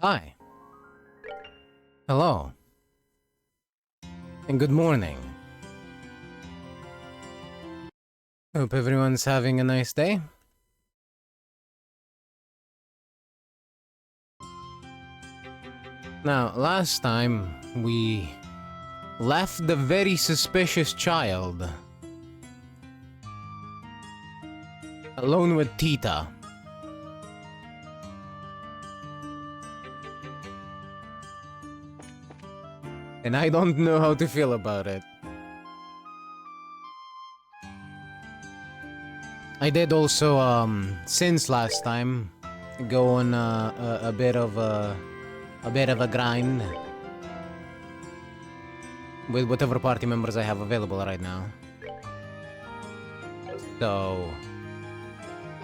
Hi. Hello. And good morning. Hope everyone's having a nice day. Now, last time we left the very suspicious child alone with Tita. And I don't know how to feel about it. I did also, since last time, go on a bit of a grind with whatever party members I have available right now. So,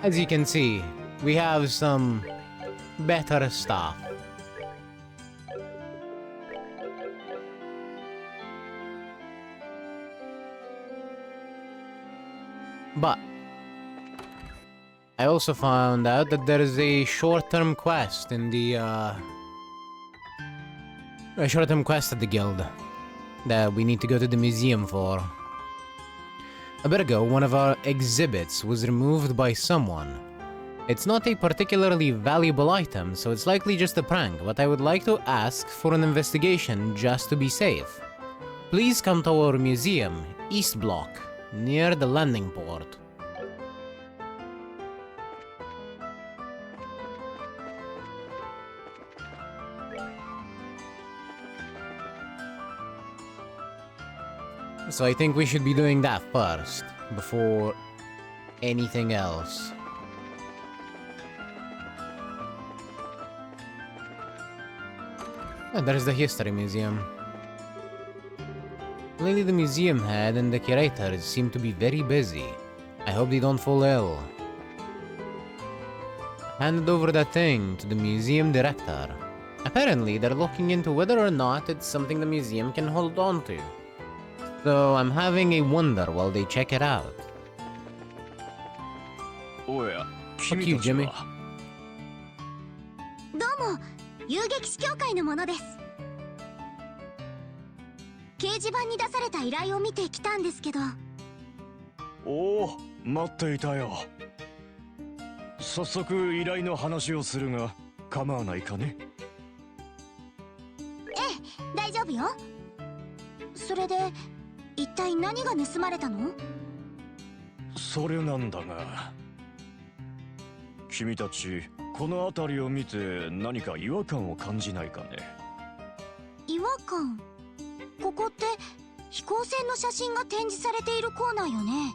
as you can see, we have some better stuff. But I also found out that there is a short-term quest in the a short-term quest at the guild that we need to go to the museum for. A bit ago, one of our exhibits was removed by someone. It's not a particularly valuable item, so it's likely just a prank, but I would like to ask for an investigation just to be safe. Please come to our museum, East Block, near the landing port. So I think we should be doing that first, before anything else. Oh, there's the History Museum. Lately the museum head and the curators seem to be very busy. I hope they don't fall ill. Handed over that thing to the museum director. Apparently they're looking into whether or not it's something the museum can hold on to. So I'm having a wonder while they check it out. Fuck you, Jimmy. どうも、遊撃士協会の者です。掲示板に出された依頼を見てきたんですけど。おお、待っていたよ。早速依頼の話をするが構わないかね。ええ、大丈夫よ。それで一体何が盗まれたの？それなんだが、君たちこの辺りを見て何か違和感を感じないかね。違和感？ここって飛行船の写真が展示されているコーナーよね。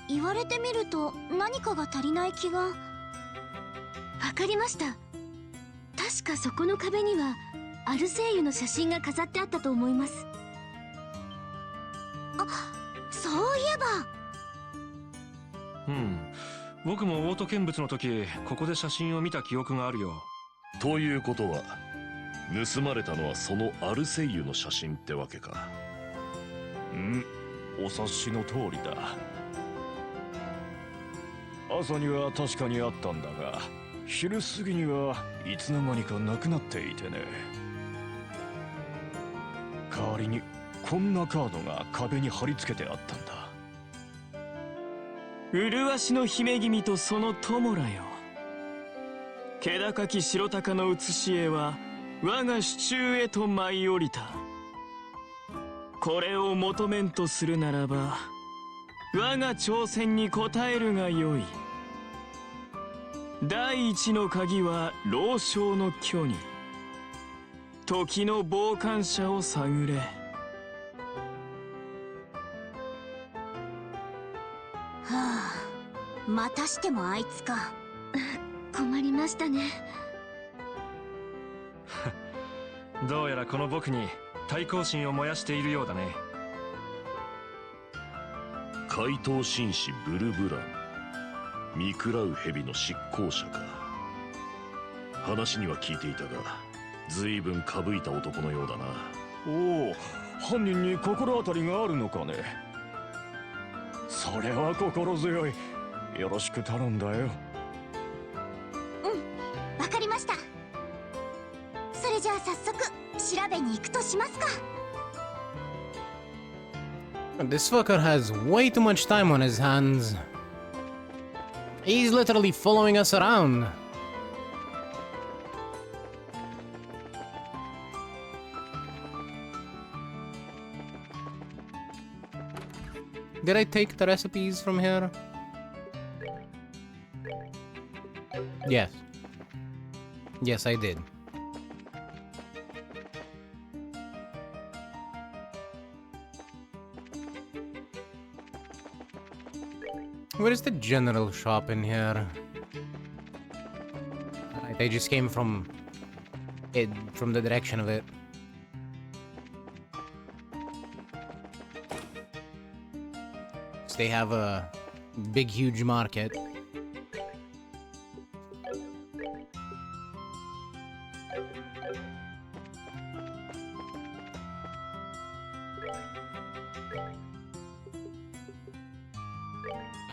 言われてみると何かが足りない気が。わかりました。確かそこの壁にはアルセイユの写真が飾ってあったと思います。あ、そういえば。僕もオート見物の時ここで写真を見た記憶があるよ。ということは盗まれたのはそのアルセイユの写真ってわけか。お察しの通りだ。朝には確かにあったんだが、昼過ぎにはいつの間にかなくなっていてね。代わりにこんなカードが壁に貼り付けてあったんだ。麗しの姫君とその友らよ。気高き白鷹の写し絵は我が手中へと舞い降りた。これを求めんとするならば我が挑戦に応えるがよい。第一の鍵は老少の虚に。時の傍観者を探れ。はあ、またしてもあいつか。困りましたね。どうやらこの僕に対抗心を燃やしているようだね。怪盗紳士ブルブラン、見喰らう蛇の執行者か。話には聞いていたが随分かぶいた男のようだな。おお、犯人に心当たりがあるのかね。それは心強い。よろしく頼んだよ。わかりました。じゃあ早速調べに行くとしますか。 This fucker has way too much time on his hands. He's literally following us around. Did I take the recipes from here? Yes. Yes, I did. Where is the general shop in here? Right, I just came from it, from the direction of it. So they have a big, huge market.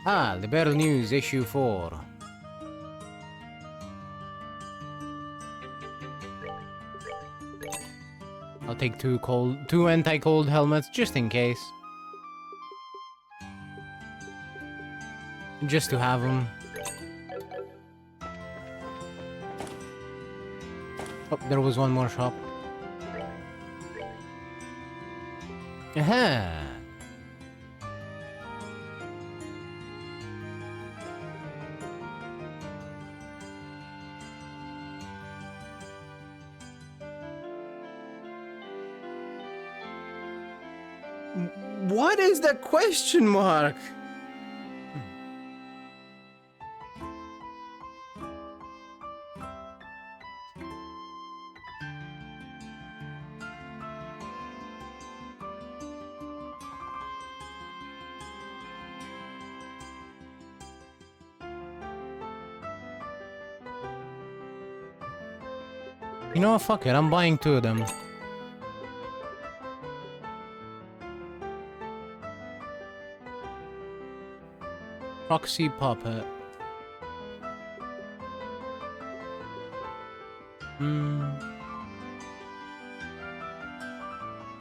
Ah, Liberal News, issue 4. I'll take two anti-cold helmets just in case. Just to have them. Oh, there was one more shop. Aha! What is the question mark? You know what, fuck it, I'm buying 2 of them. Proxy puppet.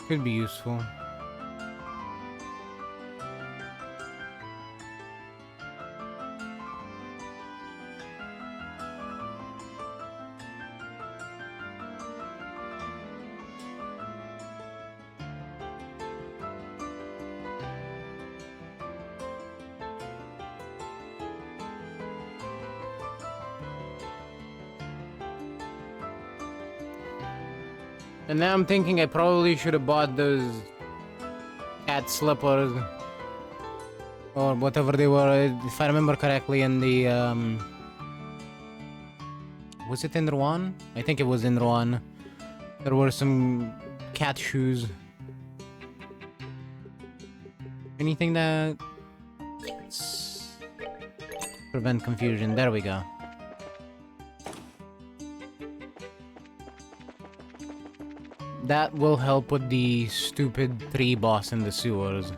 Could be useful. And now I'm thinking I probably should have bought those cat slippers or whatever they were, if I remember correctly, in the was it in Rouen? I think it was in Rouen. There were some cat shoes. Anything that prevent confusion. There we go. That will help with the stupid 3 boss in the sewers.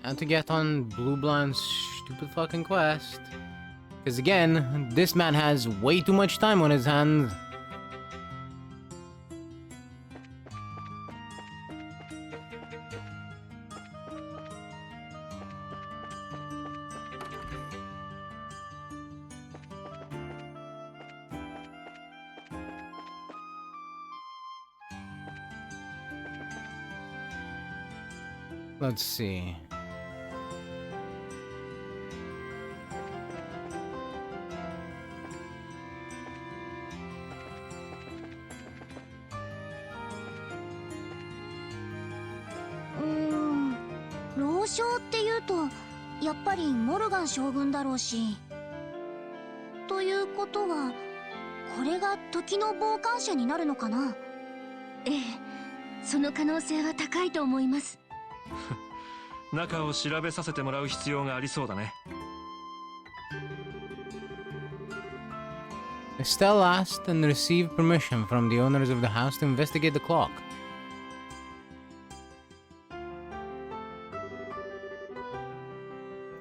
And to get on Blue Blonde's stupid fucking quest. Because again, this man has way too much time on his hands. Let's see. Law将っていうとやっぱりモルガン将軍だろうし。ということはこれが時の傍観者になるのかな。ええ、その可能性は高いと思います。中を調べさせてもらう必要がありそうだね。Estelle asked and received permission from the owners of the house to investigate the clock.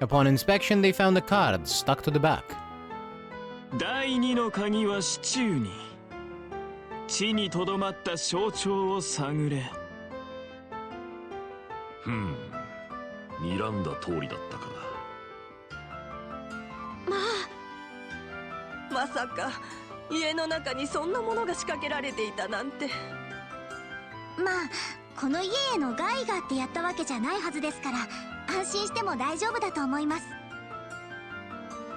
Upon inspection, they found a card stuck to the back. 第二の鍵は市中に。地にとどまった象徴を探れ。睨んだ通りだったか。まさか家の中にそんなものが仕掛けられていたなんて。まあこの家への害があってやったわけじゃないはずですから、安心しても大丈夫だと思います。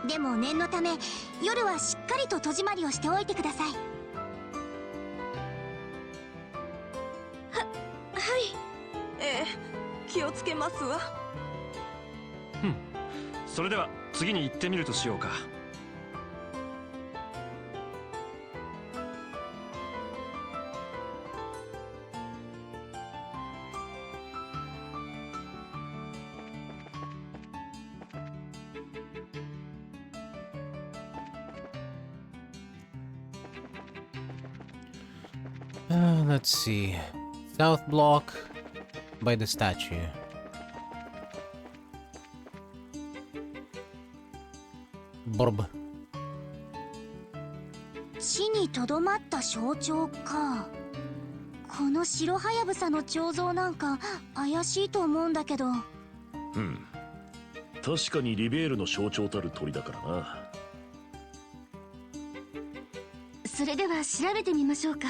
でも念のため夜はしっかりと戸締まりをしておいてください。気をつけますわ。それでは次に行ってみるとしようか。Let's see. South block by the statue. Borb. 地にとどまった象徴か。この白はやぶさの彫像なんか怪しいと思うんだけど。確かにリベールの象徴たる鳥だからな。それでは調べてみましょうか。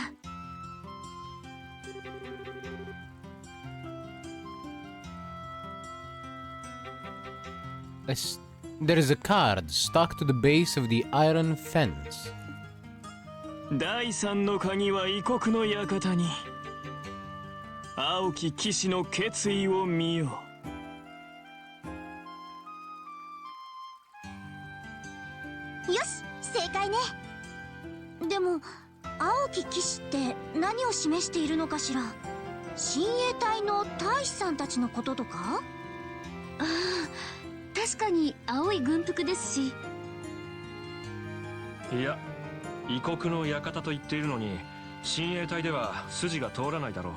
There is a card stuck to the base of the iron fence. 第三の鍵は異国の館に。青き騎士の決意を見よ。よし、正解ね。でも青き騎士って何を示しているのかしら。親衛隊の大使さんたちのこととか。ああ、確かに青い軍服ですし。いや、異国の館と言っているのに親衛隊では筋が通らないだろ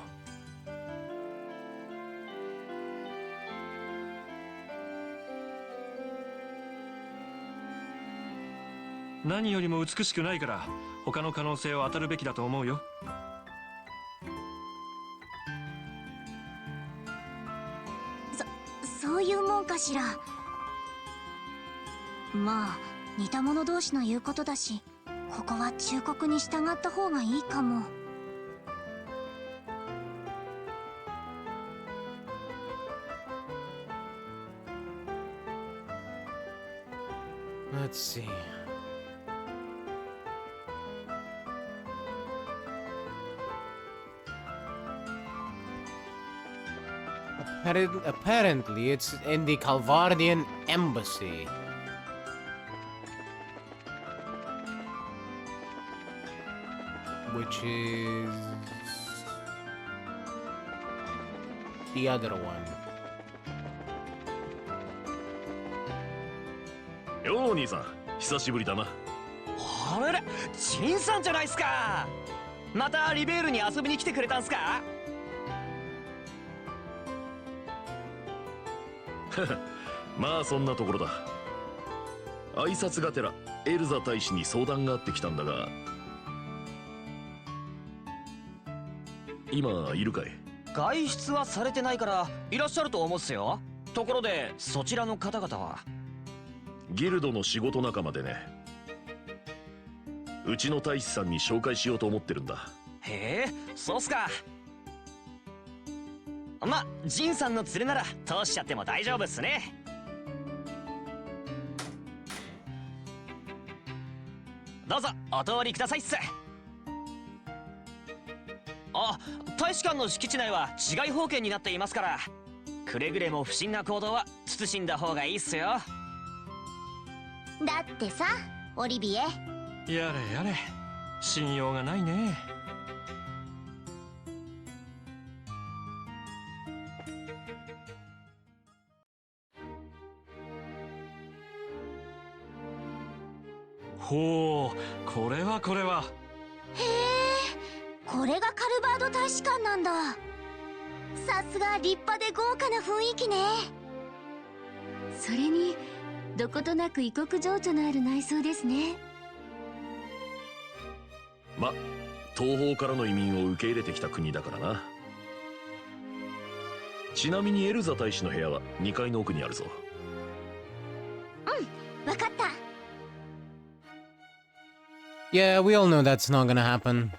う。何よりも美しくないから他の可能性を当たるべきだと思うよ。そういうもんかしら。まあ似た者同士の言うことだし、ここは忠告に従った方がいいかも。Let's see. Apparently, it's in the Calvardian embassy. Which is the other one. よう兄さん、久しぶりだな。あれれ、ジンさんじゃないっすか。またリベールに遊びに来てくれたんすか。まあそんなところだ。挨拶がてらエルザ大使に相談があってきたんだが、今いるかい？外出はされてないからいらっしゃると思うっすよ。ところでそちらの方々は？ギルドの仕事仲間でね。うちの大使さんに紹介しようと思ってるんだ。へえ、そうっすか。ま、ジンさんの連れなら通しちゃっても大丈夫っすね。どうぞお通りくださいっす。あ、大使館の敷地内は治外法権になっていますから、くれぐれも不審な行動は慎んだ方がいいっすよ。だってさ、オリビエ。やれやれ、信用がないね。ほう、これはこれは。へえ、これがカルバード大使館なんだ。さすが立派で豪華な雰囲気ね。それにどことなく異国情緒のある内装ですね。ま、東方からの移民を受け入れてきた国だからな。ちなみにエルザ大使の部屋は2階の奥にあるぞ。わかった。 Yeah, we all know that's not gonna happen.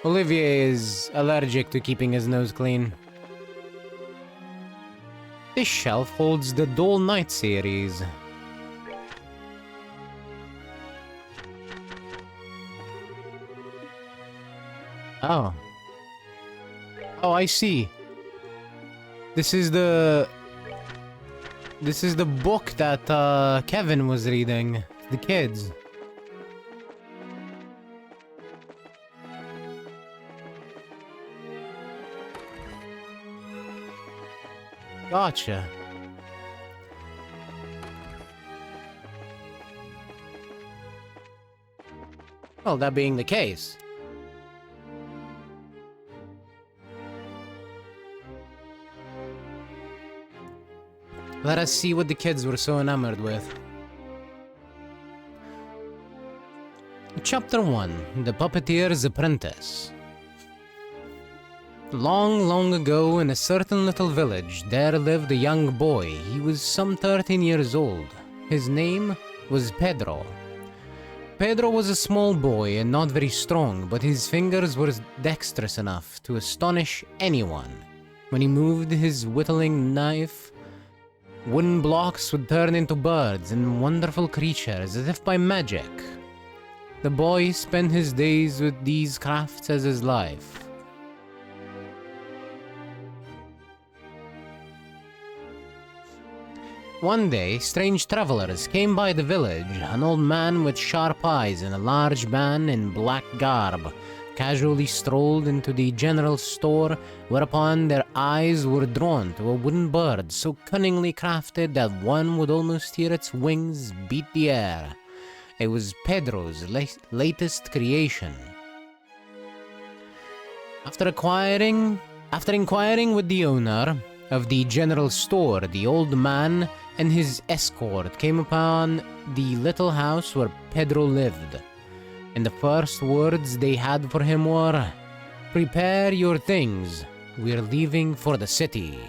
Olivier is allergic to keeping his nose clean. This shelf holds the Dull Knight series. Oh. Oh, I see. This is the book that Kevin was reading. The kids. Gotcha. Well, that being the case. Let us see what the kids were so enamored with. Chapter 1. The Puppeteer's Apprentice. Long, long ago, in a certain little village, there lived a young boy. He was some 13 years old. His name was Pedro. Pedro was a small boy and not very strong, but his fingers were dexterous enough to astonish anyone. When he moved his whittling knife, wooden blocks would turn into birds and wonderful creatures as if by magic. The boy spent his days with these crafts as his life. One day, strange travelers came by the village. An old man with sharp eyes and a large man in black garb casually strolled into the general store, whereupon their eyes were drawn to a wooden bird so cunningly crafted that one would almost hear its wings beat the air. It was Pedro's latest creation. After inquiring with the owner of the general store, the old man and his escort came upon the little house where Pedro lived. And the first words they had for him were, "Prepare your things. We're leaving for the city."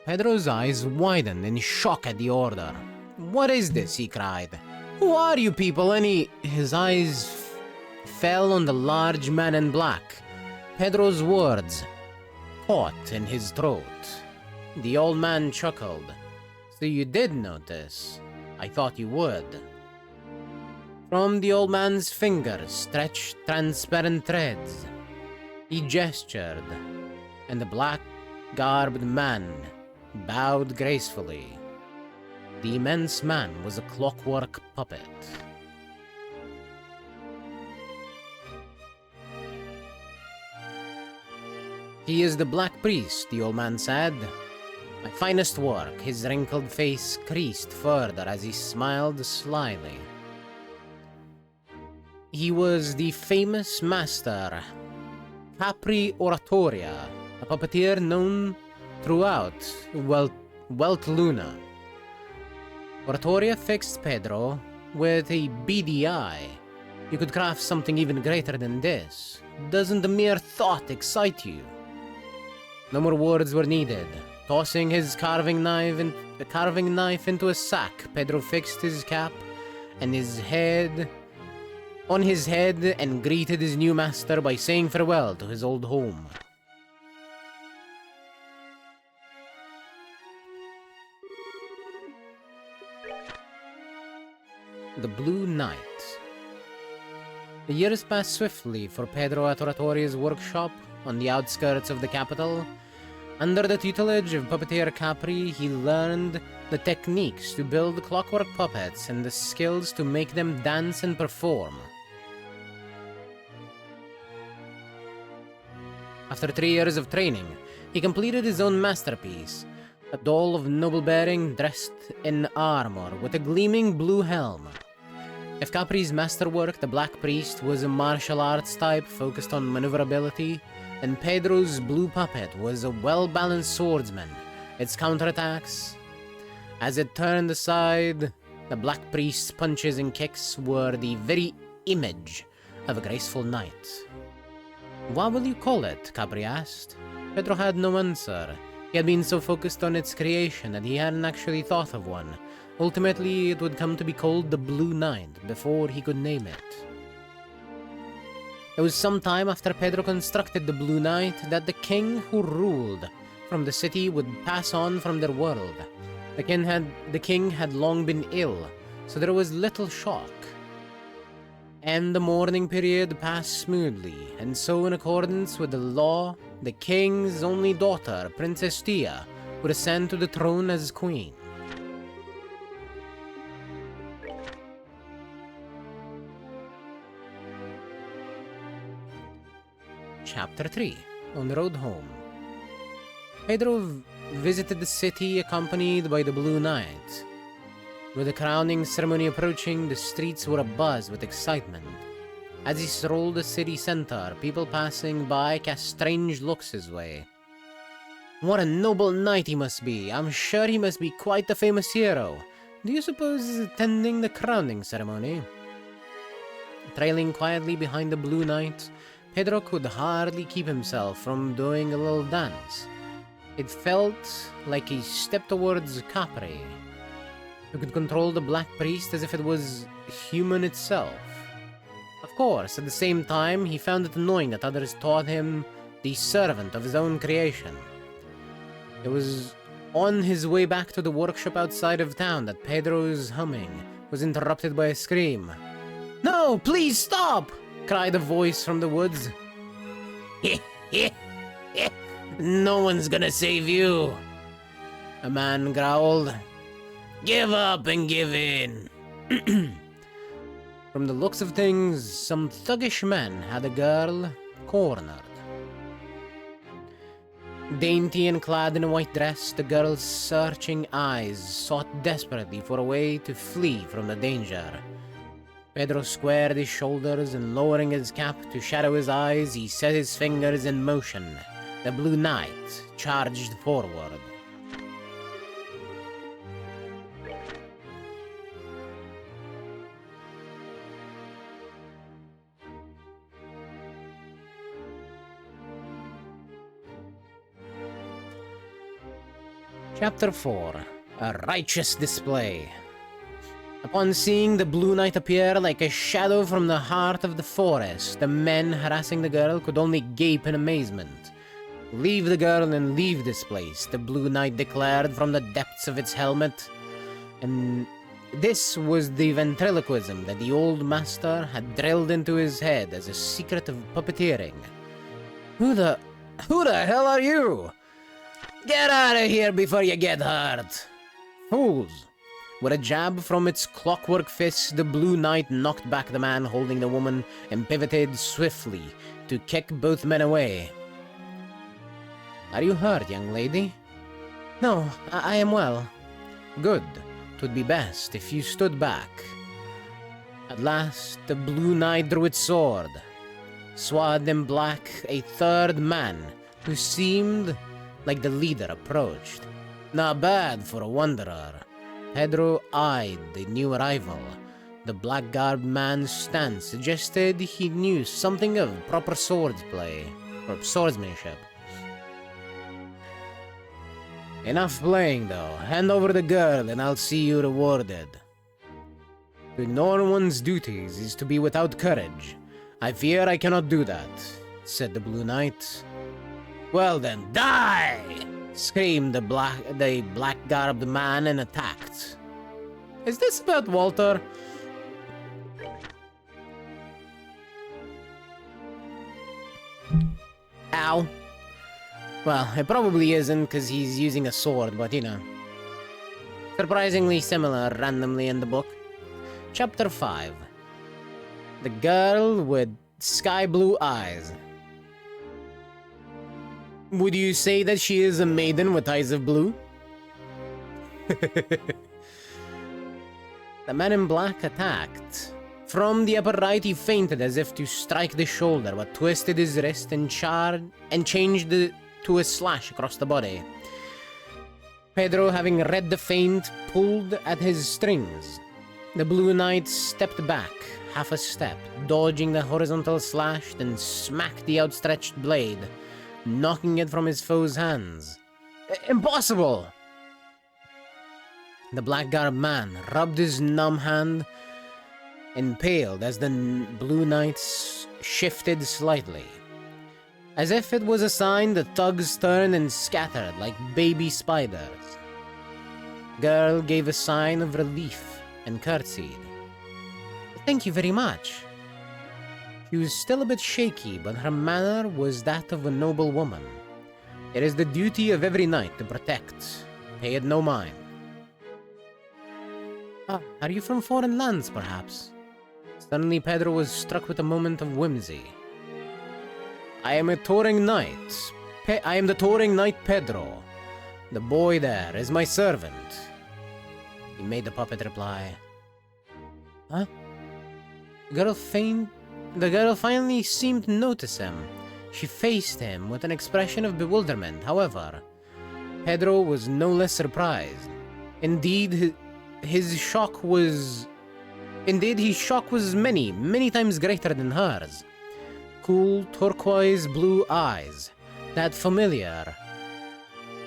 Pedro's eyes widened in shock at the order. "What is this?" he cried. "Who are you people?" And his eyes fell on the large man in black. Pedro's words caught in his throat. The old man chuckled. "So you did notice. I thought you would." From the old man's fingers stretched transparent threads. He gestured, and the black-garbed man bowed gracefully. The immense man was a clockwork puppet. "He is the Black Priest," the old man said. "My finest work." His wrinkled face creased further as he smiled slyly. He was the famous master Capri Oratoria, a puppeteer known throughout Welt Luna. Oratoria fixed Pedro with a beady eye. "You could craft something even greater than this. Doesn't the mere thought excite you?" No more words were needed. Tossing his carving knife into a sack, Pedro fixed his cap and on his head and greeted his new master by saying farewell to his old home. The Blue Knight. The years passed swiftly for Pedro at Oratoria's workshop on the outskirts of the capital. Under the tutelage of puppeteer Capri, he learned the techniques to build clockwork puppets and the skills to make them dance and perform. After 3 years of training, he completed his own masterpiece, a doll of noble bearing dressed in armor with a gleaming blue helm. If Capri's masterwork, the Black Priest, was a martial arts type focused on maneuverability, then Pedro's blue puppet was a well-balanced swordsman. Its counterattacks, as it turned aside, the Black Priest's punches and kicks were the very image of a graceful knight. What will you call it? Capri asked. Pedro had no answer. He had been so focused on its creation that he hadn't actually thought of one. Ultimately, it would come to be called the Blue Knight before he could name it. It was some time after Pedro constructed the Blue Knight that the king who ruled from the city would pass on from their world. The king had long been ill, so there was little shock. And the mourning period passed smoothly, and so in accordance with the law, the king's only daughter, Princess Tia, would ascend to the throne as queen. Chapter 3. On the road home. Pedro visited the city accompanied by the Blue Knight. With the crowning ceremony approaching, the streets were abuzz with excitement. As he strolled the city center, people passing by cast strange looks his way. What a noble knight he must be! I'm sure he must be quite a famous hero. Do you suppose he's attending the crowning ceremony? Trailing quietly behind the Blue Knight, Pedro could hardly keep himself from doing a little dance. It felt like he stepped towards Capri, who could control the Black Priest as if it was human itself. Of course, at the same time, he found it annoying that others thought him the servant of his own creation. It was on his way back to the workshop outside of town that Pedro's humming was interrupted by a scream. "No, please stop!" cried a voice from the woods. "No one's gonna save you," a man growled. "Give up and give in." From the looks of things, some thuggish men had a girl cornered. Dainty and clad in a white dress, the girl's searching eyes sought desperately for a way to flee from the danger. Pedro squared his shoulders and, lowering his cap to shadow his eyes, he set his fingers in motion. The Blue Knight charged forward. Chapter 4. A Righteous Display. Upon seeing the Blue Knight appear like a shadow from the heart of the forest, the men harassing the girl could only gape in amazement. "Leave the girl and leave this place," the Blue Knight declared from the depths of its helmet. And this was the ventriloquism that the old master had drilled into his head as a secret of puppeteering. Who the hell are you? Get out of here before you get hurt! Fools! With a jab from its clockwork fist, the Blue Knight knocked back the man holding the woman and pivoted swiftly to kick both men away. "Are you hurt, young lady?" "No, I am well." "Good. 'Twould be best if you stood back." At last, the Blue Knight drew its sword. Swathed in black, a third man, who seemed like the leader, approached. Not bad for a wanderer. Pedro eyed the new arrival. The black-garbed man's stance suggested he knew something of proper swordplay, or swordsmanship. Enough playing, though. Hand over the girl and I'll see you rewarded. To ignore one's duties is to be without courage. I fear I cannot do that, said the Blue Knight. "Well then, die!" screamed the black-garbed man and attacked. Is this about Walter? Ow. Well, it probably isn't because he's using a sword, but you know. Surprisingly similar randomly in the book. Chapter 5. The girl with sky blue eyes. Would you say that she is a maiden with eyes of blue? The man in black attacked. From the upper right, he feinted as if to strike the shoulder, but twisted his wrist and changed to a slash across the body. Pedro, having read the feint, pulled at his strings. The Blue Knight stepped back, half a step, dodging the horizontal slash, then smacked the outstretched blade, knocking it from his foe's hands. Impossible! The black-garbed man rubbed his numb hand and paled as the Blue Knight shifted slightly. As if it was a sign, the thugs turned and scattered like baby spiders. Girl gave a sign of relief and curtsied. Thank you very much. She was still a bit shaky, but her manner was that of a noble woman. It is the duty of every knight to protect. Pay it no mind. Ah, are you from foreign lands, perhaps? Suddenly Pedro was struck with a moment of whimsy. I am a touring knight. I am the touring knight Pedro. The boy there is my servant. He made the puppet reply. Huh? The girl finally seemed to notice him. She faced him with an expression of bewilderment. However, Pedro was no less surprised. Indeed, his shock was many times greater than hers. Cool turquoise blue eyes, that familiar,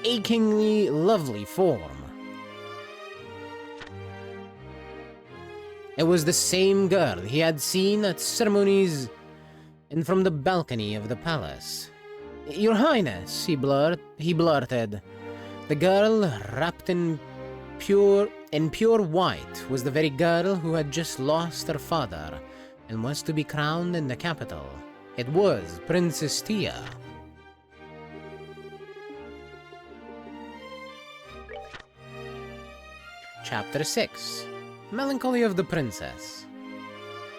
achingly lovely form. It was the same girl he had seen at ceremonies and from the balcony of the palace. Your Highness, he blurted. The girl, wrapped in pure white, was the very girl who had just lost her father and was to be crowned in the capital. It was Princess Tia. Chapter 6. Melancholy of the Princess.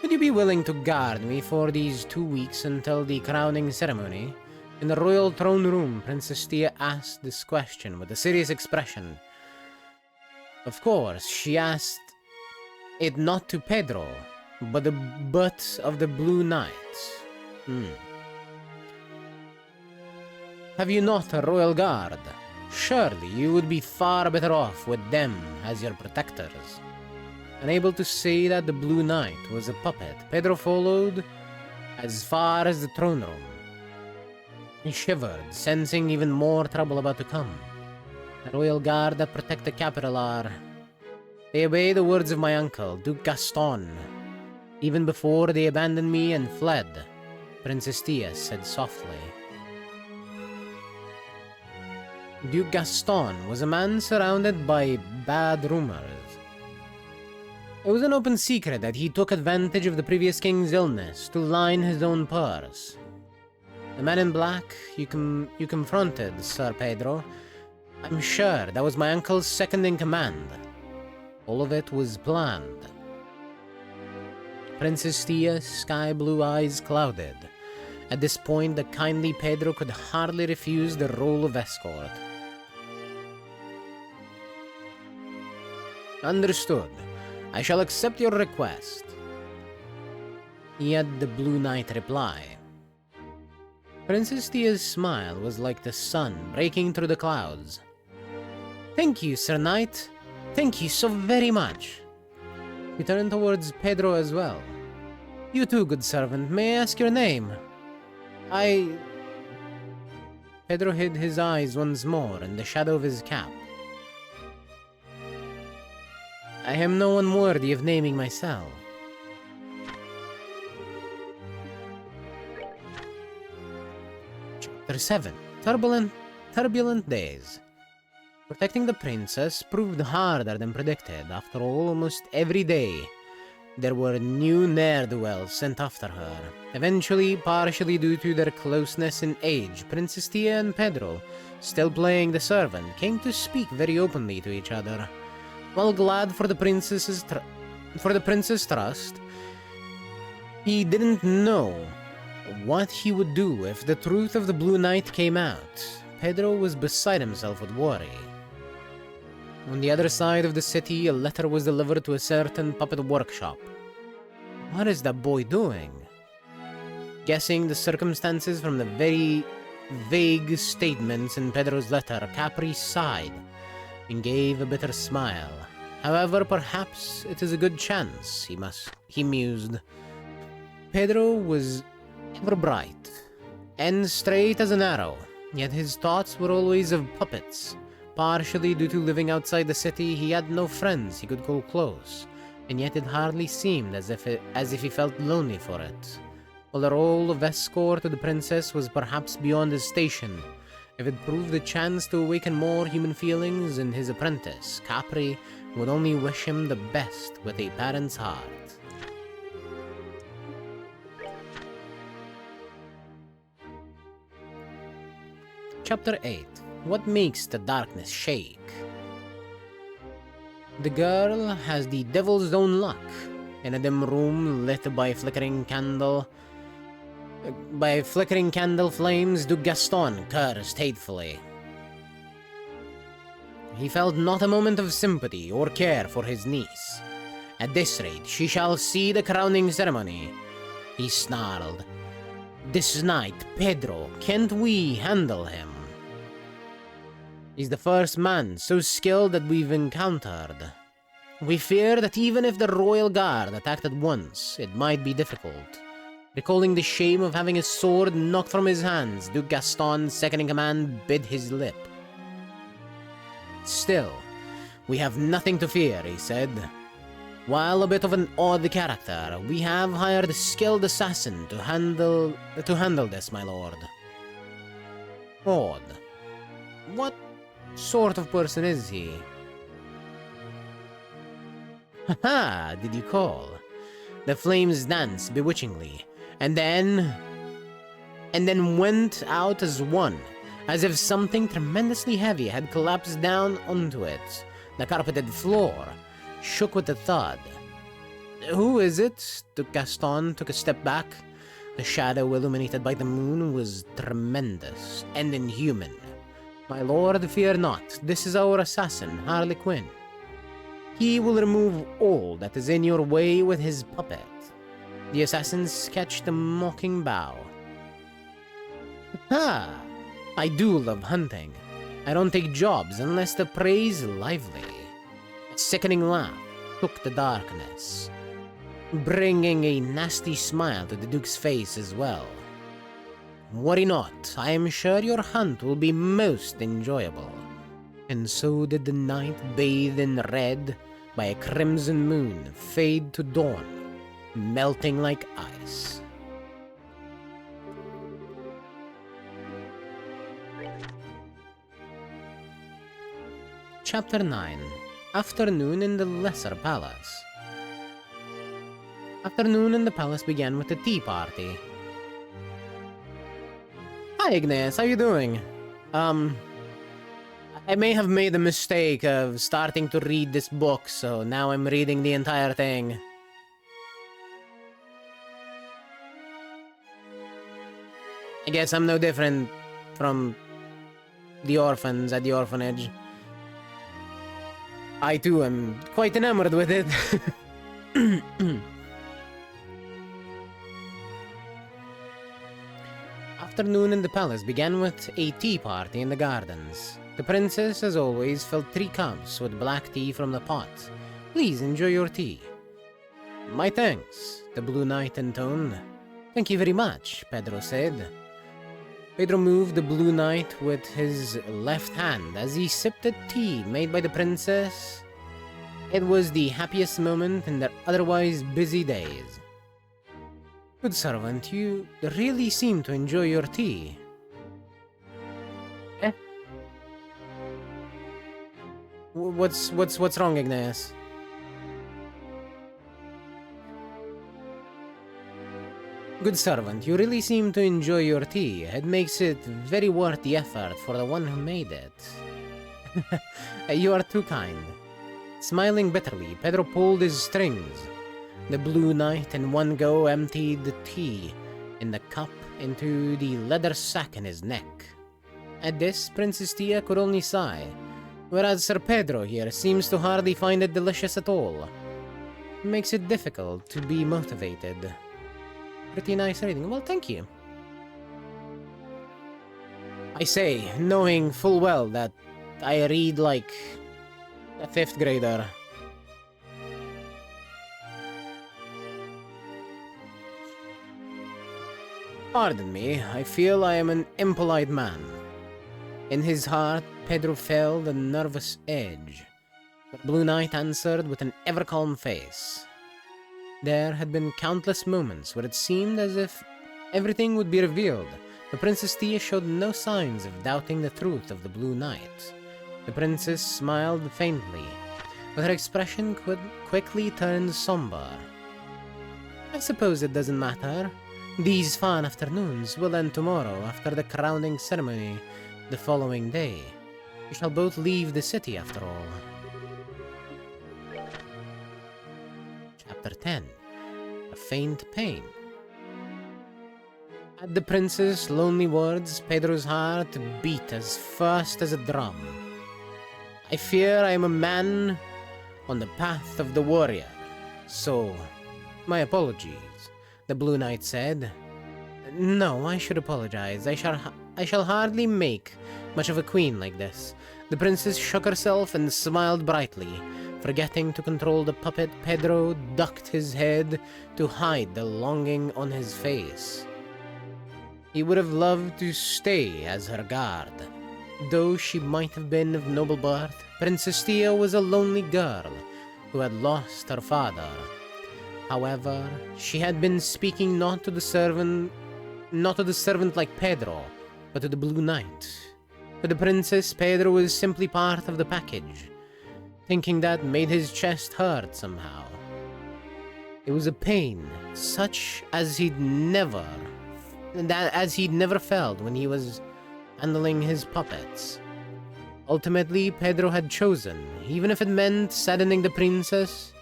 Would you be willing to guard me for these 2 weeks until the crowning ceremony? In the royal throne room, Princess Tia asked this question with a serious expression. Of course, she asked it not to Pedro, but of the Blue Knight. Have you not a royal guard? Surely you would be far better off with them as your protectors. Unable to say that the Blue Knight was a puppet, Pedro followed as far as the throne room. He shivered, sensing even more trouble about to come. The royal guard that protect the capital they obey the words of my uncle, Duke Gaston. Even before they abandoned me and fled, Princess Tia said softly. Duke Gaston was a man surrounded by bad rumors. It was an open secret that he took advantage of the previous king's illness to line his own purse. The man in black you confronted, Sir Pedro, I'm sure that was my uncle's second-in-command. All of it was planned. Princess Tia's sky-blue eyes clouded. At this point, the kindly Pedro could hardly refuse the role of escort. Understood. I shall accept your request. He had the Blue Knight reply. Princess Tia's smile was like the sun breaking through the clouds. Thank you, Sir Knight. Thank you so very much. He turned towards Pedro as well. You too, good servant. May I ask your name? Pedro hid his eyes once more in the shadow of his cap. I am no one worthy of naming myself. Chapter 7. Turbulent Days. Protecting the princess proved harder than predicted. After all, almost every day, there were new ne'er-do-wells sent after her. Eventually, partially due to their closeness in age, Princess Tia and Pedro, still playing the servant, came to speak very openly to each other. While glad for the prince's trust, he didn't know what he would do if the truth of the Blue Knight came out. Pedro was beside himself with worry. On the other side of the city, a letter was delivered to a certain puppet workshop. What is that boy doing? Guessing the circumstances from the very vague statements in Pedro's letter, Capri sighed and gave a bitter smile. However, perhaps it is a good chance, he mused. Pedro was ever bright and straight as an arrow, yet his thoughts were always of puppets. Partially due to living outside the city, he had no friends he could call close, and yet it hardly seemed as if he felt lonely for it. While the role of escort to the princess was perhaps beyond his station, if it proved a chance to awaken more human feelings in his apprentice, Capri would only wish him the best with a parent's heart. Chapter 8. What makes the darkness shake? The girl has the devil's own luck. In a dim room lit by flickering candle flames, Duke Gaston cursed hatefully. He felt not a moment of sympathy or care for his niece. At this rate, she shall see the crowning ceremony, he snarled. This night, Pedro, can't we handle him? He's the first man so skilled that we've encountered. We fear that even if the royal guard attacked at once, it might be difficult. Recalling the shame of having his sword knocked from his hands, Duke Gaston, second in command, bit his lip. Still, we have nothing to fear, he said. While a bit of an odd character, we have hired a skilled assassin to handle this, my lord. Odd. What sort of person is he? Haha, did you call? The flames danced bewitchingly, and then went out as one, as if something tremendously heavy had collapsed down onto it. The carpeted floor shook with a thud. Who is it? Duke Gaston took a step back. The shadow illuminated by the moon was tremendous and inhuman. My lord, fear not. This is our assassin, Harley Quinn. He will remove all that is in your way with his puppet. The assassin sketched a mocking bow. Ha! I do love hunting. I don't take jobs unless the prey is lively. A sickening laugh took the darkness, bringing a nasty smile to the Duke's face as well. Worry not, I am sure your hunt will be most enjoyable. And so did the night bathed in red by a crimson moon fade to dawn, melting like ice. Chapter 9. Afternoon in the Lesser Palace. Afternoon in the palace began with a tea party. Hi Ignace, how you doing? I may have made the mistake of starting to read this book, so now I'm reading the entire thing. I guess I'm no different from the orphans at the orphanage. I too am quite enamored with it. Afternoon in the palace began with a tea party in the gardens. The princess, as always, filled 3 cups with black tea from the pot. Please enjoy your tea. My thanks, the Blue Knight intoned. Thank you very much, Pedro said. Pedro moved the Blue Knight with his left hand as he sipped the tea made by the princess. It was the happiest moment in their otherwise busy days. Good servant, you really seem to enjoy your tea. Eh? What's wrong, Ignace? Good servant, you really seem to enjoy your tea. It makes it very worth the effort for the one who made it. You are too kind. Smiling bitterly, Pedro pulled his strings. The Blue Knight in one go emptied the tea in the cup into the leather sack in his neck. At this, Princess Tia could only sigh, whereas Sir Pedro here seems to hardly find it delicious at all. makes it difficult to be motivated. Pretty nice reading. Well, thank you. I say, knowing full well that I read like a 5th grader. Pardon me, I feel I am an impolite man. In his heart, Pedro felt a nervous edge. But Blue Knight answered with an ever-calm face. There had been countless moments where it seemed as if everything would be revealed. The Princess Tia showed no signs of doubting the truth of the Blue Knight. The princess smiled faintly, but her expression quickly turned somber. I suppose it doesn't matter. These fun afternoons will end tomorrow after the crowning ceremony the following day. We shall both leave the city after all. Chapter 10. A Faint Pain. At the prince's lonely words, Pedro's heart beat as fast as a drum. I fear I am a man on the path of the warrior, so my apologies, the Blue Knight said. No, I should apologize. I shall hardly make much of a queen like this. The princess shook herself and smiled brightly. Forgetting to control the puppet, Pedro ducked his head to hide the longing on his face. He would have loved to stay as her guard. Though she might have been of noble birth, Princess Tia was a lonely girl who had lost her father. However, she had been speaking not to the servant like Pedro, but to the Blue Knight. To the princess, Pedro was simply part of the package. Thinking that made his chest hurt somehow. It was a pain such as he'd never felt when he was handling his puppets. Ultimately, Pedro had chosen, even if it meant saddening the princess,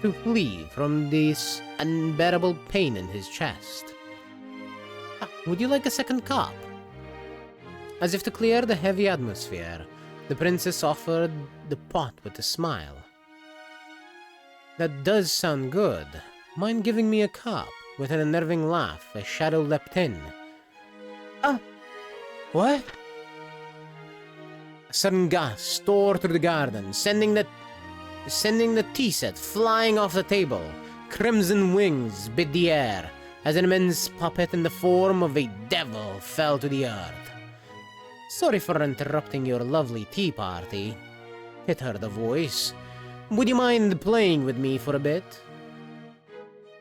to flee from this unbearable pain in his chest. Would you like a second cup? As if to clear the heavy atmosphere, the princess offered the pot with a smile. That does sound good. Mind giving me a cup? With an unnerving laugh, a shadow leapt in. What? A sudden gust tore through the garden, sending the tea set flying off the table. Crimson wings bit the air as an immense puppet in the form of a devil fell to the earth. Sorry for interrupting your lovely tea party. It heard a voice. Would you mind playing with me for a bit?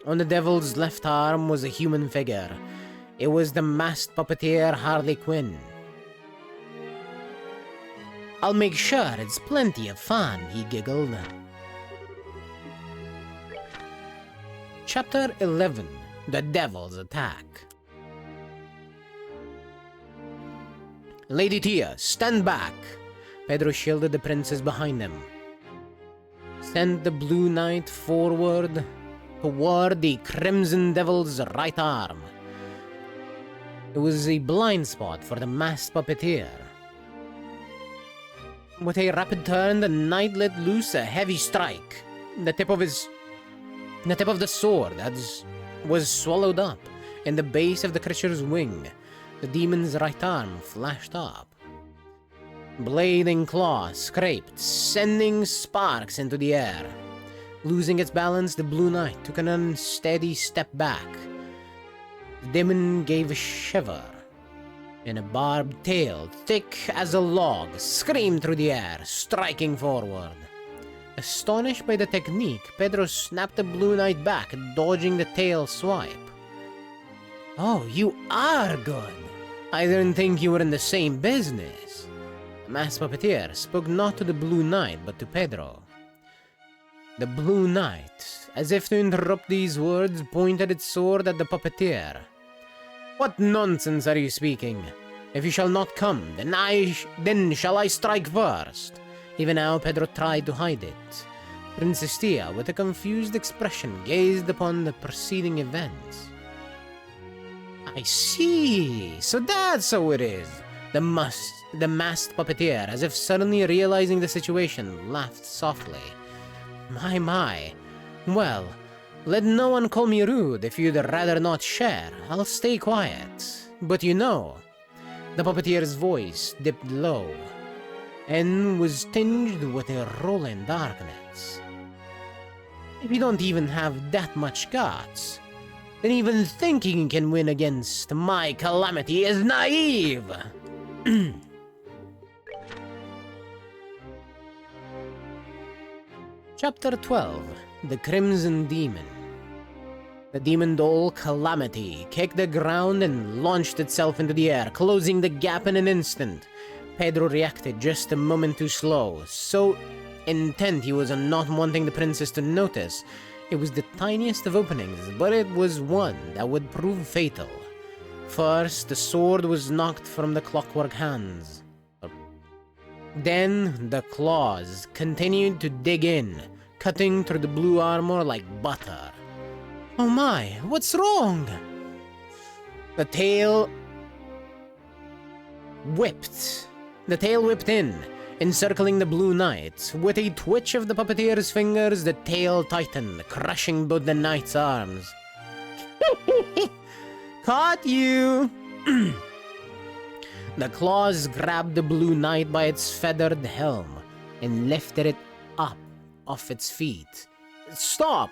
On the devil's left arm was a human figure. It was the masked puppeteer Harley Quinn. I'll make sure it's plenty of fun, he giggled. Chapter 11. The Devil's Attack. Lady Tia, stand back! Pedro shielded the princess behind him. Sent the Blue Knight forward toward the Crimson Devil's right arm. It was a blind spot for the masked puppeteer. With a rapid turn, the knight let loose a heavy strike. The tip of the sword was swallowed up in the base of the creature's wing. The demon's right arm flashed up. Blade and claw scraped, sending sparks into the air. Losing its balance, the Blue Knight took an unsteady step back. The demon gave a shiver, and a barbed tail, thick as a log, screamed through the air, striking forward. Astonished by the technique, Pedro snapped the Blue Knight back, dodging the tail swipe. Oh, you are good! I didn't think you were in the same business. The masked puppeteer spoke not to the Blue Knight, but to Pedro. The Blue Knight, as if to interrupt these words, pointed its sword at the puppeteer. What nonsense are you speaking? If you shall not come, then shall I strike first. Even now, Pedro tried to hide it. Princess Tia, with a confused expression, gazed upon the preceding events. I see. So that's how it is. The masked puppeteer, as if suddenly realizing the situation, laughed softly. My. Well, let no one call me rude if you'd rather not share. I'll stay quiet. But you know, the puppeteer's voice dipped low and was tinged with a rolling darkness. If you don't even have that much guts, then even thinking you can win against my calamity is naive! Chapter 12: The Crimson Demon. The demon doll Calamity kicked the ground and launched itself into the air, closing the gap in an instant. Pedro reacted just a moment too slow, so intent he was on not wanting the princess to notice. It was the tiniest of openings, but it was one that would prove fatal. First, the sword was knocked from the clockwork hands. Then, the claws continued to dig in, cutting through the blue armor like butter. Oh my, what's wrong? The tail whipped. The tail whipped in, encircling the Blue Knight. With a twitch of the puppeteer's fingers, the tail tightened, crushing both the knight's arms. Caught you! The claws grabbed the Blue Knight by its feathered helm and lifted it up off its feet. Stop!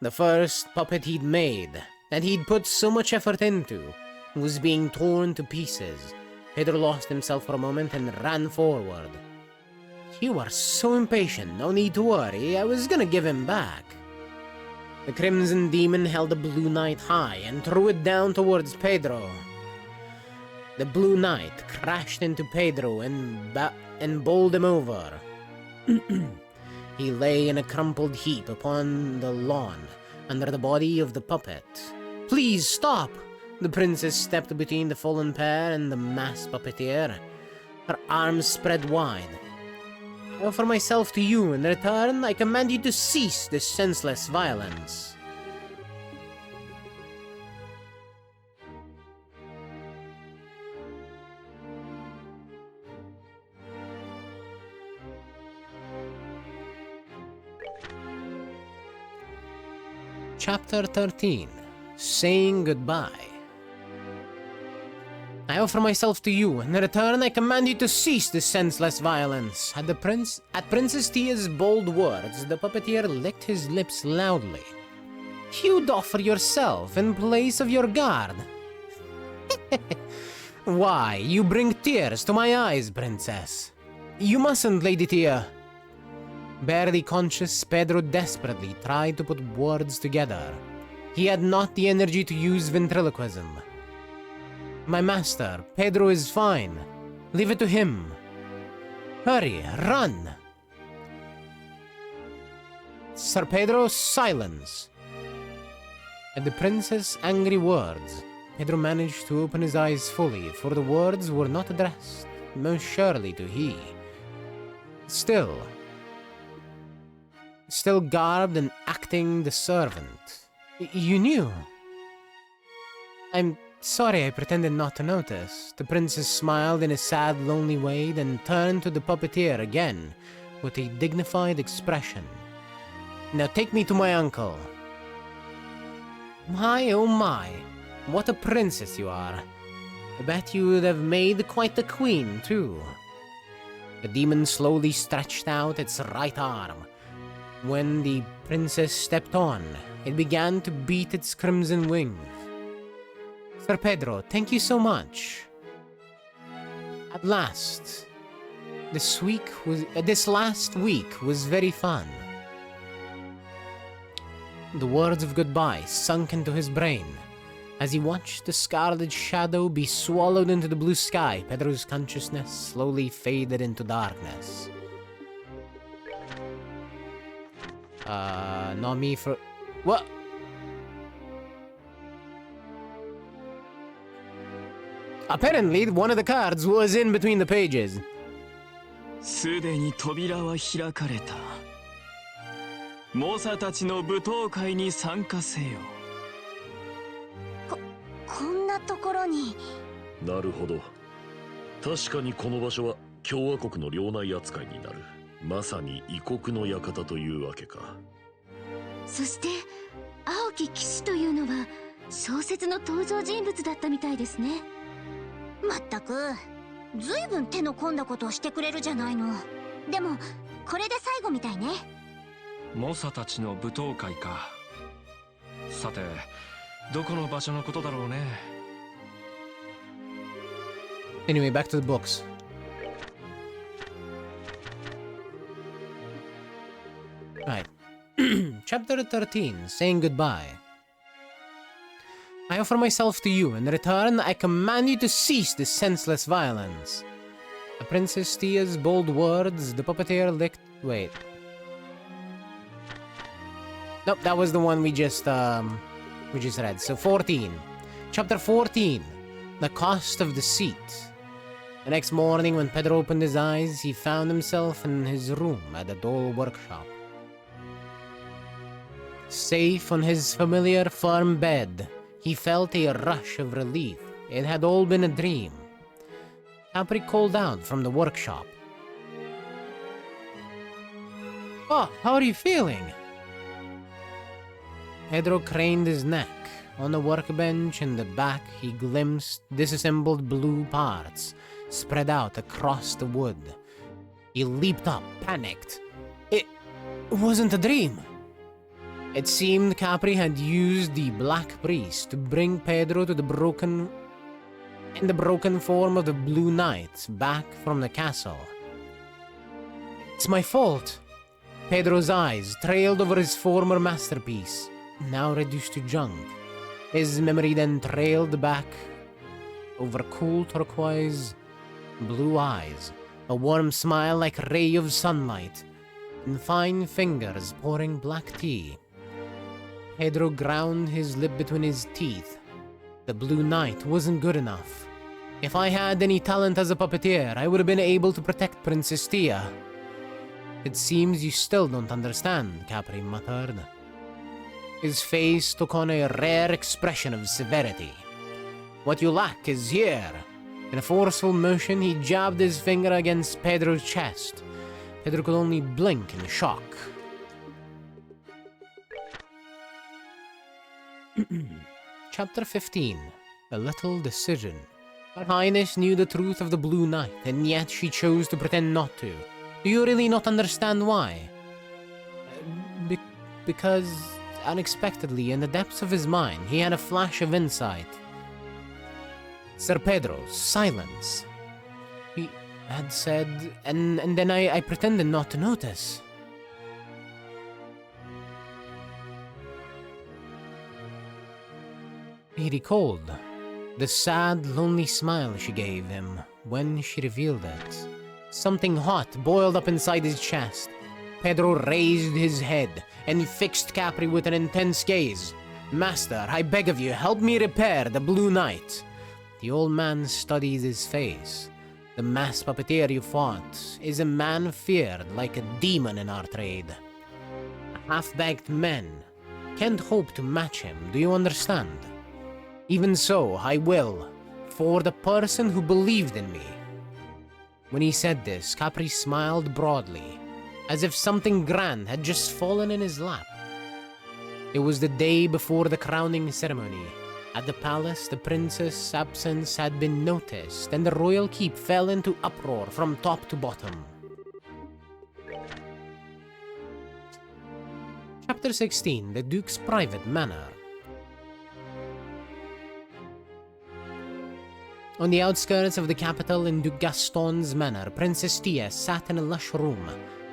The first puppet he'd made, that he'd put so much effort into, was being torn to pieces. Pedro lost himself for a moment and ran forward. You are so impatient, no need to worry, I was gonna give him back. The Crimson Demon held the Blue Knight high and threw it down towards Pedro. The Blue Knight crashed into Pedro and bowled him over. He lay in a crumpled heap upon the lawn, under the body of the puppet. Please stop! The princess stepped between the fallen pair and the masked puppeteer, her arms spread wide. I offer myself to you. In return, I command you to cease this senseless violence. Chapter 13: Saying Goodbye. I offer myself to you. In return, I command you to cease this senseless violence. At Princess Tia's bold words, the puppeteer licked his lips loudly. You'd offer yourself in place of your guard. Why, you bring tears to my eyes, princess. You mustn't, Lady Tia. Barely conscious, Pedro desperately tried to put words together. He had not the energy to use ventriloquism. My master, Pedro is fine. Leave it to him. Hurry, run! Sir Pedro, silence! At the prince's angry words, Pedro managed to open his eyes fully, for the words were not addressed, most surely to he. Still garbed and acting the servant. You knew. I'm sorry I pretended not to notice. The princess smiled in a sad, lonely way, then turned to the puppeteer again, with a dignified expression. Now take me to my uncle. My, oh my, what a princess you are. I bet you would have made quite the queen, too. The demon slowly stretched out its right arm. When the princess stepped on, it began to beat its crimson wings. Sir Pedro, thank you so much. At last, this last week was very fun. The words of goodbye sunk into his brain. As he watched the scarlet shadow be swallowed into the blue sky, Pedro's consciousness slowly faded into darkness. Not me for... What? Apparently, one of the cards was in between the pages. すでに扉は開かれた。猛者たちの舞踏会に参加せよ。こんなところに。なるほど。確かにこの場所は共和国の領内扱いになる。まさに異国の館というわけか。そして青き騎士というのは小説の登場人物だったみたいですね。まったくずいぶん手の込んだことをしてくれるじゃないの。でもこれで最後みたいね。猛者たちの舞踏会か。さてどこの場所のことだろうね。 Anyway, back to the books. Right. Chapter 13, Saying Goodbye. I offer myself to you. In return, I command you to cease this senseless violence. The Princess Tia's bold words, the puppeteer licked... Wait. Nope, that was the one we just read. So 14. Chapter 14. The Cost of Deceit. The next morning, when Pedro opened his eyes, he found himself in his room at the Dole workshop. Safe on his familiar firm bed, he felt a rush of relief. It had all been a dream. Capri called out from the workshop. "Oh, how are you feeling?" Pedro craned his neck. On the workbench in the back, he glimpsed disassembled blue parts spread out across the wood. He leaped up, panicked. It wasn't a dream. It seemed Capri had used the Black Priest to bring Pedro to the broken form of the Blue Knight back from the castle. It's my fault. Pedro's eyes trailed over his former masterpiece, now reduced to junk. His memory then trailed back over cool turquoise blue eyes, a warm smile like a ray of sunlight, and fine fingers pouring black tea. Pedro ground his lip between his teeth. The Blue Knight wasn't good enough. If I had any talent as a puppeteer, I would have been able to protect Princess Tia. It seems you still don't understand, Capri muttered. His face took on a rare expression of severity. What you lack is here. In a forceful motion, he jabbed his finger against Pedro's chest. Pedro could only blink in shock. Chapter 15. A Little Decision. Her Highness knew the truth of the Blue Knight, and yet she chose to pretend not to. Do you really not understand why? Because, unexpectedly, in the depths of his mind, he had a flash of insight. Sir Pedro, silence. He had said, and then I pretended not to notice. He recalled the sad, lonely smile she gave him when she revealed it. Something hot boiled up inside his chest. Pedro raised his head and fixed Capri with an intense gaze. "Master, I beg of you, help me repair the Blue Knight." The old man studied his face. The mass puppeteer you fought is a man feared like a demon in our trade. Half-baked men can't hope to match him, do you understand? Even so, I will, for the person who believed in me. When he said this, Capri smiled broadly, as if something grand had just fallen in his lap. It was the day before the crowning ceremony. At the palace, the prince's absence had been noticed, and the royal keep fell into uproar from top to bottom. Chapter 16. The Duke's Private Manor. On the outskirts of the capital in Duke Gaston's manor, Princess Tia sat in a lush room,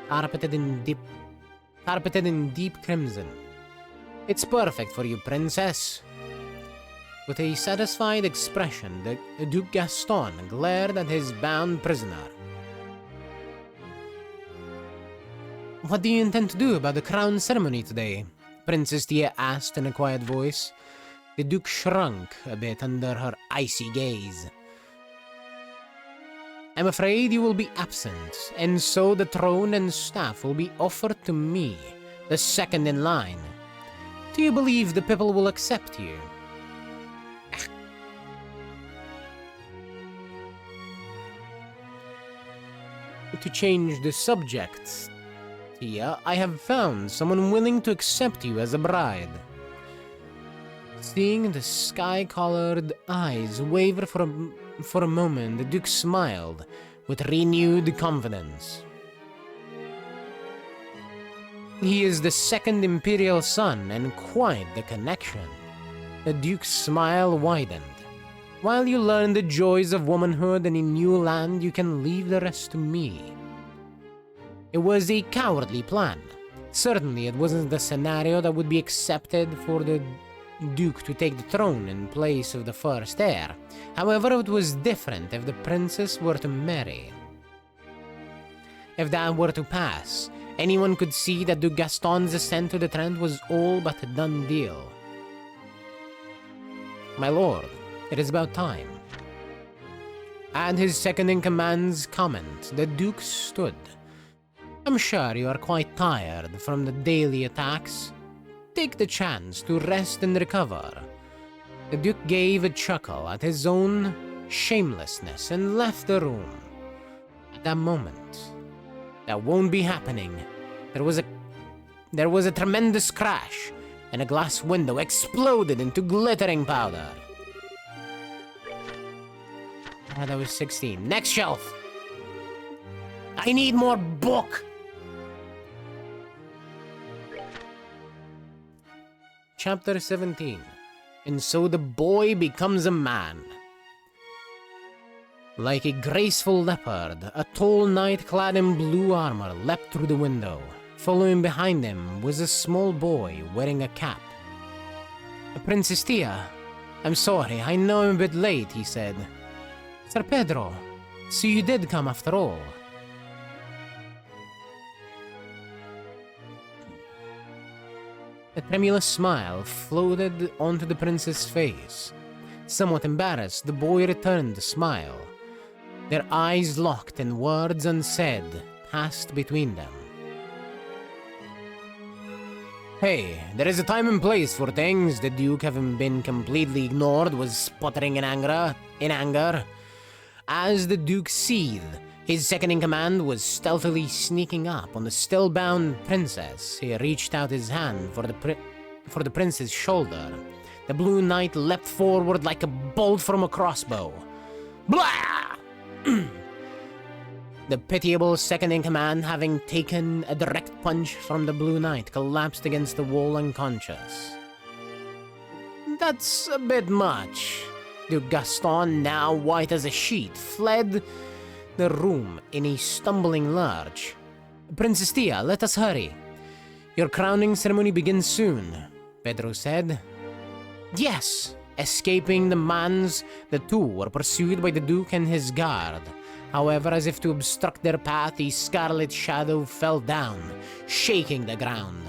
carpeted in deep crimson. "It's perfect for you, princess." With a satisfied expression, the Duke Gaston glared at his bound prisoner. "What do you intend to do about the crown ceremony today?" Princess Tia asked in a quiet voice. The Duke shrunk a bit under her icy gaze. "I'm afraid you will be absent, and so the throne and staff will be offered to me, the second in line. Do you believe the people will accept you?" To change the subject, Tia, I have found someone willing to accept you as a bride. Seeing the sky-colored eyes waver for a moment, the Duke smiled with renewed confidence. He is the second Imperial son, and quite the connection. The Duke's smile widened. While you learn the joys of womanhood in a new land, you can leave the rest to me. It was a cowardly plan. Certainly, it wasn't the scenario that would be accepted for the Duke to take the throne in place of the first heir. However, it was different if the princess were to marry. If that were to pass, anyone could see that Duke Gaston's ascent to the throne was all but a done deal. My lord, it is about time. At his second-in-command's comment, the Duke stood. I'm sure you are quite tired from the daily attacks. Take the chance to rest and recover. The Duke gave a chuckle at his own shamelessness and left the room. At that moment, that won't be happening. There was a tremendous crash, and a glass window exploded into glittering powder. Ah, that was 16. Next shelf! I need more book! Chapter 17. And so the boy becomes a man. Like a graceful leopard, a tall knight clad in blue armor leapt through the window. Following behind him was a small boy wearing a cap. Princess Tia, I'm sorry, I know I'm a bit late, he said. Sir Pedro, so you did come after all. A tremulous smile floated onto the prince's face. Somewhat embarrassed, the boy returned the smile. Their eyes locked and words unsaid passed between them. Hey, there is a time and place for things. The Duke, having been completely ignored, was sputtering in anger. As the Duke seethed, his second-in-command was stealthily sneaking up on the still-bound princess. He reached out his hand for the prince's shoulder. The Blue Knight leapt forward like a bolt from a crossbow. Blah! The pitiable second-in-command, having taken a direct punch from the Blue Knight, collapsed against the wall unconscious. That's a bit much. Duke Gaston, now white as a sheet, fled the room in a stumbling lurch. Princess Tia, let us hurry. Your crowning ceremony begins soon, Pedro said. Yes. Escaping the Mans, the two were pursued by the Duke and his guard. However, as if to obstruct their path, a scarlet shadow fell down, shaking the ground.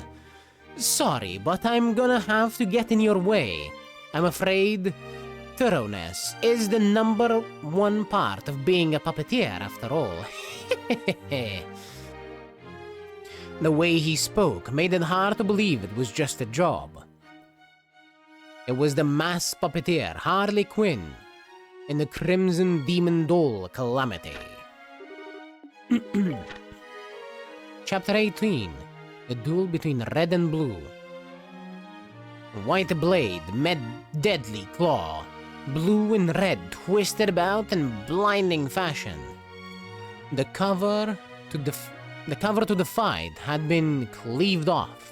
Sorry, but I'm gonna have to get in your way. I'm afraid thoroughness is the #1 part of being a puppeteer, after all. The way he spoke made it hard to believe it was just a job. It was the masked puppeteer, Harley Quinn, in the Crimson Demon Doll Calamity. Chapter 18. The Duel Between Red and Blue. White blade met deadly claw. Blue and red twisted about in blinding fashion. The cover to the fight had been cleaved off.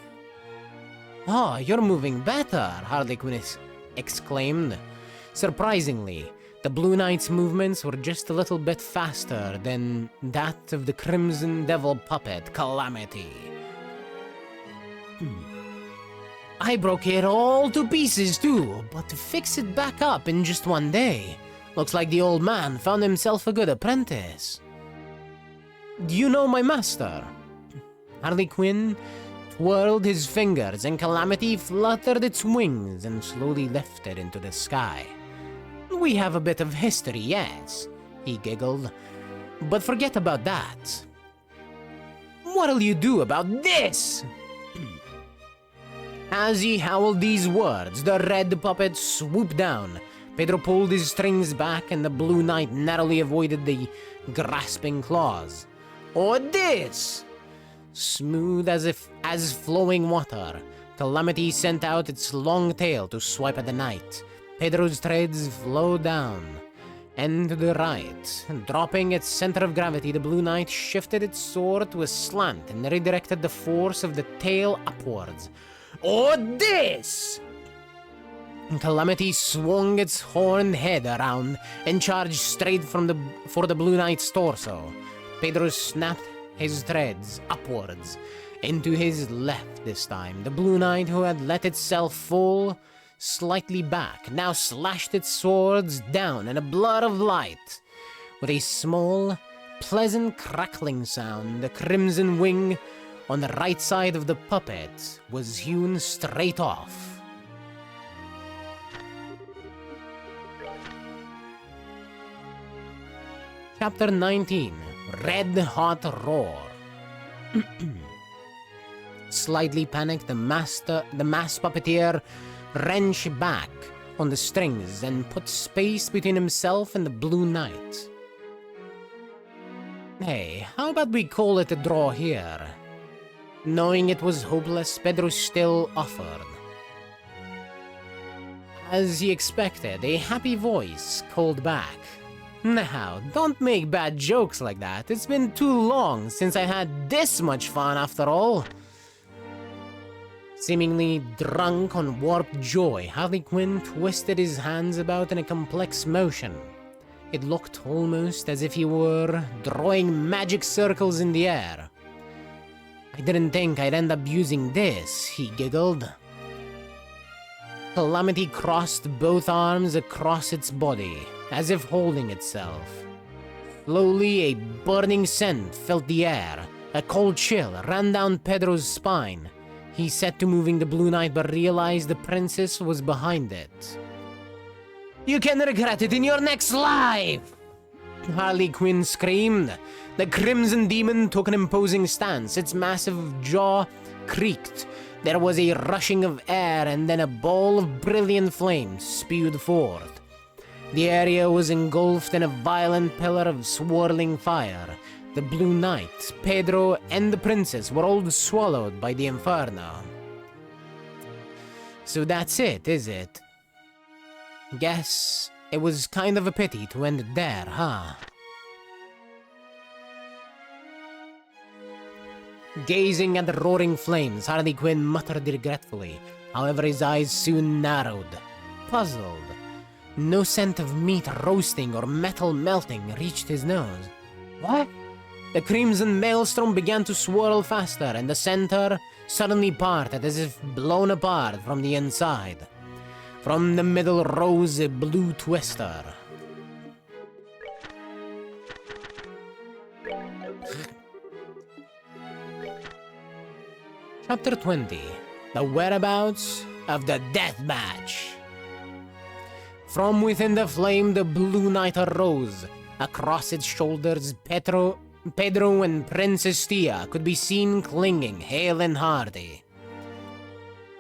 Oh, you're moving better, Harley Quinn exclaimed. Surprisingly, the Blue Knight's movements were just a little bit faster than that of the Crimson Devil puppet, Calamity. I broke it all to pieces too, but to fix it back up in just one day. Looks like the old man found himself a good apprentice. Do you know my master? Harley Quinn twirled his fingers and Calamity fluttered its wings and slowly lifted into the sky. We have a bit of history, yes, he giggled. But forget about that. What'll you do about this? As he howled these words, the red puppet swooped down. Pedro pulled his strings back and the Blue Knight narrowly avoided the grasping claws. Or this! Smooth as flowing water, Calamity sent out its long tail to swipe at the knight. Pedro's treads flowed down and to the right. Dropping its center of gravity, the Blue Knight shifted its sword to a slant and redirected the force of the tail upwards. Or this! Calamity swung its horned head around and charged straight for the Blue Knight's torso. Pedro snapped his threads upwards into his left this time. The Blue Knight, who had let itself fall slightly back, now slashed its swords down in a blur of light. With a small, pleasant crackling sound, the crimson wing on the right side of the puppet was hewn straight off. Chapter 19, Red Hot Roar. Slightly panicked, the mass puppeteer wrenched back on the strings and put space between himself and the Blue Knight. Hey, how about we call it a draw here? Knowing it was hopeless, Pedro still offered. As he expected, a happy voice called back. Now, don't make bad jokes like that. It's been too long since I had this much fun after all. Seemingly drunk on warped joy, Harley Quinn twisted his hands about in a complex motion. It looked almost as if he were drawing magic circles in the air. I didn't think I'd end up using this, he giggled. Calamity crossed both arms across its body, as if holding itself. Slowly, a burning scent filled the air. A cold chill ran down Pedro's spine. He set to moving the Blue Knight, but realized the princess was behind it. You can regret it in your next life! Harley Quinn screamed. The Crimson Demon took an imposing stance. Its massive jaw creaked. There was a rushing of air, and then a ball of brilliant flames spewed forth. The area was engulfed in a violent pillar of swirling fire. The Blue Knight, Pedro, and the princess were all swallowed by the inferno. So that's it, is it? Guess it was kind of a pity to end it there, huh? Gazing at the roaring flames, Harley Quinn muttered regretfully. However, his eyes soon narrowed. Puzzled. No scent of meat roasting or metal melting reached his nose. What? The crimson maelstrom began to swirl faster, and the center suddenly parted as if blown apart from the inside. From the middle rose a blue twister. Chapter 20. The Whereabouts of the Deathmatch. From within the flame, the Blue Knight arose. Across its shoulders, Pedro and Princess Tia could be seen clinging, hale and hearty.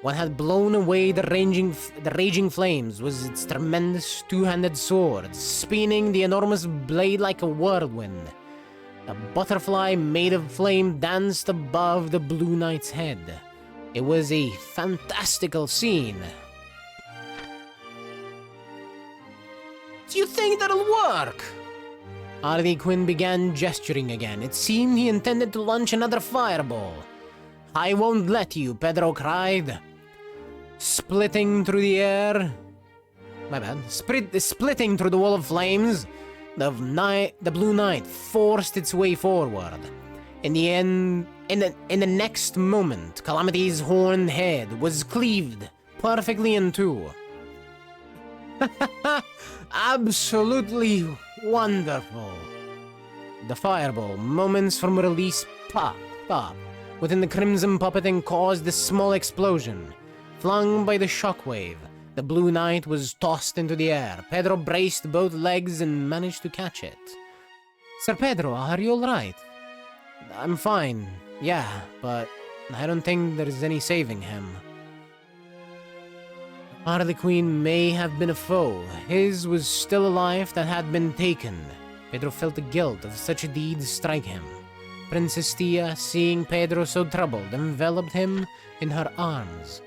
What had blown away the raging flames was its tremendous two-handed sword, spinning the enormous blade like a whirlwind. A butterfly made of flame danced above the Blue Knight's head. It was a fantastical scene. Do you think that'll work? Harley Quinn began gesturing again. It seemed he intended to launch another fireball. I won't let you, Pedro cried. Splitting through the air... My bad. Splitting through the wall of flames, the Blue Knight forced its way forward. In the next moment, Calamity's horned head was cleaved perfectly in two. Absolutely wonderful. The fireball, moments from release, popped up within the crimson puppet and caused a small explosion. Flung by the shockwave, the Blue Knight was tossed into the air. Pedro braced both legs and managed to catch it. Sir Pedro, are you alright? I'm fine, yeah, but I don't think there's any saving him. Harley Quinn may have been a foe. His was still a life that had been taken. Pedro felt the guilt of such a deed strike him. Princess Tia, seeing Pedro so troubled, enveloped him in her arms.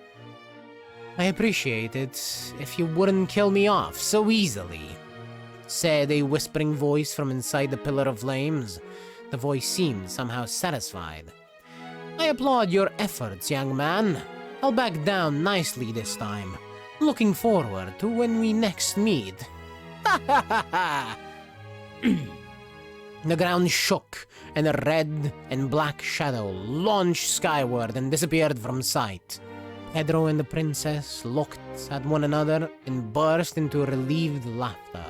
"I appreciate it if you wouldn't kill me off so easily," said a whispering voice from inside the pillar of flames. The voice seemed somehow satisfied. "I applaud your efforts, young man. I'll back down nicely this time. Looking forward to when we next meet." Ha ha ha ha! The ground shook, and a red and black shadow launched skyward and disappeared from sight. Pedro and the princess looked at one another and burst into relieved laughter.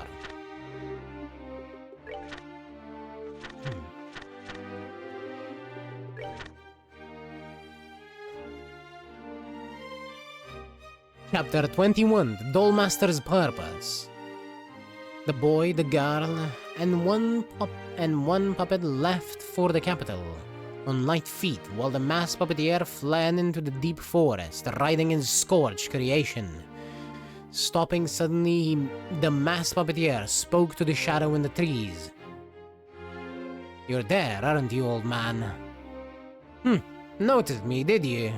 Chapter 21, The Dollmaster's Purpose. The boy, the girl, and one puppet left for the capital on light feet, while the masked puppeteer fled into the deep forest, riding his scorched creation. Stopping suddenly, the masked puppeteer spoke to the shadow in the trees. "You're there, aren't you, old man?" Noticed me, did you?"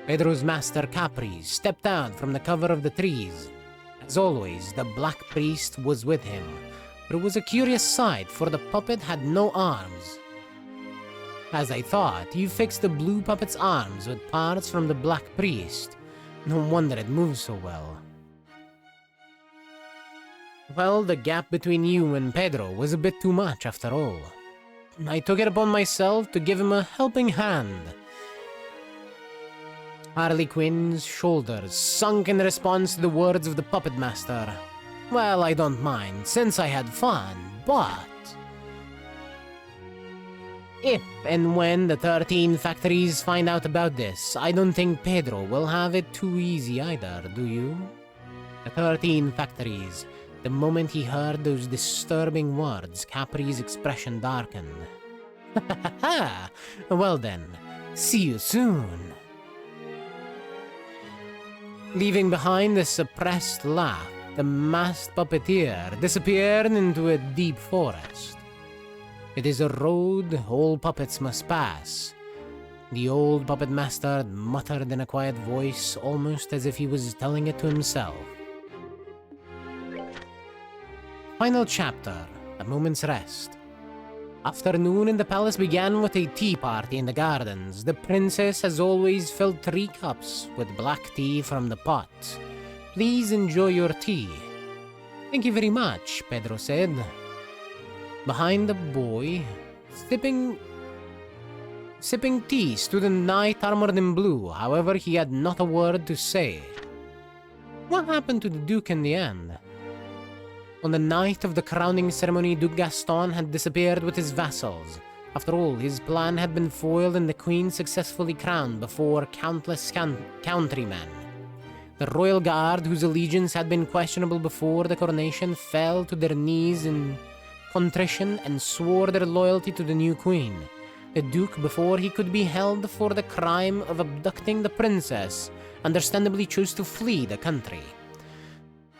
Pedro's master Capri stepped out from the cover of the trees. As always, the black priest was with him, but it was a curious sight, for the puppet had no arms. "As I thought, you fixed the blue puppet's arms with parts from the black priest. No wonder it moves so well." "Well, the gap between you and Pedro was a bit too much after all. I took it upon myself to give him a helping hand." Harley Quinn's shoulders sunk in response to the words of the puppet master. "Well, I don't mind, since I had fun, but if and when the 13 factories find out about this, I don't think Pedro will have it too easy either, do you?" The 13 factories. The moment he heard those disturbing words, Capri's expression darkened. "Ha ha ha! Well then, see you soon." Leaving behind a suppressed laugh, the masked puppeteer disappeared into a deep forest. "It is a road all puppets must pass," the old puppet master muttered in a quiet voice, almost as if he was telling it to himself. Final chapter, A Moment's Rest. Afternoon in the palace began with a tea party in the gardens. The princess, as always, filled 3 cups with black tea from the pot. "Please enjoy your tea." "Thank you very much," Pedro said. Behind the boy, sipping tea, stood a knight armored in blue. However, he had not a word to say. What happened to the Duke in the end? On the night of the crowning ceremony, Duke Gaston had disappeared with his vassals. After all, his plan had been foiled and the queen successfully crowned before countless countrymen. The royal guard, whose allegiance had been questionable before the coronation, fell to their knees in contrition and swore their loyalty to the new queen. The Duke, before he could be held for the crime of abducting the princess, understandably chose to flee the country.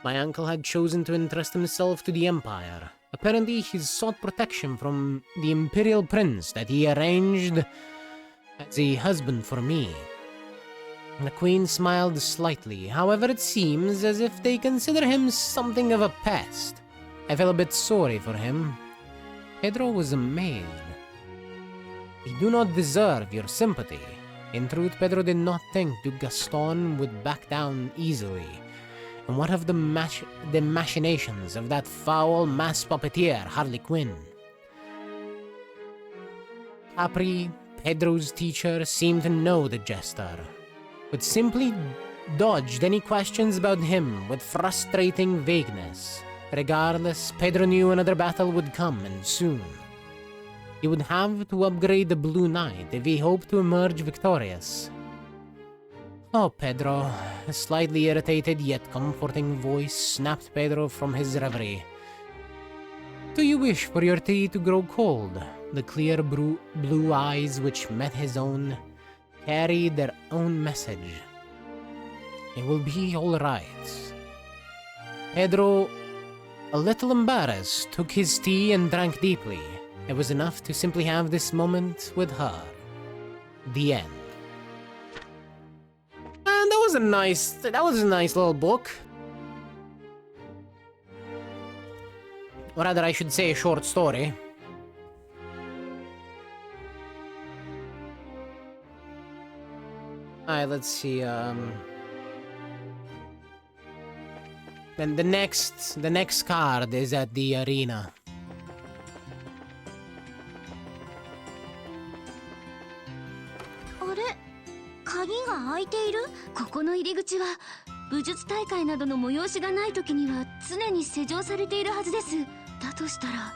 My uncle had chosen to entrust himself to the Empire. Apparently, he sought protection from the Imperial Prince that he arranged as a husband for me. The Queen smiled slightly. However, it seems as if they consider him something of a pest. I felt a bit sorry for him. Pedro was amazed. "We do not deserve your sympathy." In truth, Pedro did not think Duke Gaston would back down easily. And what of the machinations of that foul masked puppeteer, Harley Quinn? Capri, Pedro's teacher, seemed to know the jester, but simply dodged any questions about him with frustrating vagueness. Regardless, Pedro knew another battle would come, and soon. He would have to upgrade the Blue Knight if he hoped to emerge victorious. "Oh, Pedro," a slightly irritated yet comforting voice snapped Pedro from his reverie. "Do you wish for your tea to grow cold?" The clear blue eyes which met his own carried their own message. "It will be all right." Pedro, a little embarrassed, took his tea and drank deeply. It was enough to simply have this moment with her. The end. And that was a nice little book. Or rather, I should say a short story. Alright, let's see, Then the next card is at the arena. あれ、鍵が開いている？ここの入り口は武術大会などの催しがない時には常に施錠されているはずです。だとしたら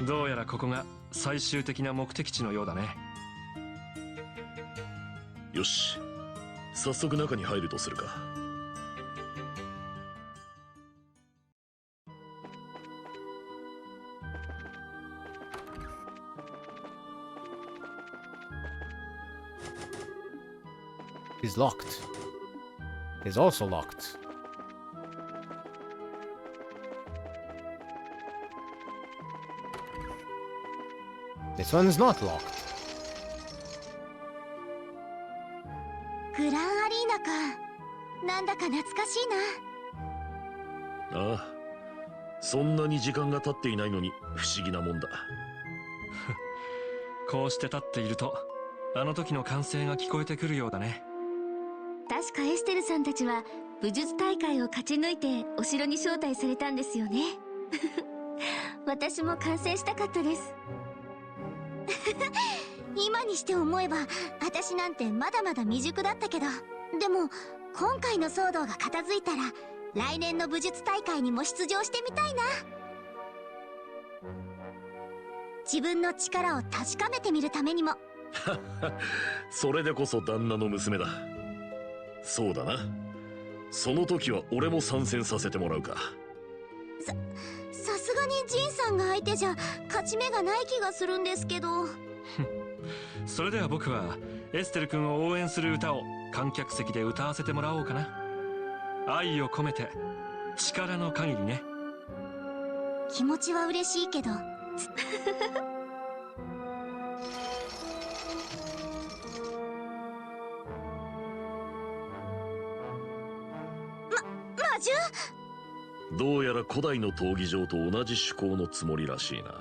どうやらここが最終的な目的地のようだね。よし、早速中に入るとするか。Is locked. Is also locked. This one's not locked. グランアリーナか。なんだか懐かしいな。ああ、そんなに時間が経っていないのに不思議なもんだ。こうして立っているとあの時の歓声が聞こえてくるようだね。確かエステルさんたちは武術大会を勝ち抜いてお城に招待されたんですよね。私も観戦したかったです。今にして思えば私なんてまだまだ未熟だったけど、でも今回の騒動が片付いたら来年の武術大会にも出場してみたいな。自分の力を確かめてみるためにも。それでこそ旦那の娘だ。そうだな。その時は俺も参戦させてもらうか。さすがにジンさんが相手じゃ勝ち目がない気がするんですけど。それでは僕はエステル君を応援する歌を観客席で歌わせてもらおうかな。愛を込めて力の限りね。気持ちは嬉しいけど。魔獣？どうやら古代の闘技場と同じ趣向のつもりらしいな。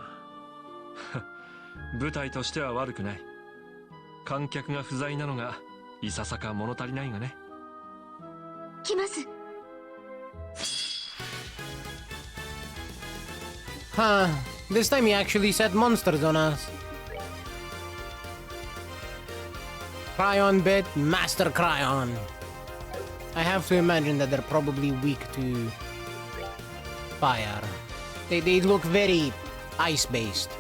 舞台としては悪くない。観客が不在なのがいささか物足りないがね。来ます。Huh. This time he actually set monsters on us. Cryon bit, Master Cryon. I have to imagine that they're probably weak to fire. They look very ice-based.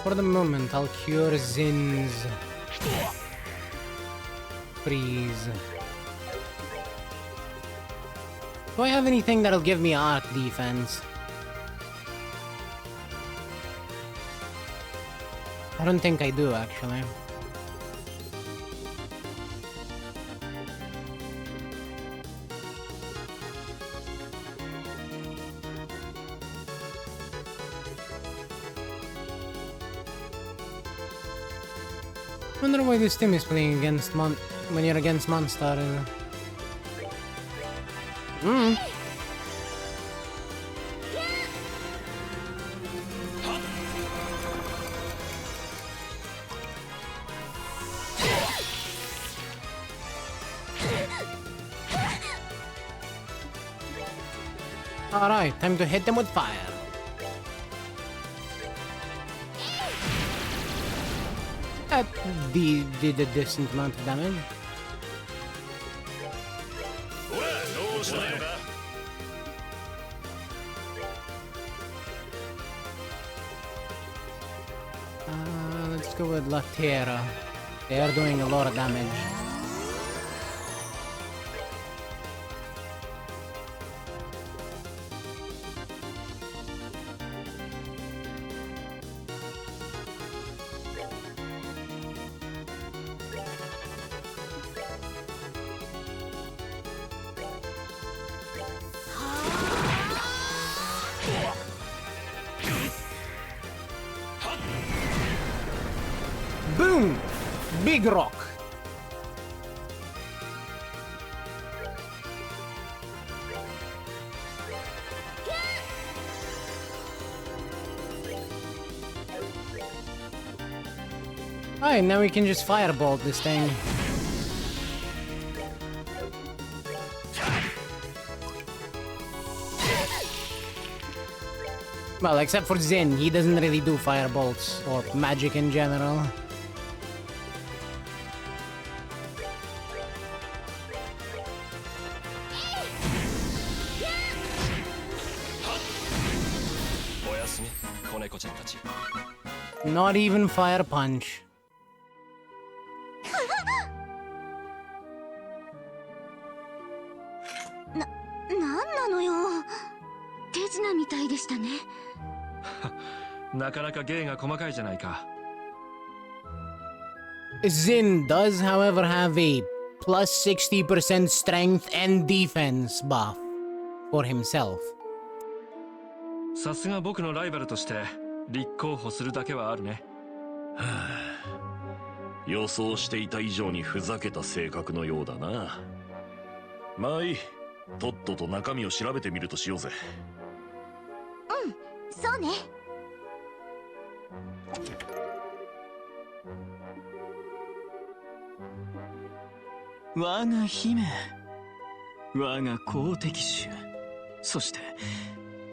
For the moment, I'll cure Zin's freeze. Do I have anything that'll give me arc defense? I don't think I do, actually. I wonder why this team is playing against when you're against monster. Alright, time to hit them with fire. That did a decent amount of damage. Let's go with Latera. They are doing a lot of damage. Big rock. Alright, now we can just firebolt this thing. Well, except for Zen, he doesn't really do firebolts or magic in general. Not even fire punch.なんなのよ。手品みたいでしたね。なかなか芸が細かいじゃないか。Zin does, however, have a plus 60% strength and defense buff for himself. さすが僕のライバルとして立候補するだけはあるね。予想していた以上にふざけた性格のようだな。まあいい、とっとと中身を調べてみるとしようぜ。うん、そうね。我が姫、我が好敵手、そして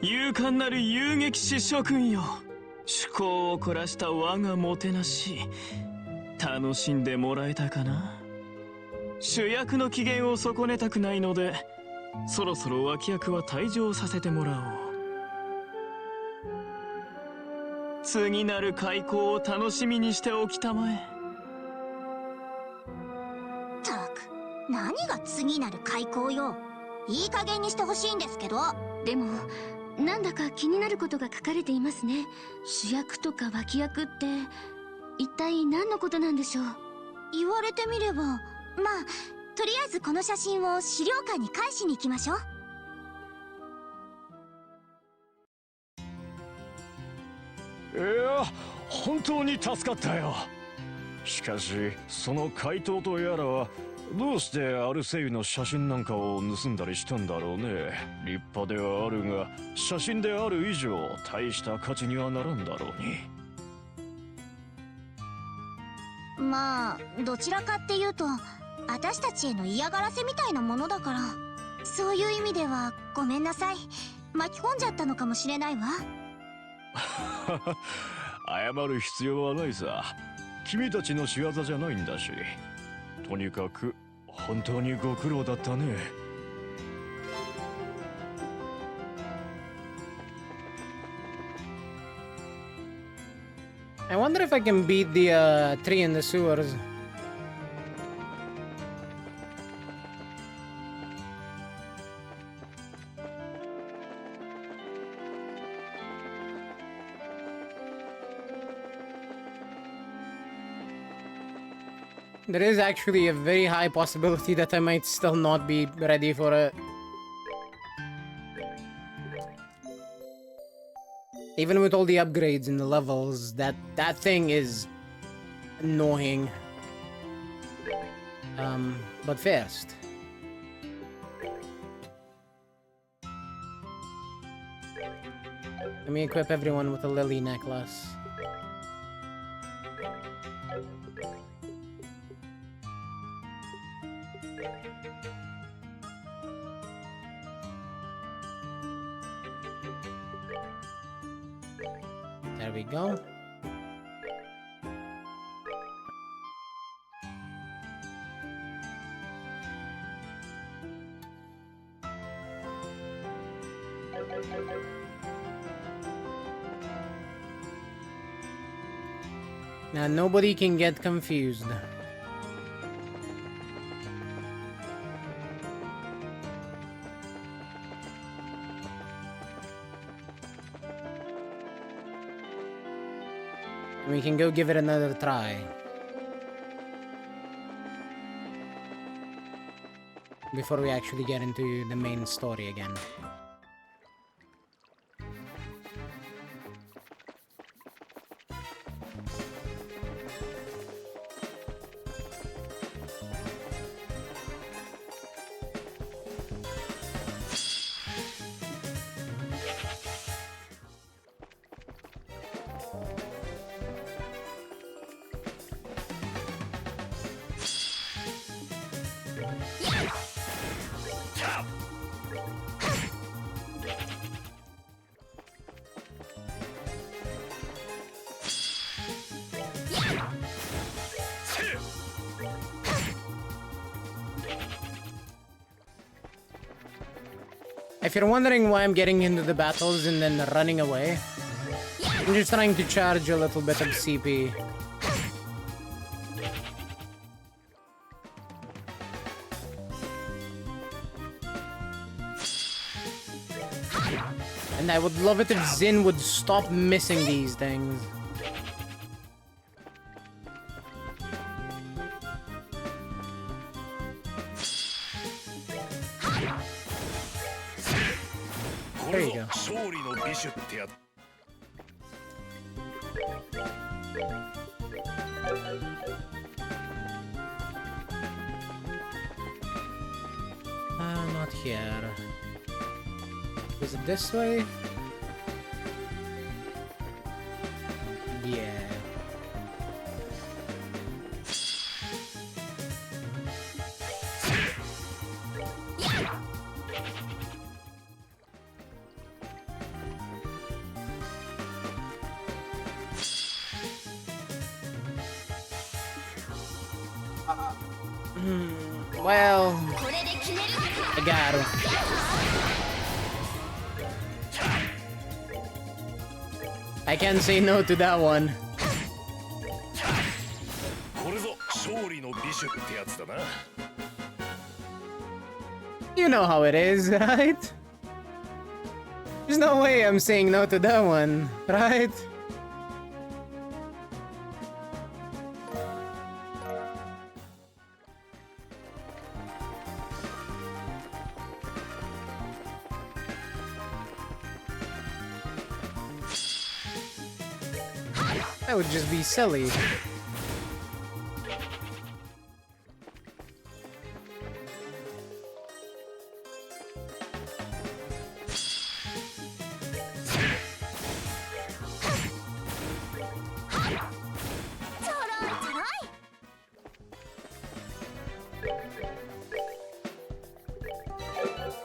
勇敢なる遊撃士諸君よ。趣向を凝らした我がもてなし、楽しんでもらえたかな。主役の機嫌を損ねたくないので、そろそろ脇役は退場させてもらおう。次なる開口を楽しみにしておきたまえ。たく、何が次なる開口よ。いい加減にしてほしいんですけど。でもなんだか気になることが書かれていますね。主役とか脇役って一体何のことなんでしょう。言われてみれば、まあとりあえずこの写真を資料館に返しに行きましょう。いや、本当に助かったよ。しかしその怪盗とやらはどうしてアルセイユの写真なんかを盗んだりしたんだろうね。立派ではあるが写真である以上大した価値にはならんだろうに。まあどちらかっていうと私たちへの嫌がらせみたいなものだから、そういう意味ではごめんなさい。巻き込んじゃったのかもしれないわ。謝る必要はないさ。君たちの仕業じゃないんだし。とにかく本当にご苦労だったね。I wonder if I can beat the tree in the sewers. There is actually a very high possibility that I might still not be ready for it. Even with all the upgrades and the levels, that thing is annoying. But first, let me equip everyone with a lily necklace. There we go. Now nobody can get confused. We can go give it another try. Before we actually get into the main story again. If you're wondering why I'm getting into the battles and then running away, I'm just trying to charge a little bit of CP. And I would love it if Zin would stop missing these things. There you go. Not here. Is it this way? Yeah. Well, I got him. I can't say no to that one. You know how it is, right? There's no way I'm saying no to that one, right? That would just be silly.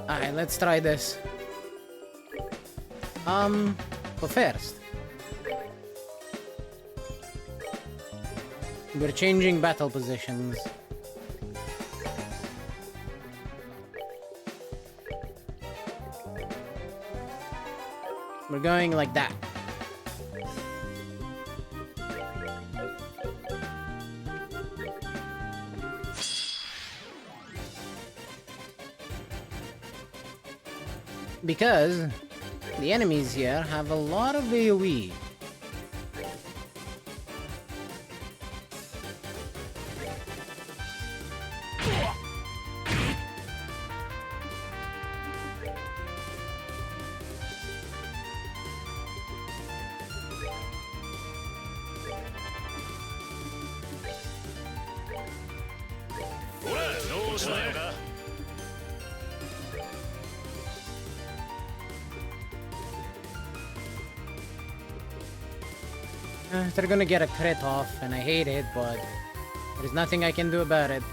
Alright, let's try this. But first, we're changing battle positions. We're going like that. Because the enemies here have a lot of AoE. They're gonna get a crit off, and I hate it, but there's nothing I can do about it.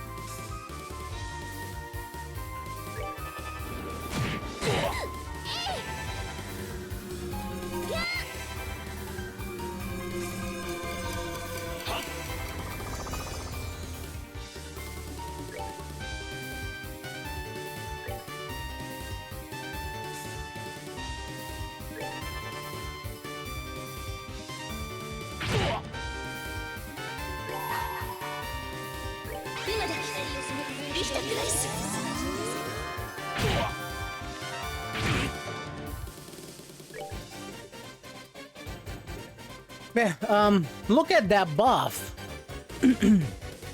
Look at that buff.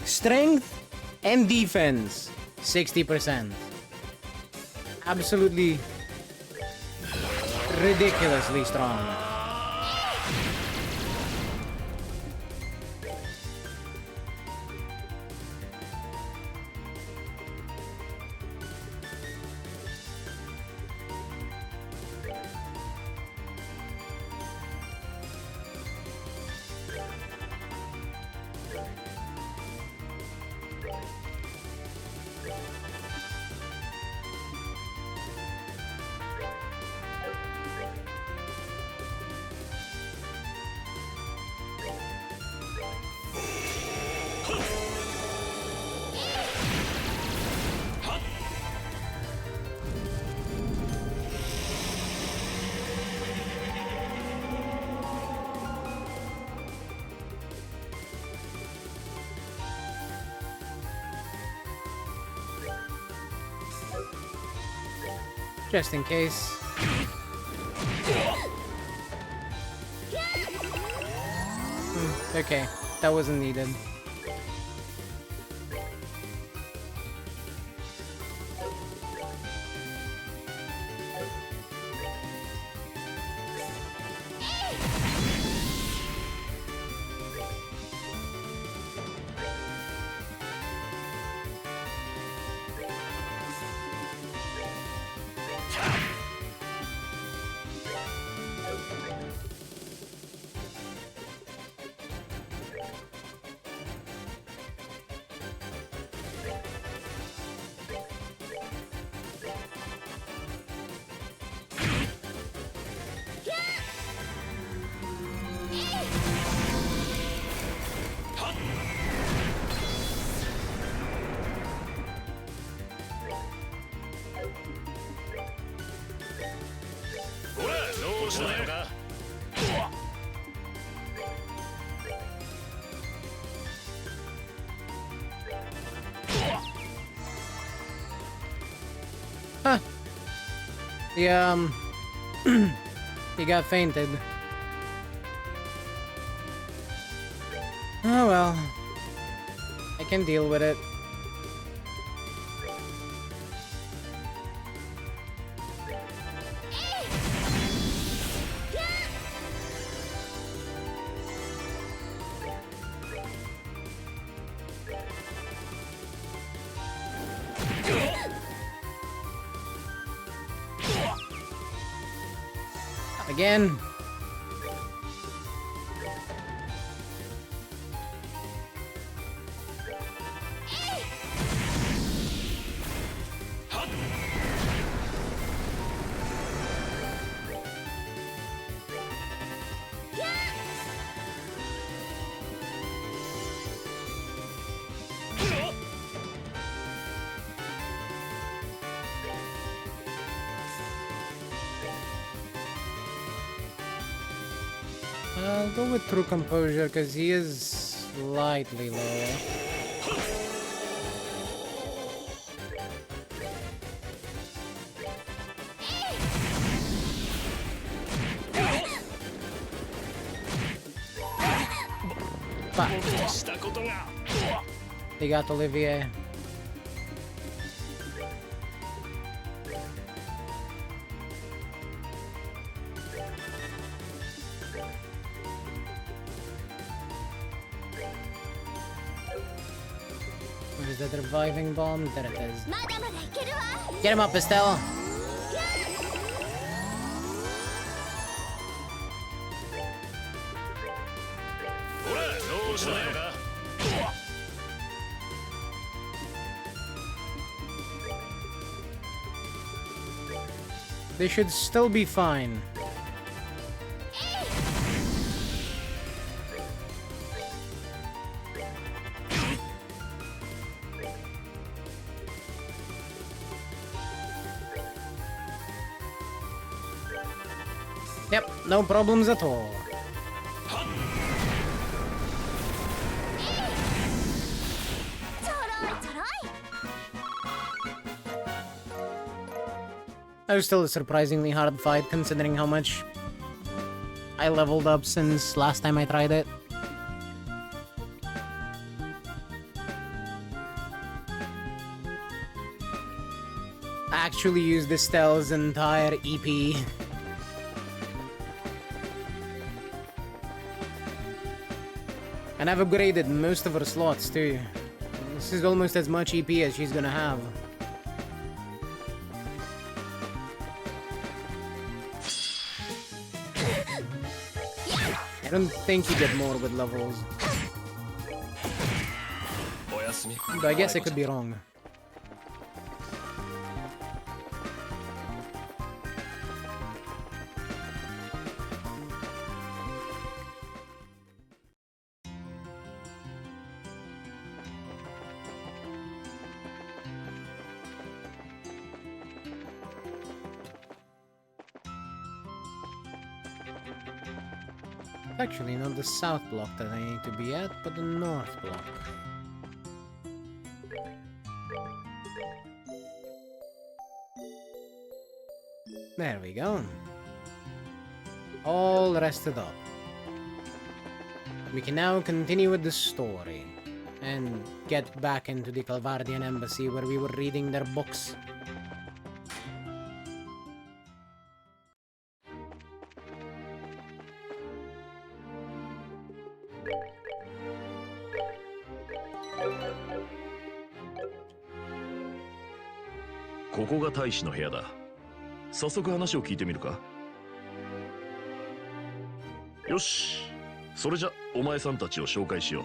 Strength and defense, 60%. Absolutely ridiculously strong. Just in case. Okay, that wasn't needed. Huh. Yeah, he got fainted. Oh well. I can deal with it. Again. I'll go with True Composure because he is slightly lower. Fuck. They got Olivier. Where's that reviving bomb? There it is. Get him up, Estelle! They should still be fine. Yep, no problems at all. That was still a surprisingly hard fight considering how much I leveled up since last time I tried it. I actually used Estelle's entire EP. And I've upgraded most of her slots too. This is almost as much EP as she's gonna have. I don't think you get more with levels. But I guess I could be wrong. Actually, not the south block that I need to be at, but the north block. There we go. All rested up. We can now continue with the story and get back into the Calvardian embassy where we were reading their books.ここが大使の部屋だ。早速話を聞いてみるか。よし、それじゃお前さんたちを紹介しよう。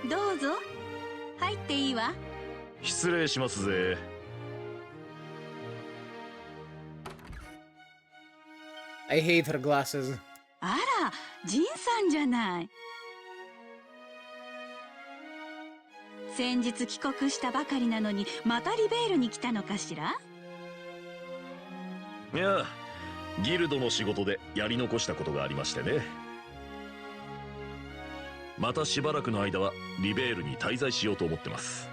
どうぞ入っていいわ。失礼しますぜ。I hate her glasses. あら、ジンさんじゃない。先日帰国したばかりなのにまたリベールに来たのかしら。いや、ギルドの仕事でやり残したことがありましてね。またしばらくの間はリベールに滞在しようと思ってます。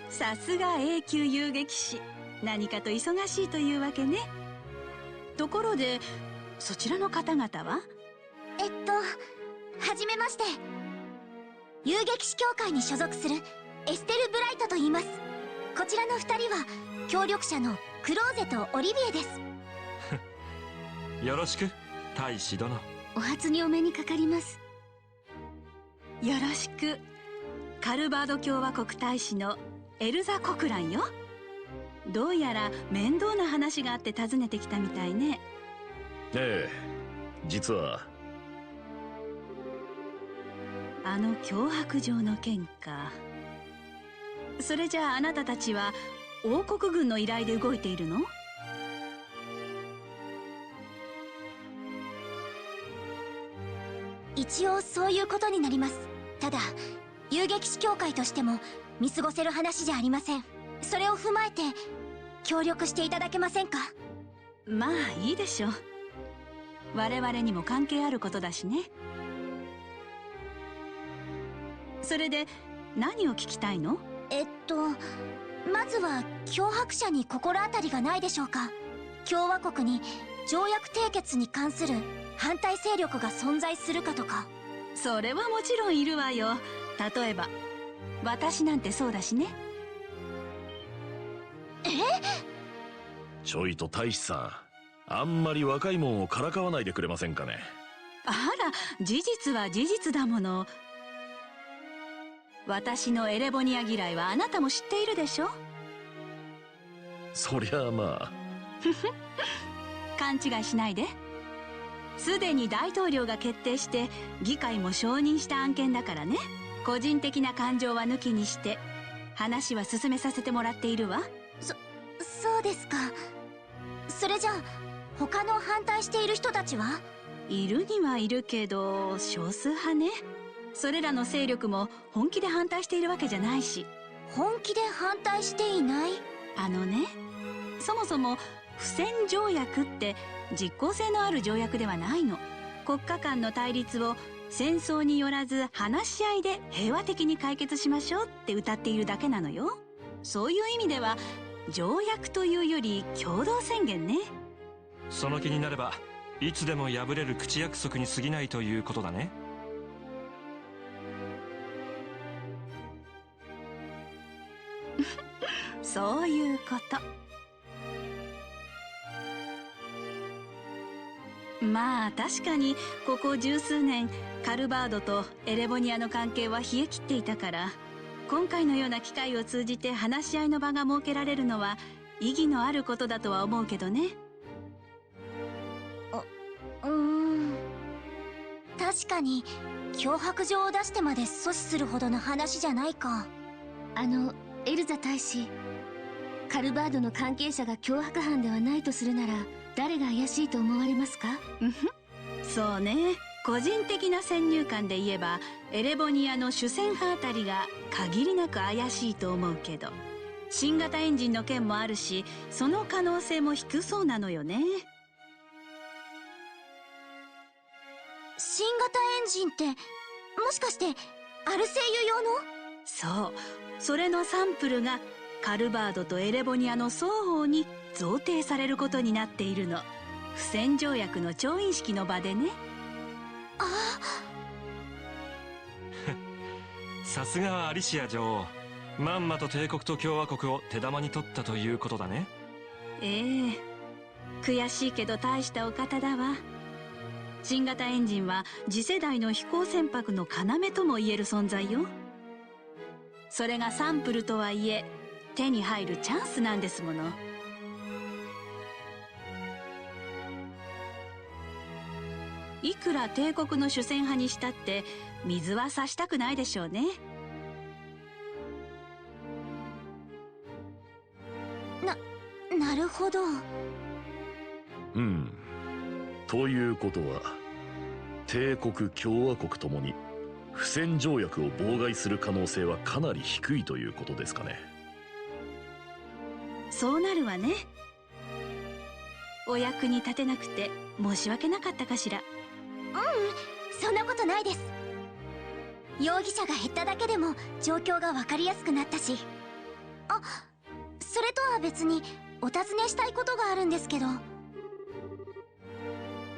さすが永久遊撃士。何かと忙しいというわけね。ところでそちらの方々は？はじめまして。遊撃士協会に所属するエステル・ブライトと言います。こちらの2人は協力者のクローゼとオリビエです。よろしく、大使殿。お初にお目にかかります。よろしく。カルバード共和国大使のエルザ・コクランよ。どうやら面倒な話があって訪ねてきたみたいね。ええ、実はあの脅迫状の件か。それじゃああなたたちは王国軍の依頼で動いているの？一応そういうことになります。ただ遊撃士協会としても見過ごせる話じゃありません。それを踏まえて協力していただけませんか？まあいいでしょう。我々にも関係あることだしね。それで何を聞きたいの？まずは脅迫者に心当たりがないでしょうか？共和国に条約締結に関する反対勢力が存在するかとか。それはもちろんいるわよ。例えば私なんてそうだしね。ちょいと大使さん、あんまり若いもんをからかわないでくれませんかね。あら、事実は事実だもの。私のエレボニア嫌いはあなたも知っているでしょ。そりゃあまあ。勘違いしないで。すでに大統領が決定して議会も承認した案件だからね。個人的な感情は抜きにして話は進めさせてもらっているわ。そうですか。それじゃあ他の反対している人たちは？いるにはいるけど少数派ね。それらの勢力も本気で反対しているわけじゃないし。本気で反対していない？あのね、そもそも不戦条約って実効性のある条約ではないの。国家間の対立を戦争によらず話し合いで平和的に解決しましょうって謳っているだけなのよ。そういう意味では条約というより共同宣言ね。その気になればいつでも破れる口約束に過ぎないということだね。そういうこと。まあ確かにここ十数年カルバードとエレボニアの関係は冷え切っていたから、今回のような機会を通じて話し合いの場が設けられるのは意義のあることだとは思うけどね。確かに脅迫状を出してまで阻止するほどの話じゃないか。エルザ大使、カルバードの関係者が脅迫犯ではないとするなら誰が怪しいと思われますか？そうね、個人的な先入観で言えばエレボニアの主戦派あたりが限りなく怪しいと思うけど、新型エンジンの件もあるしその可能性も低そうなのよね。新型エンジンってもしかしてアルセイユ用の？そう、それのサンプルがカルバードとエレボニアの双方に贈呈されることになっているの。不戦条約の調印式の場でね。さすがはアリシア女王、まんまと帝国と共和国を手玉に取ったということだね。ええ、悔しいけど大したお方だわ。新型エンジンは次世代の飛行船舶の要とも言える存在よ。それがサンプルとはいえ手に入るチャンスなんですもの。いくら帝国の主戦派にしたって水は差したくないでしょうね。なるほど。ということは帝国共和国ともに不戦条約を妨害する可能性はかなり低いということですかね。そうなるわね。お役に立てなくて申し訳なかったかしら。そんなことないです。容疑者が減っただけでも状況が分かりやすくなったし。あ、それとは別にお尋ねしたいことがあるんですけど。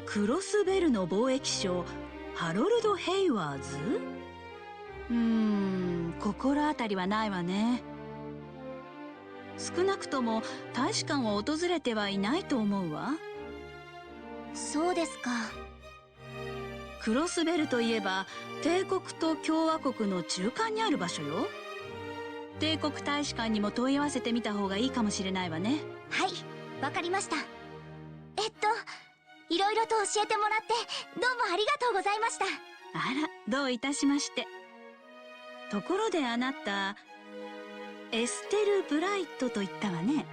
クロスベルの貿易商ハロルド・ヘイワーズ？心当たりはないわね。少なくとも大使館を訪れてはいないと思うわ。そうですか。クロスベルといえば帝国と共和国の中間にある場所よ。帝国大使館にも問い合わせてみた方がいいかもしれないわね。はい、わかりました。いろいろと教えてもらってどうもありがとうございました。あら、どういたしまして。ところであなたエステル・ブライトと言ったわね。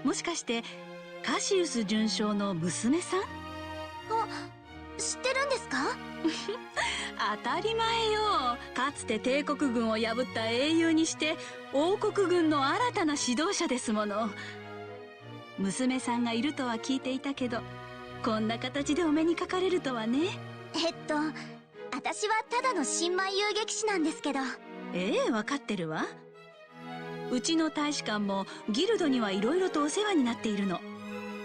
もしかしてカシウス准将の娘さん？知ってるんですか？当たり前よ。かつて帝国軍を破った英雄にして王国軍の新たな指導者ですもの。娘さんがいるとは聞いていたけど、こんな形でお目にかかれるとはね。私はただの新米遊撃士なんですけど。分かってるわ。うちの大使館もギルドにはいろいろとお世話になっているの。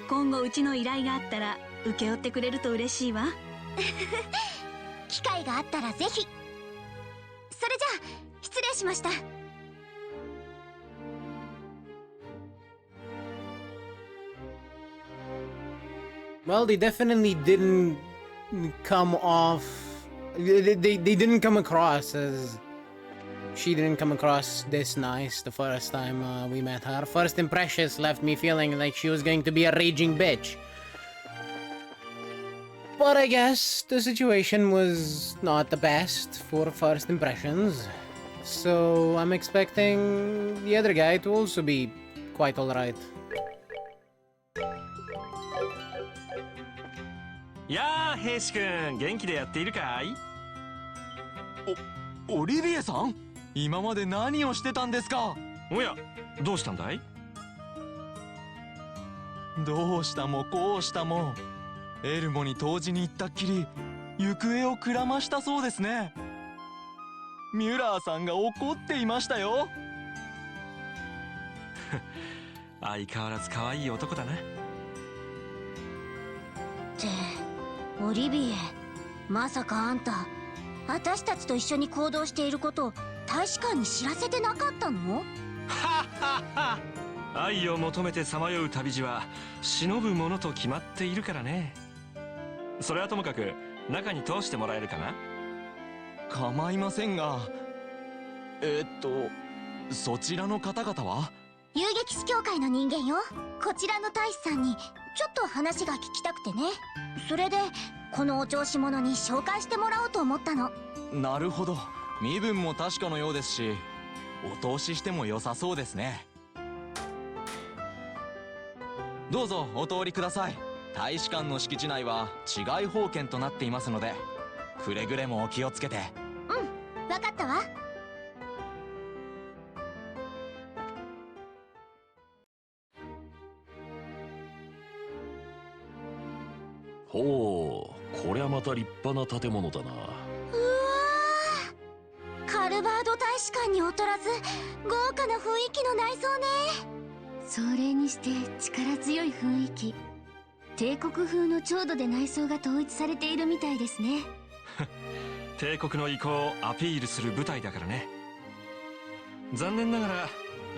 今後うちの依頼があったら請け負ってくれると嬉しいわ。機会があったらぜひ。それじゃあ失礼しました。Well, they definitely didn't come off. They didn't come across as. She didn't come across this nice the first time we met her. First impressions left me feeling like she was going to be a raging bitch. But I guess the situation was not the best for first impressions. So I'm expecting the other guy to also be quite alright. やあ、兵士くん、元気でやっているかい？オリビエさん、今まで何をしてたんですか？おや、どうしたんだい？どうしたもこうしたもエルモに湯治に行ったっきり行方をくらましたそうですね。ミュラーさんが怒っていましたよ。相変わらず可愛い男だな。オリビエ、まさかあんた私たちと一緒に行動していることを大使館に知らせてなかったの？ははは。愛を求めてさまよう旅路は忍ぶものと決まっているからね。それはともかく中に通してもらえるかな？構いませんが、そちらの方々は？遊撃士協会の人間よ。こちらの大使さんにちょっと話が聞きたくてね。それでこのお調子者に紹介してもらおうと思ったの。なるほど、身分も確かのようですし、お通ししても良さそうですね。どうぞお通りください。大使館の敷地内は治外法権となっていますので、くれぐれもお気をつけて。分かったわ。ほう、こりゃまた立派な建物だな。カルバード大使使館に劣らず豪華な雰囲気の内装ね。それにして力強い雰囲気。帝国風の調度で内装が統一されているみたいですね。帝国の意向をアピールする舞台だからね。残念ながら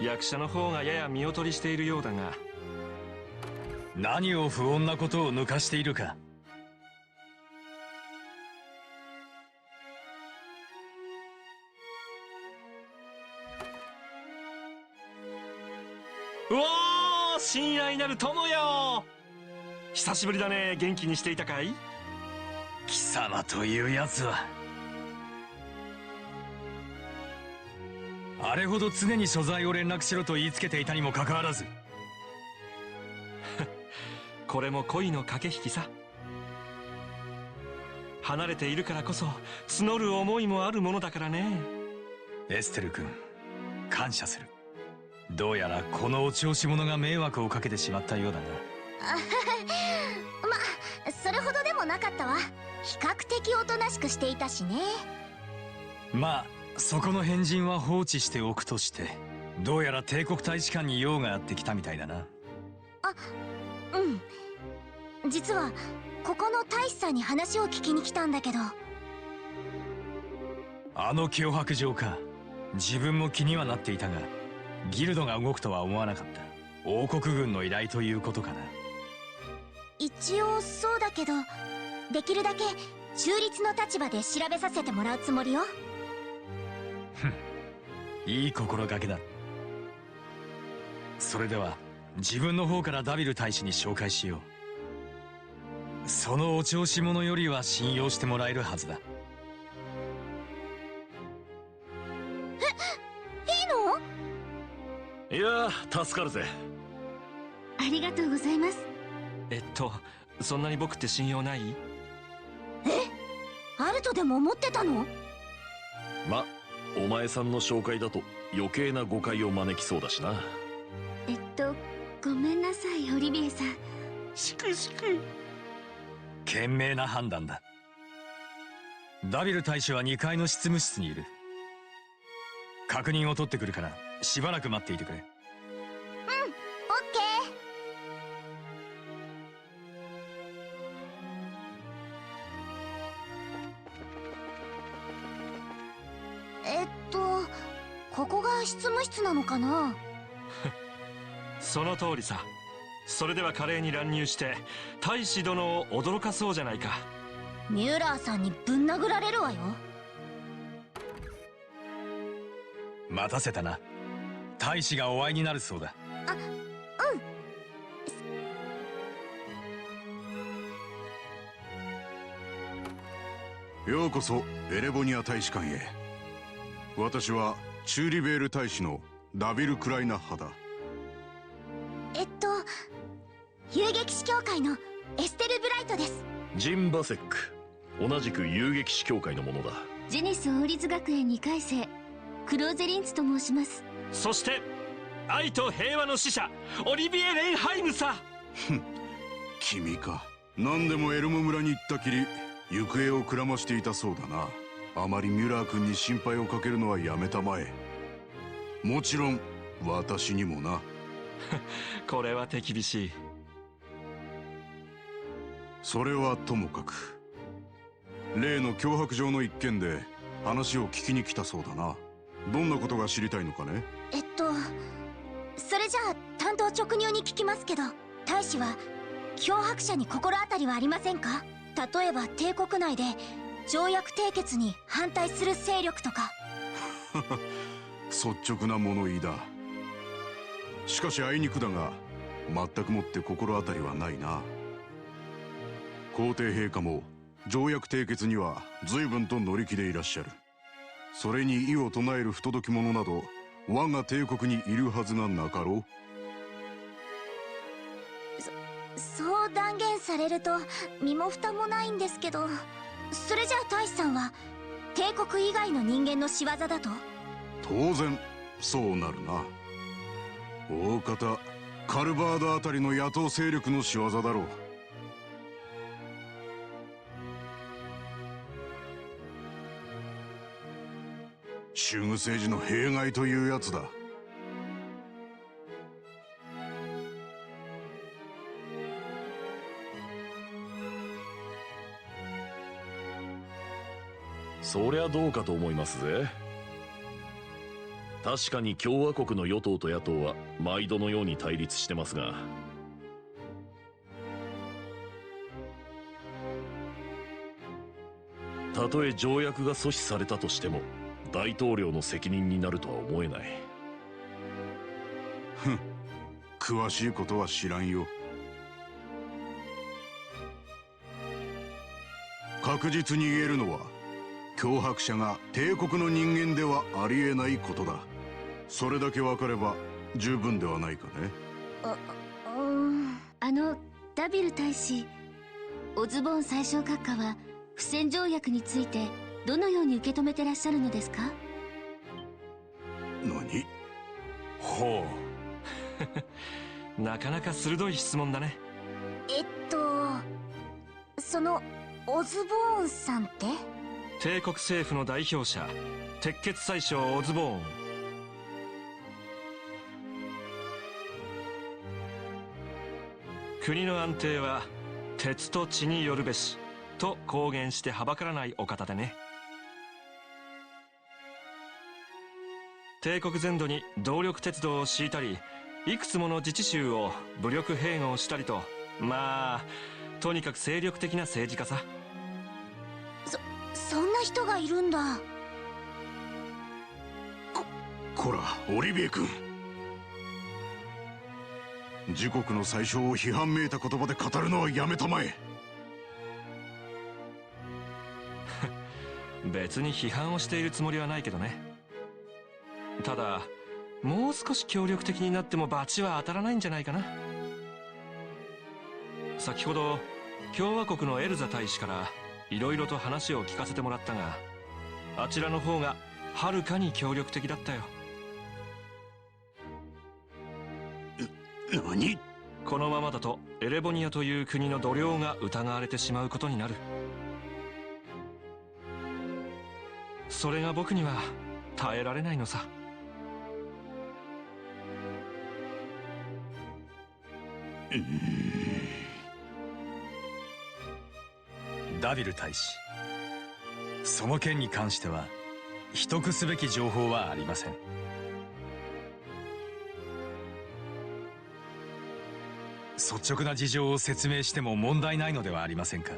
役者の方がやや見劣りしているようだが。何を不穏なことを抜かしているか。うおー、親愛なる友よ。久しぶりだね。元気にしていたかい？貴様というやつはあれほど常に所在を連絡しろと言いつけていたにもかかわらず。これも恋の駆け引きさ。離れているからこそ募る思いもあるものだからね。エステル君、感謝する。どうやらこのお調子者が迷惑をかけてしまったようだな。ま、それほどでもなかったわ。比較的おとなしくしていたしね。まあそこの変人は放置しておくとして、どうやら帝国大使館に用がやってきたみたいだな。うん、実はここの大使さんに話を聞きに来たんだけど。あの脅迫状か。自分も気にはなっていたが、ギルドが動くとは思わなかった。王国軍の依頼ということかな。一応そうだけど、できるだけ中立の立場で調べさせてもらうつもりよ。いい心がけだ。それでは自分の方からダビル大使に紹介しよう。そのお調子者よりは信用してもらえるはずだ。いやー、助かるぜ。ありがとうございます。そんなに僕って信用ない？あるとでも思ってたの？ま、お前さんの紹介だと余計な誤解を招きそうだしな。ごめんなさい、オリビエさん。しくしく。賢明な判断だ。ダビル大使は2階の執務室にいる。確認を取ってくるからしばらく待っていてくれ。オッケー。ここが執務室なのかな？その通りさ。それでは華麗に乱入して大使殿を驚かそうじゃないか。ミューラーさんにぶん殴られるわよ。待たせたな。大使がお会いになるそうだ。ようこそエレボニア大使館へ。私はチューリベール大使のダビル・クライナッハだ。遊撃士協会のエステル・ブライトです。ジン・バセック、同じく遊撃士協会のものだ。ジェニス王立学園2回生、クローゼリンツと申します。そして愛と平和の使者オリビエ・レンハイムさ。君か。何でもエルモ村に行ったきり行方をくらましていたそうだな。あまりミュラー君に心配をかけるのはやめたまえ。もちろん私にもな。これは手厳しい。それはともかく、例の脅迫状の一件で話を聞きに来たそうだな。どんなことが知りたいのかね？それじゃあ担当直入に聞きますけど、大使は脅迫者に心当たりはありませんか？例えば帝国内で条約締結に反対する勢力とか。率直な物言いだ。しかしあいにくだが全くもって心当たりはないな。皇帝陛下も条約締結には随分と乗り気でいらっしゃる。それに異を唱える不届き者など我が帝国にいるはずがなかろう。そう断言されると身も蓋もないんですけど、それじゃあ大使さんは帝国以外の人間の仕業だと？当然そうなるな。大方カルバードあたりの野党勢力の仕業だろう。修具政治の弊害というやつだ。そりゃどうかと思いますぜ。確かに共和国の与党と野党は毎度のように対立してますが、たとえ条約が阻止されたとしても大統領の責任になるとは思えない。ふん、詳しいことは知らんよ。確実に言えるのは、脅迫者が帝国の人間ではありえないことだ。それだけ分かれば十分ではないかね。ダビル大使、オズボーン宰相閣下は不戦条約についてどのように受け止めてらっしゃるのですか？何？ほうなかなか鋭い質問だね。そのオズボーンさんって帝国政府の代表者、鉄血宰相オズボーン。国の安定は鉄と血によるべしと公言してはばからないお方でね。帝国全土に動力鉄道を敷いたり、いくつもの自治州を武力併合したりと、まあとにかく精力的な政治家さ。そんな人がいるんだ。こらオリビエ君、自国の宰相を批判めいた言葉で語るのはやめたまえ。別に批判をしているつもりはないけどね。ただもう少し協力的になっても罰は当たらないんじゃないかな。先ほど共和国のエルザ大使からいろいろと話を聞かせてもらったが、あちらの方がはるかに協力的だったよ。何？このままだとエレボニアという国の度量が疑われてしまうことになる。それが僕には耐えられないのさ。ダビル大使、その件に関しては秘匿すべき情報はありません。率直な事情を説明しても問題ないのではありませんか？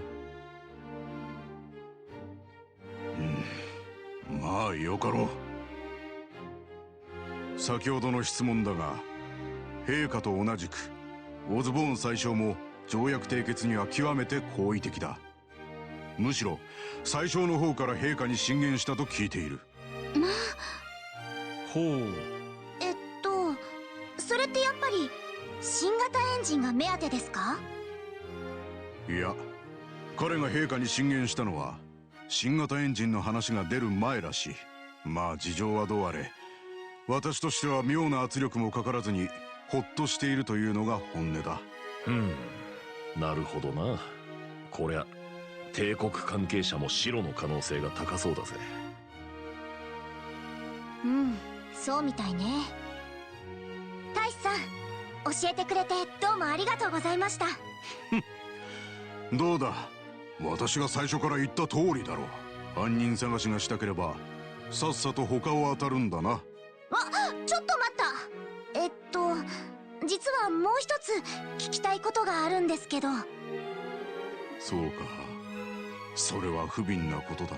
まあよかろう。先ほどの質問だが、陛下と同じくオズボーン宰相も条約締結には極めて好意的だ。むしろ宰相の方から陛下に進言したと聞いている。まあ、ほう。それってやっぱり新型エンジンが目当てですか？いや、彼が陛下に進言したのは新型エンジンの話が出る前らしい。まあ事情はどうあれ、私としては妙な圧力もかからずにほっとしているというのが本音だ。なるほどな。こりゃ帝国関係者も白の可能性が高そうだぜ。そうみたいね。大使さん、教えてくれてどうもありがとうございました。どうだ、私が最初から言った通りだろう。犯人探しがしたければさっさと他を当たるんだな。ちょっと待った。実はもう一つ聞きたいことがあるんですけど。そうか、それは不憫なことだな。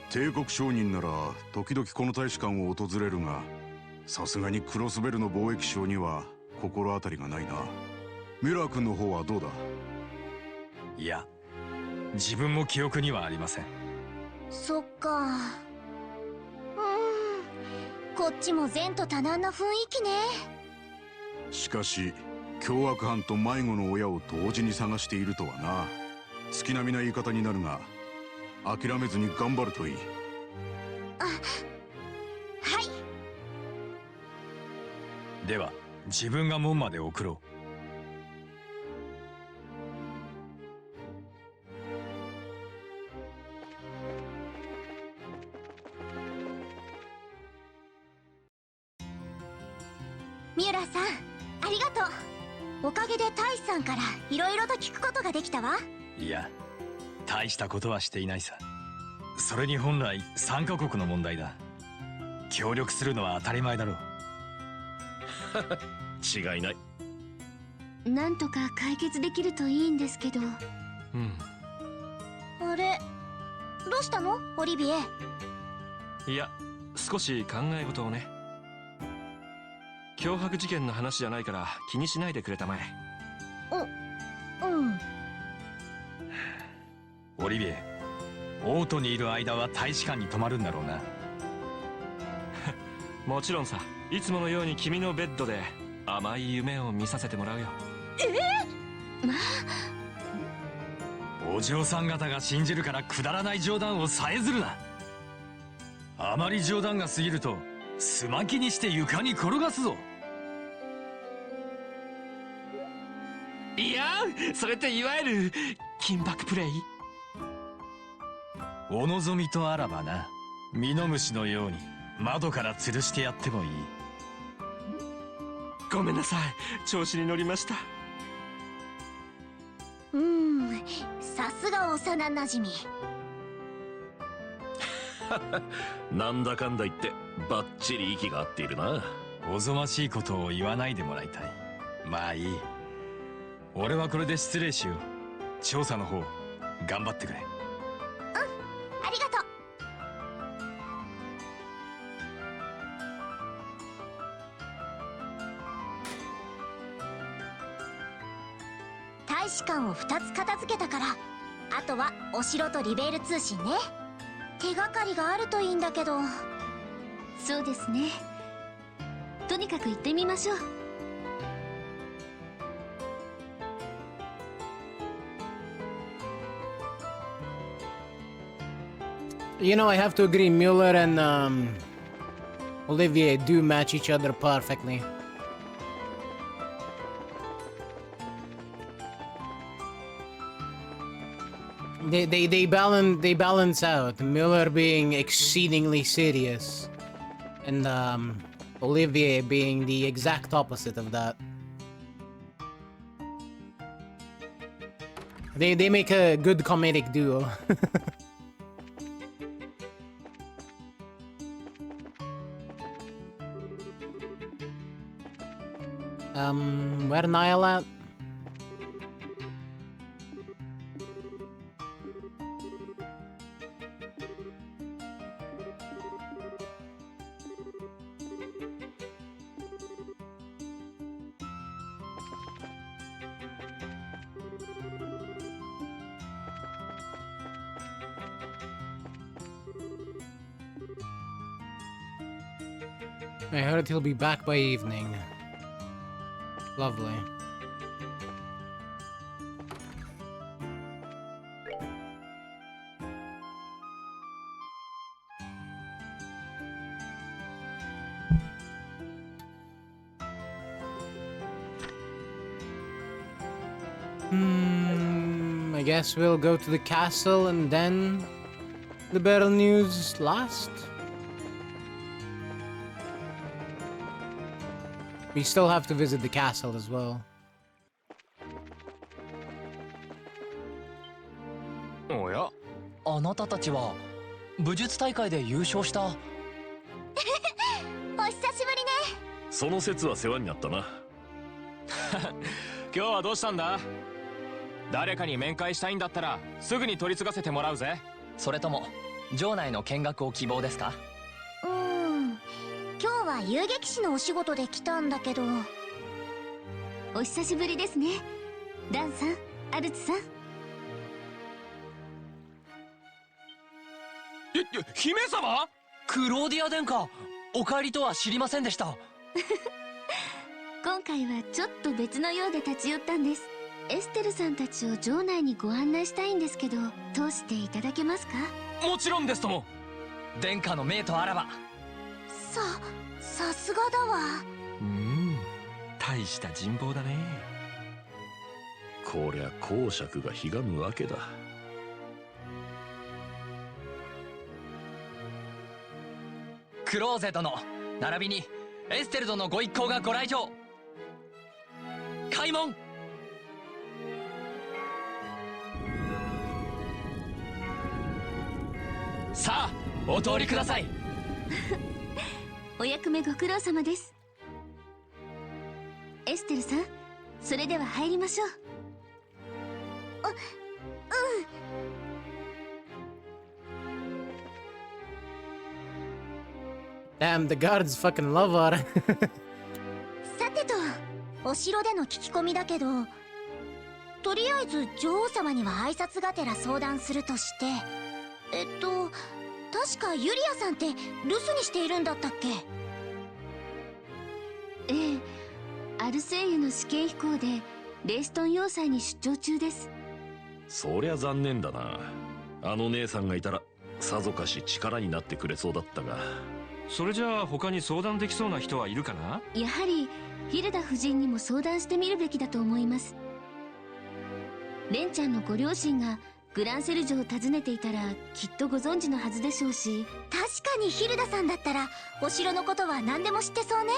帝国商人なら時々この大使館を訪れるが、さすがにクロスベルの貿易商には心当たりがないな。ミュラー君の方はどうだ？いや、自分も記憶にはありません。そっか。こっちも前途多難な雰囲気ね。しかし凶悪犯と迷子の親を同時に探しているとはな。月並みな言い方になるが、諦めずに頑張るといい。はい。では自分が門まで送ろう。ミュラさん、ありがとう。おかげで大使さんからいろいろと聞くことができたわ。いや、大したことはしていないさ。それに本来3カ国の問題だ。協力するのは当たり前だろう。違いない。なんとか解決できるといいんですけど。あれ、どうしたのオリビエ？いや、少し考え事をね。脅迫事件の話じゃないから気にしないでくれたまえ。オリビエ、オートにいる間は大使館に泊まるんだろうな。もちろんさ。いつものように君のベッドで甘い夢を見させてもらうよ。まあ、お嬢さん方が信じるからくだらない冗談をさえずるな。あまり冗談が過ぎるとすまきにして床に転がすぞ。いや、それっていわゆる緊迫プレイ。お望みとあらばな。ミノムシのように窓から吊るしてやってもいい。ごめんなさい、調子に乗りました。さすが幼なじみ。なんだかんだ言ってバッチリ息が合っているな。おぞましいことを言わないでもらいたい。まあいい。俺はこれで失礼しよう。調査の方頑張ってくれ。ありがとう。大使館を2つ片付けたから、あとはお城とリベール通信ね。手がかりがあるといいんだけど。そうですね。とにかく行ってみましょう。You know, I have to agree, Mueller and Olivier do match each other perfectly. They balance out. Mueller being exceedingly serious, and Olivier being the exact opposite of that. They make a good comedic duo. Where Niall at? I heard he'll be back by evening. Lovely. I guess we'll go to the castle and then the battle news last. We still have to visit the castle as well. おや、あなたたちは武術大会で優勝した。お久しぶりね。その説は世話になったな。今日はどうしたんだ？誰かに面会したいんだったらすぐに取り継がせてもらうぜ。それとも城内の見学を希望ですか？今日は遊撃士のお仕事で来たんだけど。お久しぶりですね、ダンさん、アルツさん。姫様？クローディア殿下、お帰りとは知りませんでした。今回はちょっと別のようで立ち寄ったんです。エステルさんたちを城内にご案内したいんですけど、通していただけますか？もちろんですとも。殿下の命とあらば。さすがだわ。大した人望だね。こりゃ公爵がひがむわけだ。クローゼ殿、並びにエステル殿ご一行がご来場。開門。さあお通りください。お役目ご苦労様です。エステルさん、それでは入りましょう。Damn, the guards fucking love her. さてと、お城での聞き込みだけど、とりあえず女王様には挨拶がてら相談するとして、確かユリアさんって留守にしているんだったっけ？ええ、アルセイユの試験飛行でレイストン要塞に出張中です。そりゃ残念だな。あの姉さんがいたらさぞかし力になってくれそうだったが。それじゃあ他に相談できそうな人はいるかな？やはりヒルダ夫人にも相談してみるべきだと思います。レンちゃんのご両親がグランセル城を訪ねていたらきっとご存知のはずでしょうし。確かにヒルダさんだったらお城のことは何でも知ってそうね。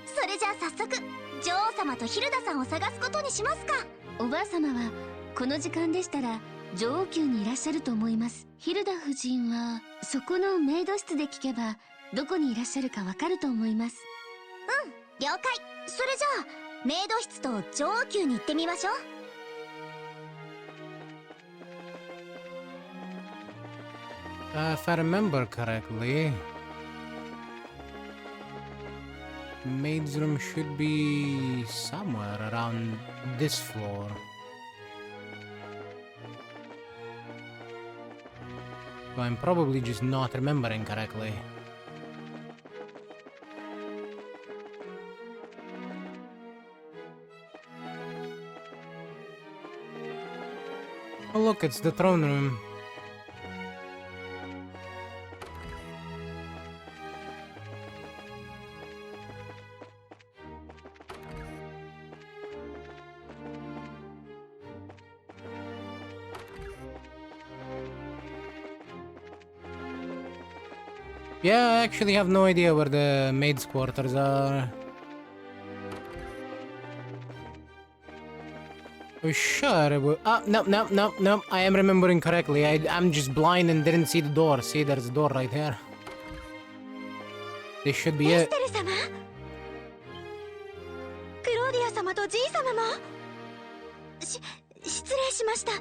それじゃあ早速女王様とヒルダさんを探すことにしますか。おばあ様はこの時間でしたら女王宮にいらっしゃると思います。ヒルダ夫人はそこのメイド室で聞けばどこにいらっしゃるかわかると思います。うん、了解。それじゃあメイド室と女王宮に行ってみましょう。If I remember correctly, maid's room should be somewhere around this floor. So I'm probably just not remembering correctly. Oh look, it's the throne room. Yeah, I actually have no idea where the maids' quarters are. Oh, sure it will. Ah, no. I am remembering correctly. I'm just blind and didn't see the door. See, there's a door right here. This should be it. エステル様、クローディア様とじい様も。失礼しました。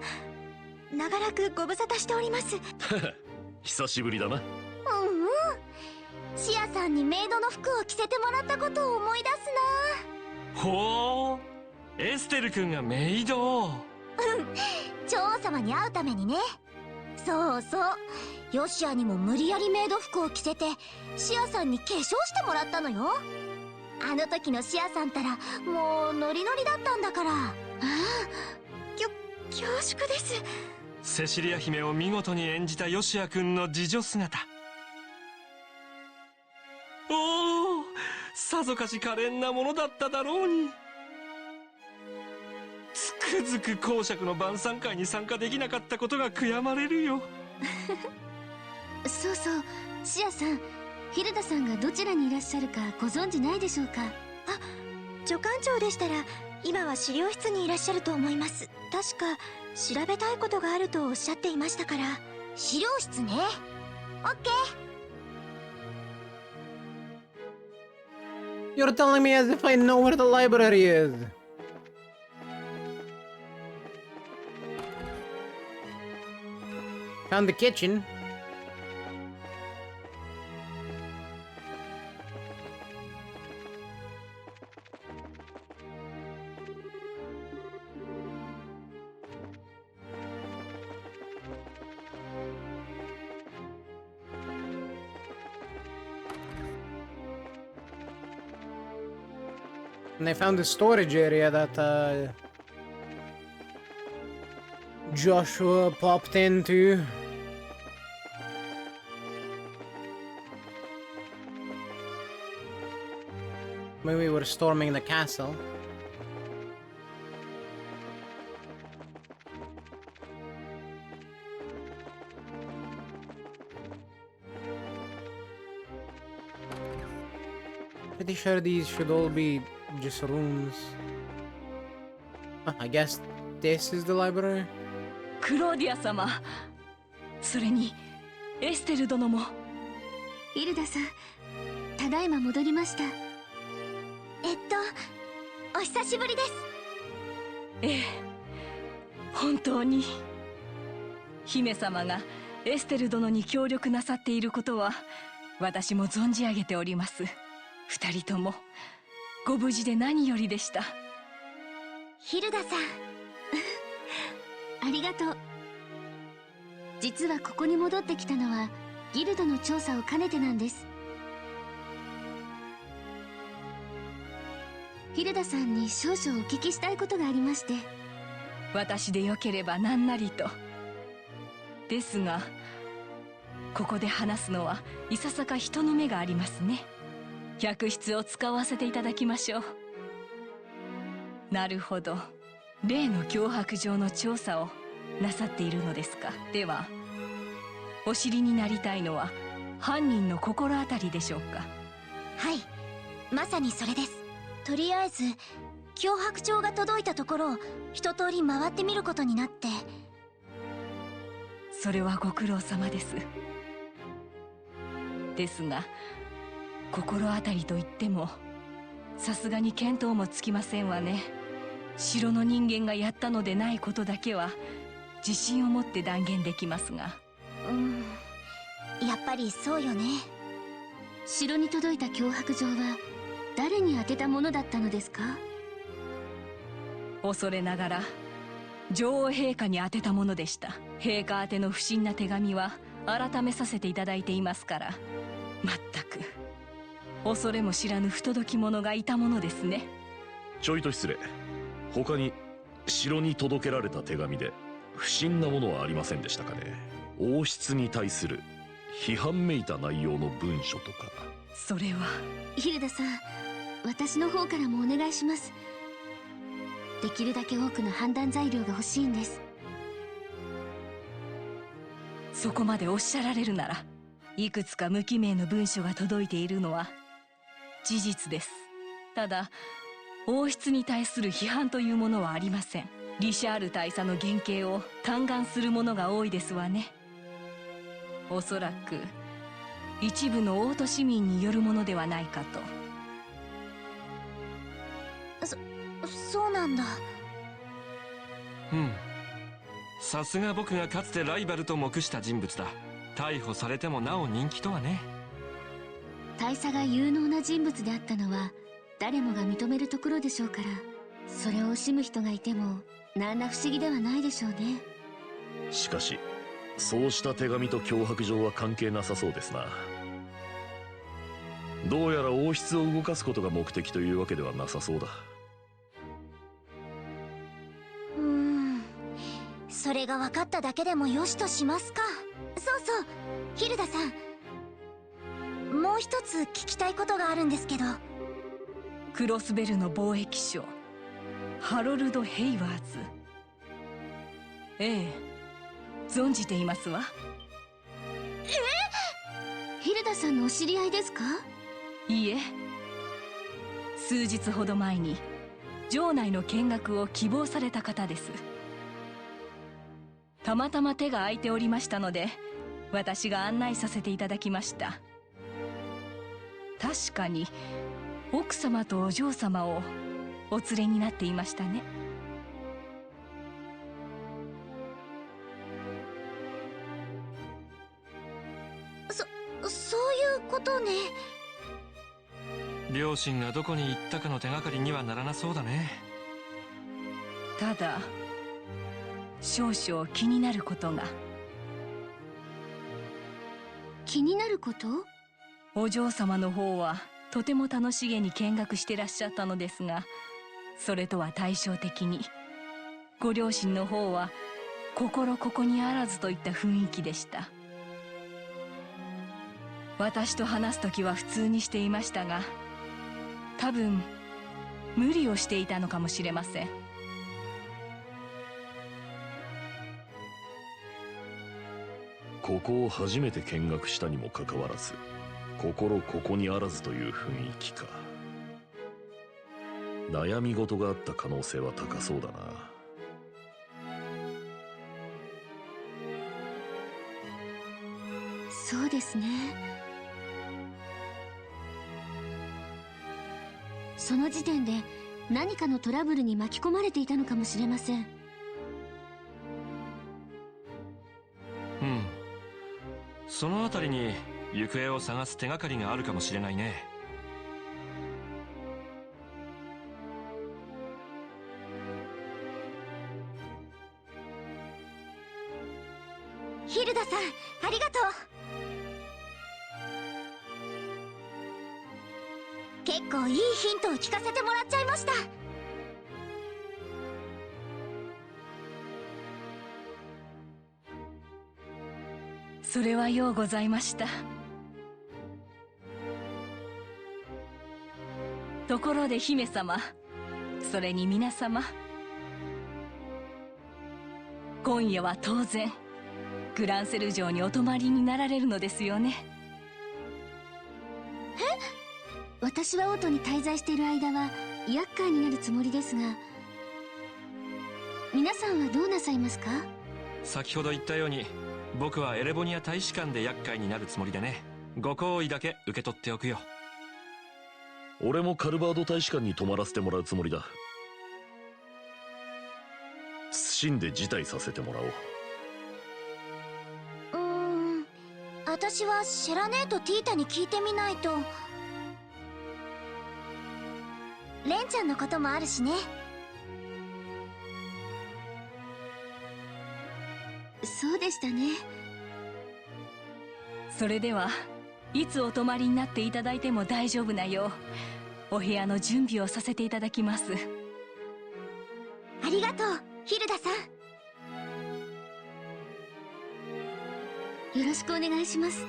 長らくご無沙汰しております。久しぶりだな。シアさんにメイドの服を着せてもらったことを思い出すな。ほう、エステル君がメイド。女王様に会うためにね。そうそう、ヨシアにも無理やりメイド服を着せてシアさんに化粧してもらったのよ。あの時のシアさんたらもうノリノリだったんだから。ああ、恐縮です。セシリア姫を見事に演じたヨシア君の侍女姿。おお、さぞかし可憐なものだっただろうに。つくづく公爵の晩餐会に参加できなかったことが悔やまれるよ。そうそう、シアさん、ヒルダさんがどちらにいらっしゃるかご存知ないでしょうか。あ、助官長でしたら今は資料室にいらっしゃると思います。確か調べたいことがあるとおっしゃっていましたから。資料室ね。オッケー。You're telling me as if I know where the library is. Found the kitchen. And I found the storage area that Joshua popped into. When we were storming the castle. Pretty sure these should all be just rooms. I guess this is the library? クローディア様、それにエステル殿も。ヒルダさん、ただいま戻りました。お久しぶりです。ええ、本当に姫様がエステル殿に協力なさっていることは私も存じ上げております。二人ともご無事で何よりでした。ヒルダさんありがとう。実はここに戻ってきたのはギルドの調査を兼ねてなんです。ヒルダさんに少々お聞きしたいことがありまして。私でよければ何なりと。ですがここで話すのはいささか人の目がありますね。客室を使わせていただきましょう。なるほど、例の脅迫状の調査をなさっているのですか。ではお知りになりたいのは犯人の心当たりでしょうか。はい、まさにそれです。とりあえず脅迫状が届いたところを一通り回ってみることになって。それはご苦労様です。ですが心当たりといってもさすがに見当もつきませんわね。城の人間がやったのでないことだけは自信を持って断言できますが。やっぱりそうよね。城に届いた脅迫状は誰に宛てたものだったのですか。恐れながら女王陛下に宛てたものでした。陛下宛ての不審な手紙は改めさせていただいていますから、まったく恐れも知らぬ不届き者がいたものですね。ちょいと失礼。他に城に届けられた手紙で不審なものはありませんでしたかね。王室に対する批判めいた内容の文書とか。それはヒルダさん、私の方からもお願いします。できるだけ多くの判断材料が欲しいんです。そこまでおっしゃられるなら、いくつか無記名の文書が届いているのは事実です。ただ王室に対する批判というものはありません。リシャール大佐の原型を嘆願するものが多いですわね。おそらく一部の王都市民によるものではないかと。そうなんだ。さすが僕がかつてライバルと目した人物だ。逮捕されてもなお人気とはね。大佐が有能な人物であったのは誰もが認めるところでしょうから、それを惜しむ人がいても何ら不思議ではないでしょうね。しかしそうした手紙と脅迫状は関係なさそうですな。どうやら王室を動かすことが目的というわけではなさそうだ。それが分かっただけでもよしとしますか。そうそう、ヒルダさん、もう一つ聞きたいことがあるんですけど。クロスベルの貿易商ハロルド・ヘイワーズ。ええ、存じていますわ。ヒルダさんのお知り合いですか。いいえ、数日ほど前に城内の見学を希望された方です。たまたま手が空いておりましたので私が案内させていただきました。確かに奥様とお嬢様をお連れになっていましたね。そういうことね。両親がどこに行ったかの手がかりにはならなそうだね。ただ少々気になることが。気になること？お嬢様の方はとても楽しげに見学してらっしゃったのですが、それとは対照的にご両親の方は心ここにあらずといった雰囲気でした。私と話す時は普通にしていましたが、多分無理をしていたのかもしれません。ここを初めて見学したにもかかわらず、心ここにあらずという雰囲気か。悩み事があった可能性は高そうだな。そうですね。その時点で何かのトラブルに巻き込まれていたのかもしれません。うん、そのあたりに行方を探す手がかりがあるかもしれないね。ヒルダさん、ありがとう。結構いいヒントを聞かせてもらっちゃいました。それはようございました。ところで姫様、それに皆様、今夜は当然グランセル城にお泊まりになられるのですよね。私はオートに滞在している間は厄介になるつもりですが、皆さんはどうなさいますか？先ほど言ったように、僕はエレボニア大使館で厄介になるつもりでね。ご好意だけ受け取っておくよ。俺もカルバード大使館に泊まらせてもらうつもりだ。謹んで辞退させてもらおう。私はシェラネーとティータに聞いてみないと。レンちゃんのこともあるしね。そうでしたね。それではいつお泊まりになっていただいても大丈夫なようお部屋の準備をさせていただきます。ありがとう、ヒルダさん。よろしくお願いします。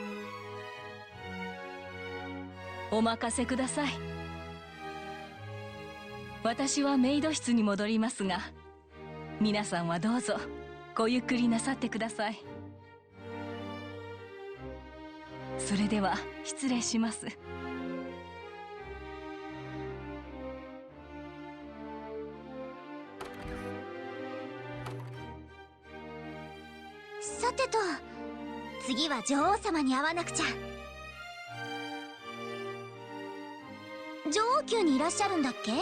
お任せください。私はメイド室に戻りますが、皆さんはどうぞごゆっくりなさってください。それでは失礼します。さてと、次は女王様に会わなくちゃ。女王宮にいらっしゃるんだっけ？は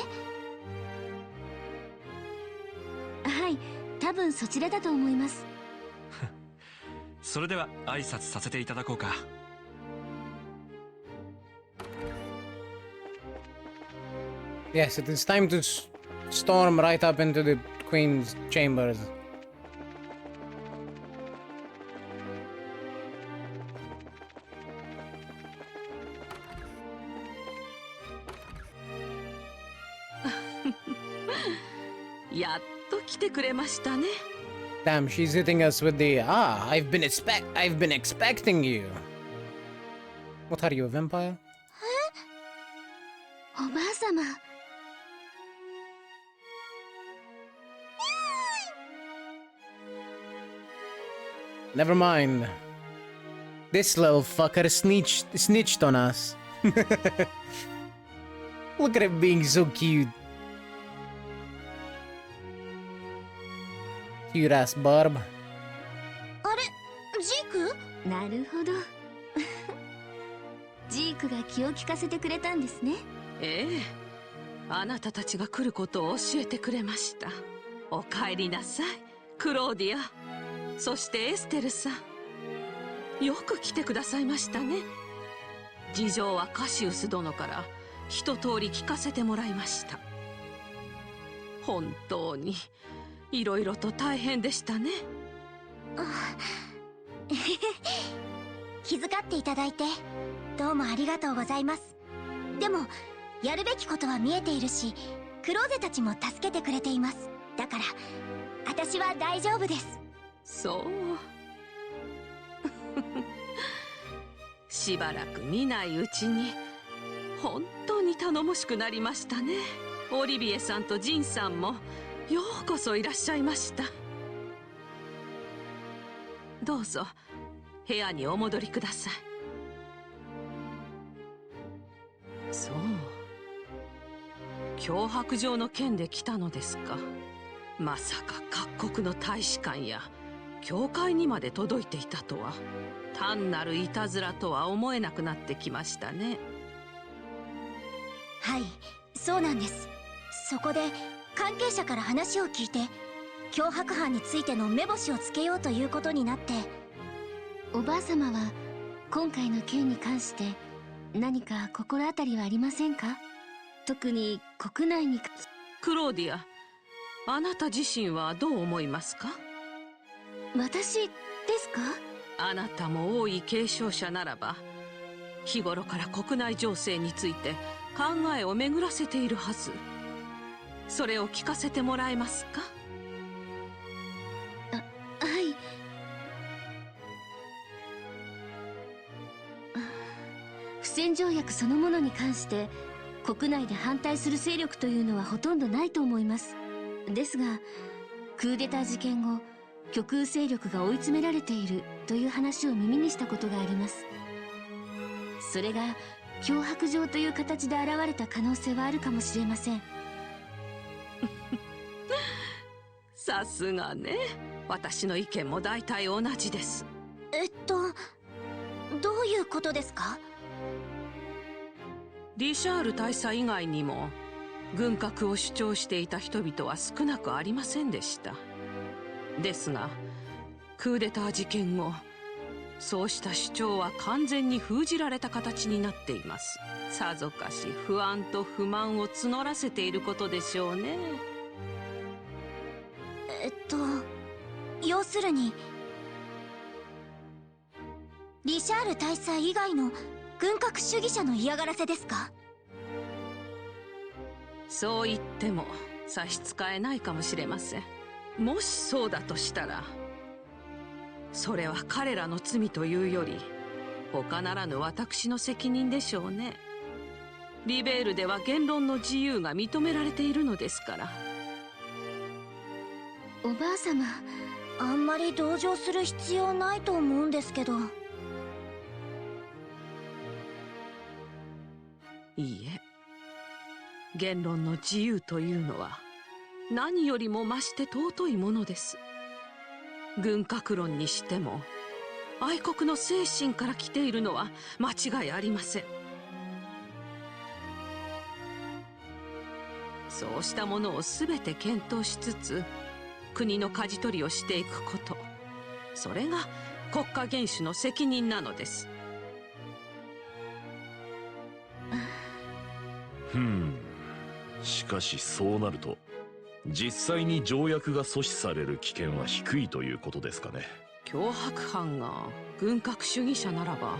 い、多分そちらだと思います。それでは挨拶させていただこうか。Yes, it is time to storm right up into the Queen's chambers. Damn, she's hitting us with the I've been expecting you. What are you, a vampire? おばあ様。Never mind. This little fucker snitched on us. Look at it being so cute. Cute ass barb. あれ、ジーク？なるほど。ジークが気を利かせてくれたんですね。ええ、あなたたちが来ることを教えてくれました。お帰りなさい、クローディア。そしてエステルさん、よく来てくださいましたね。事情はカシウス殿から一通り聞かせてもらいました。本当にいろいろと大変でしたね。気遣っていただいてどうもありがとうございます。でもやるべきことは見えているし、クローゼたちも助けてくれています。だから私は大丈夫です。そうしばらく見ないうちに本当に頼もしくなりましたね。オリビエさんとジンさんもようこそいらっしゃいました。どうぞ部屋にお戻りください。脅迫状の件で来たのですか。まさか各国の大使館や教会にまで届いていたとは、単なるいたずらとは思えなくなってきましたね。はい、そうなんです。そこで関係者から話を聞いて、脅迫犯についての目星をつけようということになって。おばあ様は今回の件に関して何か心当たりはありませんか？特に国内に。クローディア、あなた自身はどう思いますか？私ですか？あなたも王位継承者ならば、日頃から国内情勢について考えを巡らせているはず。それを聞かせてもらえますか？はい。不戦条約そのものに関して国内で反対する勢力というのはほとんどないと思います。ですがクーデター事件後、極右勢力が追い詰められているという話を耳にしたことがあります。それが脅迫状という形で現れた可能性はあるかもしれません。さすがね。私の意見も大体同じです。どういうことですか？リシャール大佐以外にも軍拡を主張していた人々は少なくありませんでした。ですがクーデター事件後、そうした主張は完全に封じられた形になっています。さぞかし不安と不満を募らせていることでしょうね。要するにリシャール大佐以外の軍拡主義者の嫌がらせですか？そう言っても差し支えないかもしれません。もしそうだとしたら、それは彼らの罪というより他ならぬ私の責任でしょうね。リベールでは言論の自由が認められているのですから。おばあ様、あんまり同情する必要ないと思うんですけど。いいえ、言論の自由というのは何よりも増して尊いものです。軍拡論にしても愛国の精神から来ているのは間違いありません。そうしたものを全て検討しつつ国の舵取りをしていくこと、それが国家元首の責任なのです。しかしそうなると実際に条約が阻止される危険は低いということですかね。脅迫犯が軍拡主義者ならば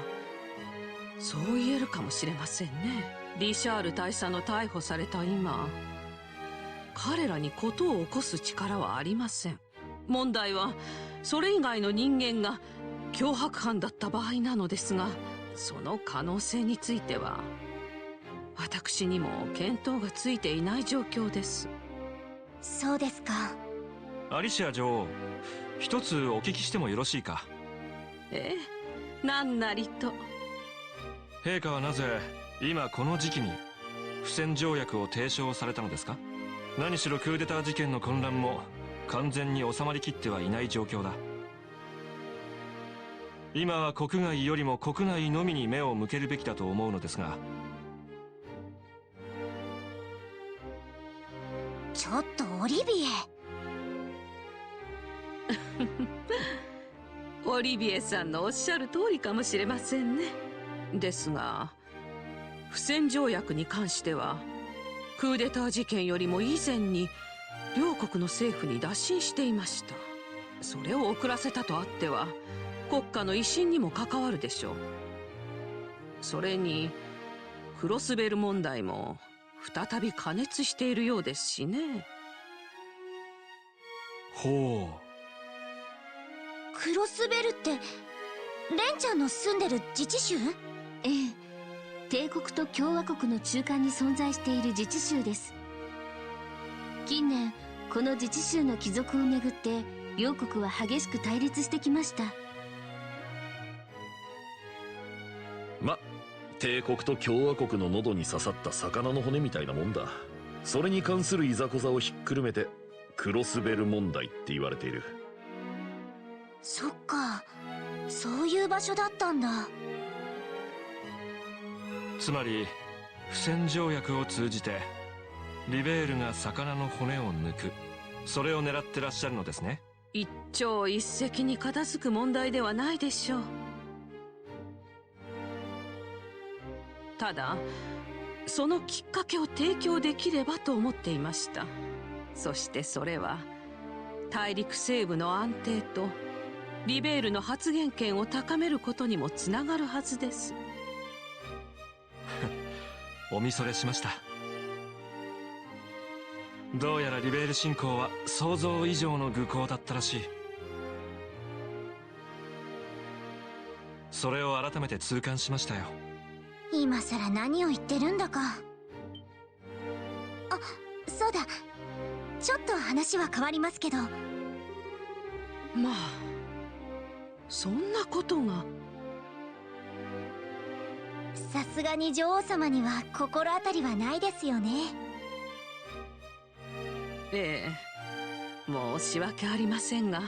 そう言えるかもしれませんね。リシャール大佐の逮捕された今、彼らに事を起こす力はありません。問題はそれ以外の人間が脅迫犯だった場合なのですが、その可能性については私にも見当がついていない状況です。そうですか。アリシア女王、一つお聞きしてもよろしいか？何なりと。陛下はなぜ今この時期に不戦条約を提唱されたのですか？何しろクーデター事件の混乱も完全に収まりきってはいない状況だ。今は国外よりも国内のみに目を向けるべきだと思うのですが。ちょっとオリビエオリビエさんのおっしゃる通りかもしれませんね。ですが不戦条約に関してはクーデター事件よりも以前に両国の政府に打診していました。それを遅らせたとあっては国家の威信にも関わるでしょう。それにクロスベル問題も再び過熱しているようですしね。ほう。クロスベルってレンちゃんの住んでる自治州？ええ、帝国と共和国の中間に存在している自治州です。近年この自治州の帰属をめぐって両国は激しく対立してきました。帝国と共和国の喉に刺さった魚の骨みたいなもんだ。それに関するいざこざをひっくるめてクロスベル問題って言われている。そっか、そういう場所だったんだ。つまり不戦条約を通じてリベールが魚の骨を抜く、それを狙ってらっしゃるのですね。一朝一夕に片付く問題ではないでしょう。ただそのきっかけを提供できればと思っていました。そしてそれは大陸西部の安定とリベールの発言権を高めることにもつながるはずです。おみそれしました。どうやらリベール侵攻は想像以上の愚行だったらしい。それを改めて痛感しましたよ。今さら何を言ってるんだか。あ、そうだ、ちょっと話は変わりますけど。まあそんなことが。さすがに女王様には心当たりはないですよね。ええ、申し訳ありませんが、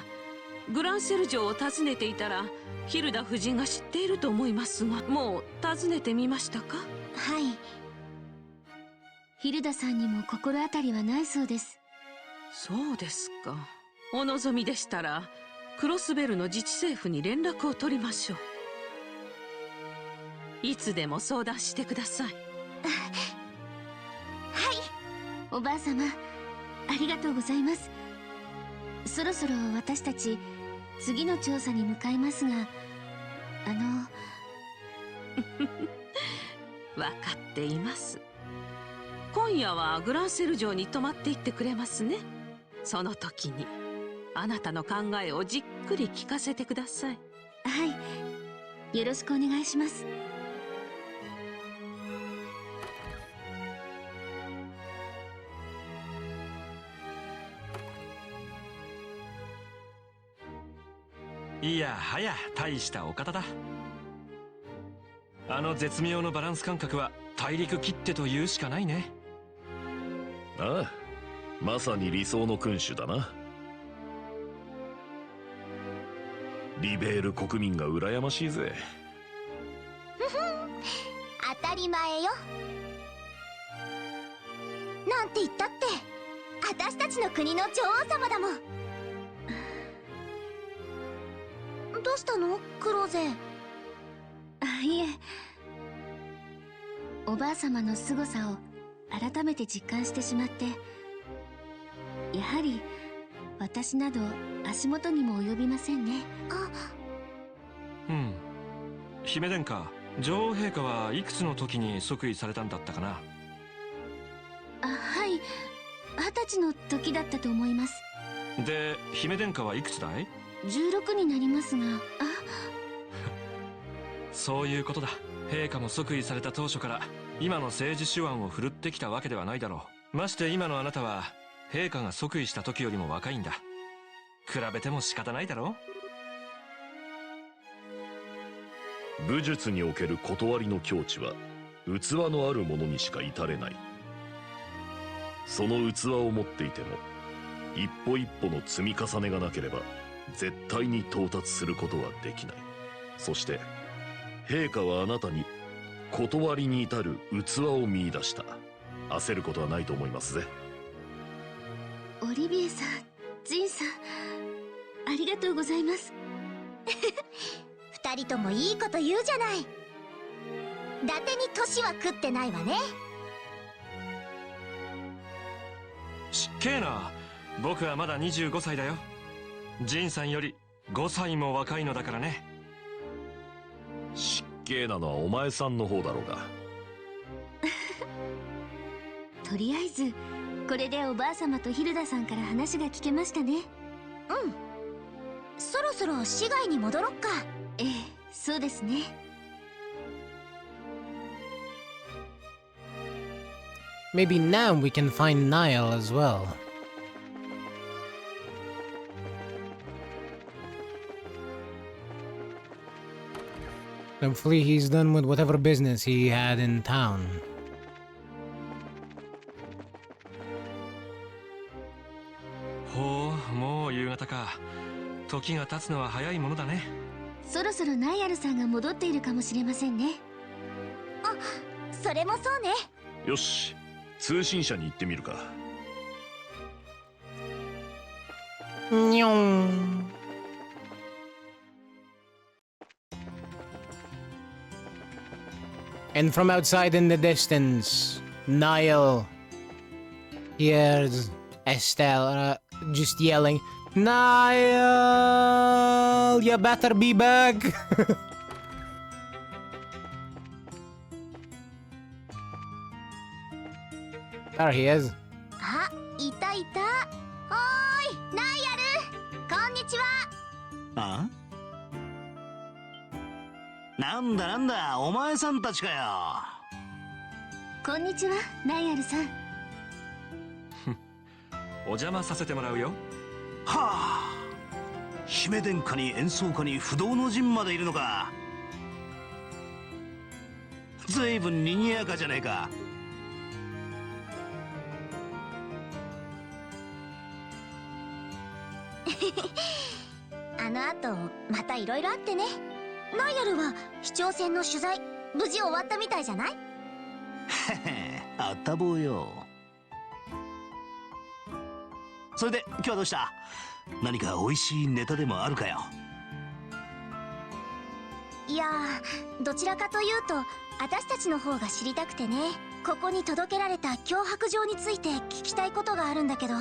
グランセル城を訪ねていたらヒルダ夫人が知っていると思いますが、もう訪ねてみましたか？はい。ヒルダさんにも心当たりはないそうです。そうですか。お望みでしたらクロスベルの自治政府に連絡を取りましょう。いつでも相談してください。はい。おばあ様、ありがとうございます。そろそろ私たち次の調査に向かいますが、分かっています。今夜はグランセル城に泊まっていってくれますね。その時にあなたの考えをじっくり聞かせてください。はい、よろしくお願いします。いやはや大したお方だ。あの絶妙のバランス感覚は大陸きってと言うしかないね。ああ、まさに理想の君主だな。リベール国民が羨ましいぜ。ふふん、当たり前よ。なんて言ったって私たちの国の女王様だもん。どうしたのクローゼ？いえ、おばあ様の凄さを改めて実感してしまって、やはり私など足元にも及びませんね。うん。姫殿下、女王陛下はいくつの時に即位されたんだったかな？はい、20歳の時だったと思います。で、姫殿下はいくつだい？16になりますが。そういうことだ。陛下も即位された当初から今の政治手腕を振るってきたわけではないだろう。まして今のあなたは陛下が即位した時よりも若いんだ。比べても仕方ないだろう。武術における断りの境地は器のある者にしか至れない。その器を持っていても一歩一歩の積み重ねがなければ絶対に到達することはできない。そして陛下はあなたに断りに至る器を見出した。焦ることはないと思いますぜ。オリビエさん、ジンさん、ありがとうございます。二人ともいいこと言うじゃない。伊達に年は食ってないわね。しっけえな。僕はまだ25歳だよ。ジンさんより5歳も若いのだからね。しっけえなのはお前さんの方だろうが。とりあえずこれでおばあ様とヒルダさんから話が聞けましたね。うん、そろそろ市街に戻ろっか。ええ、そうですね。Maybe now we can find Niall as well. Hopefully he's done with whatever business he had in town. 時が経つのは早いものだね。そろそろナイアルさんが戻っているかもしれませんね。あ、それもそうね。よし、通信社に行ってみるか。にょん。And from outside in the distance, Niall hears Estelle just yelling, Niall, you better be back. There he is. あ、いたいた。おーい、ナイアル、こんにちは。あ？なんだなんだ、お前さんたちかよ。こんにちは、ナイアルさん。お邪魔させてもらうよ。はあ、姫殿下に演奏家に不動の陣までいるのか。ずいぶん賑やかじゃねえか。あの後またいろいろあってね。ナイアルは市長選の取材無事終わったみたいじゃない？へへ、あったぼうよ。それで今日はどうした？何か美味しいネタでもあるかよ。いやー、どちらかというと私たちの方が知りたくてね。ここに届けられた脅迫状について聞きたいことがあるんだけど。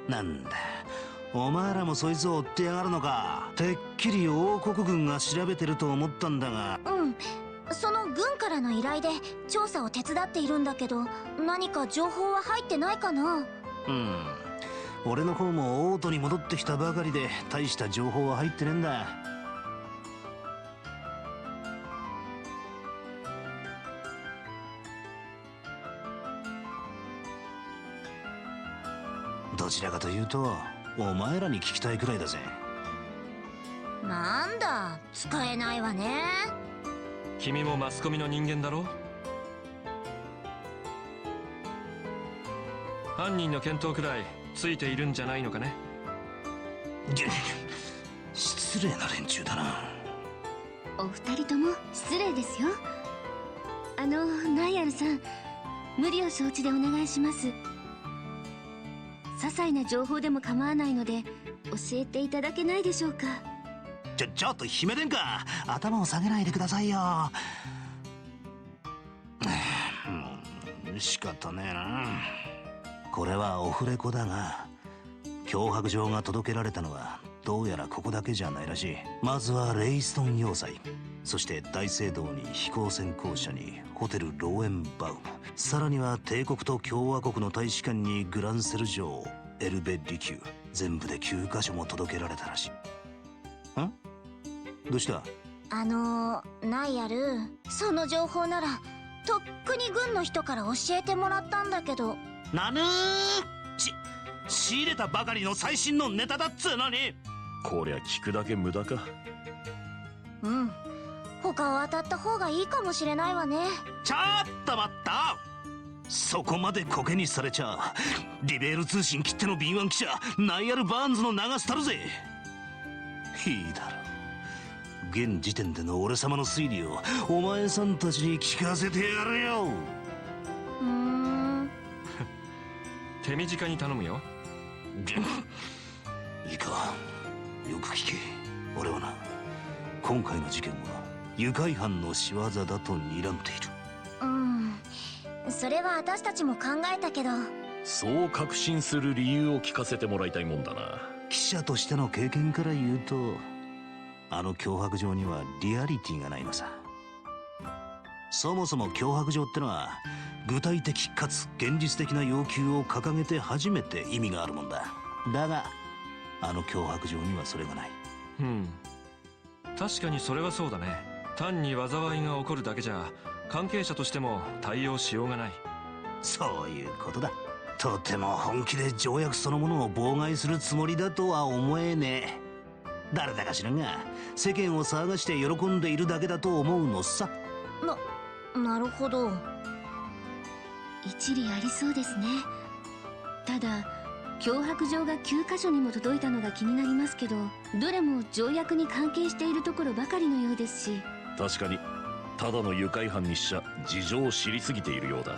なんだ、お前らもそいつを追ってやがるのか。てっきり王国軍が調べてると思ったんだが。うん、その軍からの依頼で調査を手伝っているんだけど、何か情報は入ってないかな？うん、俺の方も王都に戻ってきたばかりで大した情報は入ってねえんだ。どちらかというとお前らに聞きたいくらいだぜ。なんだ、使えないわね。君もマスコミの人間だろ。犯人の見当くらいついているんじゃないのかね。失礼な連中だな。お二人とも失礼ですよ。ナイアルさん、無理を承知でお願いします。些細な情報でも構わないので教えていただけないでしょうか。ちょっと姫殿下、頭を下げないでくださいよ。仕方ねえな。これはオフレコだが、脅迫状が届けられたのはどうやらここだけじゃないらしい。まずはレイストン要塞、そして大聖堂に飛行船公社にホテルローエンバウム、さらには帝国と共和国の大使館にグランセル城、エルベリキュー、全部で9カ所も届けられたらしい。ん？どうした？ナイアル、その情報ならとっくに軍の人から教えてもらったんだけど。なぬー？仕入れたばかりの最新のネタだっつうのに。こりゃ聞くだけ無駄か。うん、他を当たった方がいいかもしれないわね。ちょっと待った。そこまでコケにされちゃリベール通信切っての敏腕記者ナイアル・バーンズの流したるぜ。いいだろう、現時点での俺様の推理をお前さんたちに聞かせてやるよ。手短に頼むよ。いいか、よく聞け。俺はな、今回の事件は愉快犯の仕業だと睨んでいる。それは私たちも考えたけど。そう確信する理由を聞かせてもらいたいもんだな。記者としての経験から言うと、あの脅迫状にはリアリティがないのさ。そもそも脅迫状ってのは具体的かつ現実的な要求を掲げて初めて意味があるもんだ。だがあの脅迫状にはそれがない。確かにそれはそうだね。単に災いが起こるだけじゃ関係者としても対応しようがない。そういうことだ。とても本気で条約そのものを妨害するつもりだとは思えねえ。誰だか知らんが世間を騒がして喜んでいるだけだと思うのさ。なるほど。一理ありそうですね。ただ脅迫状が9カ所にも届いたのが気になりますけど、どれも条約に関係しているところばかりのようですし。確かにただの愉快犯にしちゃ事情を知りすぎているようだ。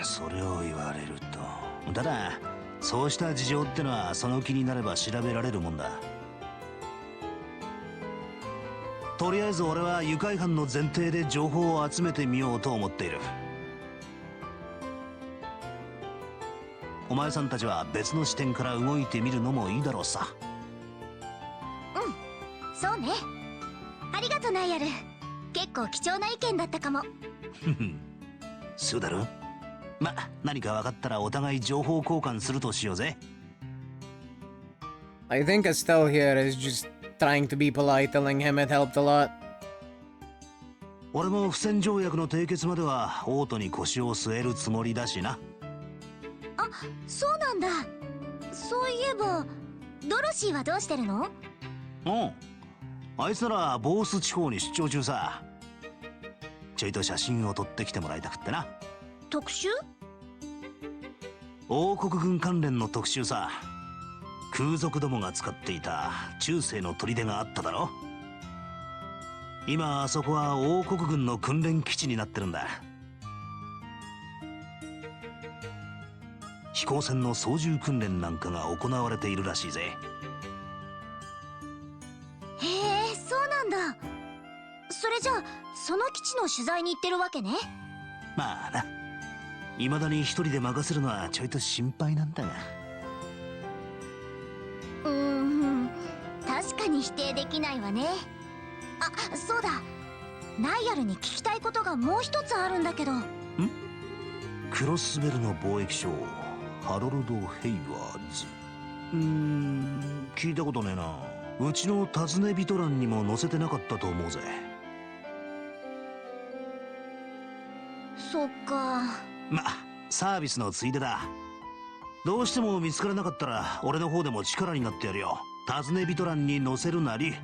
それを言われると。ただそうした事情ってのはその気になれば調べられるもんだ。とりあえず俺は愉快犯の前提で情報を集めてみようと思っている。お前さんたちは別の視点から動いてみるのもいいだろうさ。そうね。ありがとうナイアル。結構貴重な意見だったかも。そうだろ。ま、何か分かったらお互い情報交換するとしようぜ。I think Estelle here is just trying to be polite, telling him it helped a lot. 俺も不戦条約の締結まではオートに腰を据えるつもりだしな。あ、そうなんだ。そういえばドロシーはどうしてるの？あいつならボース地方に出張中さ。ちょいと写真を撮ってきてもらいたくってな。特集？王国軍関連の特集さ。空賊どもが使っていた中世の砦があっただろ。今あそこは王国軍の訓練基地になってるんだ。飛行船の操縦訓練なんかが行われているらしいぜ。へえ、そうなんだ。それじゃあその基地の取材に行ってるわけね。まあな、未だに一人で任せるのはちょいと心配なんだが。確かに否定できないわね。あ、そうだ。ナイアルに聞きたいことがもう一つあるんだけど。クロスベルの貿易商ハロルド・ヘイワーズ。聞いたことねえな。うちの尋ね人欄にも載せてなかったと思うぜ。そっか。ま、サービスのついでだ。どうしても見つからなかったら俺の方でも力になってやるよ。尋ね人欄に載せるなり、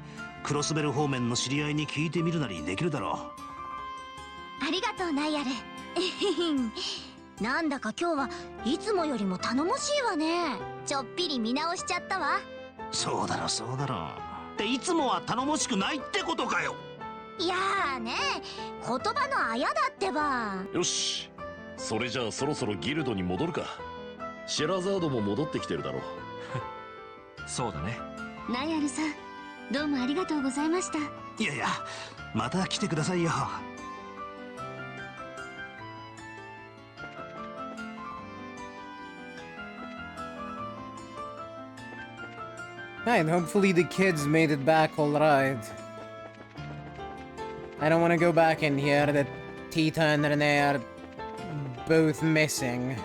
クロスベル方面の知り合いに聞いてみるなりできるだろう。ありがとうナイアル。なんだか今日はいつもよりも頼もしいわね。ちょっぴり見直しちゃったわ。そうだろそうだろ。っていつもは頼もしくないってことかよ。いやーね、言葉のあやだってば。よし、それじゃあそろそろギルドに戻るか。シェラザードも戻ってきてるだろう。そうだね。ナイアルさん、どうもありがとうございました。いやいや、また来てくださいよ。Right, hopefully the kids made it back alright. I don't want to go back in here that Tita and Renee are both missing.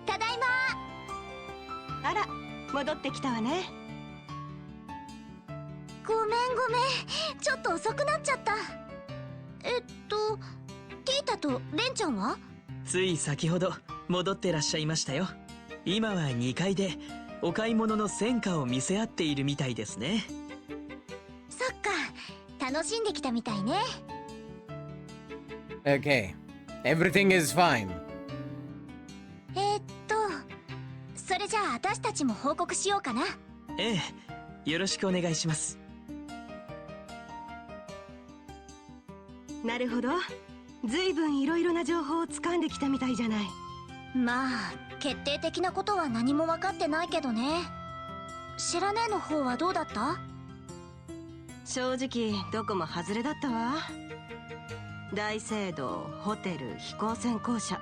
Tadaima! あら、戻ってきたわね。ごめん。ちょっと遅くなっちゃった。ティータとレンちゃんは？つい先ほど戻ってらっしゃいましたよ。今は2階でお買い物の戦果を見せ合っているみたいですね。そっか、楽しんできたみたいね。Okay, everything is fine. それじゃあ私たちも報告しようかな。ええ、よろしくお願いします。なるほど。ずいぶんいろいろな情報を掴んできたみたいじゃない。まあ決定的なことは何も分かってないけどね。知らねえの方はどうだった？正直どこも外れだったわ。大聖堂、ホテル、飛行船公社、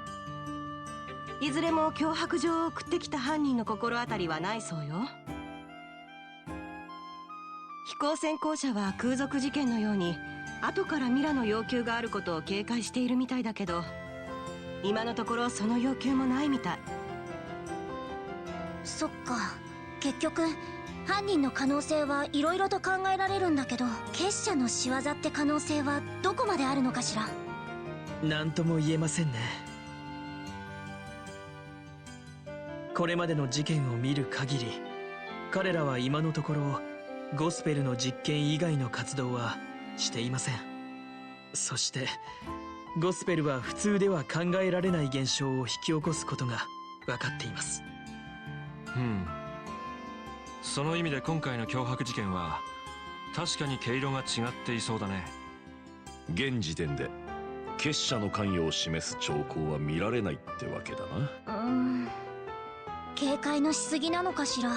いずれも脅迫状を送ってきた犯人の心当たりはないそうよ。飛行船公社は空賊事件のように後からミラの要求があることを警戒しているみたいだけど、今のところその要求もないみたい。そっか、結局犯人の可能性はいろいろと考えられるんだけど、結社の仕業って可能性はどこまであるのかしら。なんとも言えませんね。これまでの事件を見る限り、彼らは今のところゴスペルの実験以外の活動はしていません。そしてゴスペルは普通では考えられない現象を引き起こすことが分かっています。その意味で今回の脅迫事件は確かに毛色が違っていそうだね。現時点で結社の関与を示す兆候は見られないってわけだな。警戒のしすぎなのかしら。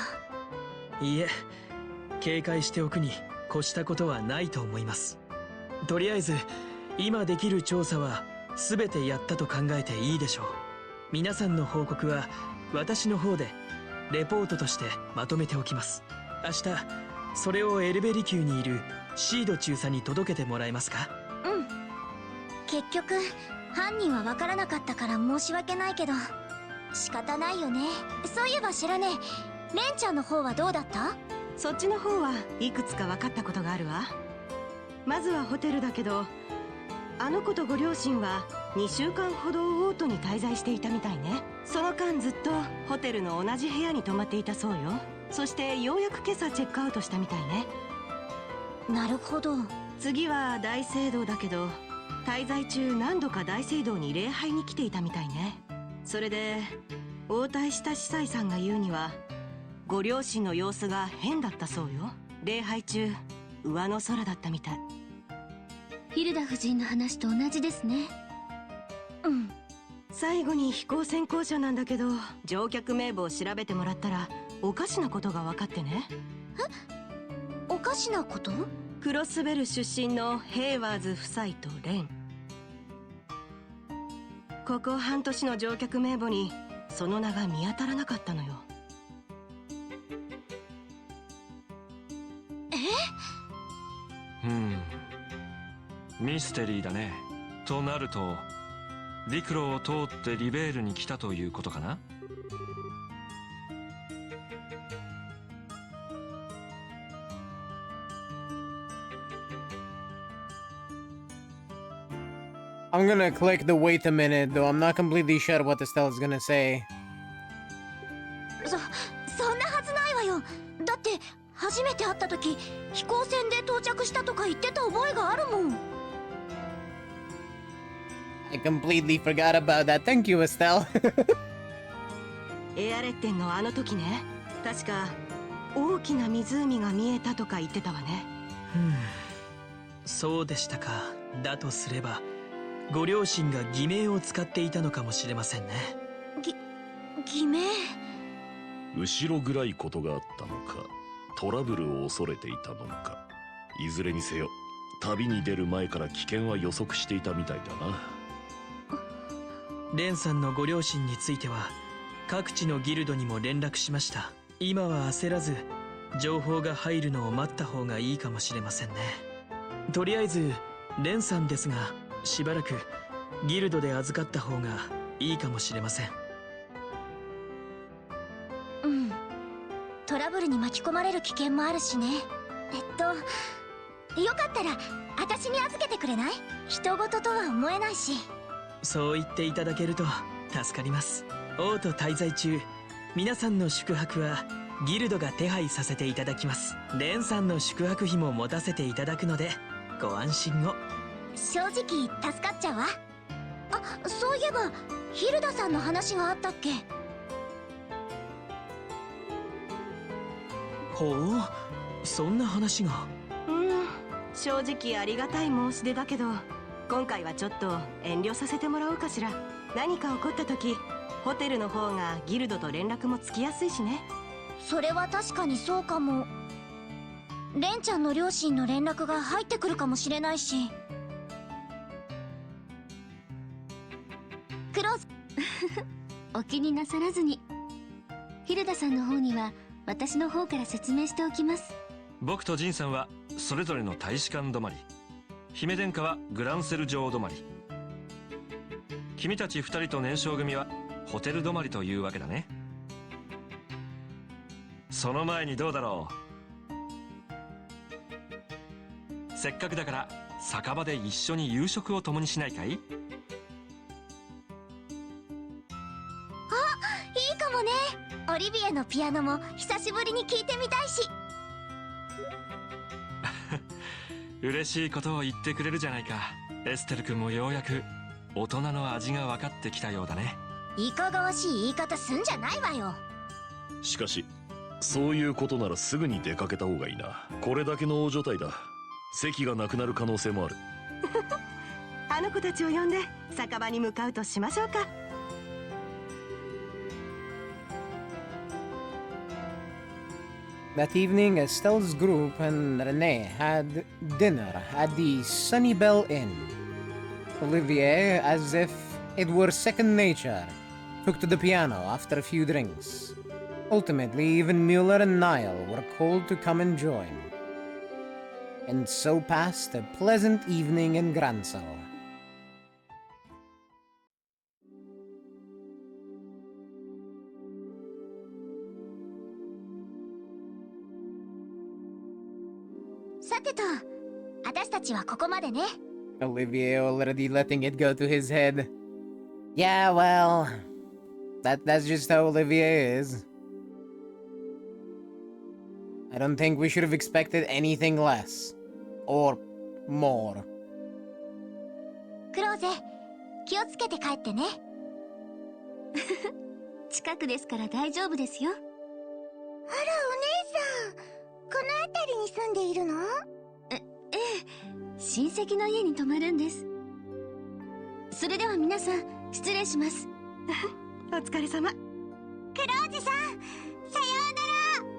いいえ、警戒しておくに越したことはないと思います。とりあえず今できる調査は全てやったと考えていいでしょう。皆さんの報告は私の方でレポートとしてまとめておきます。明日それをエルベリ宮にいるシード中佐に届けてもらえますか？結局犯人は分からなかったから申し訳ないけど仕方ないよね。そういえば知らねえ、レンちゃんの方はどうだった？そっちの方はいくつか分かったことがあるわ。まずはホテルだけど、あの子とご両親は2週間ほどオートに滞在していたみたいね。その間ずっとホテルの同じ部屋に泊まっていたそうよ。そしてようやく今朝チェックアウトしたみたいね。なるほど。次は大聖堂だけど、滞在中何度か大聖堂に礼拝に来ていたみたいね。それで応対した司祭さんが言うには、ご両親の様子が変だったそうよ。礼拝中上の空だったみたい。ヒルダ夫人の話と同じですね。最後に飛行専攻者なんだけど、乗客名簿を調べてもらったらおかしなことが分かってね。おかしなこと？クロスベル出身のヘイワーズ夫妻とレン。ここ半年の乗客名簿にその名が見当たらなかったのよ。ミステリーだね。となると陸路を通ってリベールに来たということかな。I'm gonna click the wait a minute, though I'm not completely sure what Estelle is gonna say. そんなはずないわよ。だって初めて会った時飛行船で到着したとか言ってた覚えがあるもん。I completely forgot about that. Thank you, Estelle. エアレッテンのあの時ね、確か大きな湖が見えたとか言ってたわね。そうでしたか。だとすればご両親が偽名を使っていたのかもしれませんね。偽名？後ろ暗いことがあったのか、トラブルを恐れていたのか、いずれにせよ旅に出る前から危険は予測していたみたいだな。レンさんのご両親については各地のギルドにも連絡しました。今は焦らず情報が入るのを待った方がいいかもしれませんね。とりあえずレンさんですが、しばらくギルドで預かった方がいいかもしれません。トラブルに巻き込まれる危険もあるしね。よかったら私に預けてくれない？人事とは思えないし。そう言っていただけると助かります。王都滞在中、皆さんの宿泊はギルドが手配させていただきます。レンさんの宿泊費も持たせていただくのでご安心を。正直助かっちゃうわ。あ、そういえばヒルダさんの話があったっけ？ほう、そんな話が。正直ありがたい申し出だけど、今回はちょっと遠慮させてもらおうかしら。何か起こった時、ホテルの方がギルドと連絡もつきやすいしね。それは確かにそうかも。レンちゃんの両親の連絡が入ってくるかもしれないし。クローズお気になさらずに。ヒルダさんの方には私の方から説明しておきます。僕とジンさんはそれぞれの大使館止まり、姫殿下はグランセル城止まり、君たち2人と年少組はホテル止まりというわけだね。その前にどうだろう、せっかくだから酒場で一緒に夕食を共にしないかい？あ、いいかもね。オリビエのピアノも久しぶりに聴いてみたいし。嬉しいことを言ってくれるじゃないか。エステル君もようやく大人の味が分かってきたようだね。いかがわしい言い方すんじゃないわよ。しかしそういうことならすぐに出かけた方がいいな。これだけの大所帯だ。席がなくなる可能性もある。あの子たちを呼んで酒場に向かうとしましょうか。That evening, Estelle's group and Renee had dinner at the Sunnybell Inn. Olivier, as if it were second nature, took to the piano after a few drinks. Ultimately, even Mueller and Niall were called to come and join. And so passed a pleasant evening in Gransel. Olivier already letting it go to his head. Yeah, well, that's just how Olivier is. I don't think we should have expected anything less. Or more. クローゼ、気をつけて帰ってね。近くですから大丈夫ですよ。あら、お姉さん、この辺りに住んでいるの？ええ、親戚の家に泊まるんです。それでは皆さん、失礼します。お疲れ様。クローゼさん、さようなら。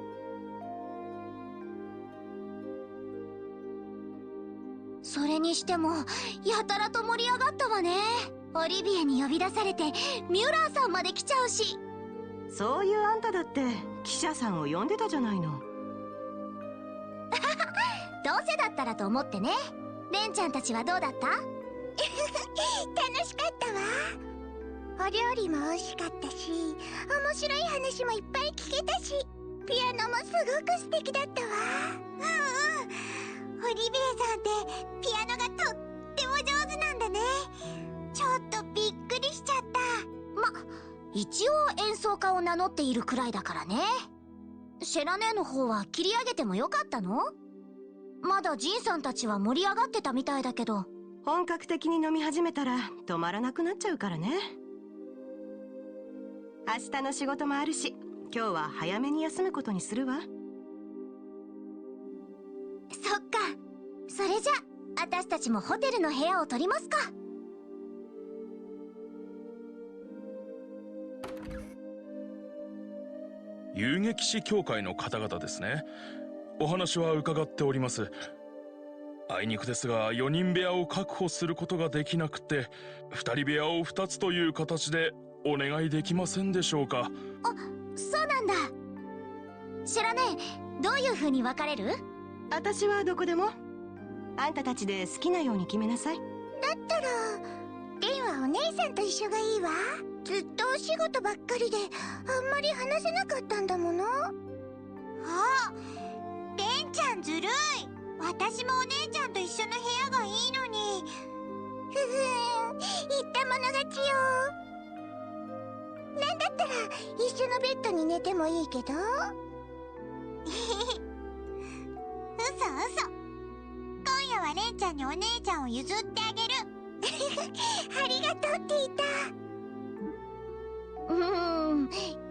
それにしても、やたらと盛り上がったわね。オリビエに呼び出されて、ミュラーさんまで来ちゃうし。そういうあんただって記者さんを呼んでたじゃないの。どうせだったらと思ってね。レンちゃんたちはどうだった？楽しかったわ。お料理も美味しかったし、面白い話もいっぱい聞けたし、ピアノもすごく素敵だったわ。オリビエさんってピアノがとっても上手なんだね。ちょっとびっくりしちゃった。一応演奏家を名乗っているくらいだからね。シェラネの方は切り上げてもよかったの？まだジンさんたちは盛り上がってたみたいだけど。本格的に飲み始めたら止まらなくなっちゃうからね。明日の仕事もあるし、今日は早めに休むことにするわ。そっか。それじゃ私たちもホテルの部屋を取りますか。遊撃士協会の方々ですね。お話は伺っております。あいにくですが4人部屋を確保することができなくて、2人部屋を2つという形でお願いできませんでしょうか。あ、そうなんだ。知らねえ、どういう風に分かれる？私はどこでも。あんたたちで好きなように決めなさい。だったらレンはお姉さんと一緒がいいわ。ずっとお仕事ばっかりであんまり話せなかったんだもの。あ、レンちゃんずるい。私もお姉ちゃんと一緒の部屋がいいのに。言ったもの勝ちよ。なんだったら一緒のベッドに寝てもいいけど。嘘。今夜はレンちゃんにお姉ちゃんを譲ってあげる。ありがとうって言った。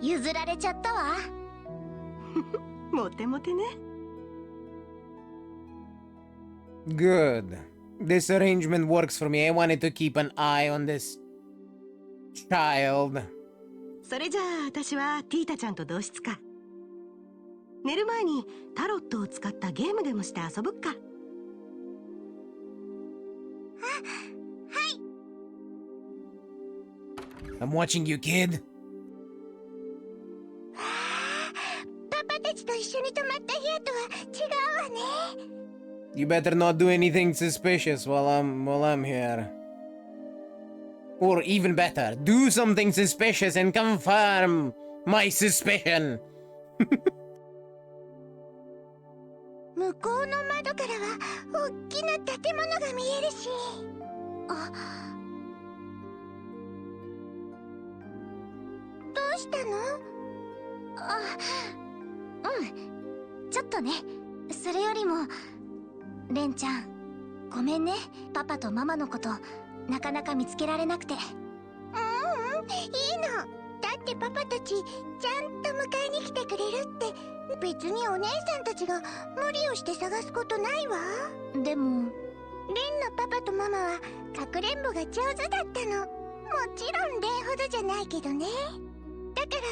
譲られちゃったわ。モテモテね。Good. This arrangement works for me. I wanted to keep an eye on this child. それじゃあ私はティータちゃんと同室か。寝る前にタロットを使ったゲームでもして遊ぶっか。I'm watching you, kid. パパたちと一緒に泊まった部屋とは違うわね。You better not do anything suspicious while I'm here. Or even better, do something suspicious and confirm my suspicion. 向こうの窓からは大きな建物が見えるし。どうしたの？ちょっとね。それよりもレンちゃん、ごめんね。パパとママのことなかなか見つけられなくて。いいの。だってパパたちちゃんと迎えに来てくれるって。別にお姉さんたちが無理をして探すことないわ。でもレンのパパとママはかくれんぼが上手だったの。もちろんレンほどじゃないけどね。だから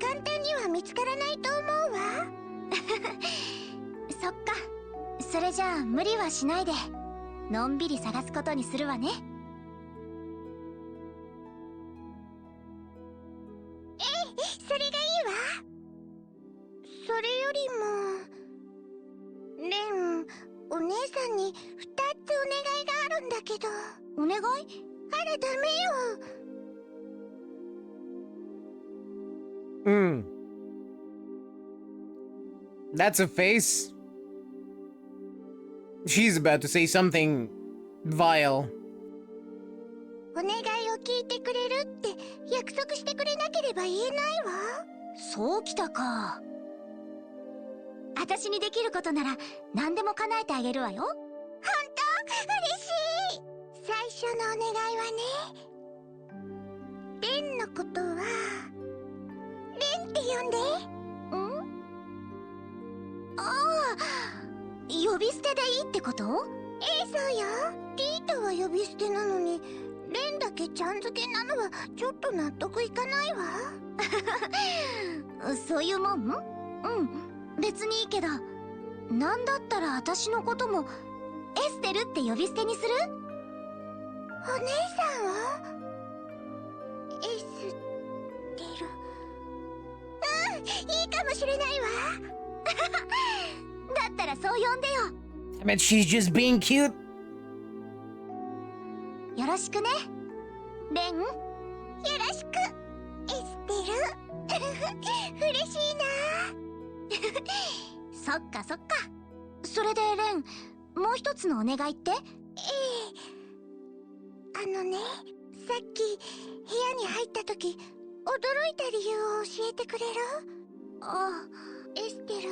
簡単には見つからないと思うわ。そっか。それじゃあ無理はしないでのんびり探すことにするわね。それがいいわ。それよりもレン、お姉さんに2つお願いがあるんだけど。お願い？あらダメよ。That's a face. She's about to say something vile. お願いを聞いてくれるって約束してくれなければ言えないわ。そうきたか。私にできることなら何でも叶えてあげるわよ。本当嬉しい。最初のお願いはね、レンのことはレンって呼んで。呼び捨てでいいってこと？そうよ。リータは呼び捨てなのにレンだけちゃん付けなのはちょっと納得いかないわ。そういうもん？別にいいけど、なんだったら私のこともエステルって呼び捨てにする？お姉さんはエステル。いいかもしれないわ。だったらそう呼んでよ。I mean, she's just being cute. よろしくね、レン。よろしく、エステル。嬉しいな。そっかそっか。それでレン、もう一つのお願いって？さっき部屋に入った時驚いた理由を教えてくれる？エステル、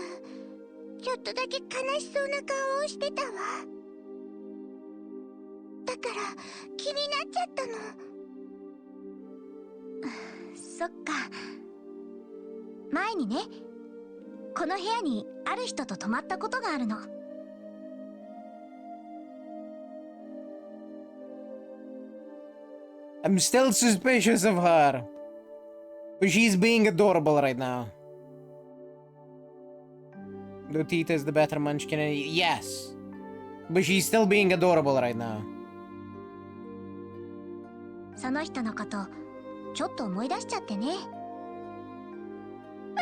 ちょっとだけ悲しそうな顔をしてたわ。だから気になっちゃったの。そっか。前にね、この部屋にある人と泊まったことがあるの。I'm still suspicious of her, but she's being adorable right now. Lotita is the better munchkin. Yes, but she's still being adorable right now. その人のことちょっと思い出しちゃってね。わあ、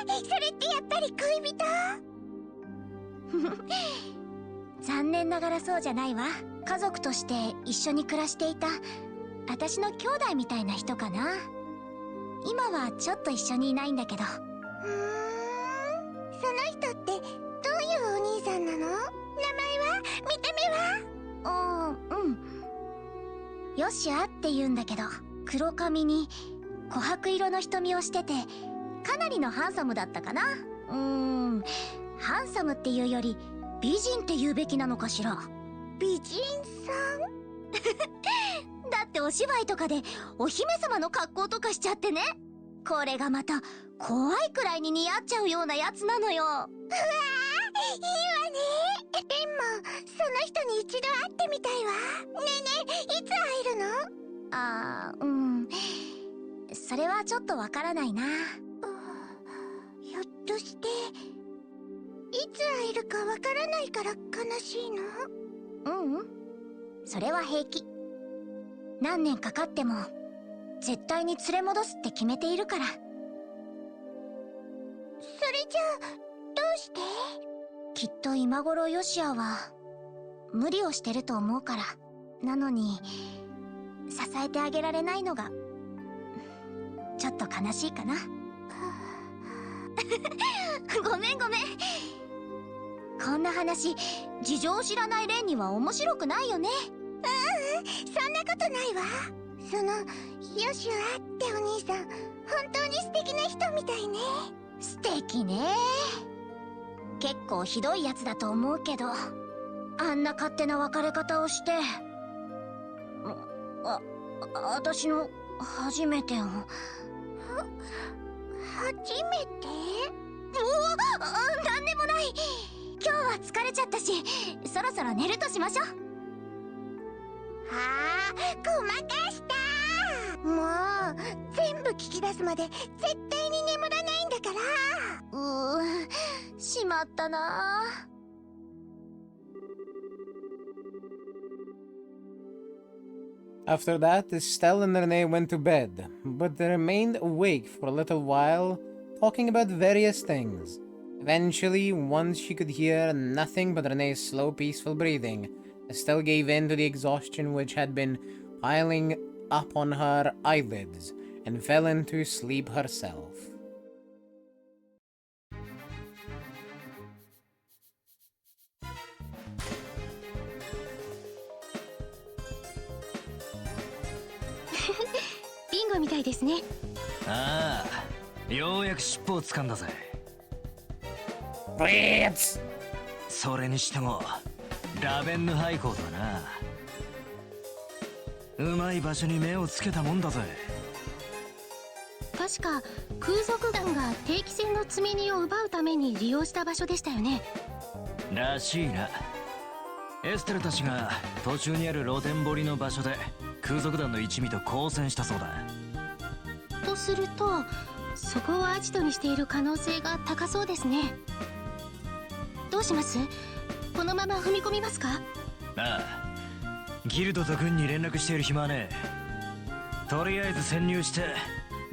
それってやっぱり恋人？残念ながらそうじゃないわ。家族として一緒に暮らしていた私の兄弟みたいな人かな。今はちょっと一緒にいないんだけど。その人ってどういうお兄さんなの？名前は？見た目は？ヨシアって言うんだけど、黒髪に琥珀色の瞳をしててかなりのハンサムだったかな。ハンサムっていうより美人って言うべきなのかしら。美人さん？だってお芝居とかでお姫様の格好とかしちゃってね。これがまた怖いくらいに似合っちゃうようなやつなのよ。うわー、いいわね。レンもその人に一度会ってみたいわ。ねえねえ、いつ会えるの？それはちょっとわからないな。ひょっとしていつ会えるかわからないから悲しいの？それは平気。何年かかっても絶対に連れ戻すって決めているから。それじゃあどうして？きっと今頃ヨシアは無理をしてると思うから。なのに支えてあげられないのがちょっと悲しいかな。ごめん。こんな話事情を知らないレンには面白くないよね。そんなことないわ。そのヨシュアってお兄さん本当に素敵な人みたいね。素敵ね。結構ひどいやつだと思うけど、あんな勝手な別れ方をして、私の初めてを。初めて？なんでもない。今日は疲れちゃったし、そろそろ寝るとしましょう。ごまかした。もう全部聞き出すまで絶対に眠らないんだから。しまったな。After that, Estelle and Renee went to bed, but they remained awake for a little while, talking about various things. Eventually, once she could hear nothing but Renee's slow, peaceful breathing, Estelle gave in to the exhaustion which had been piling up on her eyelids and fell into sleep herself. Bingo みたいですね。ああ、ようやく尻尾を掴んだぜ。それにしてもラベンヌハイコートだな。うまい場所に目をつけたもんだぜ。確か空賊団が定期船の積み荷を奪うために利用した場所でしたよね。らしいな。エステルたちが途中にある露天堀の場所で空賊団の一味と交戦したそうだ。とするとそこをアジトにしている可能性が高そうですね。どうします？このまま踏み込みますか？ああ、ギルドと軍に連絡している暇はねえ。とりあえず潜入して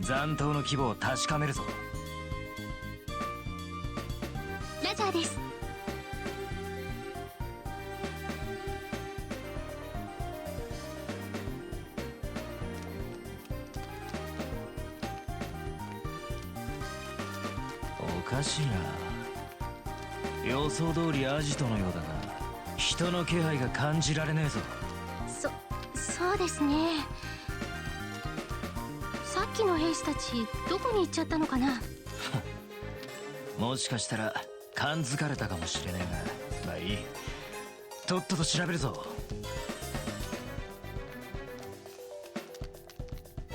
残党の規模を確かめるぞ。ラジャーです。おかしいな。予想通りアジトのようだが、人の気配が感じられねえぞ。そうですね。さっきの兵士たちどこに行っちゃったのかな。もしかしたら感づかれたかもしれねえが、まあいい。とっとと調べるぞ。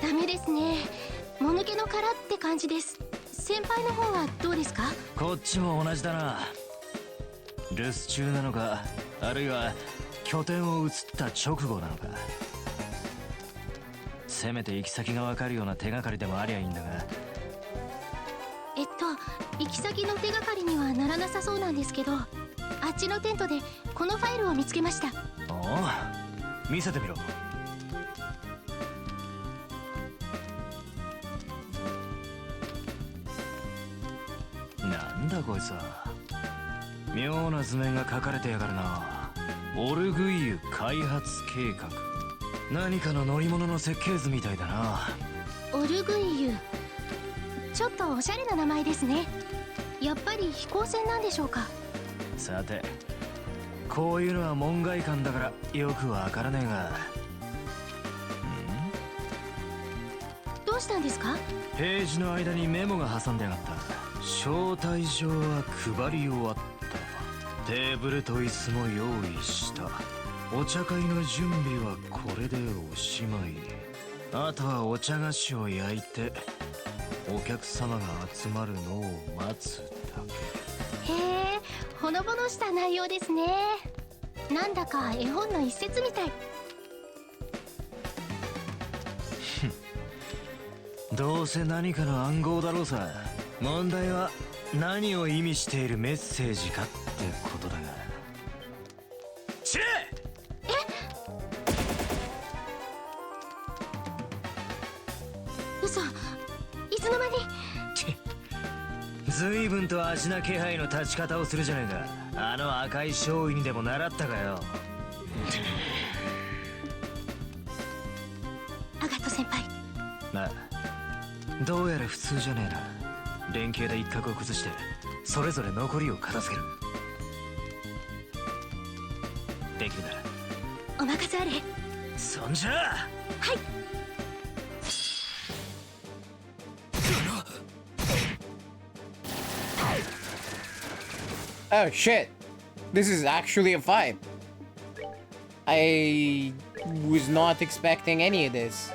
ダメですね。もぬけの殻って感じです。先輩の方はどうですか？こっちも同じだな。留守中なのか、あるいは拠点を移った直後なのか。せめて行き先が分かるような手がかりでもありゃいいんだが。行き先の手がかりにはならなさそうなんですけど、あっちのテントでこのファイルを見つけました。おお、見せてみろ。なんだこいつは。妙な図面が書かれてやがるな。オルグイユ開発計画。何かの乗り物の設計図みたいだな。オルグイユ、ちょっとおしゃれな名前ですね。やっぱり飛行船なんでしょうか。さて、こういうのは門外漢だからよくわからねえが。どうしたんですか？ページの間にメモが挟んでやがった。招待状は配り終わった。テーブルと椅子も用意した。お茶会の準備はこれでおしまい。あとはお茶菓子を焼いてお客様が集まるのを待つだけ。へえ、ほのぼのした内容ですね。なんだか絵本の一節みたい。どうせ何かの暗号だろうさ。問題は何を意味しているメッセージかってことだが。チェ！嘘、いつの間に。随分と味な気配の立ち方をするじゃねえか。あの赤い少尉にでも習ったかよ。アガト先輩。まあ、どうやら普通じゃねえな。連携で一角を崩してそれぞれ残りを片付ける。できるならお任せあれ。そんじゃあ。はい。Oh shit! This is actually a fight. I was not expecting any of this.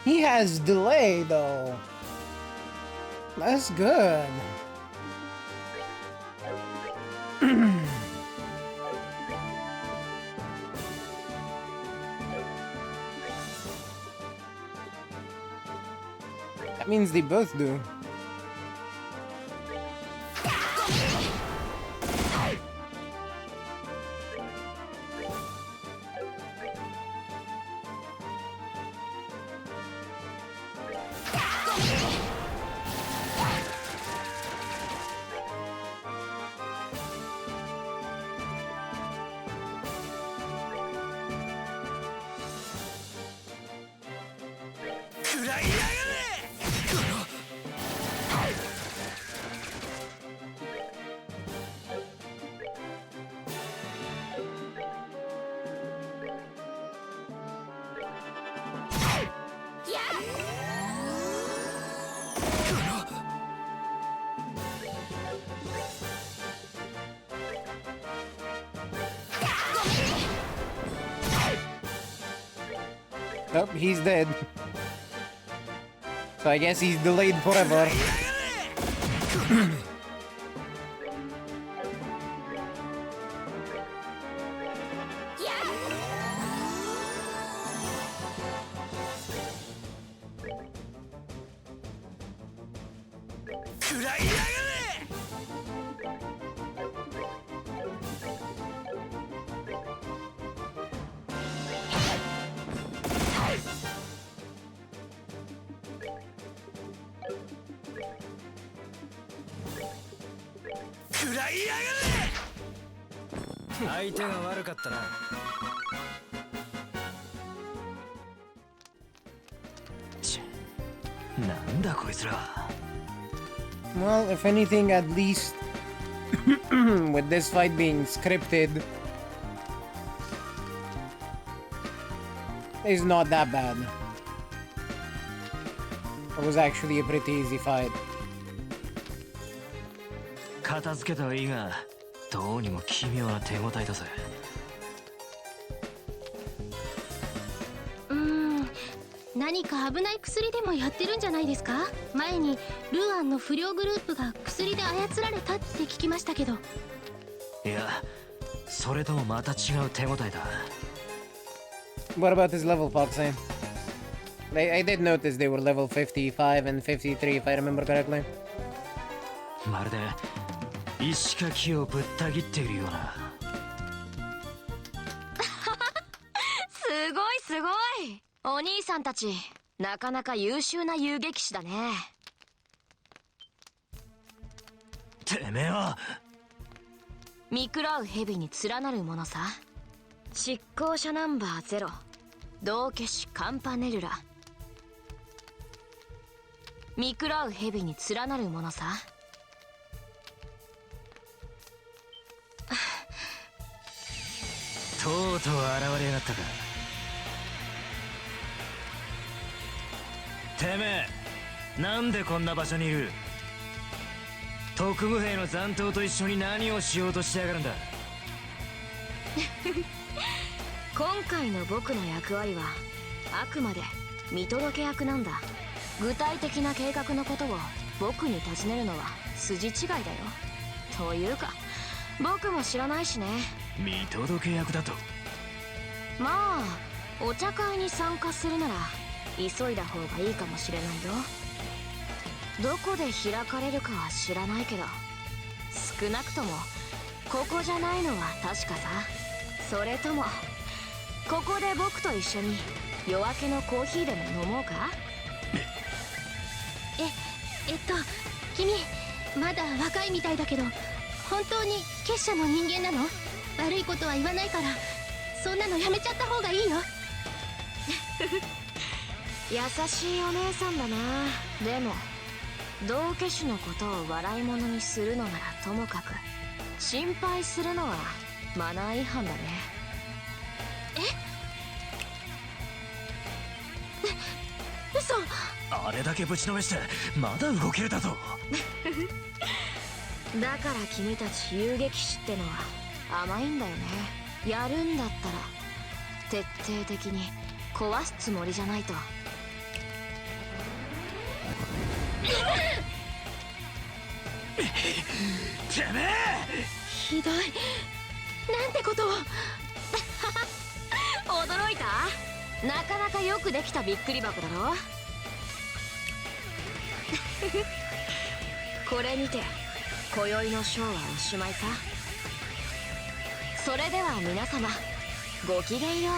He has delay though. That's good. That means they both do. Oh, he's dead. So I guess he's delayed forever. Well, if anything, at least with this fight being scripted, it's not that bad. It was actually a pretty easy fight. 片付けたはいいが、どうにも奇妙な手応えだぜ。何か危ない薬でもやってるんじゃないですか？前にルーアンの不良グループが薬で操られたって聞きましたけど。いや、それともまた違う手応えだ。What about his level, Foxy? I did notice they were level 55 and 53 if I remember correctly. まるで石か木をぶった切っているような。すごいすごい。お兄さんたち、なかなか優秀な遊撃士だね。てめえは見食らう蛇に連なるものさ。執行者ナンバー0、道化師カンパネルラ。見食らう蛇に連なるものさ。とうとう現れやがったか。てめえ、なんでこんな場所にいる？特務兵の残党と一緒に何をしようとしてやがるんだ。今回の僕の役割はあくまで見届け役なんだ。具体的な計画のことを僕に尋ねるのは筋違いだよ。というか僕も知らないしね。見届け役だと？まあお茶会に参加するなら急いだ方がいいかもしれないよ。どこで開かれるかは知らないけど、少なくともここじゃないのは確かさ。それともここで僕と一緒に夜明けのコーヒーでも飲もうか？君まだ若いみたいだけど、本当に結社の人間なの？悪いことは言わないから、そんなのやめちゃった方がいいよ。優しいお姉さんだな。でも道化師のことを笑い物にするのならともかく、心配するのはマナー違反だね。嘘。あれだけぶちのめしてまだ動けるだと。だから君たち遊撃士ってのは甘いんだよね。やるんだったら徹底的に壊すつもりじゃないと。てめえ、ひどい。なんてことを。驚いた？なかなかよくできたびっくり箱だろ。これにて今宵のショーはおしまいさ。それでは皆様ごきげんよ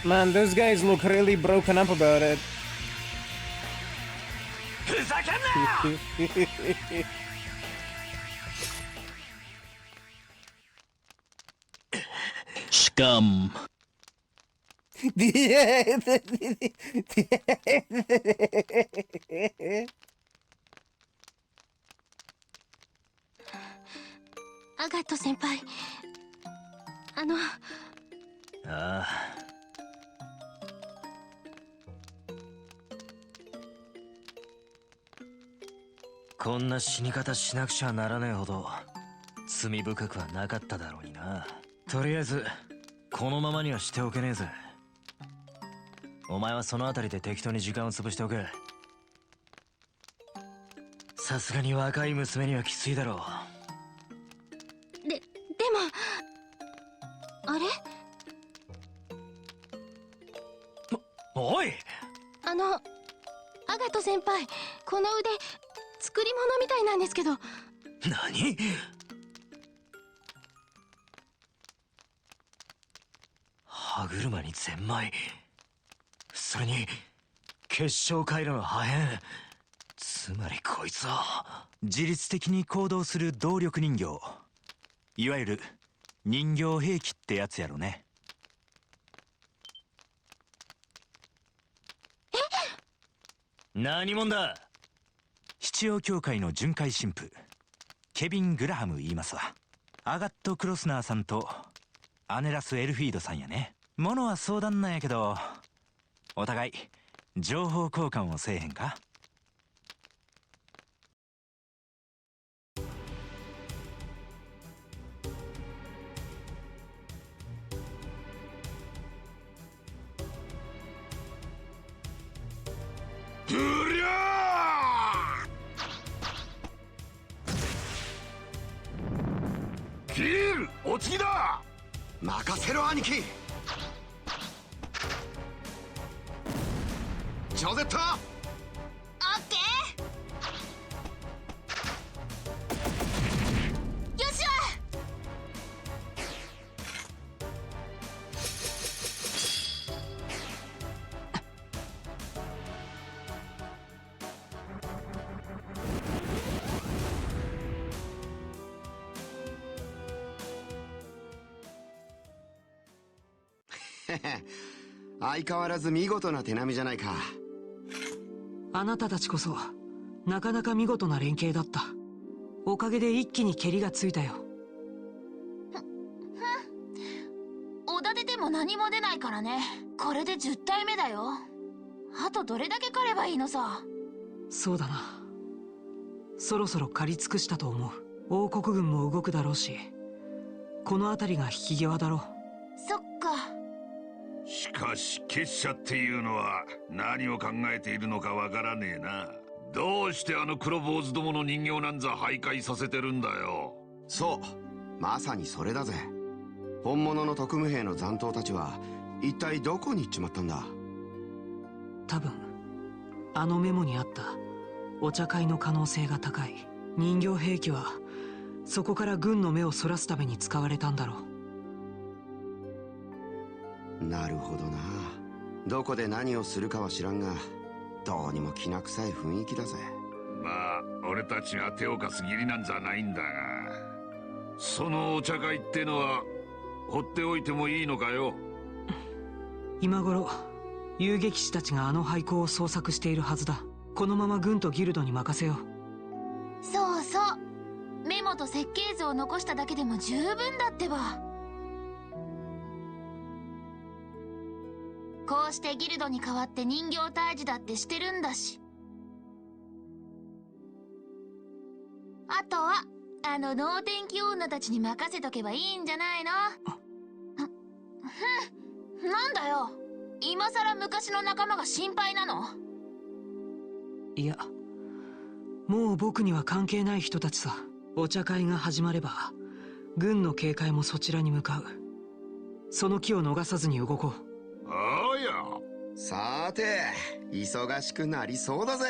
う。 Man, those guys look really broken up about it. ふざけんなしかもアガット先輩、ああ、こんな死に方しなくちゃならねえほど罪深くはなかっただろうにな。とりあえずこのままにはしておけねえぜ。お前はそのあたりで適当に時間を潰しておけ。さすがに若い娘にはきついだろう。でもあれ、おい、アガト先輩、この腕作り物みたいなんですけど。何？歯車にゼンマイ、それに結晶回路の破片。つまりこいつは自律的に行動する動力人形、いわゆる人形兵器ってやつやろね。何者だ？七葉教会の巡回神父ケビン・グラハム言いますわ。アガット・クロスナーさんとアネラス・エルフィードさんやね。ものは相談なんやけど、お互い情報交換をせえへんか？うりゃー！キル、お次だ！任せろ兄貴。ジョゼット、オッケー。よっしゃ。相変わらず見事な手並みじゃないか。あなたたちこそなかなか見事な連携だった。おかげで一気に蹴りがついたよ。おだてても何も出ないからね。これで10体目だよ。あとどれだけ狩ればいいのさ。そうだな、そろそろ狩り尽くしたと思う。王国軍も動くだろうし、この辺りが引き際だろう。そっか。しかし結社っていうのは何を考えているのかわからねえな。どうしてあの黒坊主どもの人形なんざ徘徊させてるんだよ。そう、まさにそれだぜ。本物の特務兵の残党たちは一体どこに行っちまったんだ。多分あのメモにあったお茶会の可能性が高い。人形兵器はそこから軍の目をそらすために使われたんだろう。なるほどな。どこで何をするかは知らんが、どうにもきな臭い雰囲気だぜ。まあ俺たちが手を貸す義理なんざないんだが、そのお茶会ってのは放っておいてもいいのかよ。今頃遊撃士たちがあの廃校を捜索しているはずだ。このまま軍とギルドに任せよう。そうそう、メモと設計図を残しただけでも十分だってば。こうしてギルドに代わって人形退治だってしてるんだし。あとはあの能天気女たちに任せとけばいいんじゃないの？なんだよ、今さら昔の仲間が心配なの？いや、もう僕には関係ない人たちさ。お茶会が始まれば軍の警戒もそちらに向かう。その機を逃さずに動こう。ああや。さて、忙しくなりそうだぜ。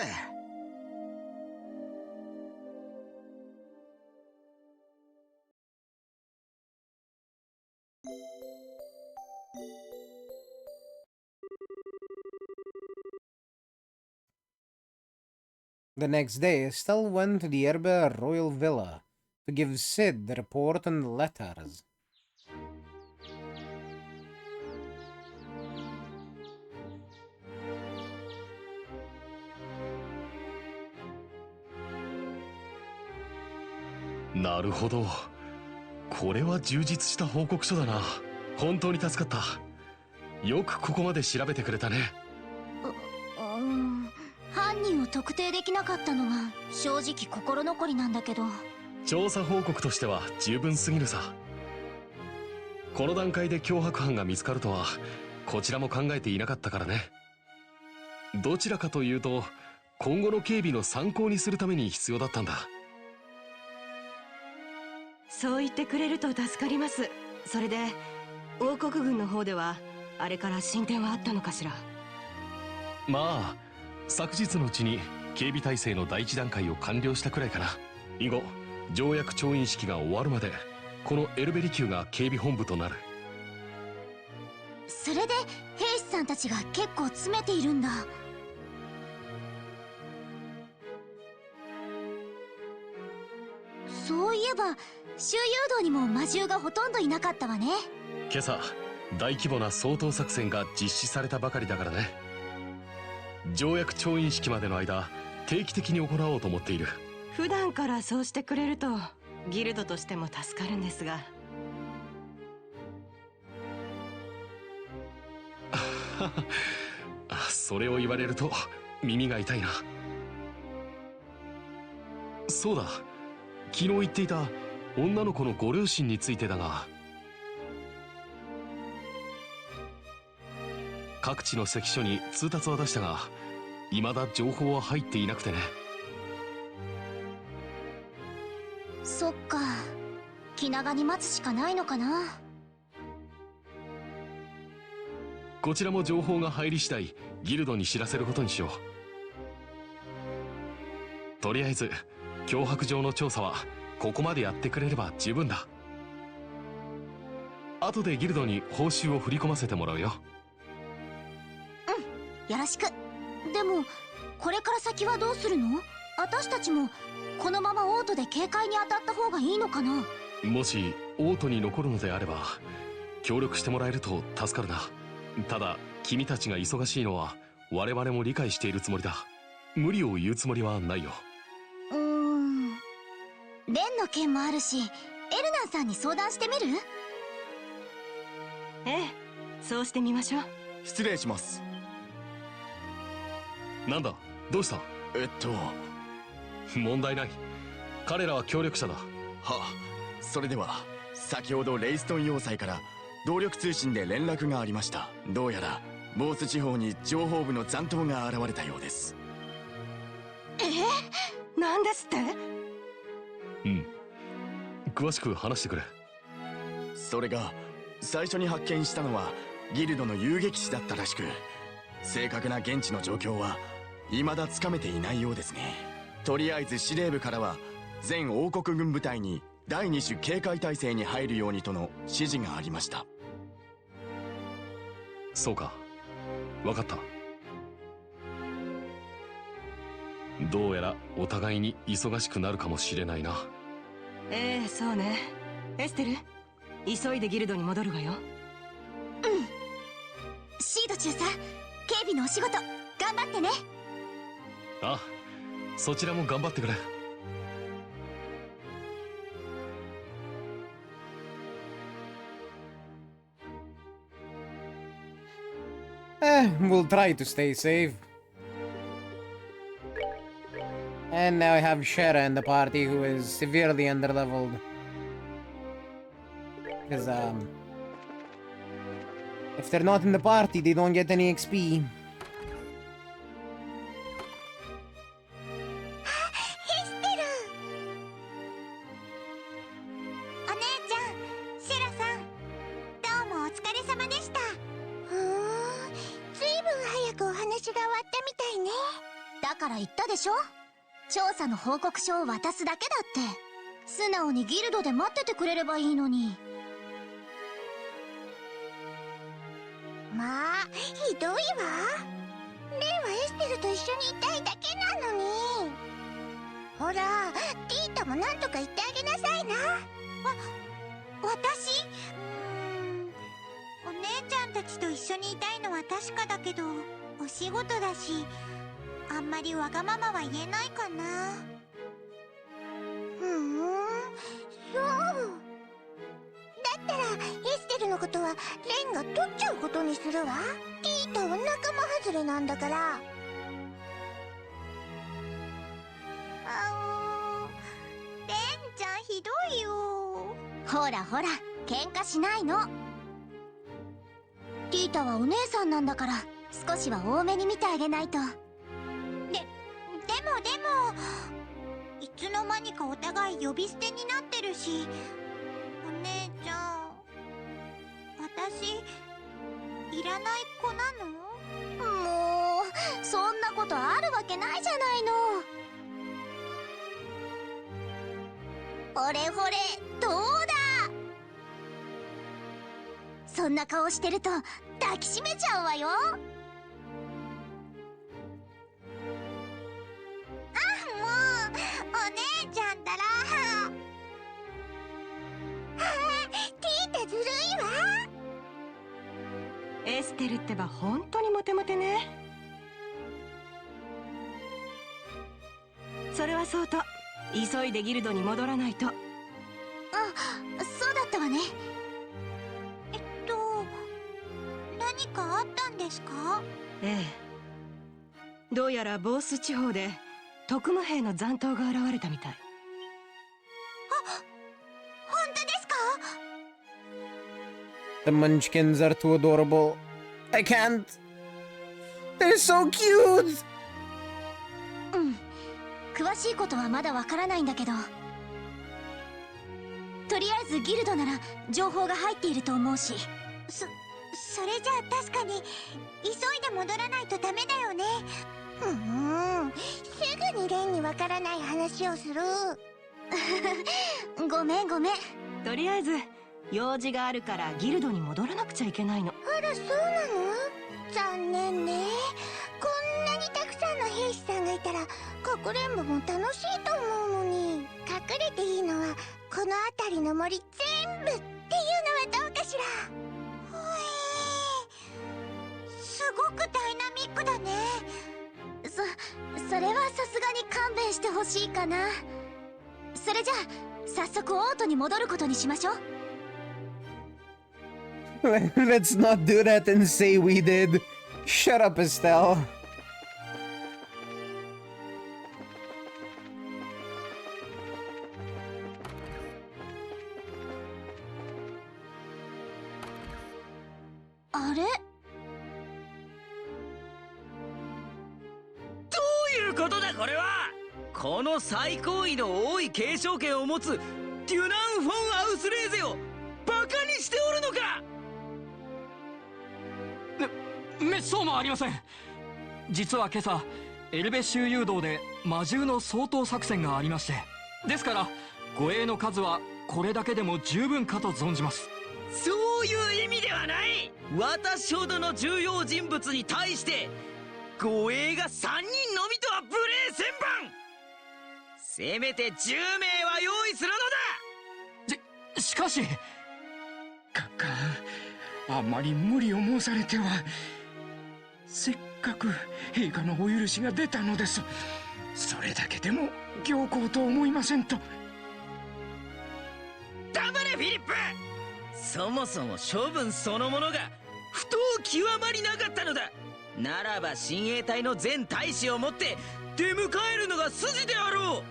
The next day, Estelle went to the Erbe royal villa to give Sid the report and letters.なるほど。これは充実した報告書だな。本当に助かった。よくここまで調べてくれたね。犯人を特定できなかったのは正直心残りなんだけど。調査報告としては十分すぎるさ。この段階で脅迫犯が見つかるとはこちらも考えていなかったからね。どちらかというと今後の警備の参考にするために必要だったんだ。そう言ってくれると助かります。それで王国軍の方ではあれから進展はあったのかしら？まあ昨日のうちに警備体制の第一段階を完了したくらいかな。以後条約調印式が終わるまでこのエルベリ宮が警備本部となる。それで兵士さんたちが結構詰めているんだ。そういえば周遊道にも魔獣がほとんどいなかったわね。今朝大規模な掃討作戦が実施されたばかりだからね。条約調印式までの間定期的に行おうと思っている。普段からそうしてくれるとギルドとしても助かるんですが。それを言われると耳が痛いな。そうだ、昨日言っていた女の子のご両親についてだが、各地の関所に通達は出したが未だ情報は入っていなくてね。そっか、気長に待つしかないのかな。こちらも情報が入り次第ギルドに知らせることにしよう。とりあえず脅迫状の調査はここまでやってくれれば十分だ。後でギルドに報酬を振り込ませてもらうよ。よろしく。でもこれから先はどうするの？私たちもこのままオートで警戒に当たった方がいいのかな？もしオートに残るのであれば協力してもらえると助かるな。ただ君たちが忙しいのは我々も理解しているつもりだ。無理を言うつもりはないよ。レンの件もあるし、エルナンさんに相談してみる？ええ、そうしてみましょう。失礼します。なんだ、どうした？問題ない。彼らは協力者だ。それでは先ほどレイストン要塞から動力通信で連絡がありました。どうやらボース地方に情報部の残党が現れたようです。なんですって？詳しく話してくれ。それが最初に発見したのはギルドの遊撃士だったらしく、正確な現地の状況は未だつかめていないようですね。とりあえず司令部からは全王国軍部隊に第2種警戒態勢に入るようにとの指示がありました。そうか、分かった。どうやらお互いに忙しくなるかもしれないな。ええ、そうね。エステル、急いでギルドに戻るわよ。シード中佐、警備のお仕事頑張ってね。ああ、そちらも頑張ってくれ。We'll try to stay safe. And now I have Shera in the party, who is severely underleveled. Because, if they're not in the party, they don't get any XP.調査の報告書を渡すだけだって。素直にギルドで待っててくれればいいのに。まあひどいわ。レイはエステルと一緒にいたいだけなのに。ほらティータもなんとか言ってあげなさいな。私お姉ちゃんたちと一緒にいたいのは確かだけど、お仕事だしあんまりわがままは言えないかな。そう。だったらエステルのことはレンが取っちゃうことにするわ。ティータは仲間外れなんだから。レンちゃんひどいよ。ほらほら喧嘩しないの。ティータはお姉さんなんだから少しは多めに見てあげないと。でもいつの間にかお互い呼び捨てになってるし。お姉ちゃん私いらない子なの？もうそんなことあるわけないじゃないの。ほれほれどうだ。そんな顔してると抱きしめちゃうわよ。お姉ちゃんったらティータずるいわ。エステルってば本当にモテモテね。それはそうと急いでギルドに戻らないと。そうだったわね。何かあったんですか？ええ、どうやらボース地方で特務兵の残党が現れたみたい。本当ですか？ The Munchkins are too adorable. I can't. They're so cute. 詳しいことはまだわからないんだけど、とりあえずギルドなら情報が入っていると思うし。それじゃあ確かに急いで戻らないとダメだよね。すぐにレンにわからない話をする。ごめん。とりあえず用事があるからギルドに戻らなくちゃいけないの。あらそうなの？残念ね。こんなにたくさんの兵士さんがいたらかくれんぼも楽しいと思うのに。隠れていいのはこの辺りの森全部っていうのはどうかしら。すごくダイナミックだね。それはさすがに勘弁してほしいかな。それじゃあ早速オートに戻ることにしましょう。Let's not do that and say we did. Shut up, Estelle. あれ？どういうことだこれは。この最高位の王位継承権を持つデュナン・フォン・アウスレーゼをバカにしておるのか。めそうもありません。実は今朝エルベ周遊道で魔獣の掃討作戦がありまして、ですから護衛の数はこれだけでも十分かと存じます。そういう意味ではない。私ほどの重要人物に対して護衛が3人のみとは無礼千万。せめて10名は用意するのだ。しかしカッカー、あまり無理を申されては。せっかく陛下のお許しが出たのです。それだけでも行幸と思いませんと。黙れフィリップ。そもそも処分そのものが不当極まりなかったのだ。ならば親衛隊の全大使をもって出迎えるのが筋であろう。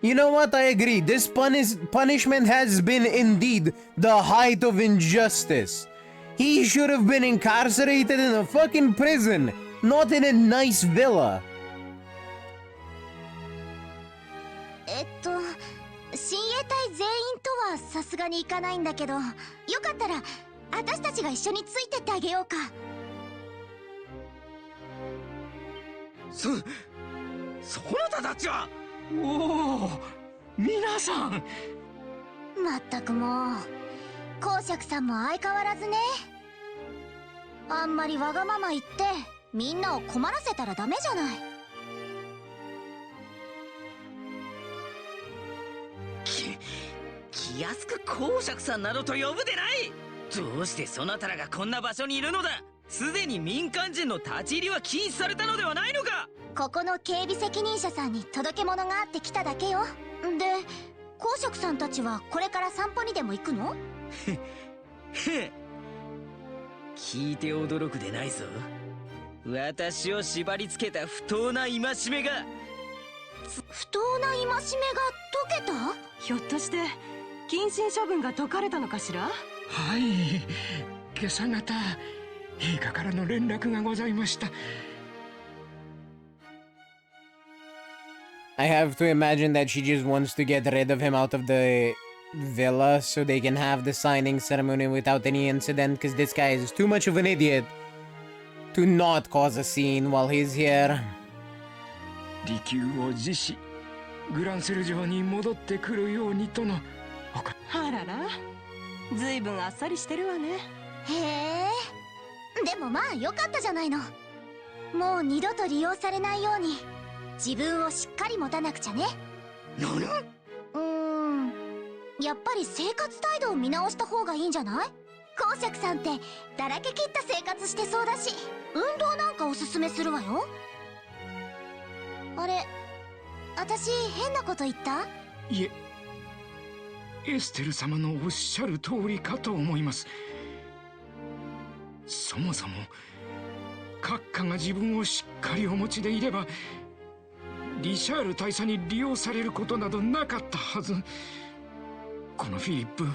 You know what? I agree. This punishment has been indeed the height of injustice. He should have been incarcerated in a fucking prison, not in a nice villa. 親衛隊全員とはさすがに行かないんだけど、よかったら私たちが一緒についてってあげようか。そなたたちは。おお、皆さん。まったくもう、公爵さんも相変わらずね。あんまりわがまま言ってみんなを困らせたらダメじゃない。気安く公爵さんなどと呼ぶでない。どうしてそなたらがこんな場所にいるのだ。すでに民間人の立ち入りは禁止されたのではないのか。ここの警備責任者さんに届け物があって来ただけよ。で、公爵さんたちはこれから散歩にでも行くの？聞いて驚くでないぞ。私を縛り付けた不当な戒めが。不当な戒めが解けた？ひょっとして謹慎処分が解かれたのかしら？はい、今朝方陛下からの連絡がございました。I have to imagine that she just wants to get rid of him out of the villa so they can have the signing ceremony without any incident, because this guy is too much of an idiot to not cause a scene while he's here. 離宮を辞し、グランセル城に戻ってくるようにとの。あらら、ずいぶんあっさりしてるわね。へえ、でもまあよかったじゃないの。もう二度と利用されないように自分をしっかり持たなくちゃね。やっぱり生活態度を見直した方がいいんじゃない？公爵さんってだらけ切った生活してそうだし、運動なんかおすすめするわよ。あれ、私変なこと言った？いえ、エステル様のおっしゃる通りかと思います。そもそも閣下が自分をしっかりお持ちでいればリシャール大佐に利用されることなどなかったはず。このフィリップ、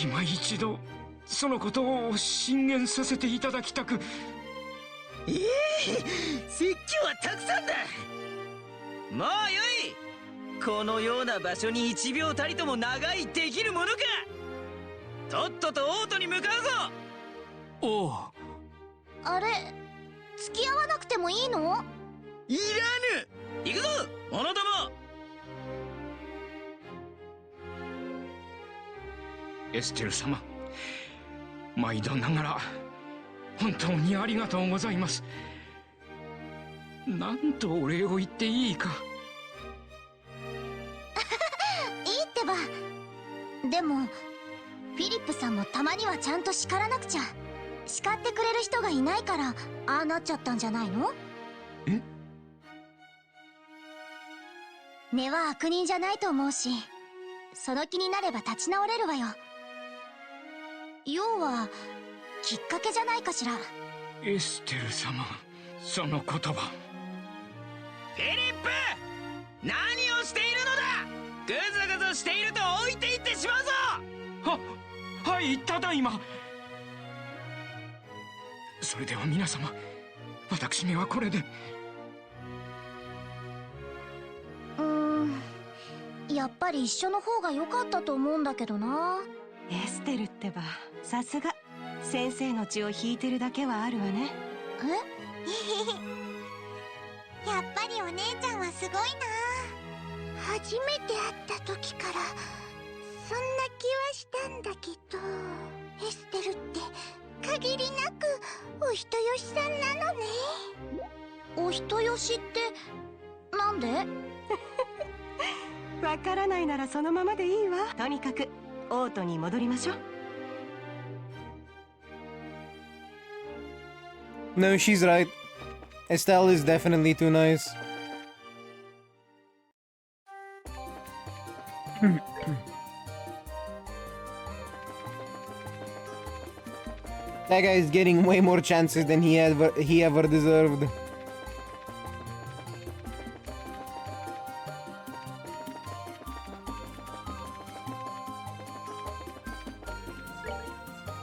今一度そのことを進言させていただきたく。説教はたくさんだ。もうよい。このような場所に1秒たりとも長いできるものか。とっとと王都に向かうぞ。おう。あれ、付き合わなくてもいいの？いらぬ。行くぞ者ども。エステル様、毎度ながら本当にありがとうございます。なんとお礼を言っていいか。いいってば。でもフィリップさんもたまにはちゃんと叱らなくちゃ。叱ってくれる人がいないからああなっちゃったんじゃないの？え？根は悪人じゃないと思うし、その気になれば立ち直れるわよ。要はきっかけじゃないかしら。エステル様、その言葉。フィリップ、何をしているのだ。ぐずぐずしていると置いていってしまうぞ。はい、ただいま。それでは皆様、私にはこれで。やっぱり一緒の方が良かったと思うんだけどな。エステルってば、さすが先生の血を引いてるだけはあるわね。やっぱりお姉ちゃんはすごいな。初めて会った時からそんな気はしたんだけど、エステルって限りなくお人よしさんなのね。お人よしってなんで？わからないならそのままでいいわ。とにかく王都に戻りましょう。No, she's right. Estelle is definitely too nice. That guy is getting way more chances than he ever deserved.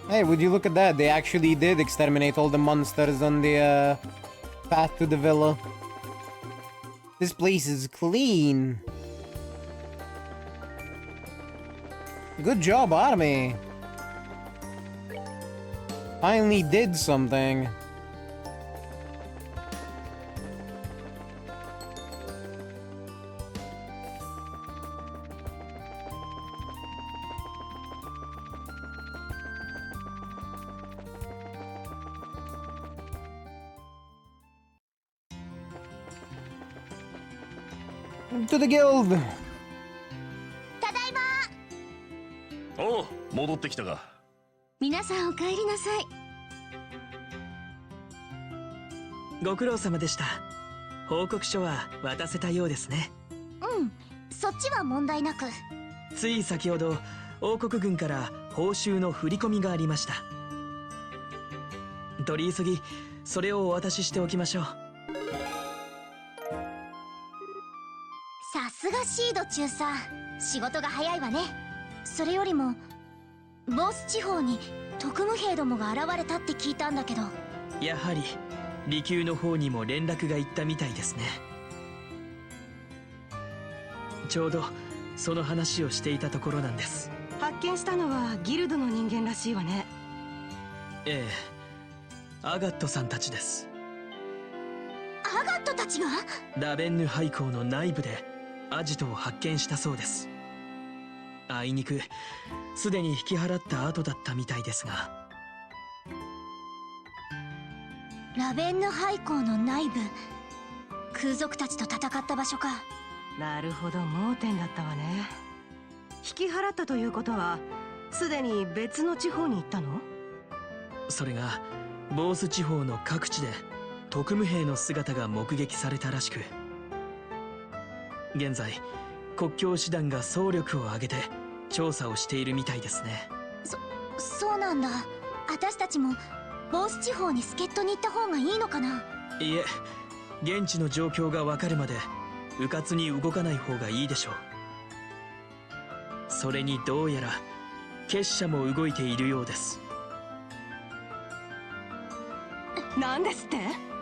Hey, would you look at that? They actually did exterminate all the monsters on the path to the villa. This place is clean. Good job, army. Finally did something. To the guild. ただいま。おう、戻ってきたか。皆さんお帰りなさい。ご苦労様でした。報告書は渡せたようですね。うん、そっちは問題なく。つい先ほど王国軍から報酬の振り込みがありました。取り急ぎそれをお渡ししておきましょう。さすがシード中佐、仕事が早いわね。それよりもボース地方に特務兵どもが現れたって聞いたんだけど。やはり離宮の方にも連絡が行ったみたいですね。ちょうどその話をしていたところなんです。発見したのはギルドの人間らしいわね。ええ、アガットさんたちです。アガットたちが？ラベンヌ廃校の内部でアジトを発見したそうです。あいにくすでに引き払った後だったみたいですが。ラベンヌ廃校の内部、空賊たちと戦った場所か。なるほど、盲点だったわね。引き払ったということはすでに別の地方に行ったの？それがボース地方の各地で特務兵の姿が目撃されたらしく、現在国境師団が総力を挙げて調査をしているみたいですね。そうなんだ。私たちもボース地方に助っ人に行った方がいいのかな？いえ、現地の状況がわかるまで迂闊に動かない方がいいでしょう。それにどうやら結社も動いているようです。なんですって？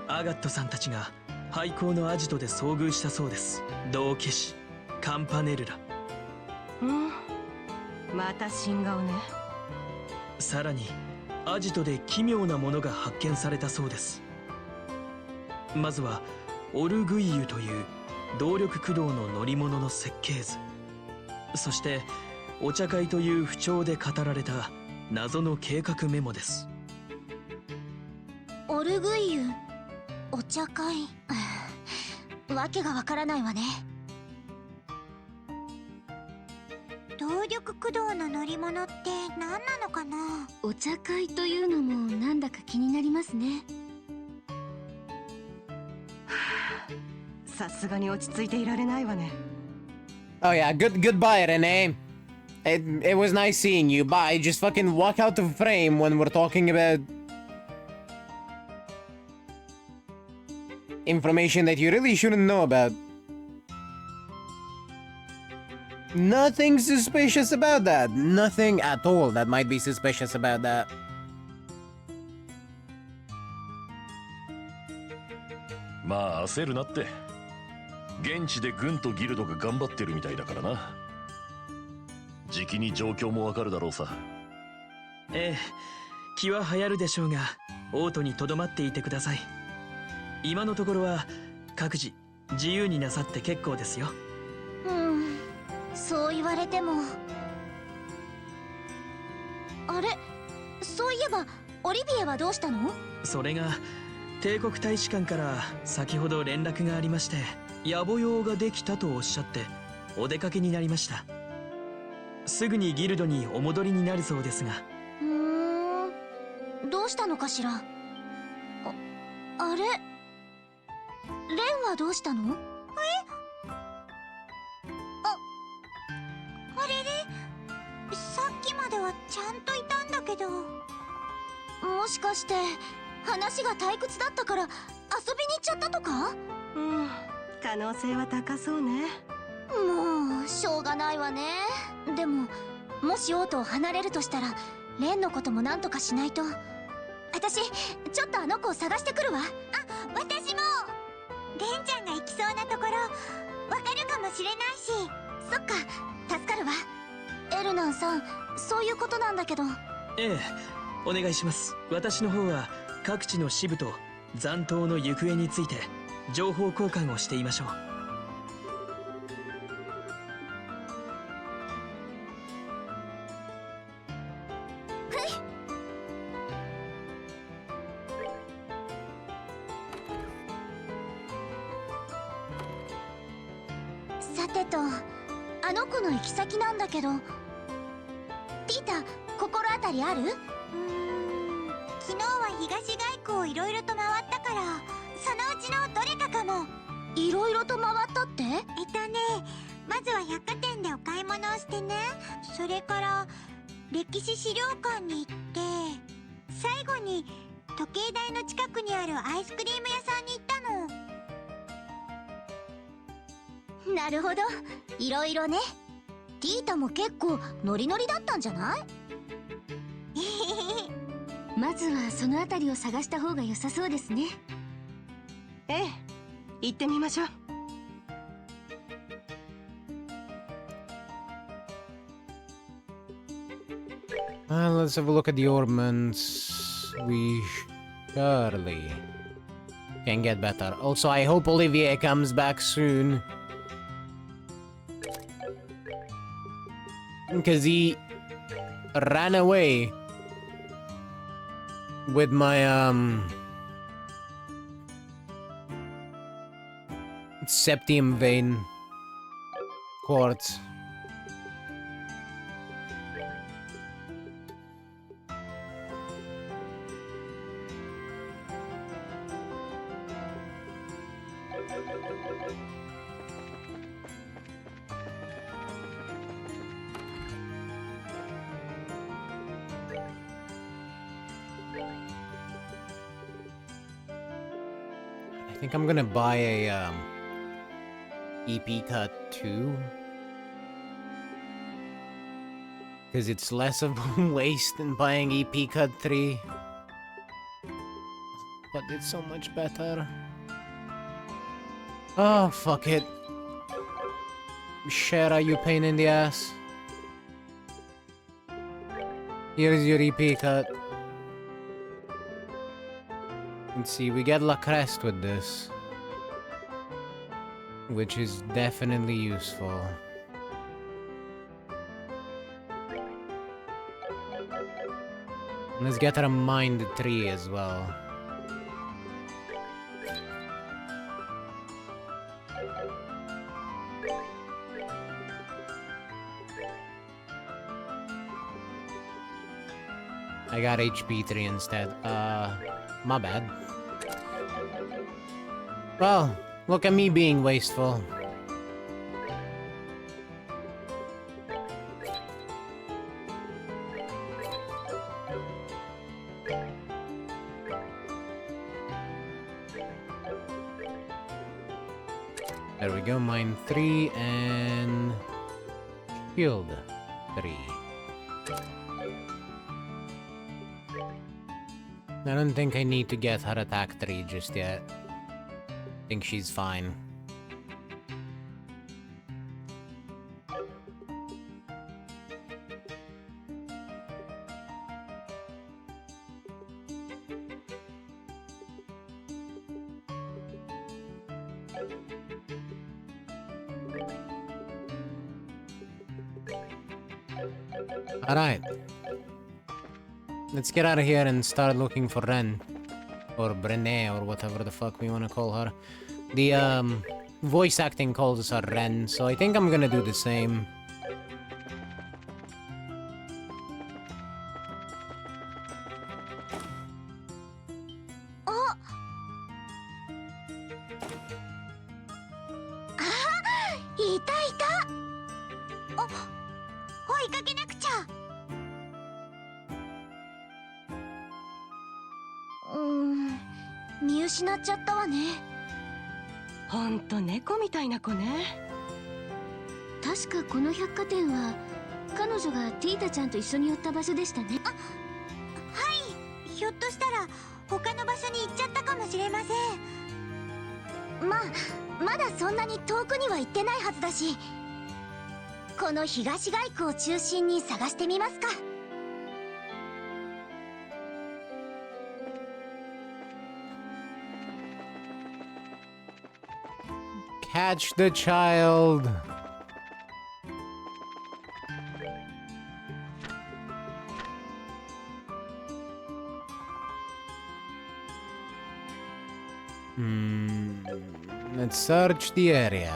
アガットさんたちが廃校のアジトで遭遇したそうです。同化師カンパネルラ。また新顔ね。さらにアジトで奇妙なものが発見されたそうです。まずはオルグイユという動力駆動の乗り物の設計図、そしてお茶会という不調で語られた謎の計画メモです。オルグイユ、お茶会、わけがわからないわね。動力駆動の乗り物って何なのかな？お茶会というのもなんだか気になりますね。さすがに落ち着いていられないわね。Oh yeah, goodbye, Renee. It was nice seeing you. Bye. Just fucking walk out of frame when we're talking about information that you really shouldn't know about. Nothing suspicious about that. Nothing at all that might be suspicious about that. まあ焦るなって。現地で軍とギルドが頑張ってるみたいだからな。じきに状況もわかるだろうさ。ええ、気は流行るでしょうが、オートにとどまっていてください。今のところは各自自由になさって結構ですよ。そう言われても。あれ、そういえばオリビエはどうしたの？それが帝国大使館から先ほど連絡がありまして、野暮用ができたとおっしゃってお出かけになりました。すぐにギルドにお戻りになるそうですが。どうしたのかしら。あれ、レンはどうしたの？あれれ、さっきまではちゃんといたんだけど。もしかして話が退屈だったから遊びに行っちゃったとか？可能性は高そうね。もうしょうがないわね。でももし王都を離れるとしたらレンのことも何とかしないと。私ちょっとあの子を探してくるわ。あ、私も。レンちゃんが行きそうなところわかるかもしれないし。そっか、助かるわ。エルナンさん、そういうことなんだけど。ええ、お願いします。私の方は各地の支部と残党の行方について情報交換をしていましょう。さてと、あの子の行き先なんだけど。ピータ、心当たりある？昨日は東外区をいろいろと回ったから、そのうちのどれかかも。いろいろと回ったって？まずは百貨店でお買い物をしてね。それから歴史資料館に行って、最後に時計台の近くにあるアイスクリーム屋さんに行ったの。なるほど、いろいろね。ティータも結構ノリノリだったんじゃない？まずはその辺りを探した方が良さそうですね。ええ、行ってみましょう。Let's have a look at the ornaments. We surely can get better. Also, I hope Olivier comes back soon. Because he ran away with my, septium vein quartz. I think I'm gonna buy a EP cut 2 because it's less of a waste than buying EP cut 3, but it's so much better. Oh, fuck it. Shara, you pain in the ass. Here's your EP cut. Let's see, we get La Crest with this, which is definitely useful. Let's get a Mind Tree as well. I got HP 3 instead. My bad. Well, look at me being wasteful. There we go, mine 3 and shield 3. I don't think I need to get her attack 3 just yet. I think she's fine. Alright. Let's get out of here and start looking for Ren. Or Brené, or whatever the fuck we want to call her. The, voice acting calls her Ren, so I think I'm gonna do the same. 見失っちゃったわね。ほんと猫みたいな子ね。確かこの百貨店は彼女がティータちゃんと一緒に寄った場所でしたね。はい、ひょっとしたら他の場所に行っちゃったかもしれません。まだそんなに遠くには行ってないはずだし、この東街区を中心に探してみますか。Catch the child. Let's search the area,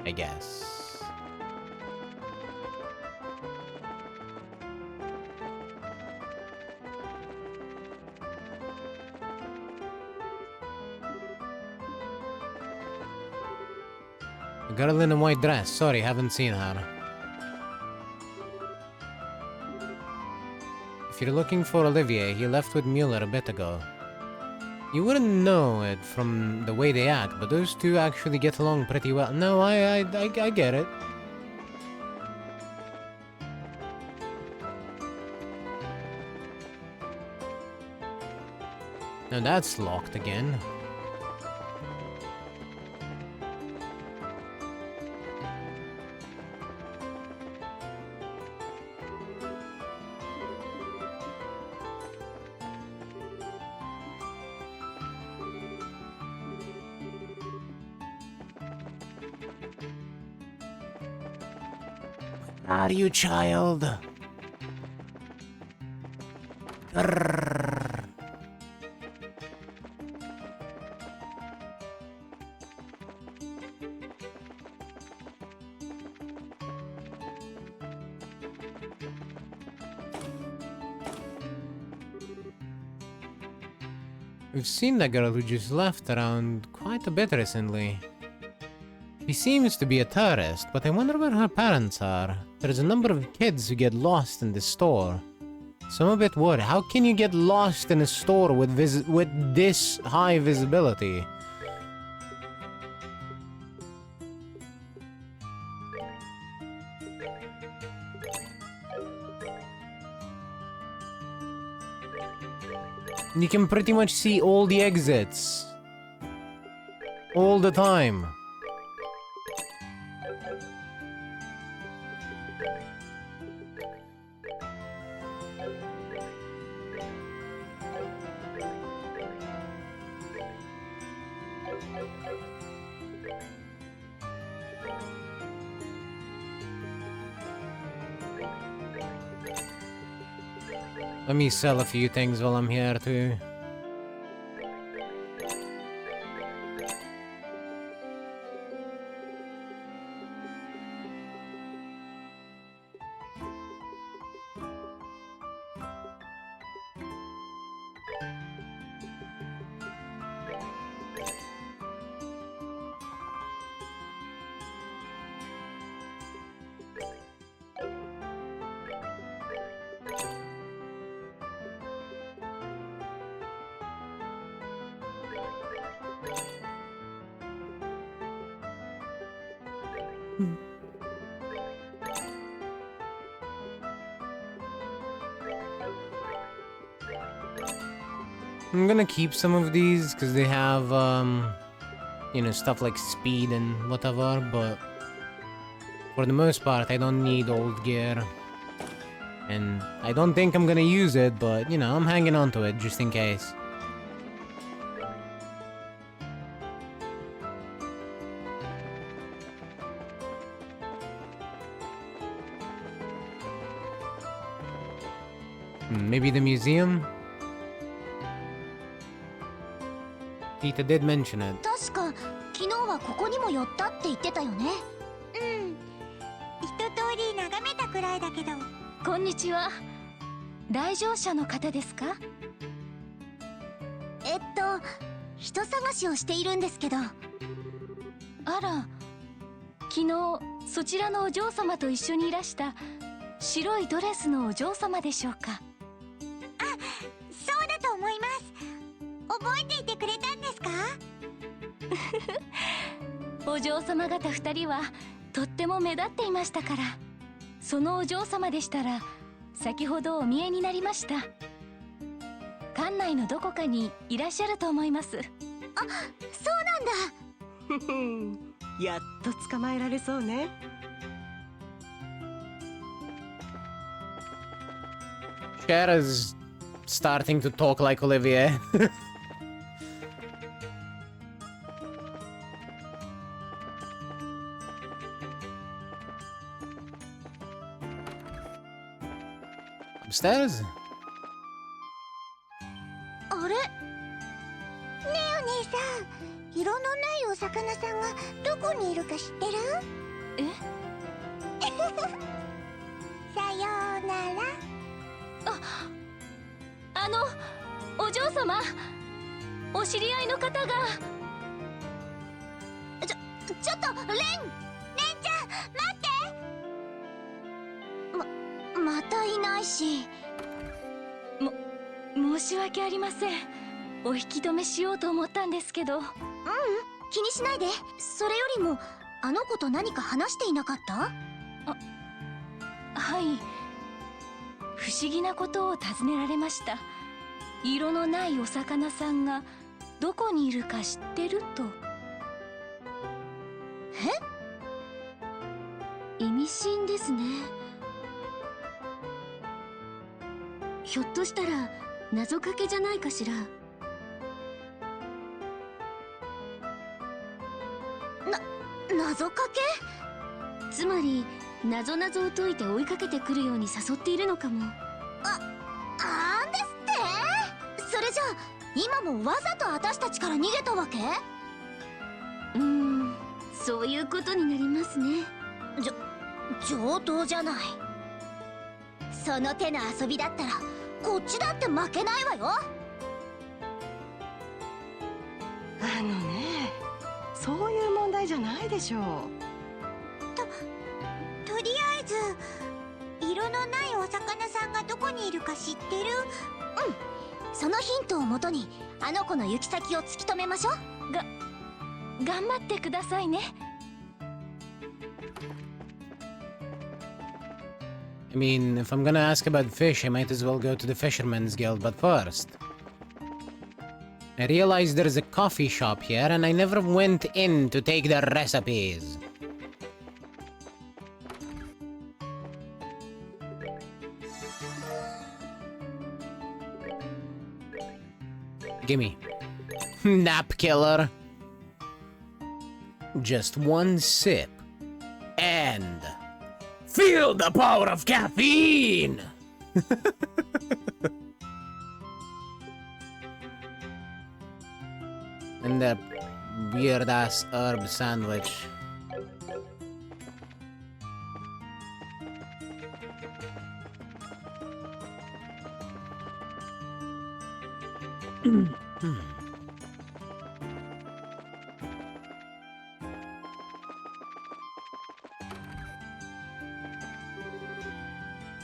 I guess. A girl in a white dress. Sorry, haven't seen her. If you're looking for Olivier, he left with Mueller a bit ago. You wouldn't know it from the way they act, but those two actually get along pretty well. No, I get it. Now that's locked again. Are you, child? Grrr. We've seen that girl who just left around quite a bit recently. She seems to be a tourist, but I wonder where her parents are. There's a number of kids who get lost in this store. So I'm a bit worried. How can you get lost in a store with this high visibility? You can pretty much see all the exits. All the time. Let me sell a few things while I'm here too. I'm gonna keep some of these because they have, you know, stuff like speed and whatever, but for the most part, I don't need old gear. And I don't think I'm gonna use it, but, you know, I'm hanging on to it just in case. Maybe the museum? Tita did mention it. 確か昨日はここにも寄ったって言ってたよね。一通り眺めたくらいだけど。こんにちは。来場者の方ですか？人探しをしているんですけど。あら、昨日そちらのお嬢様と一緒にいらした白いドレスのお嬢様でしょうか？そうお嬢様方2人はとっても目立っていましたから、そのお嬢様でしたら先ほどお見えになりました。館内のどこかにいらっしゃると思います。あ、そうなんだ。やっと捕まえられそうね。Shara's starting to talk like Olivier. Upstairs? あれ？ねえお姉さん、色のないお魚さんがどこにいるか知ってる？え？さようなら。お嬢様、お知り合いの方が。ちょっとレンちゃん待って。またいないし。申し訳ありません。お引き止めしようと思ったんですけど。気にしないで。それよりもあの子と何か話していなかった？はい、不思議なことを尋ねられました。色のないお魚さんがどこにいるか知ってると。意味深ですね。ひょっとしたら謎かけじゃないかしら。謎かけ？つまり謎々を解いて追いかけてくるように誘っているのかも。あんですって？それじゃあ今もわざと私たちから逃げたわけ？そういうことになりますね。上等じゃない。その手の遊びだったらこっちだって負けないわよ。そういう問題じゃないでしょう。とりあえず色のないお魚さんがどこにいるか知ってる？そのヒントをもとにあの子の行き先を突き止めましょう。頑張ってくださいね。I mean, if I'm gonna ask about fish, I might as well go to the Fisherman's Guild, but first... I realized there's a coffee shop here, and I never went in to take the recipes. Gimme. Nap killer. Just one sip. And... feel the power of caffeine! And that weird-ass herb sandwich.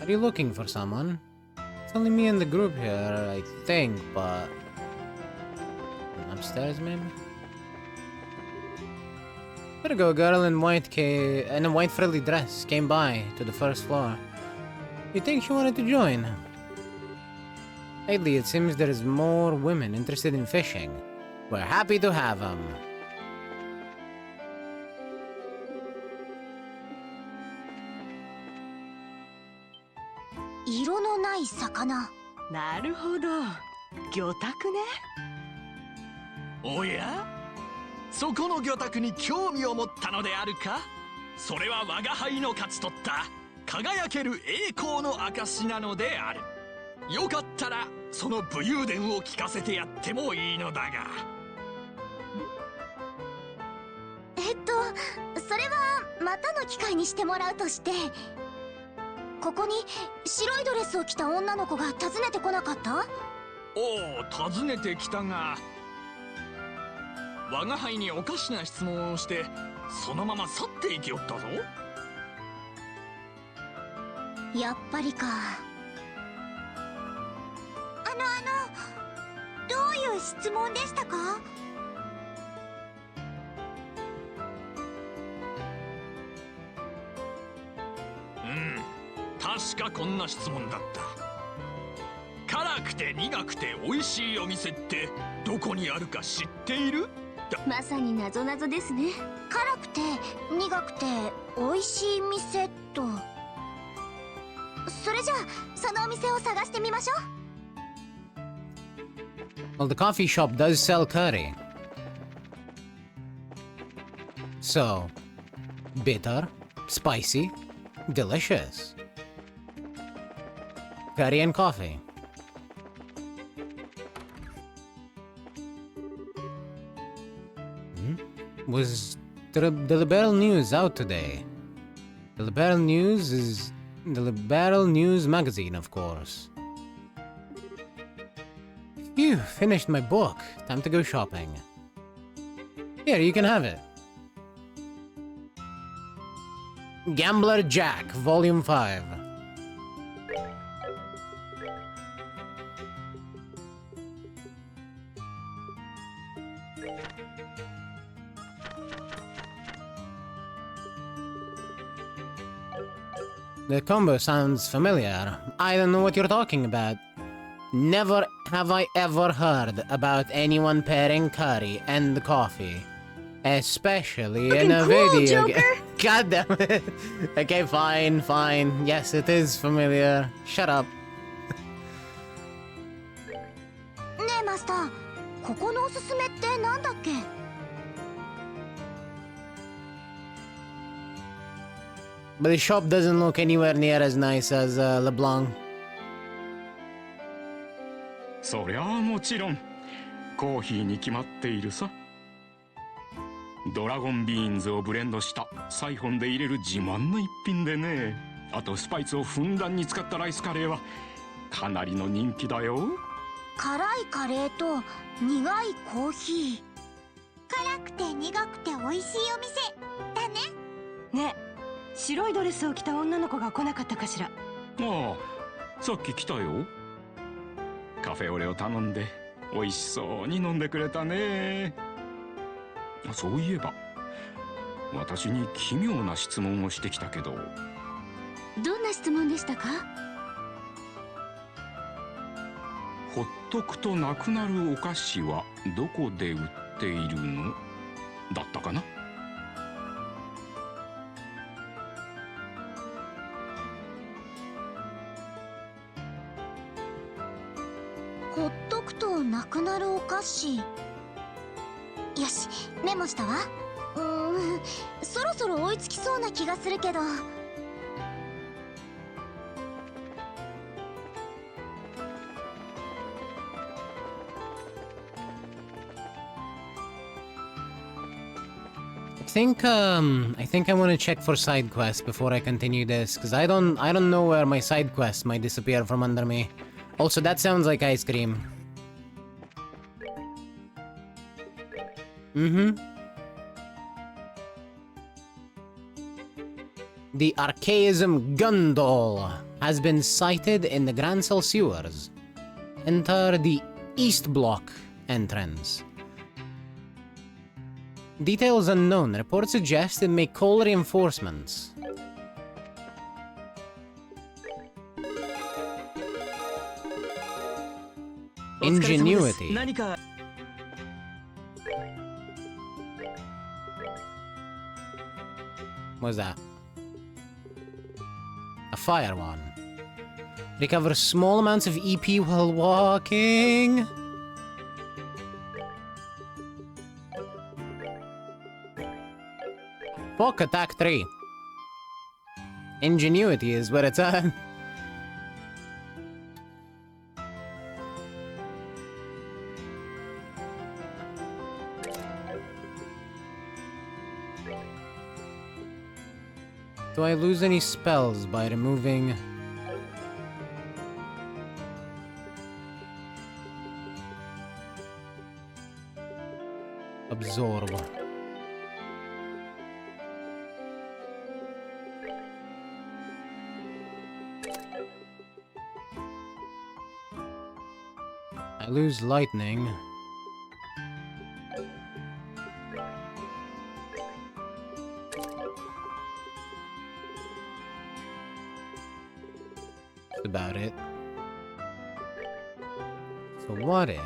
Are you looking for someone? It's only me and the group here, I think, but... upstairs, maybe? There we go, a girl in in a white frilly dress came by to the first floor. You think she wanted to join? Lately, it seems there's more women interested in fishing. We're happy to have them. Iro no nai sakana. なるほど、魚拓ね。おや、そこの魚拓に興味を持ったのであるか。それは我が輩の勝ち取った輝ける栄光の証なのである。よかったらその武勇伝を聞かせてやってもいいのだが。それはまたの機会にしてもらうとして、ここに白いドレスを着た女の子が訪ねてこなかった？おお、訪ねてきたが、我が輩におかしな質問をしてそのまま去っていきよったぞ。やっぱりか。どういう質問でしたか？確かこんな質問だった。辛くて苦くて美味しいお店ってどこにあるか知っている？まさに謎々ですね。辛くて苦くて美味しい店と。それじゃあそのお店を探してみましょう。 Well, the coffee shop does sell curry. So, bitter, spicy, delicious. Curry and coffee. Was the Liberal News out today? The Liberal News is the Liberal News magazine, of course. Phew, finished my book. Time to go shopping. Here, you can have it. Gambler Jack, Volume 5. The combo sounds familiar. I don't know what you're talking about. Never have I ever heard about anyone pairing curry and coffee. Especially in a video game. God damn it. Okay, fine, fine. Yes, it is familiar. Shut up. ねえマスター、ここのおすすめってなんだっけ？ But the shop doesn't look anywhere near as nice as LeBlanc. そりゃあもちろんコーヒーに決まっているさ。ドラゴンビーンズをブレンドしたサイフォンで入れる自慢の一品でね。あとスパイスをふんだんに使ったライスカレーはかなりの人気だよ。辛いカレーと苦いコーヒー。辛くて苦くて美味しいお店だね。ねえ、白いドレスを着た女の子が来なかったかしら？ああ、さっき来たよ。カフェオレを頼んで美味しそうに飲んでくれたね。そういえば私に奇妙な質問をしてきたけど。どんな質問でしたか？ほっとくとなくなるお菓子はどこで売っているのだったかな。ほっとくとなくなるお菓子。よし、メモしたわ。そろそろ追いつきそうな気がするけど。I think I want to check for side quests before I continue this, because I don't know where my side quests might disappear from under me. Also, that sounds like ice cream. The Archaism Gundol has been sighted in the Grand Cell sewers. Enter the East Block entrance. Details unknown. Reports suggest it may call reinforcements. Ingenuity. What's that? A fire one. Recover small amounts of EP while walking. Fuck attack 3. Ingenuity is where it's at. Do I lose any spells by removing... Absorb. I lose lightning. about it. So what if...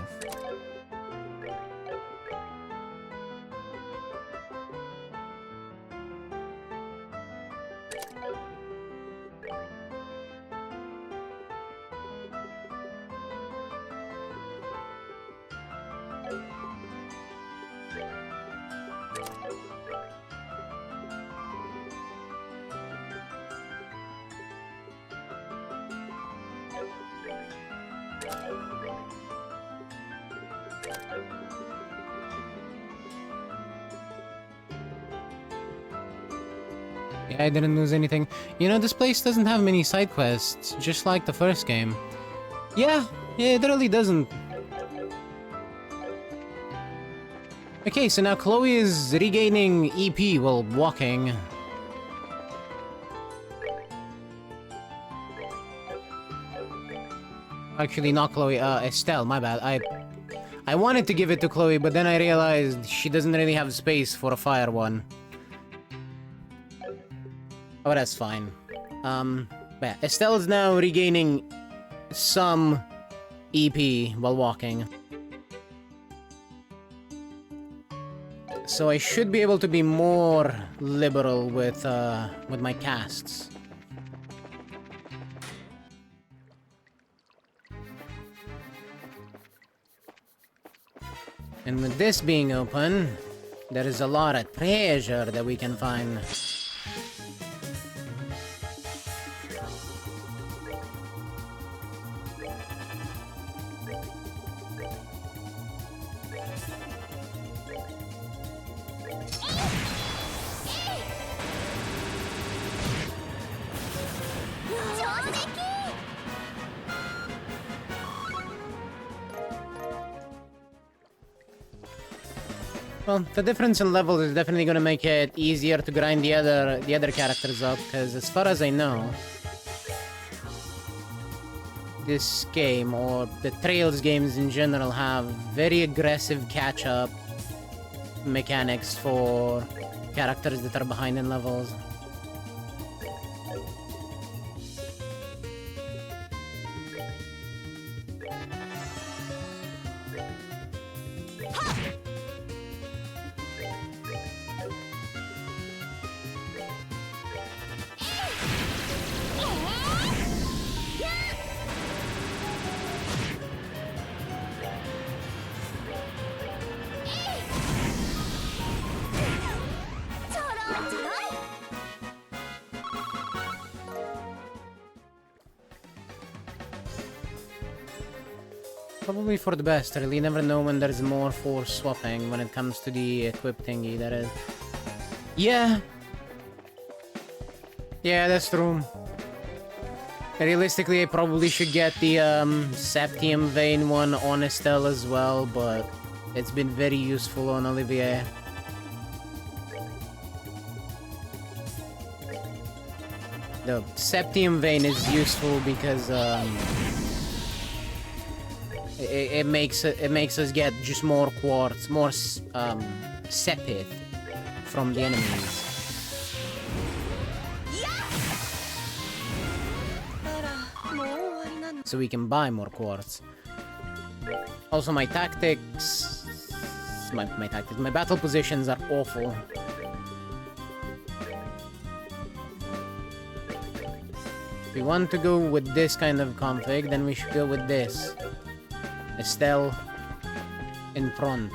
Yeah, I didn't lose anything. You know, this place doesn't have many side quests, just like the first game. Yeah, it really doesn't. Okay, so now Chloe is regaining EP while walking. Actually, not Chloe, Estelle, my bad. I wanted to give it to Chloe, but then I realized she doesn't really have space for a fire one. Oh, that's fine. Yeah, Estelle is now regaining some EP while walking. So I should be able to be more liberal with my casts. And with this being open, there is a lot of treasure that we can find. Well, the difference in levels is definitely gonna make it easier to grind the other characters up, because as far as I know, this game, or the Trails games in general, have very aggressive catch-up mechanics for characters that are behind in levels. Probably for the best, I really never know when there's more force swapping when it comes to the equip thingy, that is. Yeah! Yeah, that's true. Realistically, I probably should get the Septium Vein one on Estelle as well, but it's been very useful on Olivier. The Septium Vein is useful because it makes us get just more quartz, more sepith from the enemies. So we can buy more quartz. Also, my tactics, my battle positions are awful. If we want to go with this kind of config, then we should go with this. Estelle in front.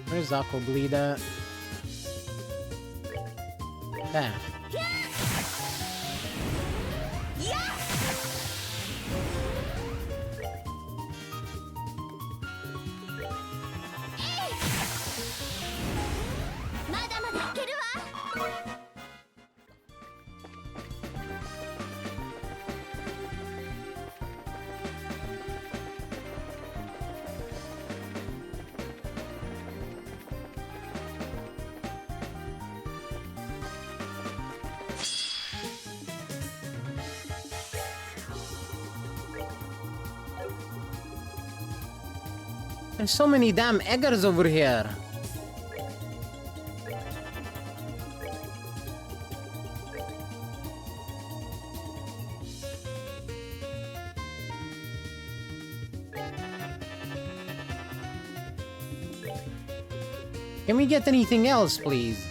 Where's Aqua Bleed at? There. There's so many damn eggers over here. Can we get anything else, please?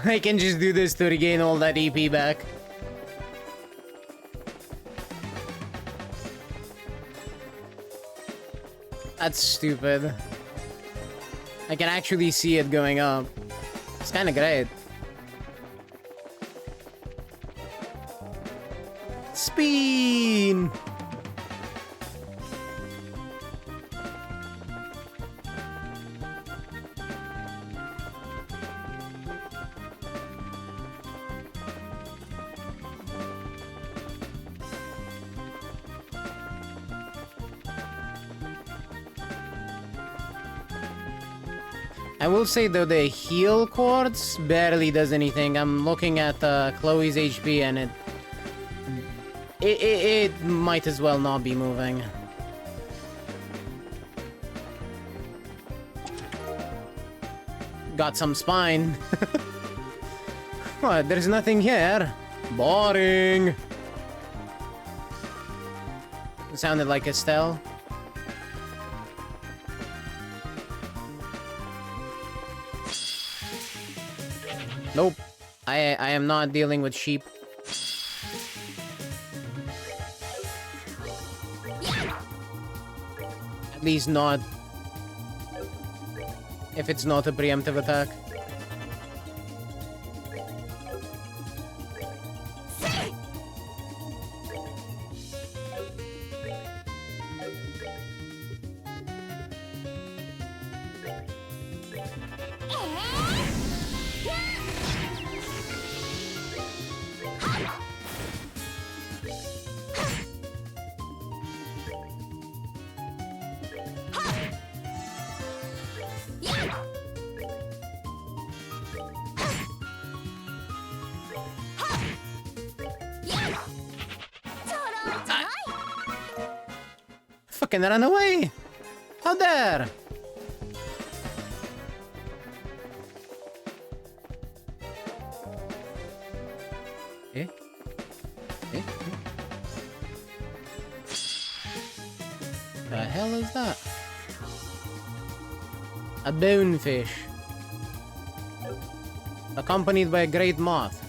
I can just do this to regain all that EP back. That's stupid. I can actually see it going up. It's kind of great. Spin! I will say though, the heal quartz barely does anything. I'm looking at Chloe's HP and it might as well not be moving. Got some spine. What? There's nothing here. Boring. It sounded like Estelle. Nope. I am not dealing with sheep. At least not if it's not a preemptive attack. Fucking run away! How dare! Eh? Eh? The hell is that? A bonefish. Accompanied by a great moth.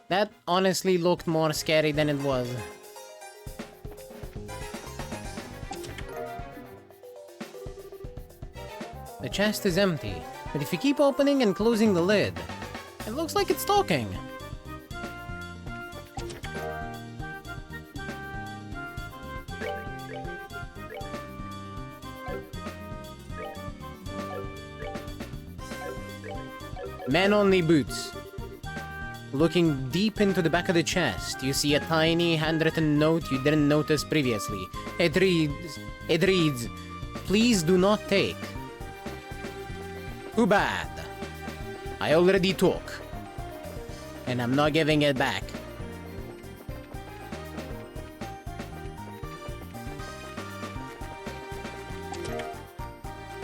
That honestly looked more scary than it was. The chest is empty, but if you keep opening and closing the lid, it looks like it's talking. Man-only boots. Looking deep into the back of the chest, you see a tiny handwritten note you didn't notice previously. It reads, "Please do not take." Too bad. I already took. And I'm not giving it back.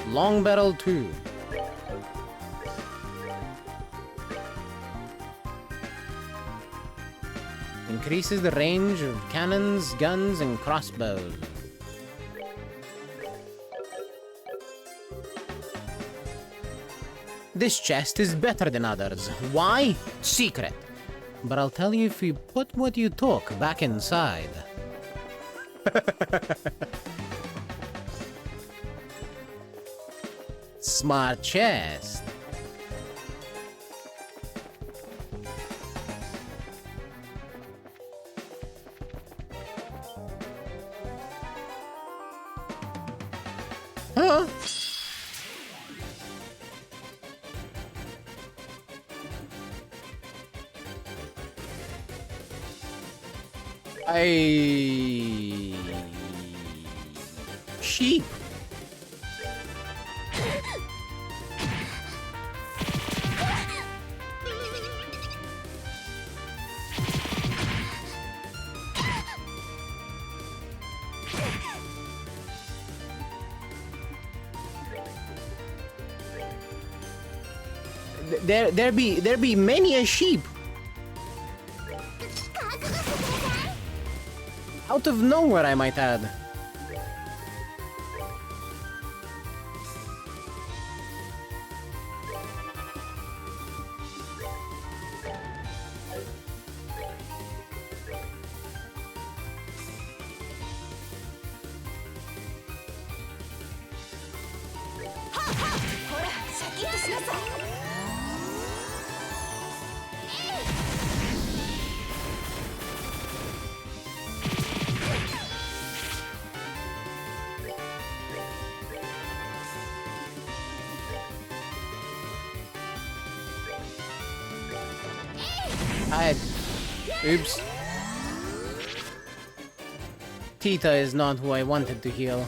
Long barrel 2. increases the range of cannons, guns, and crossbows. This chest is better than others. Why? Secret. But I'll tell you if you put what you took back inside. Smart chest. Huh? Sheep. There be many a sheep. Out of nowhere, I might add. Oops. Tita is not who I wanted to heal.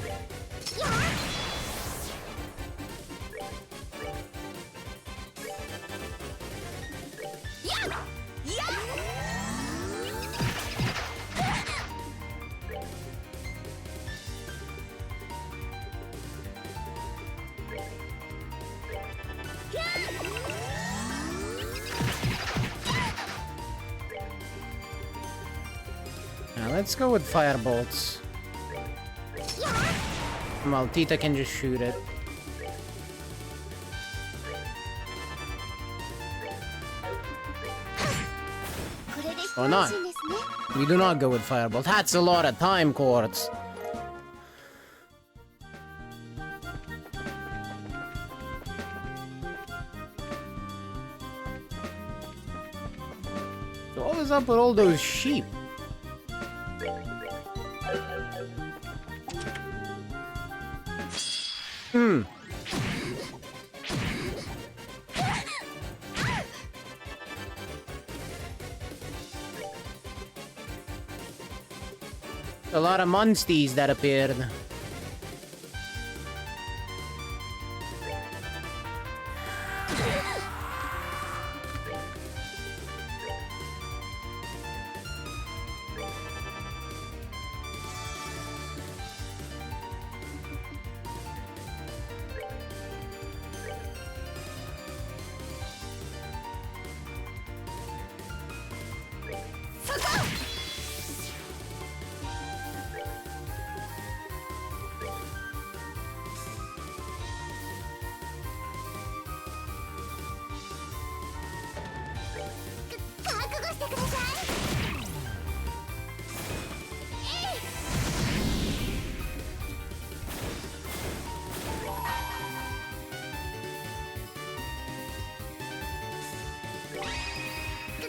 Let's go with firebolts. Well, Tita can just shoot it. Or not. We do not go with firebolt. That's a lot of time, Quartz. So what was up with all those sheep? A lot of monsties that appeared.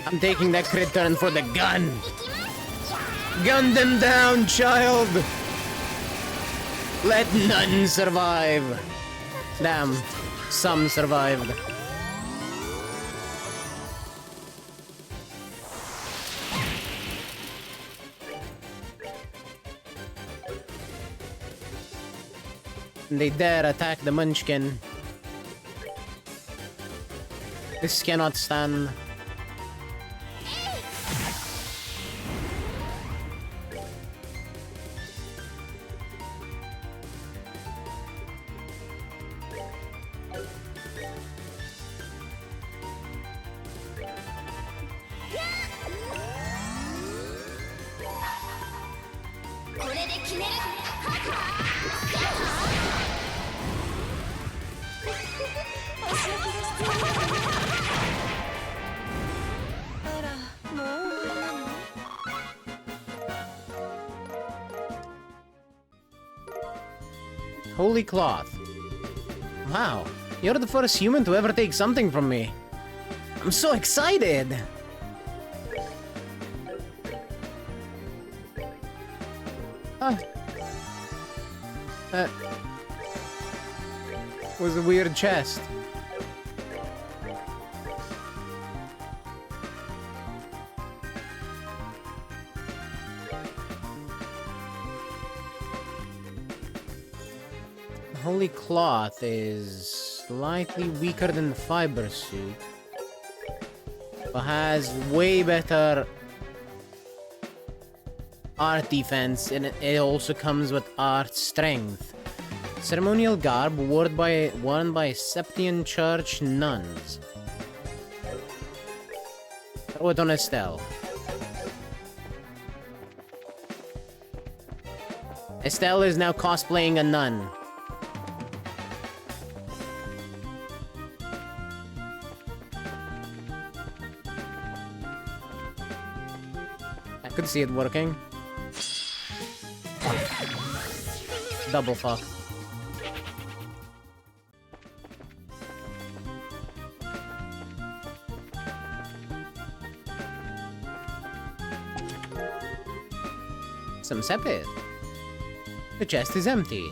I'm taking that crit turn for the gun. Gun them down, child. Let none survive. Damn, some survived. They dare attack the Munchkin. This cannot stand. Holy cloth. Wow, you're the first human to ever take something from me. I'm so excited! That was a weird chest. Holy cloth is slightly weaker than the fiber suit, but has way better art defense, and it also comes with art strength. Ceremonial garb worn by Septian Church nuns. Throw it on Estelle. Estelle is now cosplaying a nun. I could see it working. Double fuck. Some sepith. The chest is empty.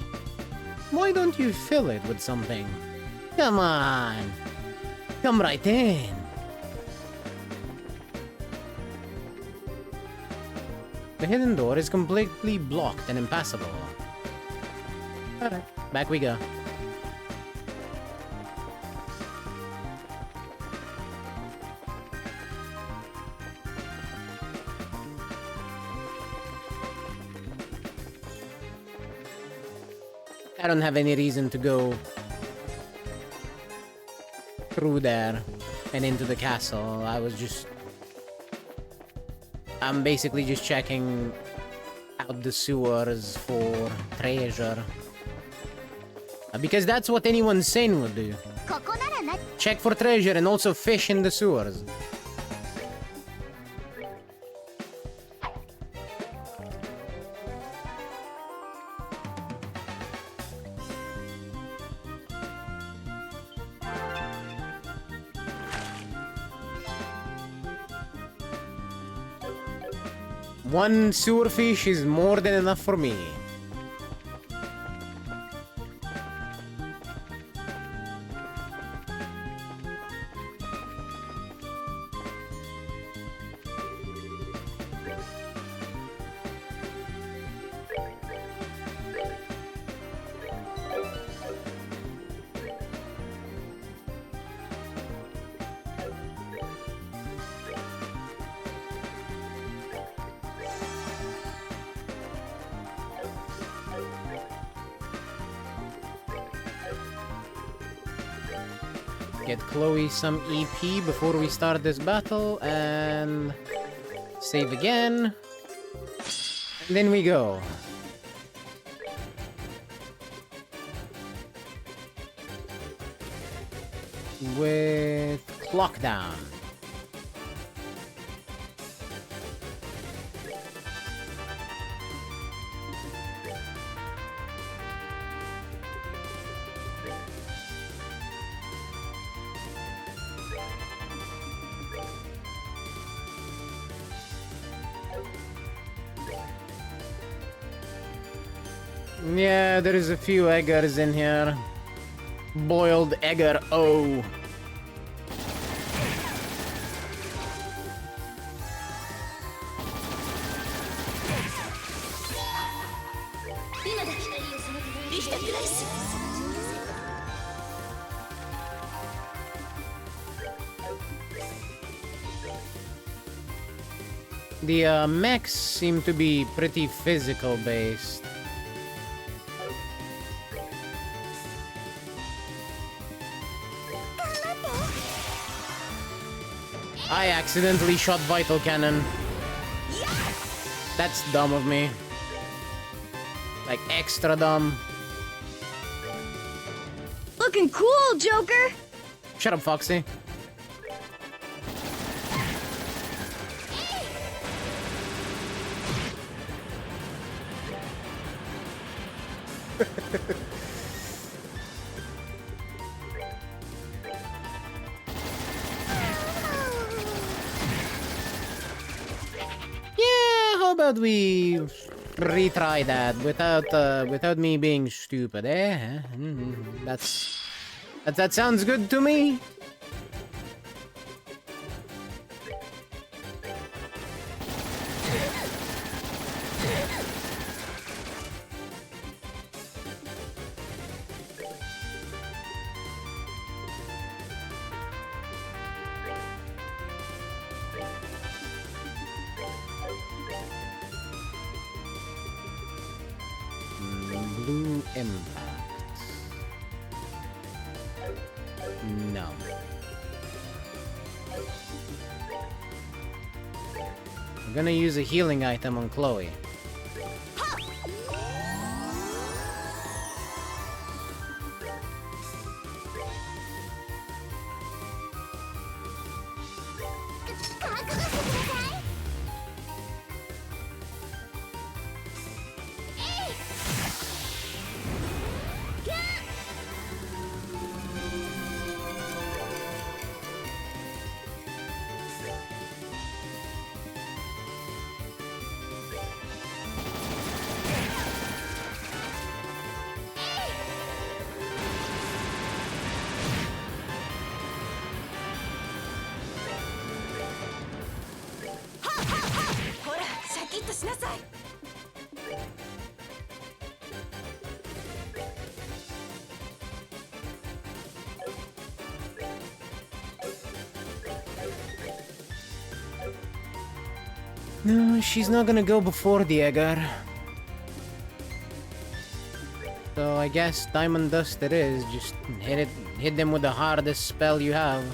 Why don't you fill it with something? Come on. Come right in. The hidden door is completely blocked and impassable. Alright, back we go. I don't have any reason to go through there and into the castle. I'm basically just checking out the sewers for treasure. Because that's what anyone sane would do. Check for treasure and also fish in the sewers. One sewer fish is more than enough for me. Get Chloe some EP before we start this battle, and save again. And then we go. With clock down. Yeah, there is a few eggers in here. Boiled egger O. The mechs seem to be pretty physical based. I accidentally shot Vital Cannon. That's dumb of me. Like, extra dumb. Looking cool, Joker! Shut up, Foxy. Yeah, how about we retry that without me being stupid, eh? That sounds good to me. Blue Impact. No. I'm gonna use a healing item on Chloe. No, she's not gonna go before the Edgar. So I guess Diamond Dust it is. Just hit them with the hardest spell you have.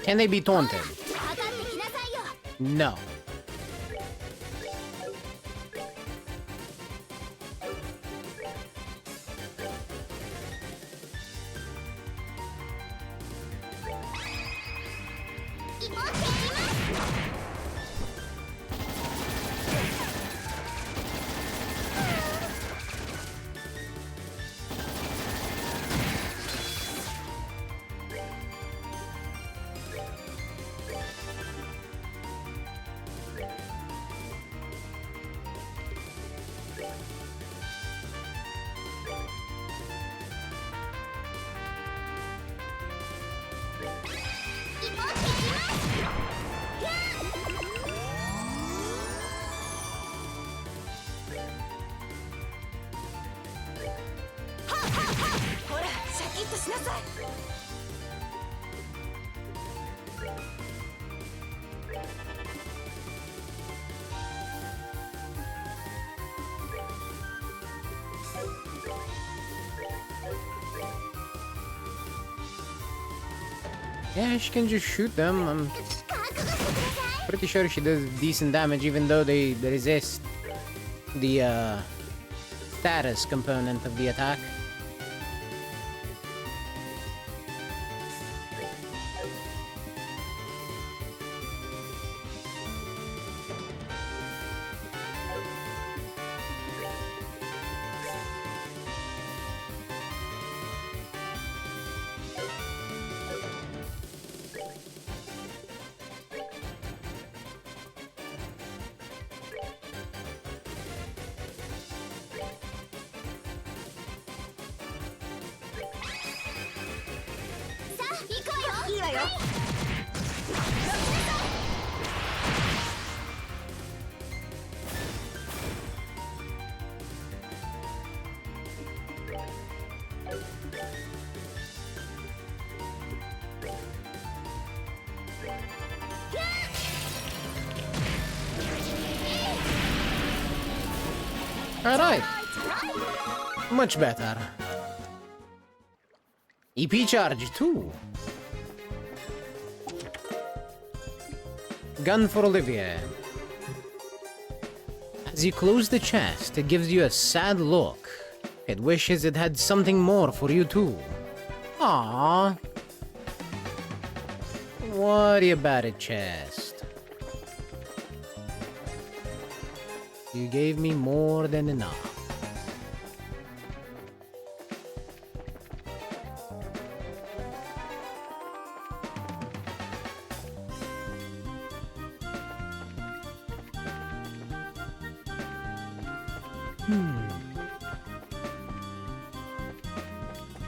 Can they be taunted? No. Yeah, she can just shoot them. I'm pretty sure she does decent damage even though they resist the status component of the attack. Alright. Much better. EP charge 2. Gun for Olivier. As you close the chest, it gives you a sad look. It wishes it had something more for you too. Aww. Worry about it, chest. You gave me more than enough.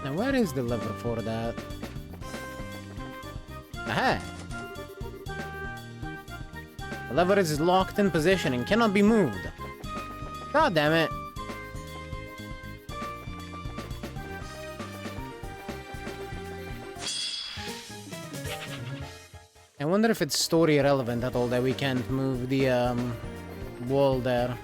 Now where is the lever for that? Aha! The lever is locked in position and cannot be moved. God damn it. I wonder if it's story relevant at all that we can't move the wall there.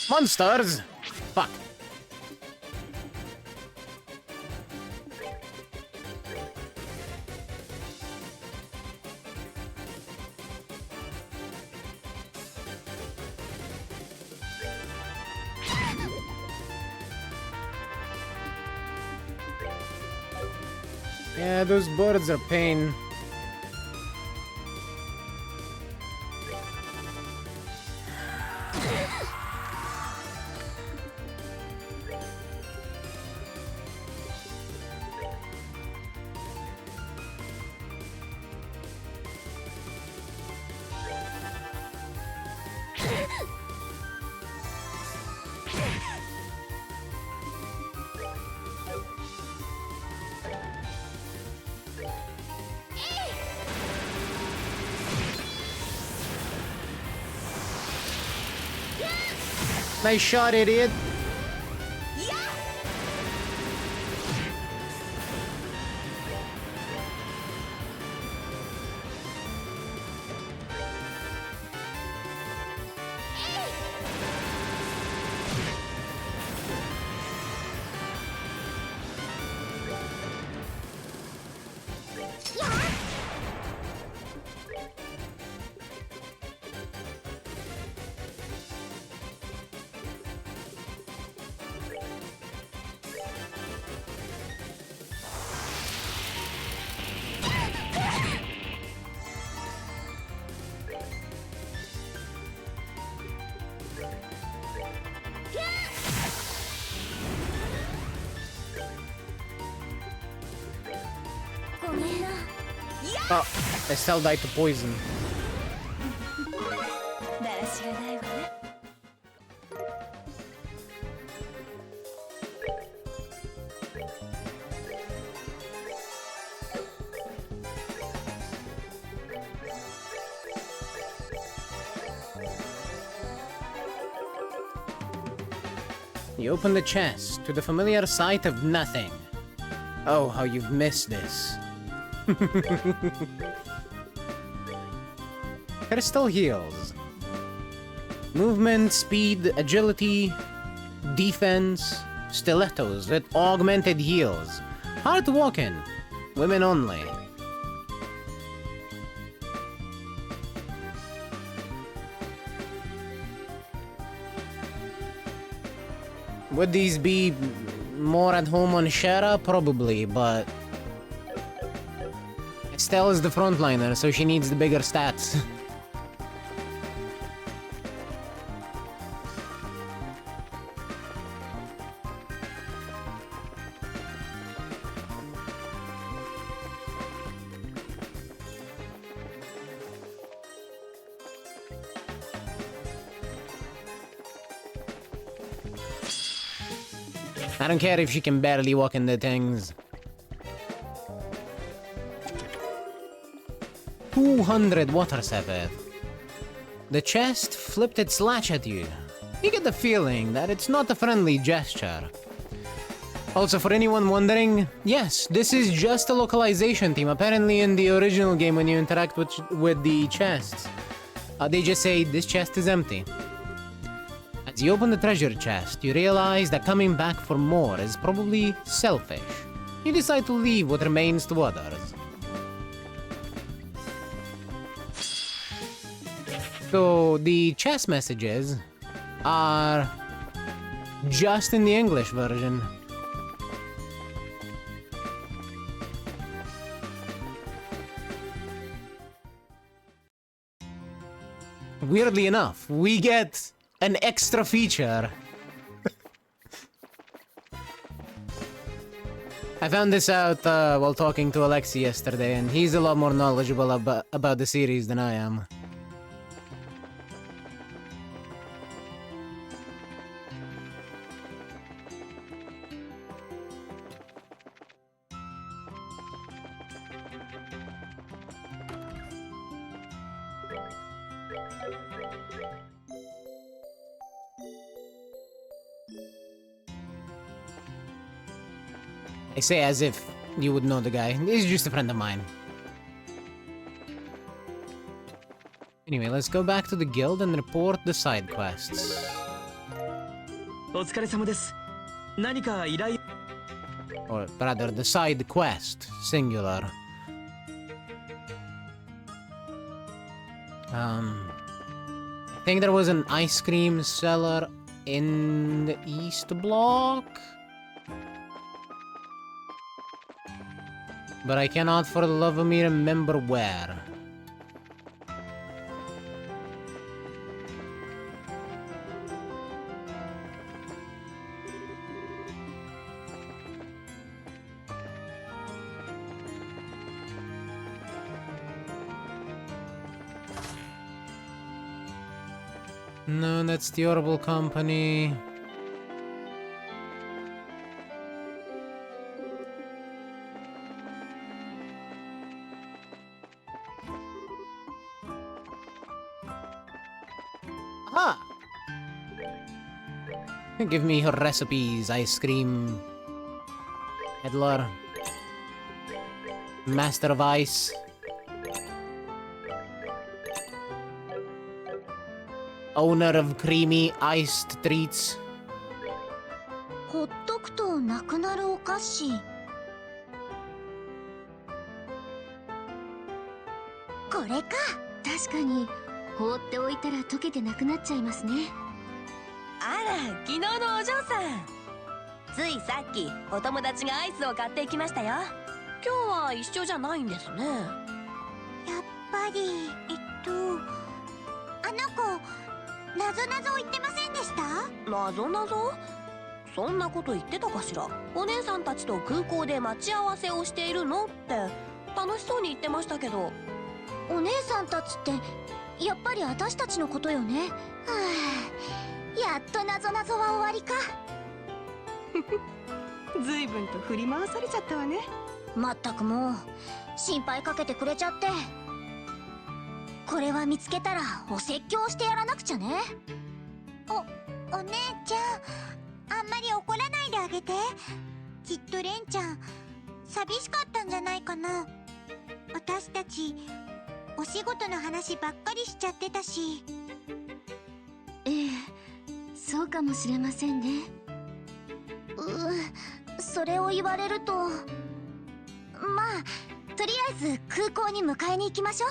Monsters! Fuck. Yeah, those birds are pain. Nice shot, idiot. Oh, Estelle died to poison. You open the chest to the familiar sight of nothing. Oh, how you've missed this. Crystal heals. Movement, speed, agility, defense, stilettos with augmented heals. Hard to walk in. Women only. Would these be more at home on Shara? Probably, but Estelle is the frontliner, so she needs the bigger stats. I don't care if she can barely walk in the things. 200 water sepith. The chest flipped its latch at you. You get the feeling that it's not a friendly gesture. Also, for anyone wondering, yes, this is just a localization team. Apparently in the original game when you interact with the chests, they just say, this chest is empty. As you open the treasure chest, you realize that coming back for more is probably selfish. You decide to leave what remains to others. So, the chest messages are just in the English version. Weirdly enough, we get an extra feature. I found this out while talking to Alexi yesterday, and he's a lot more knowledgeable about the series than I am. I say as if you would know the guy. He's just a friend of mine. Anyway, let's go back to the guild and report the side quests. お疲れ様です。何か依頼 Or rather, the side quest, singular. I think there was an ice cream seller in the East Block? But I cannot for the love of me remember where. No, that's the Horrible Company. Aha! Give me her recipes, ice cream. Peddler. Master of Ice. Owner of creamy iced treats. ほっとくとなくなるお菓子。これか。確かに放っておいたら溶けてなくなっちゃいますね。あら、昨日のお嬢さん。ついさっきお友達がアイスを買ってきましたよ。今日は一緒じゃないんですね。やっぱりあの子なぞなぞ言ってませんでした？なぞなぞ？そんなこと言ってたかしら。お姉さんたちと空港で待ち合わせをしているのって楽しそうに言ってましたけど。お姉さんたちってやっぱり私たちのことよね。はあ、やっとなぞなぞは終わりか。ずいぶんと振り回されちゃったわね。まったくもう心配かけてくれちゃって。これは見つけたらお説教してやらなくちゃね。お姉ちゃん、あんまり怒らないであげて。きっとレンちゃん寂しかったんじゃないかな。私たちお仕事の話ばっかりしちゃってたし。ええ、そうかもしれませんね。それを言われると。まあとりあえず空港に迎えに行きましょう。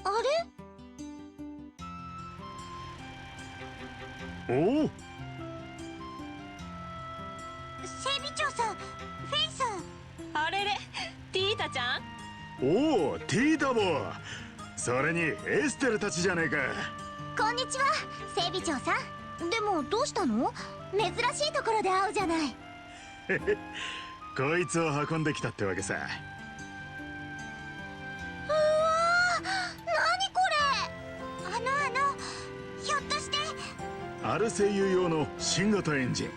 あれ？おお、整備長さん、フェイさん。あれれ、ティータちゃん。おお、ティータボー。それにエステルたちじゃねえか。こんにちは、整備長さん。でもどうしたの？珍しいところで会うじゃない。こいつを運んできたってわけさ。うわー、なにこれ。ひょっとしてアルセイユ用の新型エンジン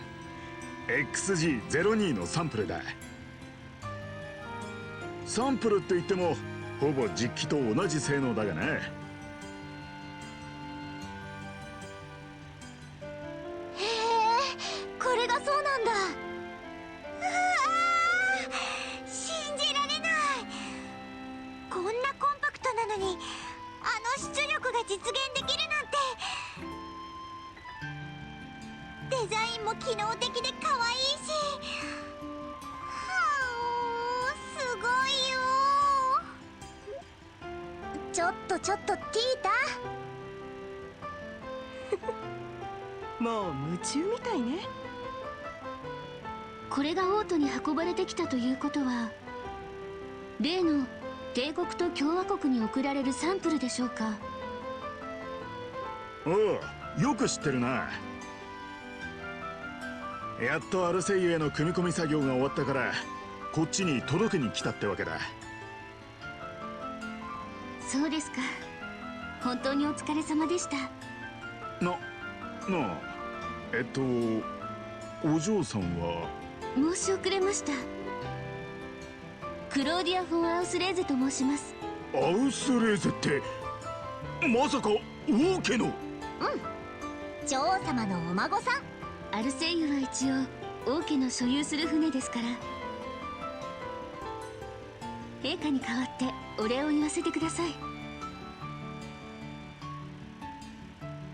XG02 のサンプルだ。サンプルって言ってもほぼ実機と同じ性能だがな。へえ、これがそうなんだ。うわー、信じられない。こんなコンパクトなのに出力が実現できるなんて。デザインも機能的で可愛いし。すごいよ。ちょっとティータ。もう夢中みたいね。これがオートに運ばれてきたということは、例の帝国と共和国に送られるサンプルでしょうか。おお、よく知ってるな。やっとアルセイユへの組み込み作業が終わったからこっちに届けに来たってわけだ。そうですか。本当にお疲れ様でした。なあ、お嬢さんは。申し遅れました。クローディア・フォン・アウスレーゼと申します。アウスレーゼってまさか王家の。女王様のお孫さん。アルセイユは一応王家の所有する船ですから。陛下に代わってお礼を言わせてください。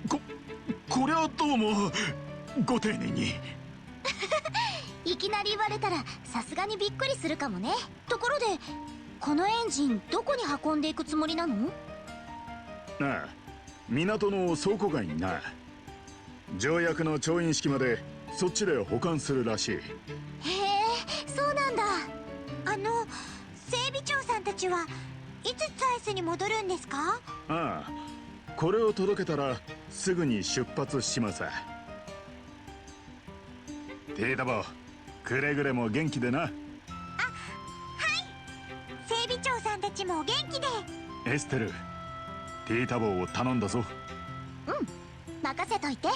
こりゃどうもご丁寧に。いきなり言われたらさすがにびっくりするかもね。ところでこのエンジンどこに運んでいくつもりなの？なあ、港の倉庫街にな。条約の調印式までそっちで保管するらしい。へえ、そうなんだ。整備長さんたちはいつツァイスに戻るんですか？ああ、これを届けたらすぐに出発します。ティータボ、くれぐれも元気でな。はい、整備長さんたちも元気で。エステル、ティータボを頼んだぞ。任せといて。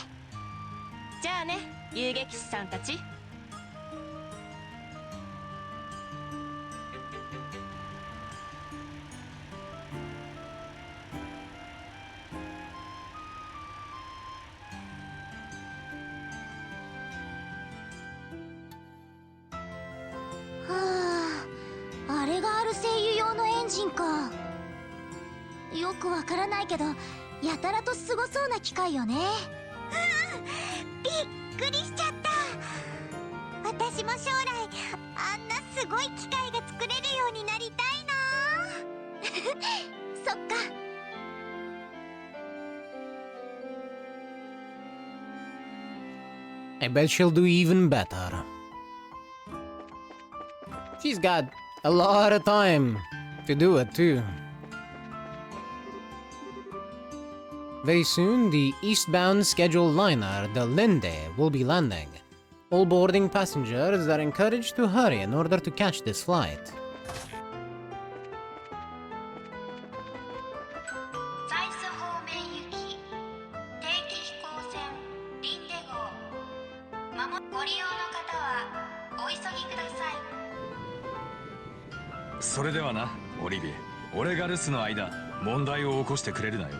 じゃあね、遊撃士さんたち。あれがアルセイユ用のエンジンか。よくわからないけどやたらとすごそうな機械よね。びっくりしちゃった。私も将来あんなすごい機械が作れるようになりたいな。そっか。I bet she'll do even better. She's got a lot of time to do it too. Very soon, the eastbound scheduled liner, the Linde, will be landing. All boarding passengers are encouraged to hurry in order to catch this flight. それではな、オリビエ。俺が留守の間問題を起こしてくれるなよ。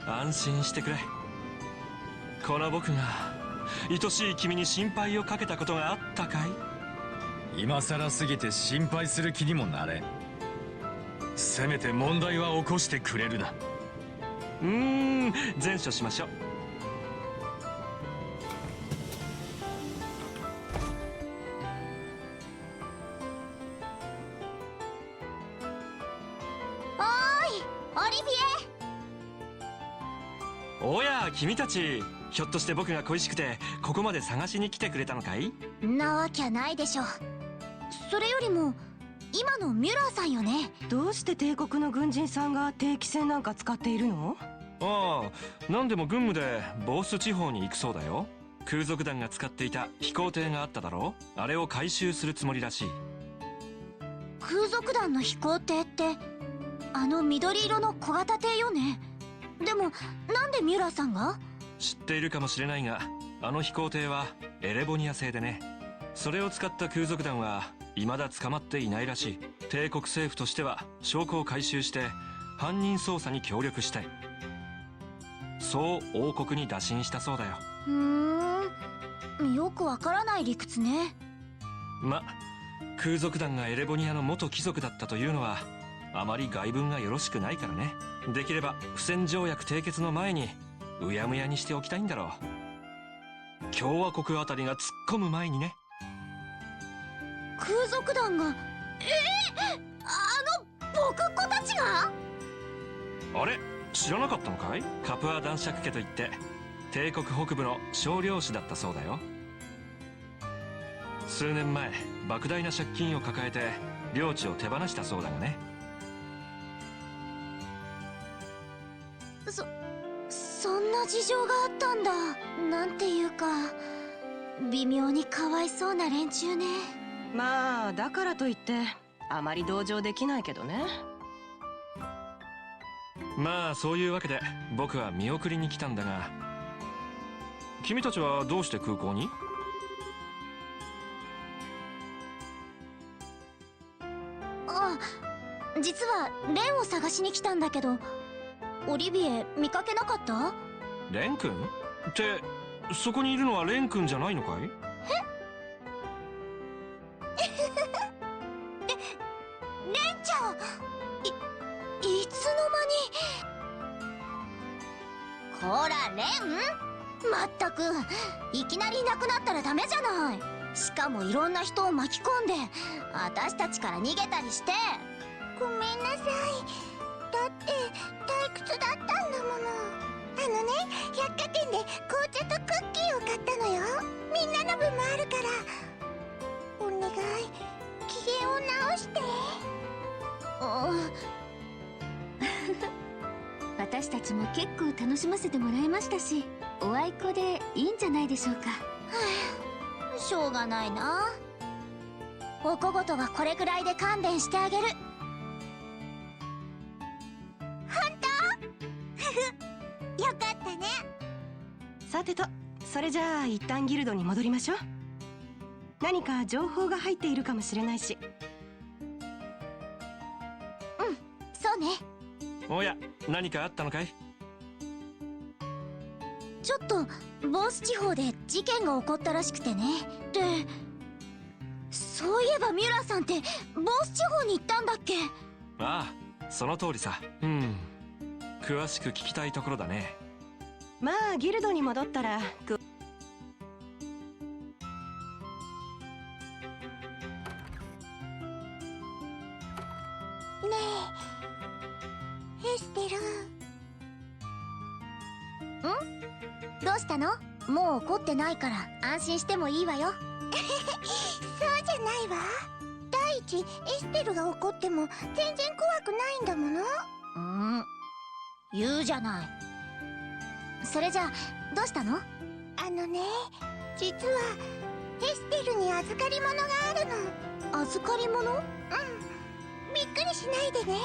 安心してくれ。この僕が愛しい君に心配をかけたことがあったかい？今さらすぎて心配する気にもなれん。せめて問題は起こしてくれるな。善処しましょう。おーい、オリビおや君たち、ひょっとして僕が恋しくてここまで探しに来てくれたのかい？エ。なわきゃないでしょ。それよりも今のミュラーさんよね。どうして帝国の軍人さんが定期船なんか使っているの？ああ、何でも軍務でボース地方に行くそうだよ。空賊団が使っていた飛行艇があっただろう。あれを回収するつもりらしい。空賊団の飛行艇ってあの緑色の小型艇よね。でもなんでミュラーさんが？知っているかもしれないが、あの飛行艇はエレボニア製でね。それを使った空賊団は未だ捕まっていないらしい。帝国政府としては証拠を回収して犯人捜査に協力したい。そう王国に打診したそうだよ。よくわからない理屈ね。空賊団がエレボニアの元貴族だったというのはあまり外聞がよろしくないからね。できれば不戦条約締結の前にうやむやにしておきたいんだろう。共和国あたりが突っ込む前にね。空賊団が僕っ子たちが？あれ知らなかったのかい？カプア男爵家といって帝国北部の少領主だったそうだよ。数年前莫大な借金を抱えて領地を手放したそうだがね。そんな事情があったんだ。なんていうか微妙にかわいそうな連中ね。まあだからといってあまり同情できないけどね。まあそういうわけで僕は見送りに来たんだが、君たちはどうして空港に？実はレンを探しに来たんだけど、オリビエ見かけなかった？レン君ってそこにいるのはレン君じゃないのかい？レンちゃん、いつの間に。こらレン、まったくいきなりいなくなったらダメじゃない。しかもいろんな人を巻き込んで私たちから逃げたりして。ごめんなさい。だって退屈だったんだもの。百貨店で紅茶とクッキーを買ったのよ。みんなの分もあるからお願い、機嫌を直して。私たちも結構楽しませてもらいましたし、おあいこでいいんじゃないでしょうか。しょうがないな。お小言はこれくらいで勘弁してあげる。本当？よかったね。さてと、それじゃあ一旦ギルドに戻りましょう。何か情報が入っているかもしれないし。そうね。おや、何かあったのかい？ちょっとボース地方で事件が起こったらしくてね。で、そういえばミュラーさんってボース地方に行ったんだっけ？ああ、その通りさ。詳しく聞きたいところだね。まあギルドに戻ったらねえ、エステル。どうしたの？もう怒ってないから安心してもいいわよ。そうじゃないわ。第一、エステルが怒っても全然怖くないんだもの。言うじゃない。それじゃあどうしたの？実はエステルに預かり物があるの。預かり物？びっくりしないでね。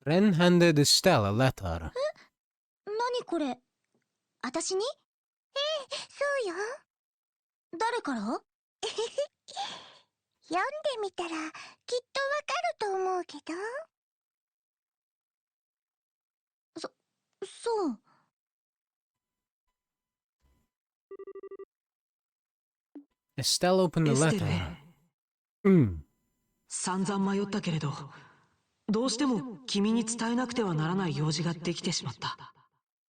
Ren handed Estelle a letter. 何これ？私に？そうよ。誰から？読んでみたらきっとわかると思うけど。そう。Estelle opened the エステル letter. うん。散々迷ったけれど、どうしても君に伝えなくてはならない用事ができてしまった。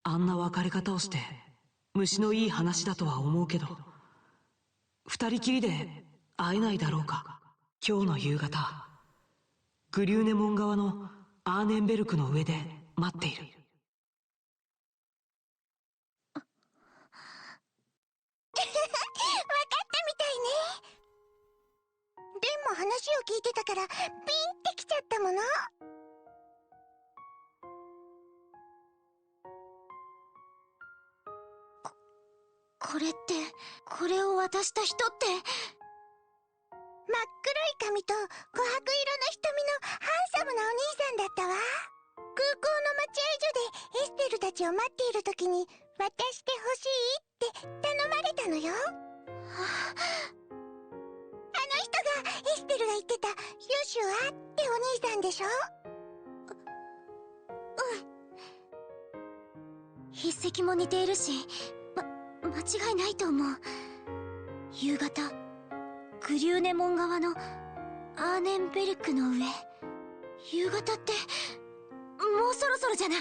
あんな別れ方をして虫のいい話だとは思うけど、二人きりで会えないだろうか。今日の夕方、グリューネモン川のアーネンベルクの上で待っている。わかったみたいね。でも話を聞いてたからピンってきちゃったもの。これって、これを渡した人って真っ黒い髪と琥珀色の瞳のハンサムなお兄さんだったわ。空港の待合所でエステルたちを待っている時に渡してほしいって頼まれたのよ。あの人がエステルが言ってたヨシュアってお兄さんでしょ。筆跡も似ているし、間違いないと思う。夕方、グリューネモン川のアーネンベルクの上。夕方ってもうそろそろじゃない？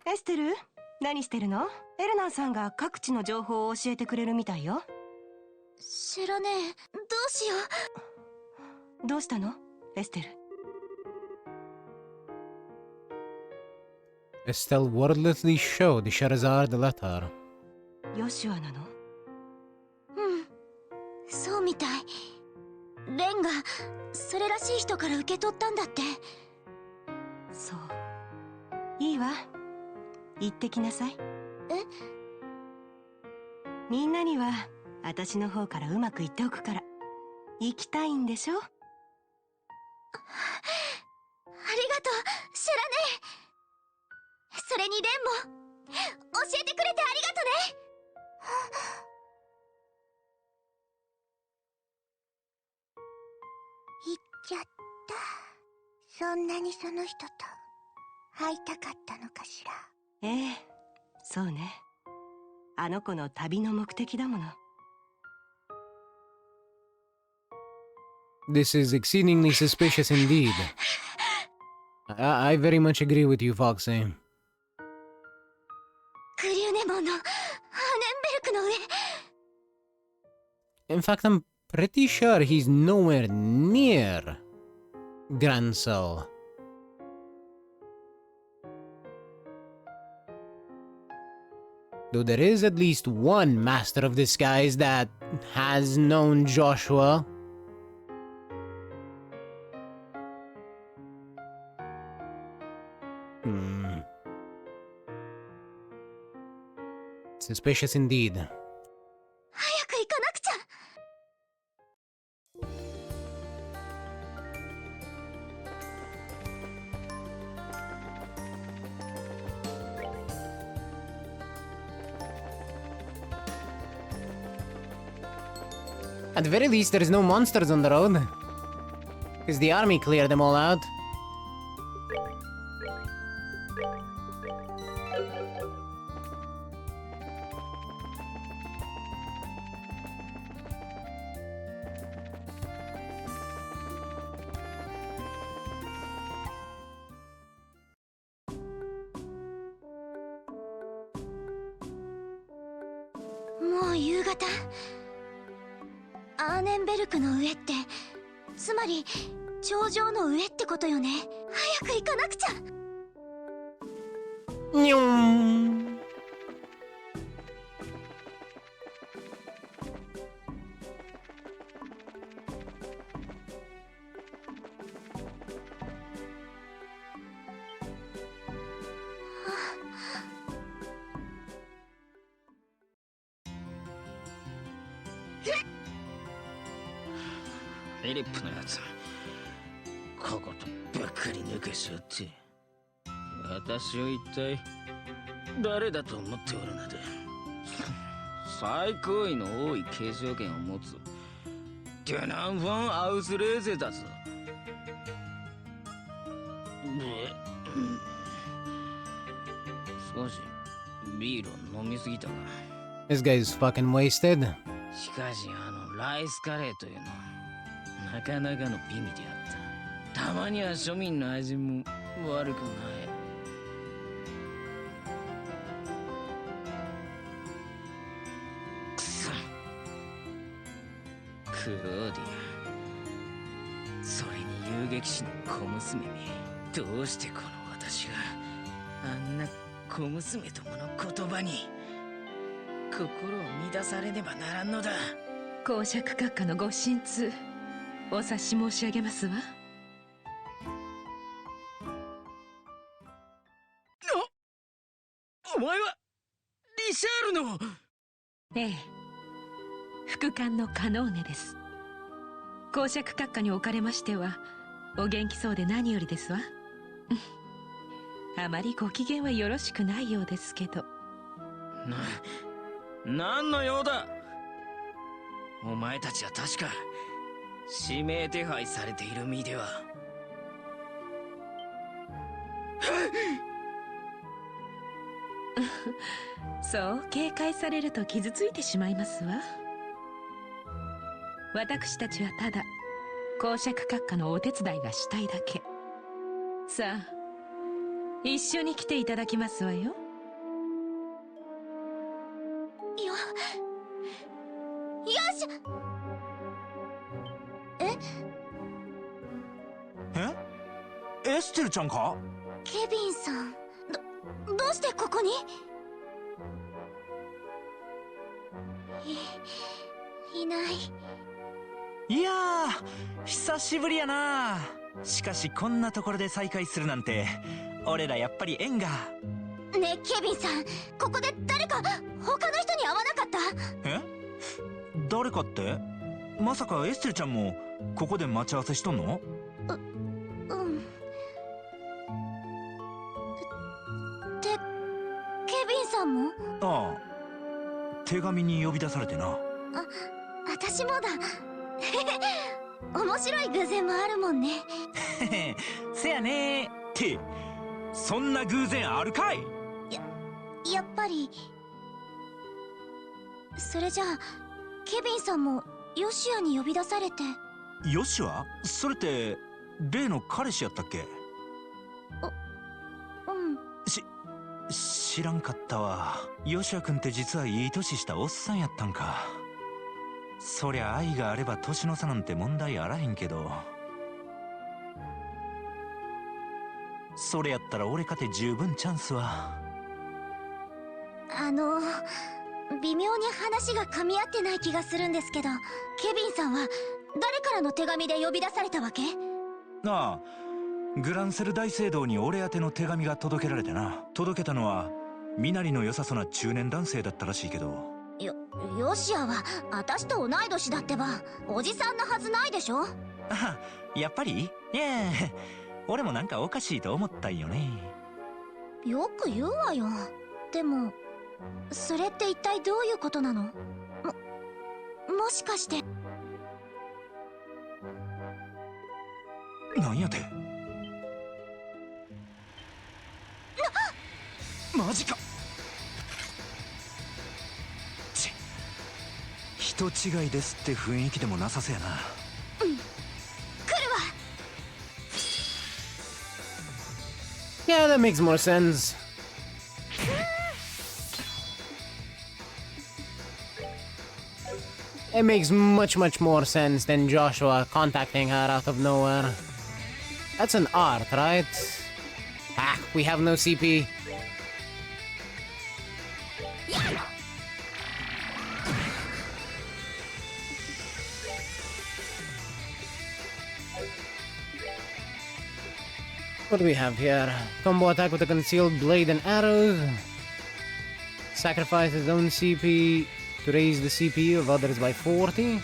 エステル、何してるの？エルナンさんが各地の情報を教えてくれるみたいよ。知らねえ。どうしよう。どうしたのエステル。Estelle wordlessly showed Shahrazad the letter. ヨシュアなの？うん、そうみたい。レンがそれらしい人から受け取ったんだって。そう。いいわ。行ってきなさい。え？みんなには私の方からうまく言っておくから。行きたいんでしょ？ありがとう、シャラネ。それにレンも教えてくれてありがとね。行っちゃった。そんなにその人と会いたかったのかしら。ええ、そうね。あの子の旅の目的だもの。This is exceedingly suspicious indeed. I very much agree with you, Foxy. グリューネモンのアーネンベルクの上。In fact, I'm pretty sure he's nowhere near Grancel. Though there is at least one master of disguise that has known Joshua. Suspicious indeed. 早く行かなくちゃ。At the very least, there's no monsters on the road. Because the army cleared them all out.もう夕方。アーネンベルクの上って、つまり頂上の上ってことよね。早く行かなくちゃ。にょーん。フィリップのやつ、こことばっかり抜けしよって。私を一体誰だと思っておるので。最高位の多い継承権を持つテナンファン・アウスレーゼだぞ。少しビールを飲みすぎたか。 This guy's fucking wasted. しかしライスカレーというのはなかなかの美味であった。たまには庶民の味も悪くない。くそ、クローディア、それに遊撃士の小娘め、どうしてこの私があんな小娘どもの言葉に心を乱されねばならんのだ。公爵閣下のご心痛お察し申し上げますわ。お前はリシャールの。ええ、副官のカノーネです。公爵閣下におかれましてはお元気そうで何よりですわ。あまりご機嫌はよろしくないようですけど。何の用だ。お前たちは確か指名手配されている身では。そう警戒されると傷ついてしまいますわ。私たちはただ公爵閣下のお手伝いがしたいだけ。さあ一緒に来ていただきますわよ。よし。エステルちゃんか？ケビンさん、どうしてここに？いない。いやー、久しぶりやな。しかしこんなところで再会するなんて、俺らやっぱり縁が。ねえケビンさん、ここで誰か他の人に会わなかった？え？誰かって？まさかエステルちゃんもここで待ち合わせしとんの？うん。ケビンさんも？ああ、手紙に呼び出されてな。私もだ。面白い偶然もあるもんね。せやねー。ってそんな偶然あるかい？やっぱり。それじゃあケビンさんもヨシアに呼び出されて。ヨシア？それって例の彼氏やったっけ？知らんかったわ。ヨシア君って実はいい年したおっさんやったんか。そりゃ愛があれば年の差なんて問題あらへんけど、それやったら俺かて十分チャンスは。微妙に話が噛み合ってない気がするんですけど、ケビンさんは誰からの手紙で呼び出されたわけ？ああ、グランセル大聖堂に俺宛ての手紙が届けられてな。届けたのは身なりの良さそうな中年男性だったらしいけど。ヨシアは私と同い年だってば、おじさんなはずないでしょ。あ、やっぱり？いや、俺もなんかおかしいと思ったんよね。よく言うわよ。でもそれって一体どういうことなの？もしかして。なんやて？マジか。人違いですって雰囲気でもなさせやな。うん、来るわ。Yeah, that makes more sense. It makes much more sense than Joshua contacting her out of nowhere. That's an art, right? Ah, we have no CP. What do we have here? Combo attack with a concealed blade and arrows. Sacrifice his own CP to raise the CP of others by 40.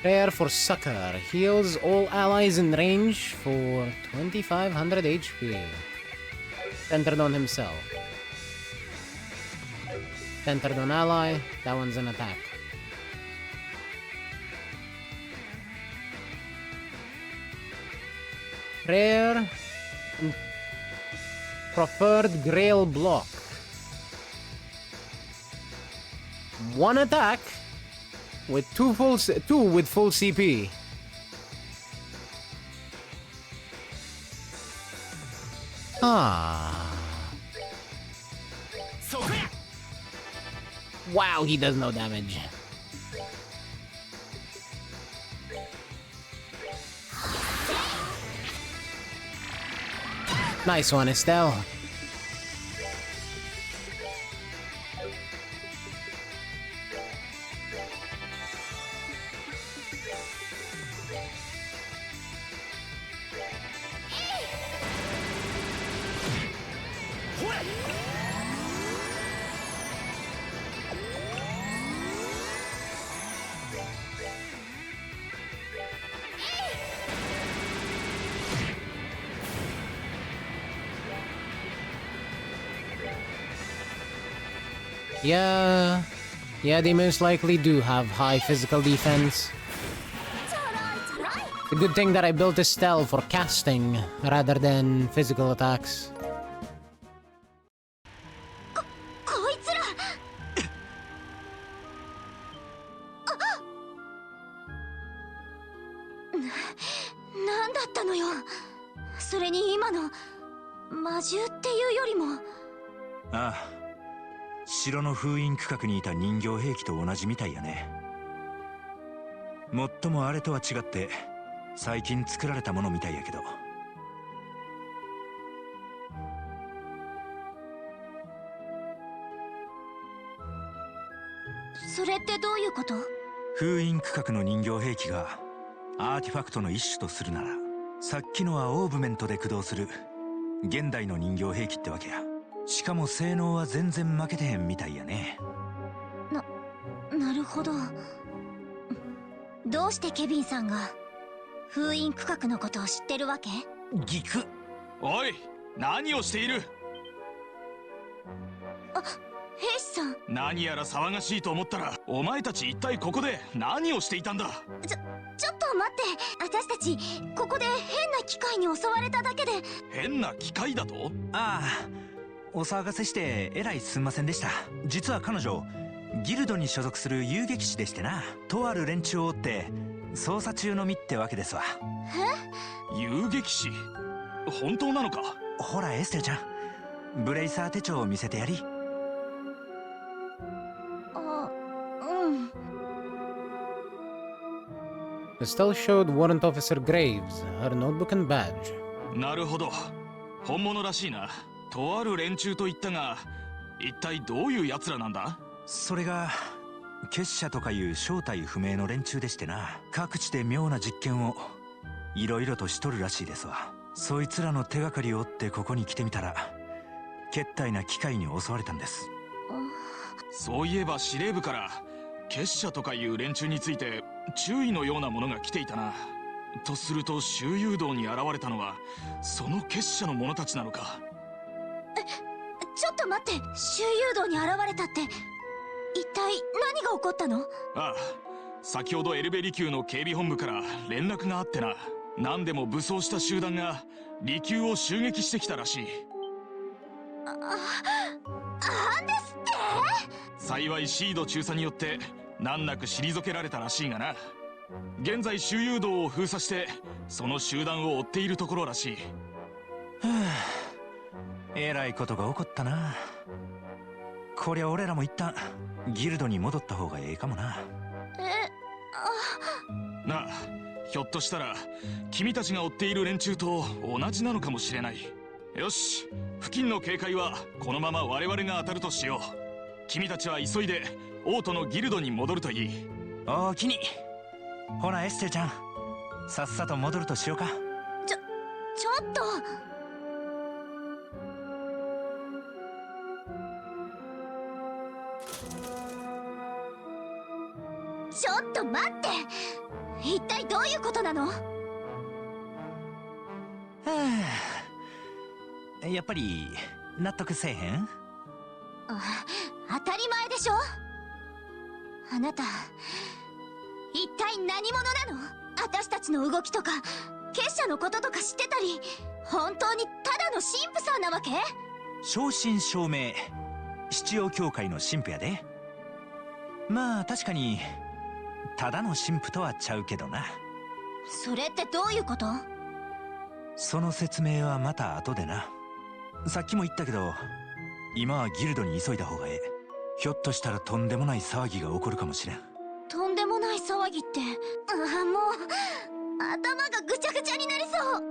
Prayer for Succor. Heals all allies in range for 2500 HP. Centered on himself. Centered on ally. That one's an attack. Rare. Preferred Grail block. One attack with two with full CP. Ah. Wow, he does no damage. Nice one, Estelle. Yeah, they most likely do have high physical defense. The good thing that I built Estelle for casting rather than physical attacks. こいつらなんだったのよ。それに今の魔獣っていうよりも。ああ、城の封印区画にいた人形兵器と同じみたいやね。もっともあれとは違って最近作られたものみたいやけど。それってどういうこと？封印区画の人形兵器がアーティファクトの一種とするなら、さっきのはオーブメントで駆動する現代の人形兵器ってわけや。しかも性能は全然負けてへんみたいやね。なるほど。どうしてケビンさんが封印区画のことを知ってるわけ？ギク。おい、何をしている？あ、兵士さん。何やら騒がしいと思ったら、お前たち一体ここで何をしていたんだ？ちょっと待って。私たちここで変な機械に襲われただけで。変な機械だと？ああ、お騒がせしてえらいすんませんでした。実は彼女ギルドに所属する遊撃士でしてな、とある連中を追って捜査中の身ってわけですわ。え？遊撃士？本当なのか？ほらエステルちゃん、ブレイサー手帳を見せてやり。あ、うん。Estelle showed Warrant Officer Graves her notebook and badge. なるほど、本物らしいな。とある連中と言ったが、一体どういう奴らなんだ？それが結社とかいう正体不明の連中でしてな、各地で妙な実験をいろいろとしとるらしいですわ。そいつらの手がかりを追ってここに来てみたら、決体な機械に襲われたんです。そういえば司令部から結社とかいう連中について注意のようなものが来ていたな。とすると周遊道に現れたのはその結社の者たちなのか？ちょっと待って。周遊道に現れたって、一体何が起こったの？ああ、先ほどエルベリ級の警備本部から連絡があってな。何でも武装した集団が離宮を襲撃してきたらしい。なんですって？幸いシード中佐によって難なく退けられたらしいがな。現在周遊道を封鎖してその集団を追っているところらしい。えらいことが起こったな。こりゃ俺らも一旦ギルドに戻った方がええかもな。なあ、ひょっとしたら君たちが追っている連中と同じなのかもしれない。よし、付近の警戒はこのまま我々が当たるとしよう。君たちは急いで王都のギルドに戻るといい。おおきに。ほらエステルちゃん、さっさと戻るとしようか。ちょっと。ちょっと待って。一体どういうことなの？やっぱり納得せえへん？当たり前でしょ。あなた一体何者なの？私たちの動きとか結社のこととか知ってたり、本当にただの神父さんなわけ？正真正銘七葉教会の神父やで。まあ確かにただの神父とはちゃうけどな。それってどういうこと？その説明はまた後でな。さっきも言ったけど、今はギルドに急いだ方がええ。ひょっとしたらとんでもない騒ぎが起こるかもしれん。とんでもない騒ぎって、ああもう頭がぐちゃぐちゃになりそう。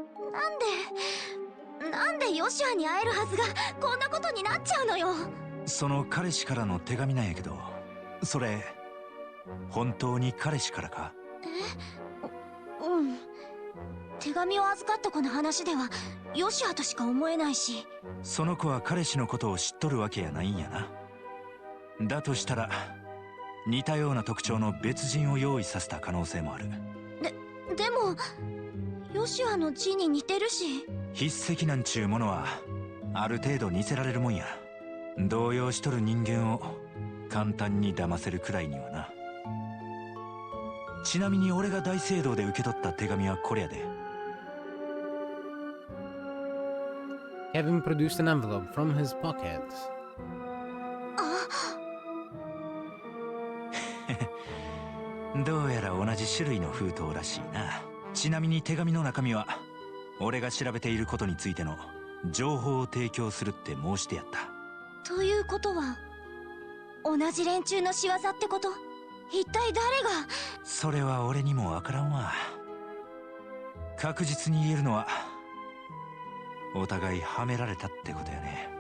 なんでヨシュアに会えるはずがこんなことになっちゃうのよ。その彼氏からの手紙なんやけど、それ本当に彼氏からか？うん。手紙を預かった子の話ではヨシュアとしか思えないし。その子は彼氏のことを知っとるわけやないんやな。だとしたら似たような特徴の別人を用意させた可能性もある。でもヨシュアの字に似てるし。筆跡なんちゅうものはある程度似せられるもんや。動揺しとる人間を簡単に騙せるくらいにはな。ちなみに俺が大聖堂で受け取った手紙はこれやで。Kevin produced an envelope from his pocket. どうやら同じ種類の封筒らしいな。ちなみに手紙の中身は俺が調べていることについての情報を提供するって申してやった。ということは同じ連中の仕業ってこと？一体誰が？それは俺にもわからんわ。確実に言えるのはお互いはめられたってことやね。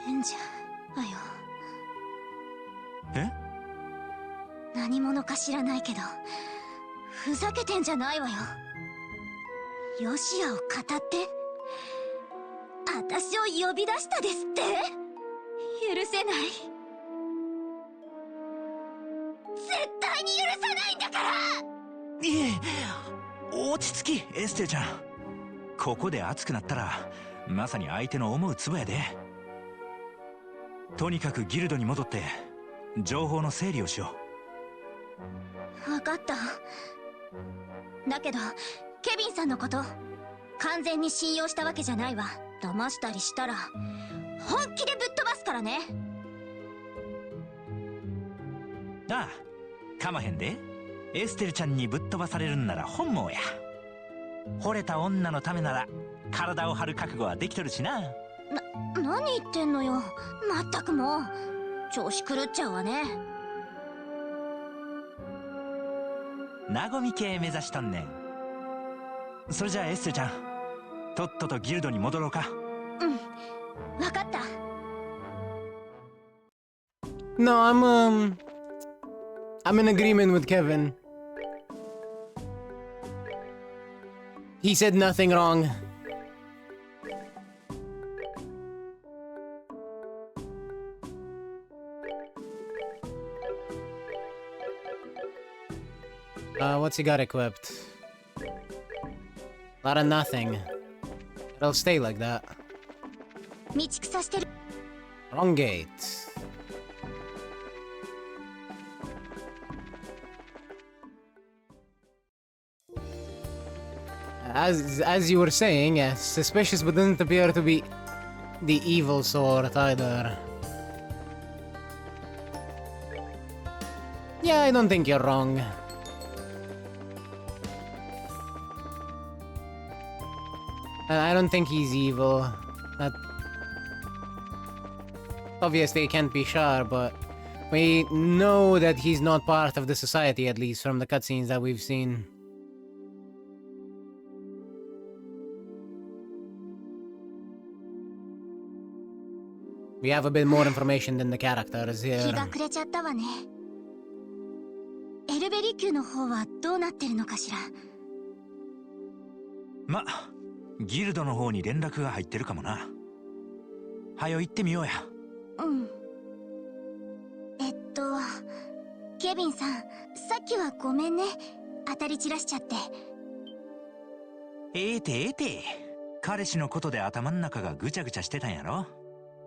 賢者あよ。え？何者か知らないけどふざけてんじゃないわよ。ヨシアを語って私を呼び出したですって？許せない。絶対に許さないんだから。いえ、落ち着きエステルちゃん。ここで熱くなったらまさに相手の思うツボやで。とにかくギルドに戻って情報の整理をしよう。分かった。だけどケビンさんのこと完全に信用したわけじゃないわ。騙したりしたら本気でぶっ飛ばすからね。ああ、かまへんで。エステルちゃんにぶっ飛ばされるんなら本望や。惚れた女のためなら体を張る覚悟はできとるしな。何言ってんのよ。まったくもう調子狂っちゃうわね。和み系目指しとんねん。それじゃあエステルちゃん、とっととギルドに戻ろうか。うん、分かった。 No, I'm in agreement with Kevin. He said nothing wrong. What's he got equipped? A lot of nothing. It'll stay like that. Wrong gate. As you were saying, yes, suspicious but doesn't appear to be the evil sort either. Yeah, I don't think you're wrong. I don't think he's evil. Obviously, I can't be sure, but we know that he's not part of the society, at least from the cutscenes that we've seen. We have a bit more information than the characters here. 日が暮れちゃったわね。エルベリ級の方はどうなってるのかしら。ま、ギルドの方に連絡が入ってるかもな。はよ行ってみようや。うん。ケビンさん、さっきはごめんね。当たり散らしちゃって。ええて。彼氏のことで頭ん中がぐちゃぐちゃしてたんやろ。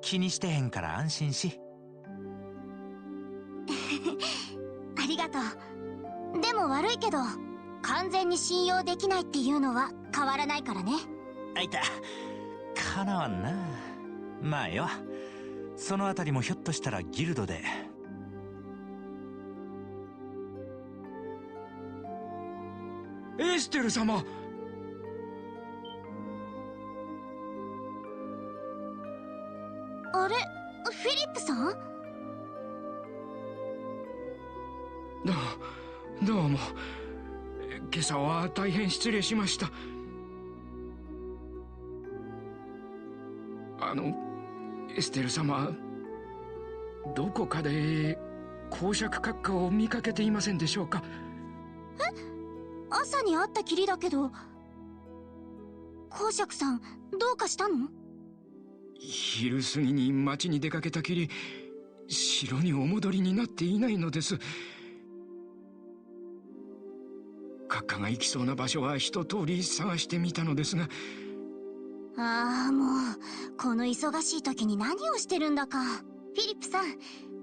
気にしてへんから安心し。ありがとう。でも悪いけど完全に信用できないっていうのは変わらないからね。あいた、かなわんな。まあよ、そのあたりもひょっとしたらギルドで。エステル様。あれ、フィリップさん？どうも。今朝は大変失礼しました。エステル様、どこかで公爵閣下を見かけていませんでしょうか？朝に会ったきりだけど。公爵さん、どうかしたの？昼過ぎに町に出かけたきり、城にお戻りになっていないのです。閣下が行きそうな場所は一通り探してみたのですが。ああ、もうこの忙しい時に何をしてるんだか。フィリップさん、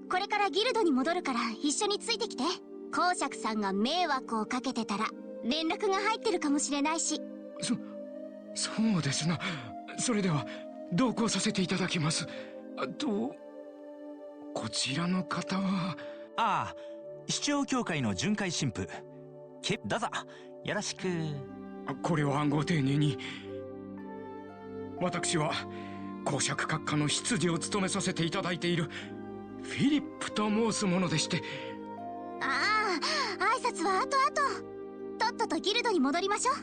これからギルドに戻るから一緒についてきて。公爵さんが迷惑をかけてたら連絡が入ってるかもしれないし。そうですな。それでは同行させていただきます。こちらの方は？ああ、市長協会の巡回神父。どうぞよろしく。これはご丁寧に。私は公爵閣下の執事を務めさせていただいているフィリップと申すものでして。ああ、挨拶は後々。とっととギルドに戻りましょう。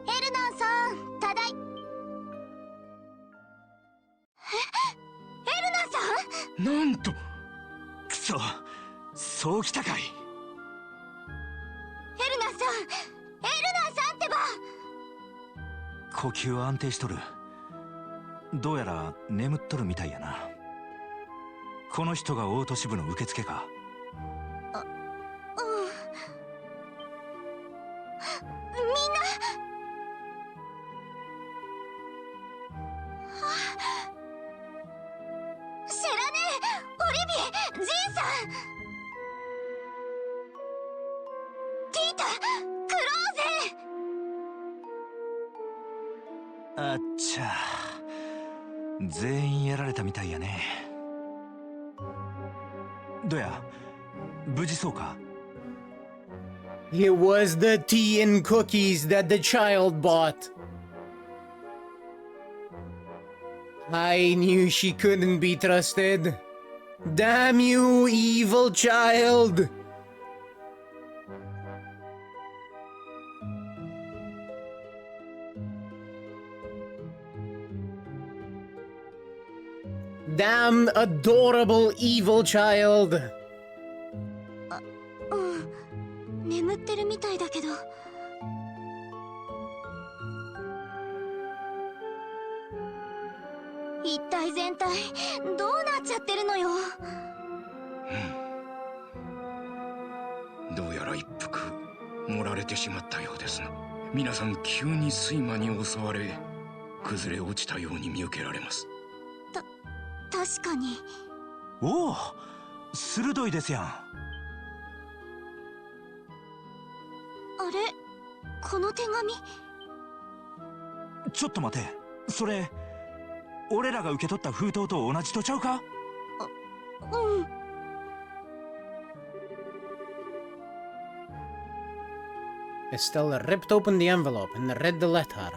エルナンさん、ただい。エルナンさん？なんと。くそ、そうきたかい。エルナンさん、エルナンさんってば。呼吸は安定しとる。どうやら眠っとるみたいやな。この人が大都市部の受付か？みんな。シェラネ、オリビ、ジンさん、ティータ、クローゼ。あっちゃ、全員やられたみたいやね。どや、無事そうか？ It was the tea and cookies that the child bought. I knew she couldn't be trusted. Damn you, evil child! Damn adorable evil child! 眠ってるみたいだけど。一体全体どうなっちゃってるのよ。どうやら一服盛られてしまったようですな。皆さん急に睡魔に襲われ崩れ落ちたように見受けられます。確かに。おお、鋭いですやん。あれ、この手紙。ちょっと待て、それ俺らが受け取った封筒と同じとちゃうか？うん。Estelle ripped open the envelope and read the letter.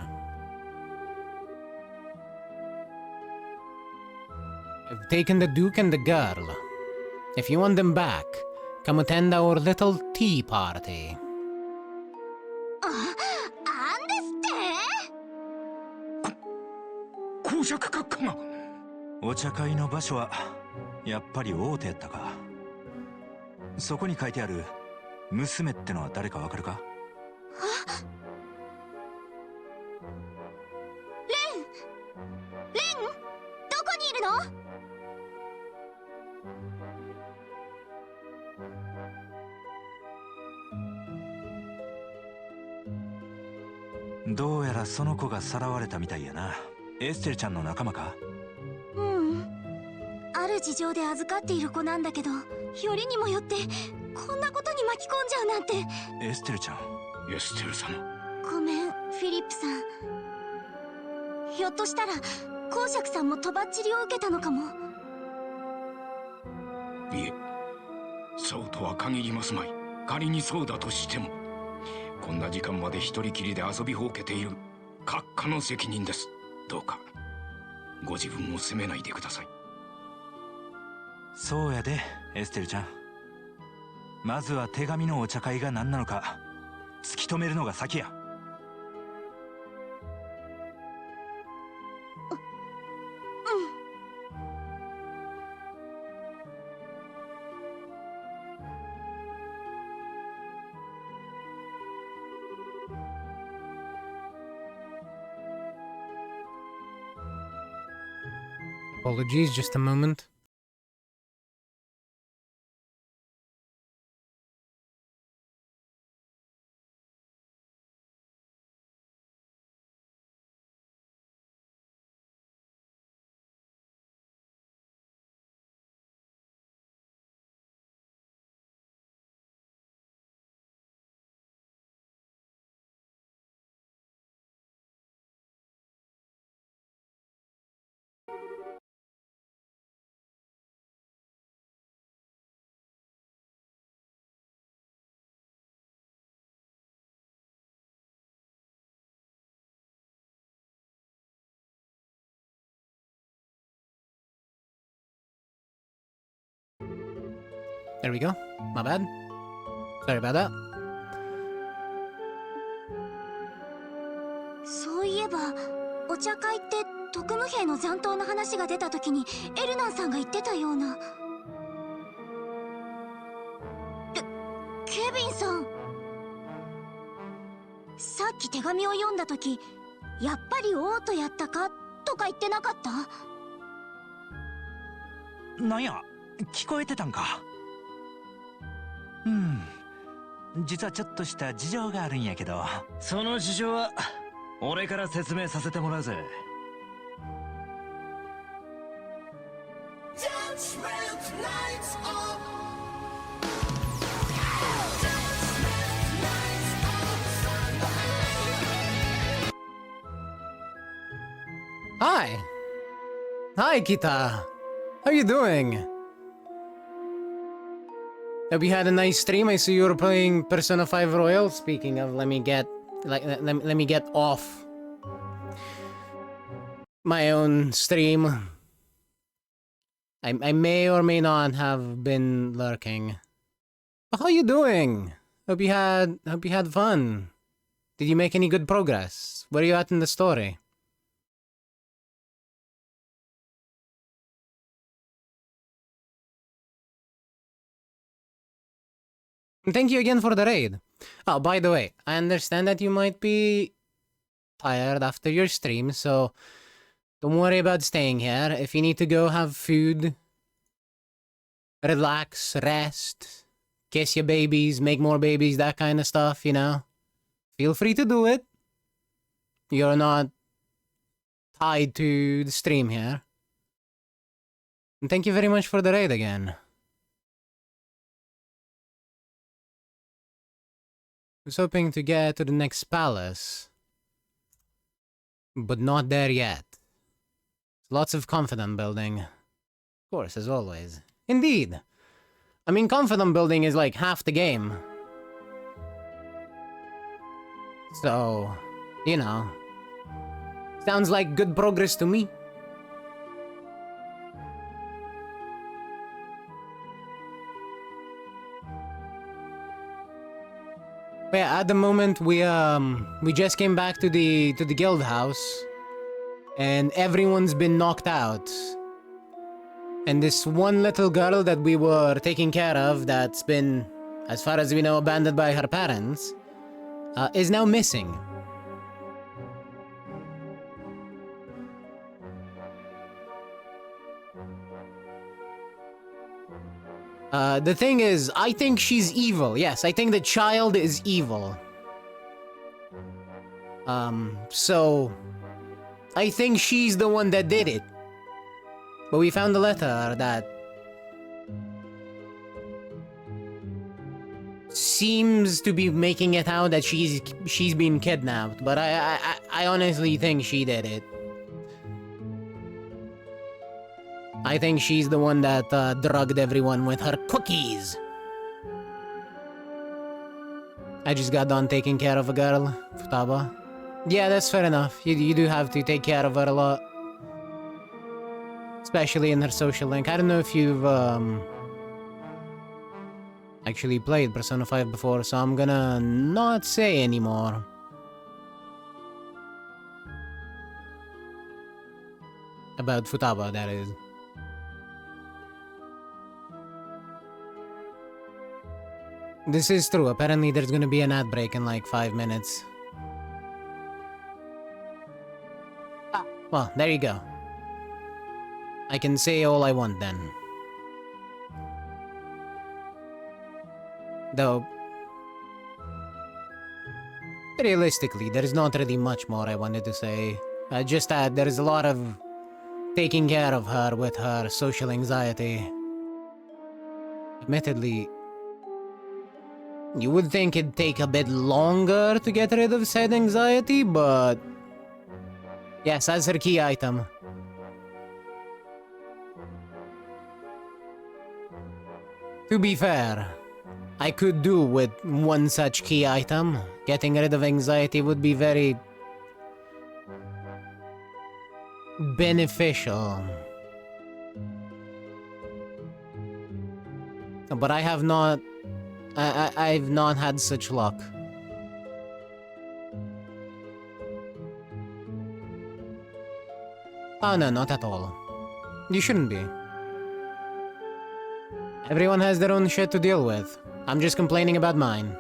I've taken the Duke and the girl. If you want them back, come attend our little tea party. なんですって？公爵閣下が。お茶会の場所はやっぱり大手やったか。そこに書いてある娘ってのは誰かわかるか？レン、どこにいるの？どうやらその子がさらわれたみたいやな。エステルちゃんの仲間か？ううん。ある事情で預かっている子なんだけど、よりにもよってこんなことに巻き込んじゃうなんて。エステルちゃん。エステル様。ごめん、フィリップさん。ひょっとしたら公爵さんもとばっちりを受けたのかも。いえ、そうとは限りますまい。仮にそうだとしても、こんな時間まで一人きりで遊びほうけている閣下の責任です。どうかご自分を責めないでください。そうやで、エステルちゃん。まずは手紙のお茶会が何なのか突き止めるのが先や。Apologies, just a moment. There we go. My bad. Sorry about that. そういえば、お茶会って特務兵の残党の話が出た時にエルナンさんが言ってたような。ケビンさん。さっき手紙を読んだ時、やっぱり王とやったかとか言ってなかった？なんや、聞こえてたんか。実はちょっとした事情があるんやけど。その事情は俺から説明させてもらうぜ。Hi! Hi, Kita! How you doing? Hope you had a nice stream. I see you were playing Persona 5 Royal. Speaking of, let me get off my own stream. I may or may not have been lurking. But how you doing? Hope you had fun. Did you make any good progress? Where are you at in the story? Thank you again for the raid. Oh, by the way, I understand that you might be tired after your stream, so don't worry about staying here. If you need to go have food, relax, rest, kiss your babies, make more babies, that kind of stuff, you know, feel free to do it. You're not tied to the stream here. And thank you very much for the raid again. I was hoping to get to the next palace, but not there yet. Lots of confidence building. Of course, as always. Indeed. I mean, confidence building is like half the game. So, you know. Sounds like good progress to me. But yeah, at the moment we just came back to the guild house, and everyone's been knocked out. And this one little girl that we were taking care of, that's been, as far as we know, abandoned by her parents, is now missing. The thing is, I think she's evil. Yes, I think the child is evil. So I think she's the one that did it. But we found a letter that seems to be making it out that she's been kidnapped, but I honestly think she did it. I think she's the one that drugged everyone with her cookies. I just got done taking care of a girl, Futaba. Yeah, that's fair enough. You do have to take care of her a lot. Especially in her social link. I don't know if you've actually played Persona 5 before, so I'm gonna not say anymore. About Futaba, that is. This is true. Apparently there's gonna be an ad break in like 5 minutes. Well, there you go. I can say all I want then. Though, realistically, there is not really much more I wanted to say. Just that there is a lot of taking care of her with her social anxiety. Admittedly, you would think it'd take a bit longer to get rid of said anxiety, but yes, as her key item. To be fair, I could do with one such key item. Getting rid of anxiety would be very beneficial. But I have not... I've not had such luck. Oh no, not at all. You shouldn't be. Everyone has their own shit to deal with. I'm just complaining about mine.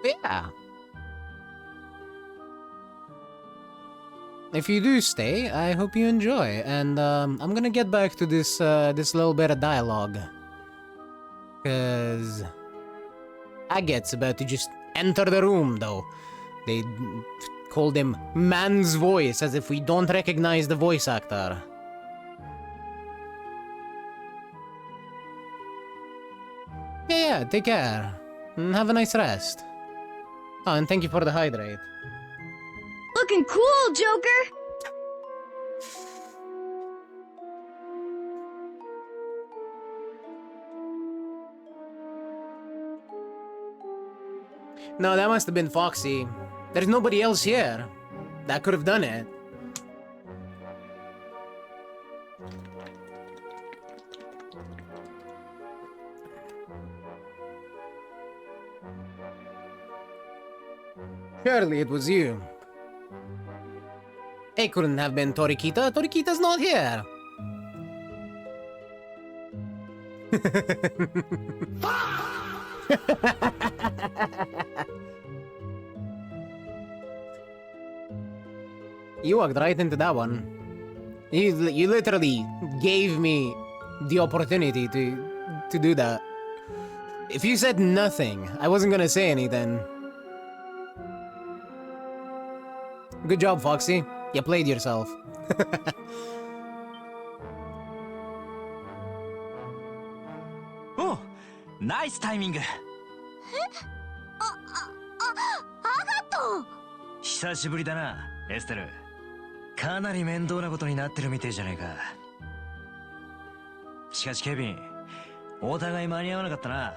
Yeah. If you do stay, I hope you enjoy, and I'm gonna get back to this this little bit of dialogue. 'Cause Agat's about to just enter the room, though. They called him man's voice, as if we don't recognize the voice actor. Yeah, take care. Have a nice rest. Oh, and thank you for the hydrate. Looking cool, Joker! No, that must have been Foxy. There's nobody else here that could have done it. Surely it was you. It couldn't have been Torikita. Torikita's not here. You walked right into that one. You literally gave me the opportunity to do that. If you said nothing, I wasn't gonna say anything. Good job, Foxy. You played yourself. Oh, nice timing. 久しぶりだな、エステル。かなり面倒なことになってるみてえじゃねえか。しかしケビン、お互い間に合わなかったな。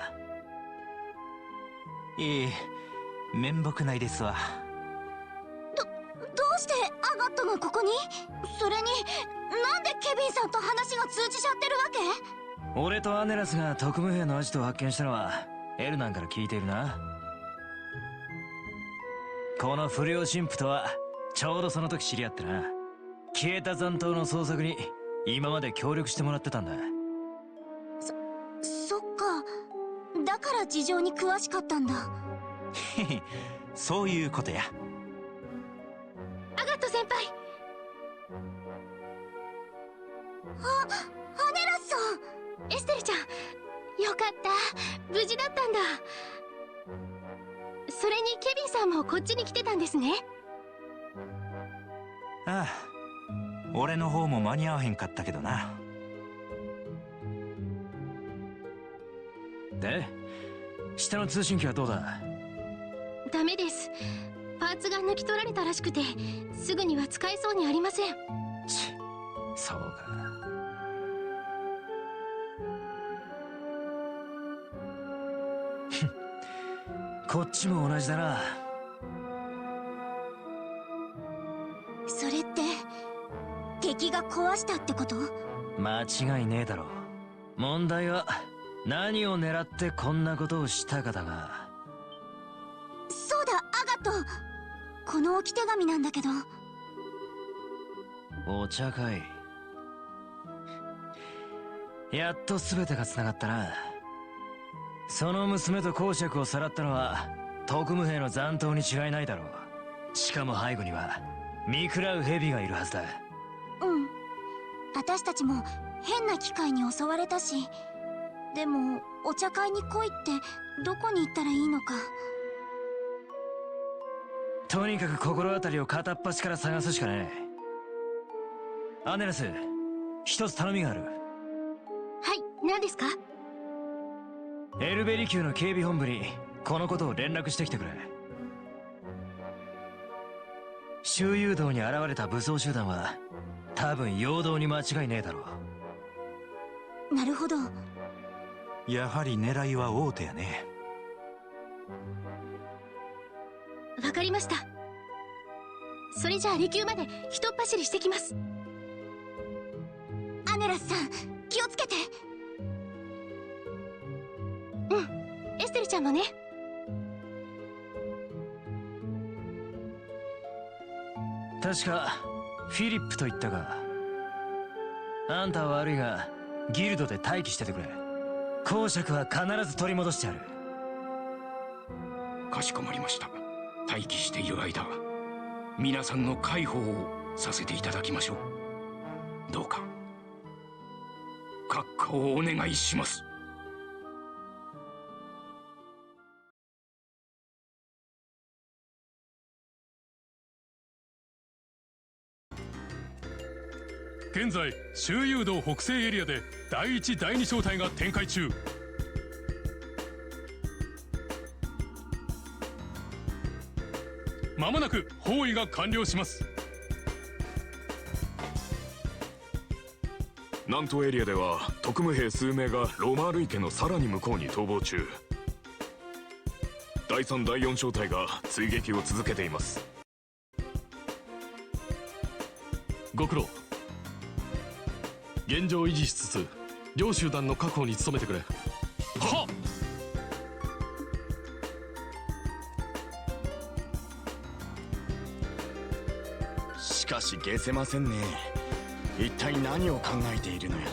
いい、面目ないですわ。どうしてアガットがここに？それに、なんでケビンさんと話が通じちゃってるわけ？俺とアネラスが特務兵のアジトを発見したのはエルナンから聞いているな。この不良神父とはちょうどその時知り合ってな。消えた残党の捜索に今まで協力してもらってたんだ。そっか。だから事情に詳しかったんだ。そういうことや。アガット先輩。アネラスさん。エステルちゃん、よかった、無事だったんだ。それにケビンさんもこっちに来てたんですね。ああ、俺の方も間に合わへんかったけどな。で、下の通信機はどうだ？ダメです。パーツが抜き取られたらしくて、すぐには使えそうにありません。そうか。こっちも同じだな。それって敵が壊したってこと？間違いねえだろう。問題は何を狙ってこんなことをしたかだが。そうだ、アガト。この置き手紙なんだけど。お茶会。やっと全てが繋がったな。その娘と公爵をさらったのは特務兵の残党に違いないだろう。しかも背後には見食らう蛇がいるはずだ。うん、私たちも変な機械に襲われたし。でもお茶会に来いってどこに行ったらいいのか。とにかく心当たりを片っ端から探すしかねえ。アネラス、一つ頼みがある。はい、何ですか？エルベリ級の警備本部にこのことを連絡してきてくれ。周遊道に現れた武装集団は多分陽動に間違いねえだろう。なるほど。やはり狙いは大手やね。わかりました。それじゃあ離宮までひとっ走りしてきます。アネラスさん、気をつけて。うん、エステルちゃんもね。確かフィリップと言ったが、あんたは悪いがギルドで待機しててくれ。公爵は必ず取り戻してやる。かしこまりました。待機している間、皆さんの介抱をさせていただきましょう。どうか閣下をお願いします。現在周遊道北西エリアで第1第2小隊が展開中。まもなく包囲が完了します。南東エリアでは特務兵数名がロマール池のさらに向こうに逃亡中。第3第4小隊が追撃を続けています。ご苦労。現状維持しつつ両集団の確保に努めてくれ。はっ。しかし解せませんね。一体何を考えているのや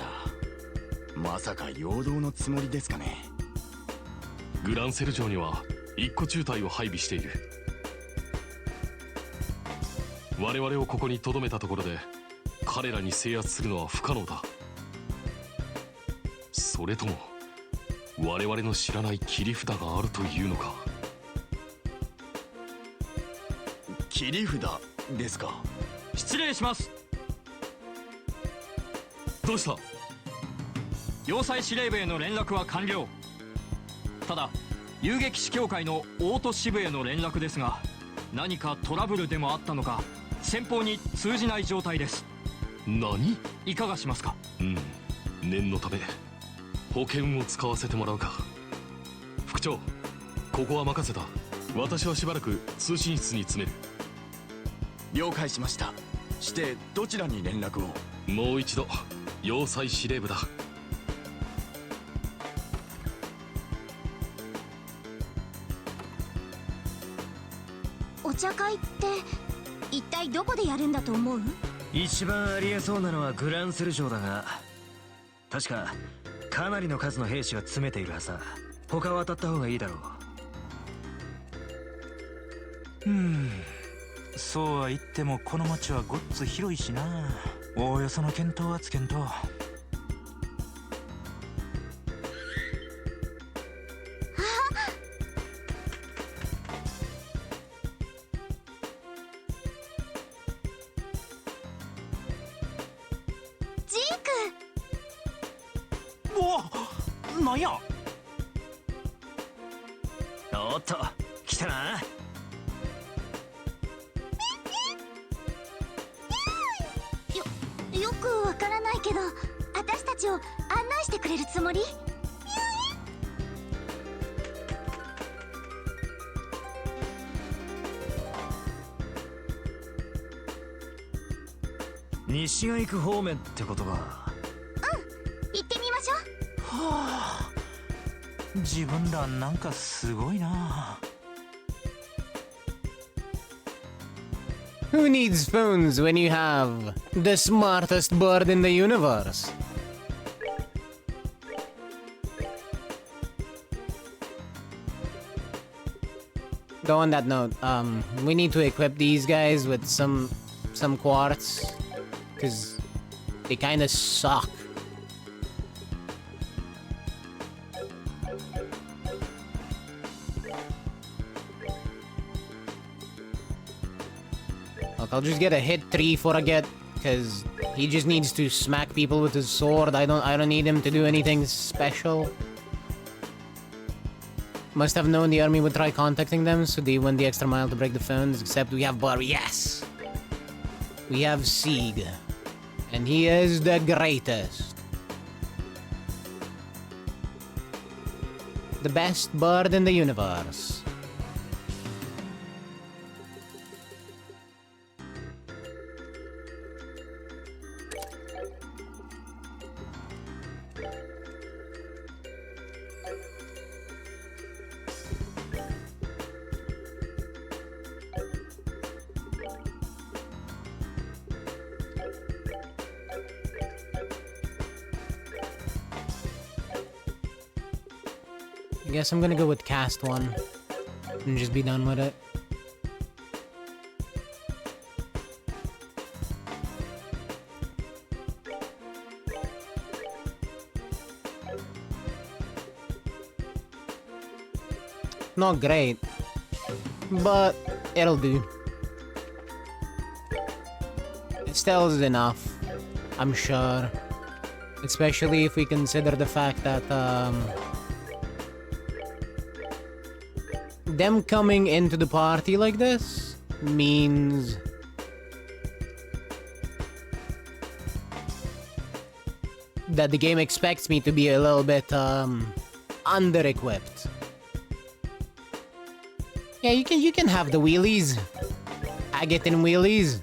ら。まさか陽動のつもりですかね。グランセル城には一個中隊を配備している。我々をここに留めたところで彼らに制圧するのは不可能だ。それとも我々の知らない切り札があるというのか。切り札ですか。失礼します。どうした？要塞司令部への連絡は完了。ただ遊撃士協会の大都支部への連絡ですが、何かトラブルでもあったのか先方に通じない状態です。何？いかがしますか？念のため保険を使わせてもらうか。副長、ここは任せた。私はしばらく通信室に詰める。了解しました。してどちらに連絡を？もう一度要塞司令部だ。お茶会って一体どこでやるんだと思う？一番ありえそうなのはグランセル城だが、確かかなりの数の兵士が詰めているはずだ。他は当たった方がいいだろう。そうは言ってもこの町はごっつ広いしな。おおよその検討はつけんと。ジーク。お、なんや。おっと、来たな。よくわからないけど、私たちを案内してくれるつもり？西が行く方面ってことか。うん、行ってみましょう。はあ、自分らなんかすごいな。Who needs phones when you have the smartest bird in the universe? Though on that note, we need to equip these guys with some quartz, because they kind of suck. Look, I'll just get a hit 3 for a get, because he just needs to smack people with his sword. I don't need him to do anything special. Must have known the army would try contacting them, so they went the extra mile to break the phones, except we have Bar. Yes! We have Sieg. And he is the greatest. The best bird in the universe. I guess I'm gonna go with cast 1 and just be done with it. Not great, but it'll do. It still is enough, I'm sure. Especially if we consider the fact that, them coming into the party like this means that the game expects me to be a little bit under-equipped. Yeah, you can have the wheelies. Agatin wheelies.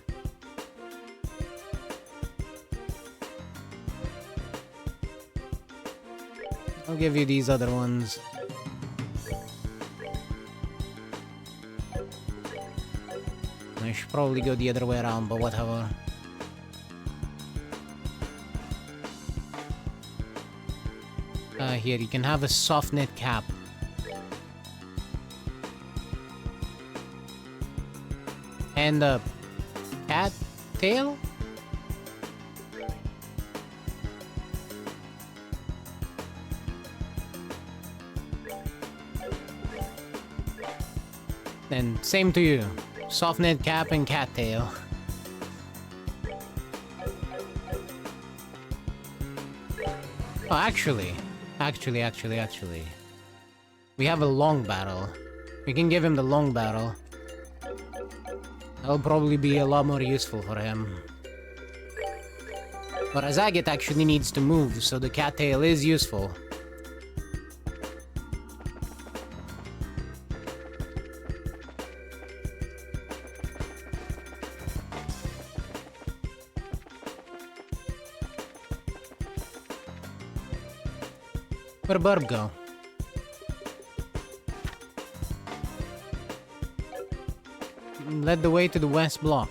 I'll give you these other ones. I should probably go the other way around, but whatever. Here, you can have a soft knit cap. And a cat tail? And same to you. Soft knit cap and cattail. Oh, actually. We have a long barrel. We can give him the long barrel. That'll probably be a lot more useful for him. But Azagat actually needs to move, so the cattail is useful. Where'd Burb go? Led the way to the west block.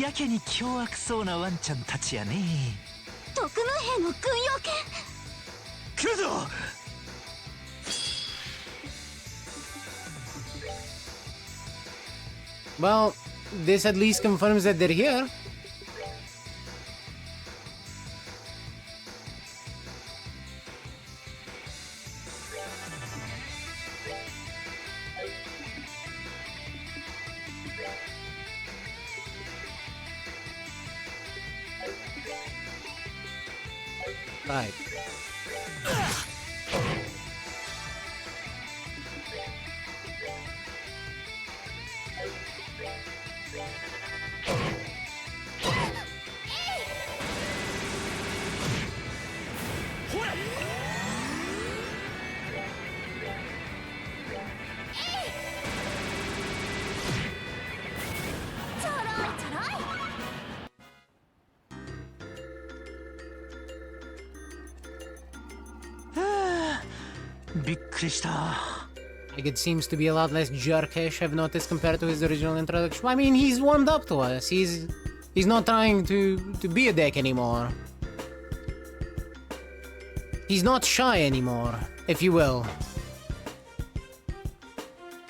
やけに凶悪そうなワンちゃんたちやね。特務兵の軍用犬。来るぞ。Well, this at least confirms that they're here. Right. Like, it seems to be a lot less jerkish, I've noticed, compared to his original introduction. I mean, he's warmed up to us. He's not trying to be a dick anymore. He's not shy anymore, if you will.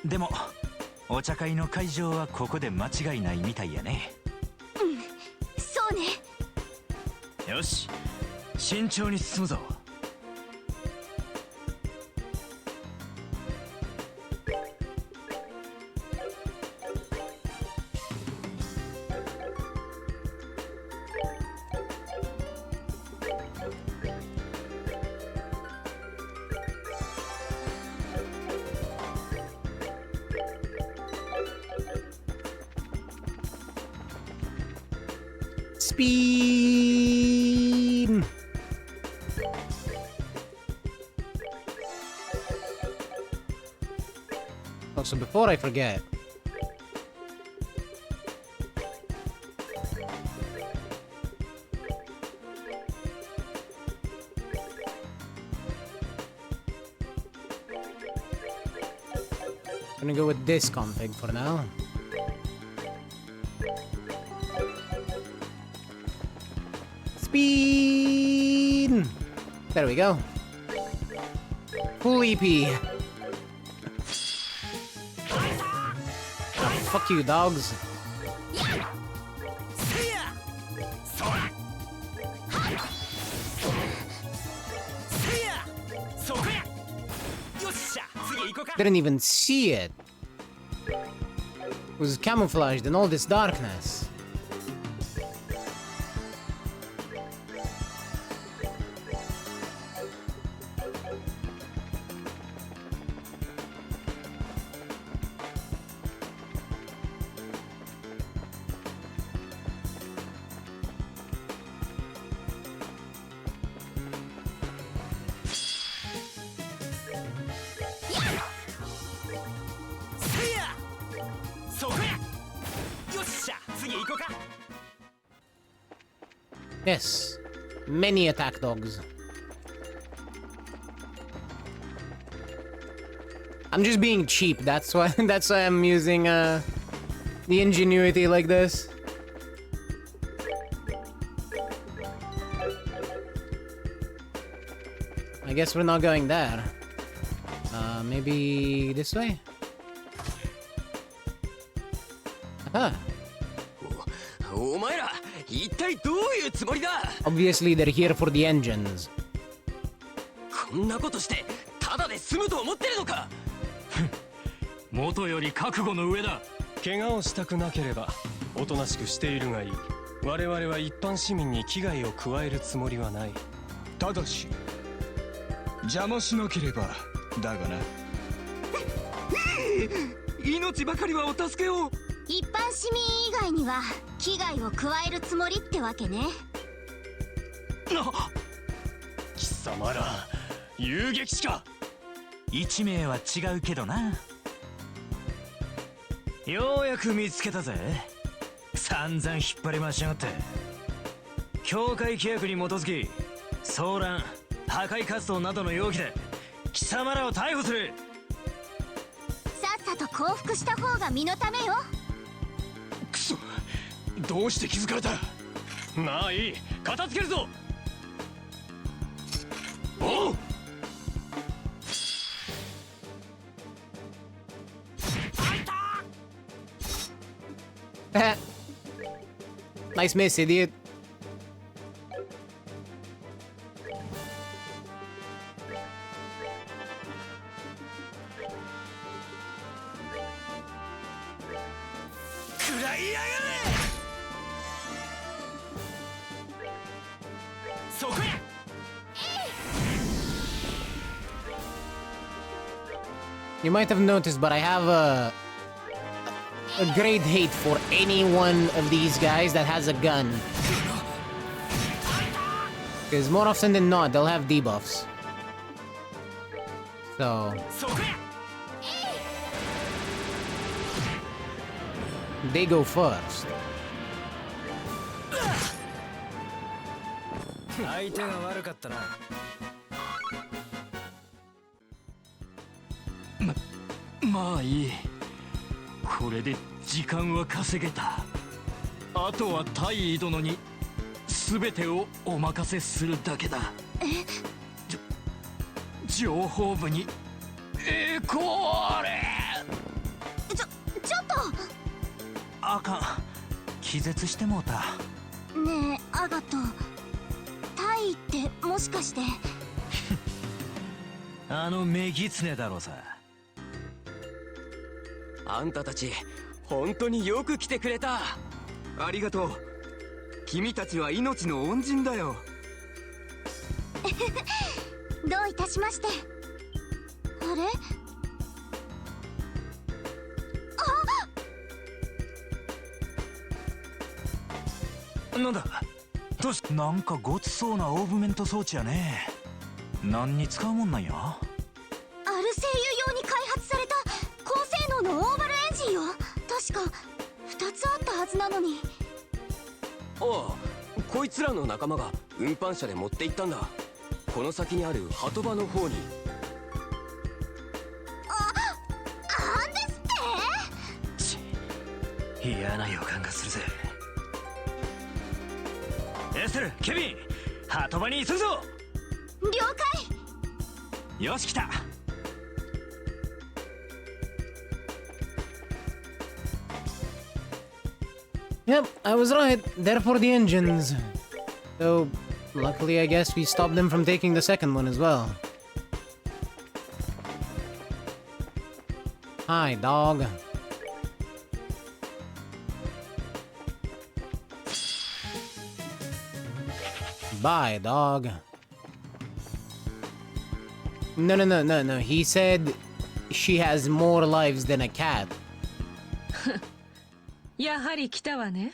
でも、お茶会の会場はここで間違いないみたいやね。うん、そうね。よし、慎重に進むぞ。Speed! Oh, so before I forget... I'm gonna go with this config for now. Speed! There we go. Full EP. Oh, fuck you, dogs. Didn't even see it. Was camouflaged in all this darkness. Yes, many attack dogs. I'm just being cheap. That's why I'm using the ingenuity like this. I guess we're not going there. Maybe this way? Huh. Obviously, they're here for the engines. こんなことしてただで済むと思ってるのか。元より覚悟の上だ。怪我をしたくなければおとなしくしているがいい。我々は一般市民に危害を加えるつもりはない。ただし邪魔しなければだがな。命ばかりはお助けを。一般市民以外には危害を加えるつもりってわけね。貴様ら遊撃士か。一名は違うけどな。ようやく見つけたぜ。散々引っ張り回しやがって。教会規約に基づき騒乱破壊活動などの容疑で貴様らを逮捕する。さっさと降伏した方が身のためよ。くそ、どうして気づかれた。まあいい、片付けるぞ。おう。Nice miss, idiot. You might have noticed, but I have a great hate for any one of these guys that has a gun. Because more often than not, they'll have debuffs. So... they go first. 相手が悪かったな。まあいい。これで時間は稼げた。あとは大尉殿に全てをお任せするだけだ。情報部に栄光あれ。ちょっと。あかん。気絶してもうた。ねえアガト、大尉ってもしかしてあのメギツネだろうさ。あんたたち本当によく来てくれた。ありがとう。君たちは命の恩人だよ。どういたしまして。あれ、なんだどうし、なんかごつそうなオーブメント装置やね。何に使うもんなんや。アルセイユ用に開発された高性能のオーバルエンジンよ。確か2つあったはずなのに。ああ、こいつらの仲間が運搬車で持って行ったんだ。この先にある鳩場の方に。なんですって。嫌な予感がするぜ。エステル、ケビン、鳩場に急ぐぞ。了解。よし来た。Yep, I was right. They're for the engines. So, luckily I guess we stopped them from taking the second one as well. Hi, dog. Bye, dog. No. He said she has more lives than a cat. やはり来たわね。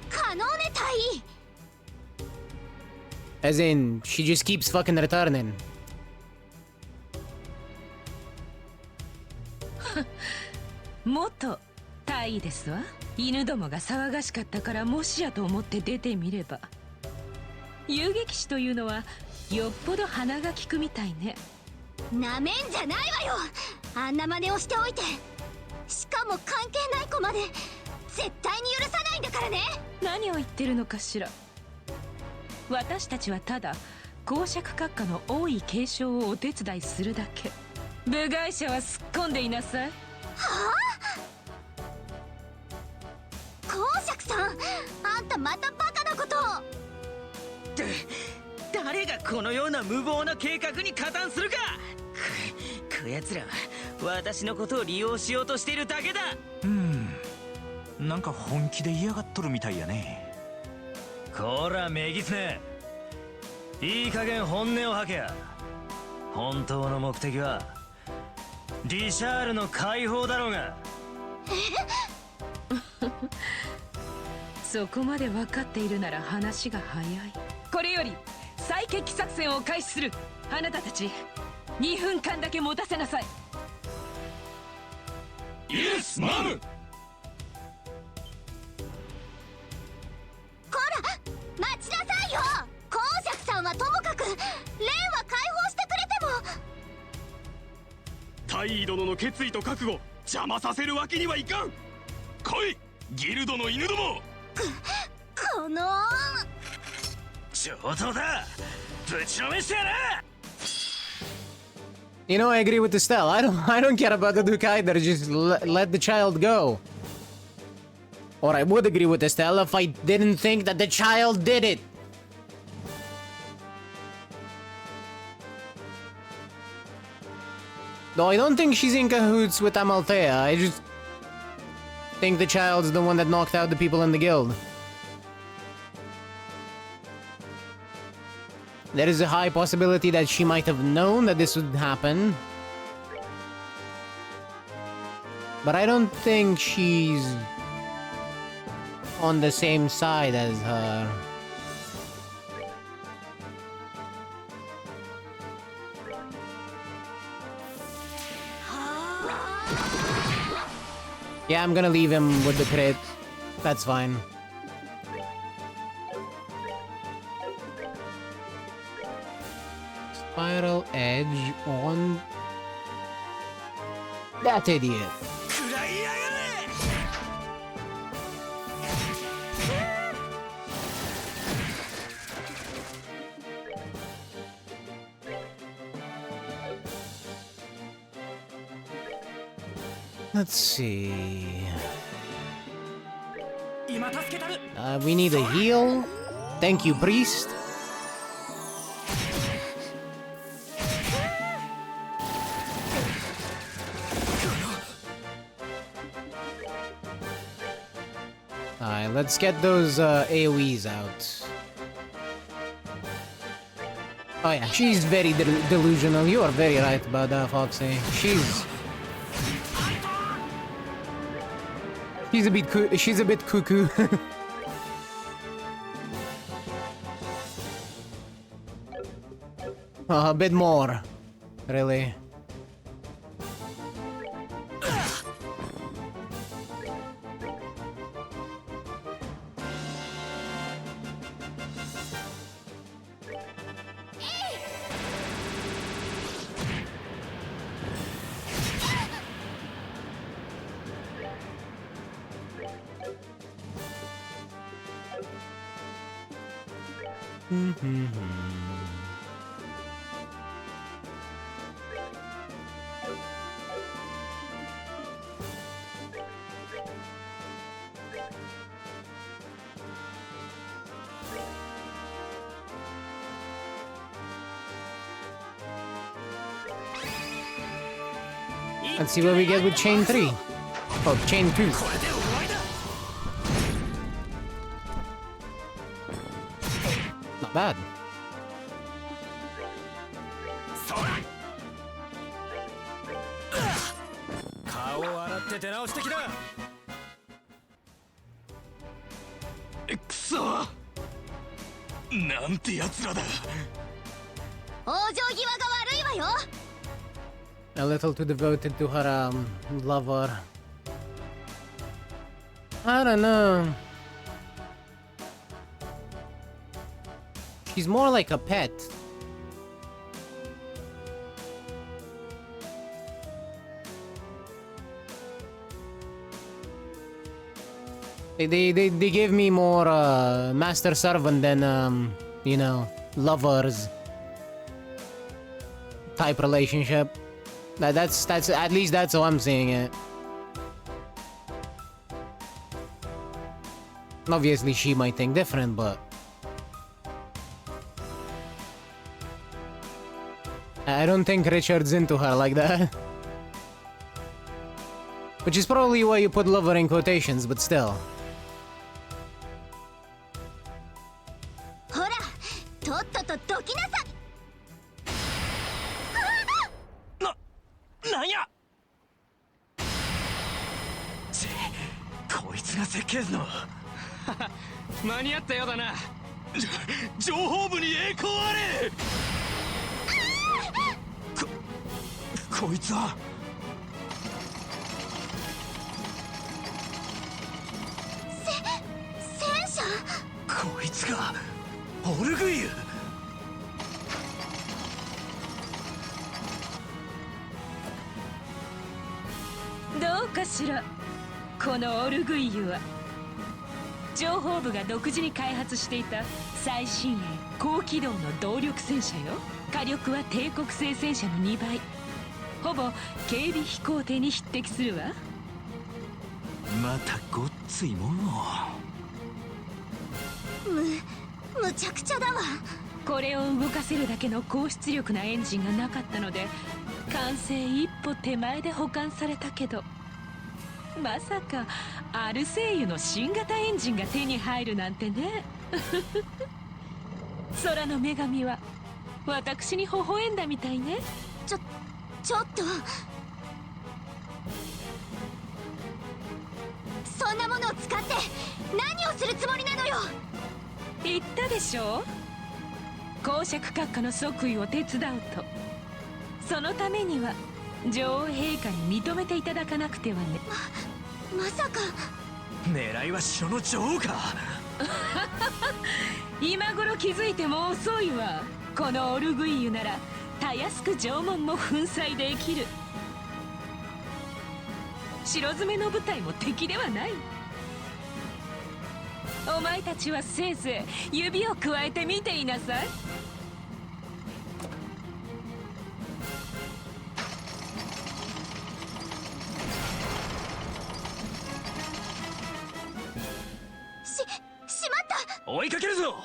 可能ね、大尉。 As in, she just keeps fucking returning. 元大尉ですわ。犬どもが騒がしかったからもしやと思って出てみれば、遊撃士というのはよっぽど鼻が利くみたいね。なめんじゃないわよ。あんな真似をしておいて。しかも関係ない子まで絶対に許さないんだからね。何を言ってるのかしら。私たちはただ公爵閣下の王位継承をお手伝いするだけ。部外者はすっ込んでいなさい。はあ、公爵さん、あんたまたバカなことを。誰がこのような無謀な計画に加担するか。こやつらは私のことを利用しようとしているだけだ。なんか本気で嫌がっとるみたいやね。こらメギツネ、いい加減本音を吐けや。本当の目的はリシャールの解放だろうが。そこまで分かっているなら話が早い。これより再決起作戦を開始する。あなたたち2分間だけ持たせなさい。イエスマム。こら待ちなさいよ。公爵さんはともかくレンは解放してくれても。大尉殿の決意と覚悟邪魔させるわけにはいかん。来いギルドの犬ども。この上等だ。ぶちのめしてやな。You know, I agree with Estelle. I don't care about the Duke either. Just let the child go. Or I would agree with Estelle if I didn't think that the child did it. Though I don't think she's in cahoots with Amalthea. I just think the child's the one that knocked out the people in the guild. There is a high possibility that she might have known that this would happen. But I don't think she's on the same side as her. Yeah, I'm gonna leave him with the crit. That's fine. Spiral edge on that idiot. Let's see. We need a heal. Thank you, priest. Alright, let's get those AoEs out. Oh yeah, she's very delusional. You are very right about that, Foxy. She's a bit cuckoo. A bit more, really. Let's see what we get with chain 3. Oh, chain 2. Not bad. A little too devoted to her lover. I don't know. She's more like a pet. They gave me more master servant than you know, lovers type relationship. That's at least that's how I'm seeing it. Obviously she might think different, but I don't think Richard's into her like that. Which is probably why you put lover in quotations, but still.間に合ったようだな。情報部に栄光あれ。こいつは戦車。こいつがオルグイユ。どうかしら、このオルグイユは。情報部が独自に開発していた最新鋭高機動の動力戦車よ。火力は帝国製戦車の2倍。ほぼ警備飛行艇に匹敵するわ。またごっついもんを。むちゃくちゃだわ。これを動かせるだけの高出力なエンジンがなかったので、完成一歩手前で保管されたけど、まさかアルセイユの新型エンジンが手に入るなんてね。空の女神は私に微笑んだみたいね。ちょっと、そんなものを使って何をするつもりなのよ。言ったでしょ、公爵閣下の即位を手伝うと。そのためには女王陛下に認めていただかなくてはね。まさか狙いは城の女王か。今頃気づいても遅いわ。このオルグイユならたやすく城門も粉砕できる。城詰めの部隊も敵ではない。お前たちはせいぜい指をくわえて見ていなさい。しまった。追いかけるぞ。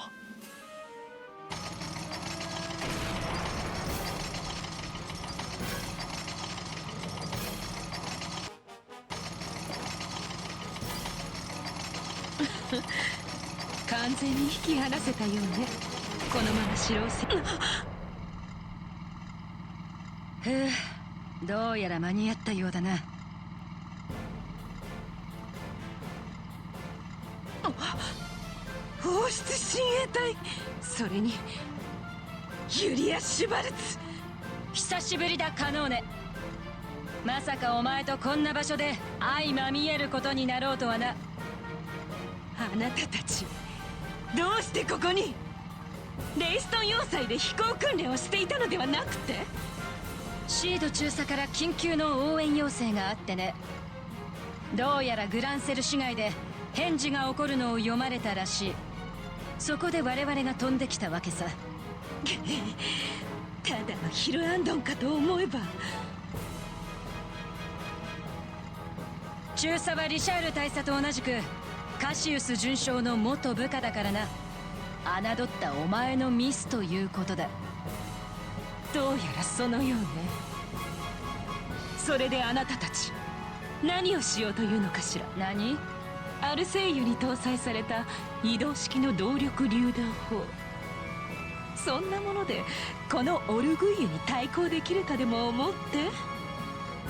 完全に引き離せたようね。このまま城をふう、どうやら間に合ったようだな。放出親衛隊、それにユリア・シュバルツ。久しぶりだカノーネ。まさかお前とこんな場所で相まみえることになろうとはな。あなたたちどうしてここに？レイストン要塞で飛行訓練をしていたのではなくて？シード中佐から緊急の応援要請があってね。どうやらグランセル市街で返事が起こるのを読まれたらしい。そこで我々が飛んできたわけさ。ただのヒルアンドンかと思えば。中佐はリシャール大佐と同じくカシウス准将の元部下だからな。侮ったお前のミスということだ。どうやらそのようね。それであなたたち何をしようというのかしら。何？アルセイユに搭載された移動式の動力榴弾砲。そんなものでこのオルグイユに対抗できるかでも思って。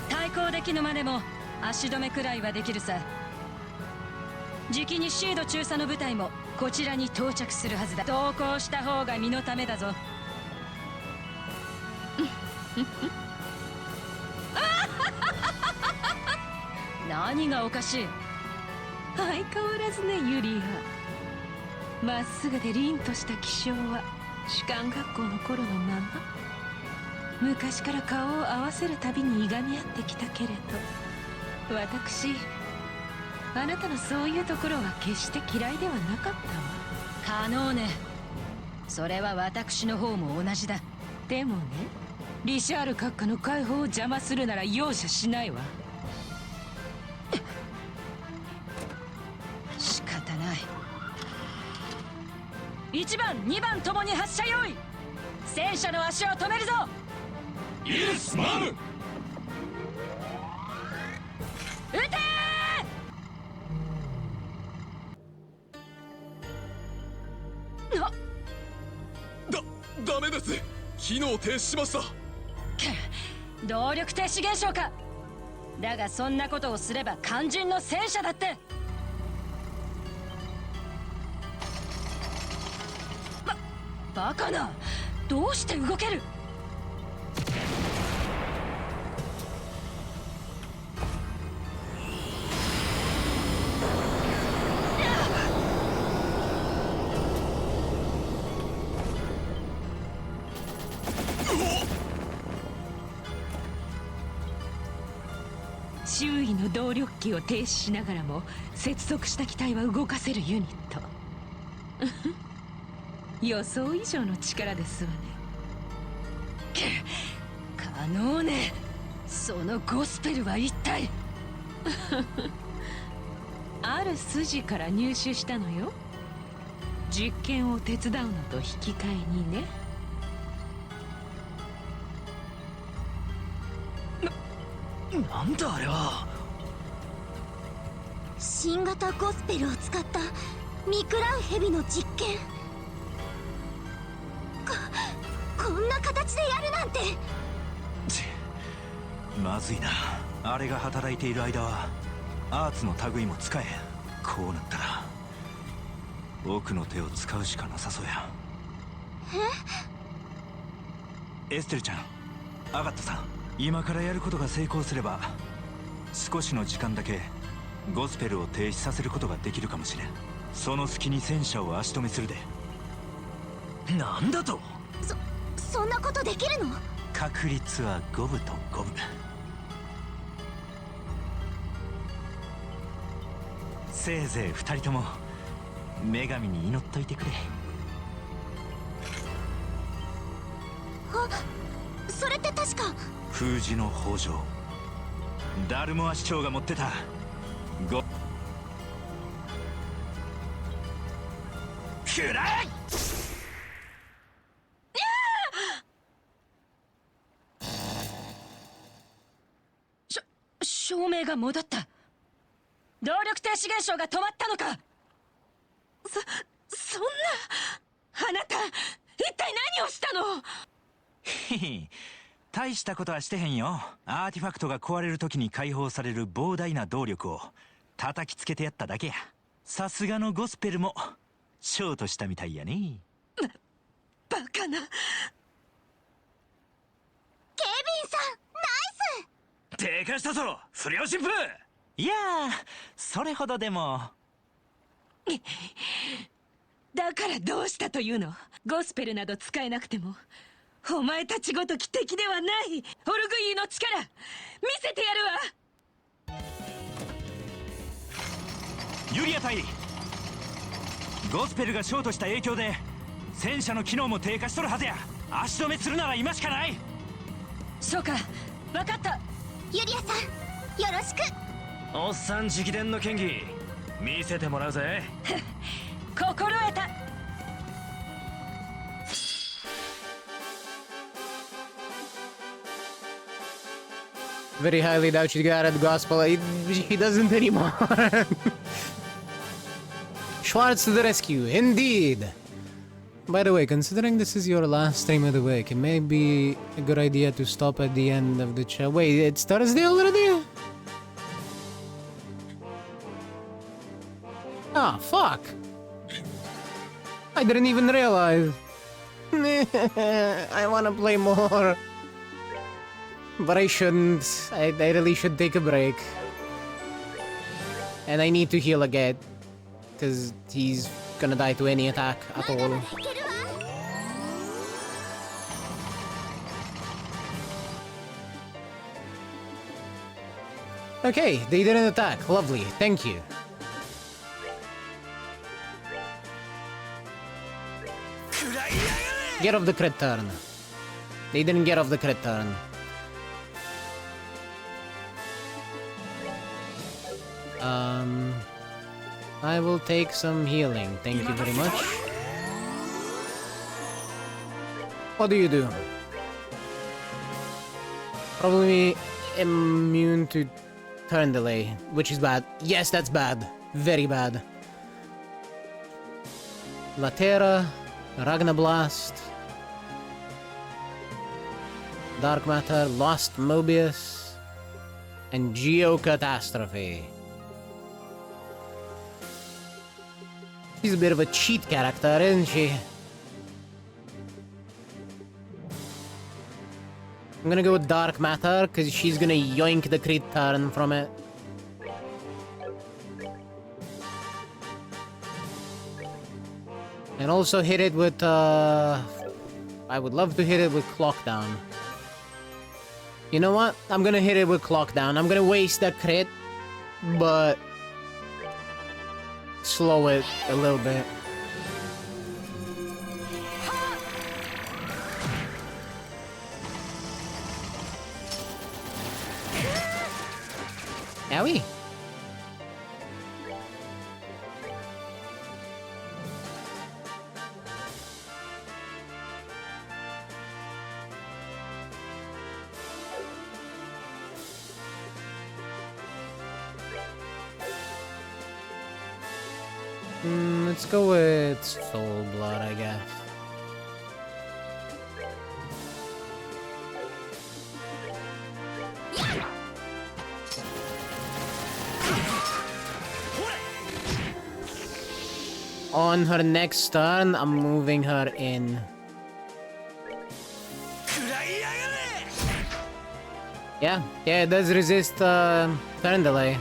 対抗できぬまでも足止めくらいはできるさ。じきにシード中佐の部隊もこちらに到着するはずだ。同行した方が身のためだぞ。何がおかしい？相変わらずねユリア。まっすぐで凛とした気性は士官学校の頃のまま。昔から顔を合わせるたびにいがみ合ってきたけれど、私あなたのそういうところは決して嫌いではなかったわ。カノーネ、それは私の方も同じだ。でもね、リシャール閣下の解放を邪魔するなら容赦しないわ。仕方ない。1番2番ともに発射用意。戦車の足を止めるぞ。イエスマム。撃てー！ダメです。機能停止しました。動力停止現象か。だがそんなことをすれば肝心の戦車だって。バカな。どうして動ける？周囲の動力機を停止しながらも接続した機体は動かせるユニット。予想以上の力ですわね。カノーネ、そのゴスペルは一体ある筋から入手したのよ。実験を手伝うのと引き換えにね。なんだあれは。新型ゴスペルを使った見食らう蛇の実験。こんな形でやるなんて。まずいな。あれが働いている間はアーツの類も使え。こうなったら奥の手を使うしかなさそうや。エステルちゃん、アガットさん、今からやることが成功すれば少しの時間だけゴスペルを停止させることができるかもしれん。その隙に戦車を足止めするで。なんだと。そんなことできるの？確率は五分と五分。せいぜい二人とも女神に祈っといてくれ。それって確か封じの北条ダルモア市長が持ってたくらえ。照明が戻った。動力停止現象が止まったのか。そんな。あなた一体何をしたの。へへ、大したことはしてへんよ。アーティファクトが壊れる時に解放される膨大な動力を叩きつけてやっただけや。さすがのゴスペルもショートしたみたいやね。バカな。警備員さんナイス。低下したぞ不良神父。いやー、それほどでも。だからどうしたというの。ゴスペルなど使えなくてもお前たちごとき敵ではない。オルグイーの力見せてやるわ。ユリア隊、ゴスペルがショートした影響で戦車の機能も低下しとるはずや。足止めするなら今しかない。そうか、分かった。ユリアさんよろしく。おっさん直伝の剣技見せてもらうぜ。心得た。Very highly doubt you got it, Gospel. He doesn't anymore. Schwartz to the rescue, indeed. By the way, considering this is your last stream of the week, it may be a good idea to stop at the end of the chat. Wait, it's Thursday already? Ah, fuck. I didn't even realize. I wanna play more. But I shouldn't. I really should take a break. And I need to heal again. Because he's gonna die to any attack at all. Okay, they didn't attack. Lovely. Thank you. Get off the crit turn. They didn't get off the crit turn. I will take some healing. Thank you very much. What do you do? Probably immune to turn delay, which is bad. Yes, that's bad. Very bad. Latera, Ragnablast, Dark Matter, Lost Mobius, and Geocatastrophe. She's a bit of a cheat character, isn't she? I'm gonna go with Dark Matter, because she's gonna yoink the crit turn from it. And also hit it with, I would love to hit it with Clock Down. You know what? I'm gonna hit it with Clock Down. I'm gonna waste that crit, but slow it a little bit. Owie. Let's go with Soul Blood, I guess. On her next turn, I'm moving her in. Yeah, it does resist turn delay.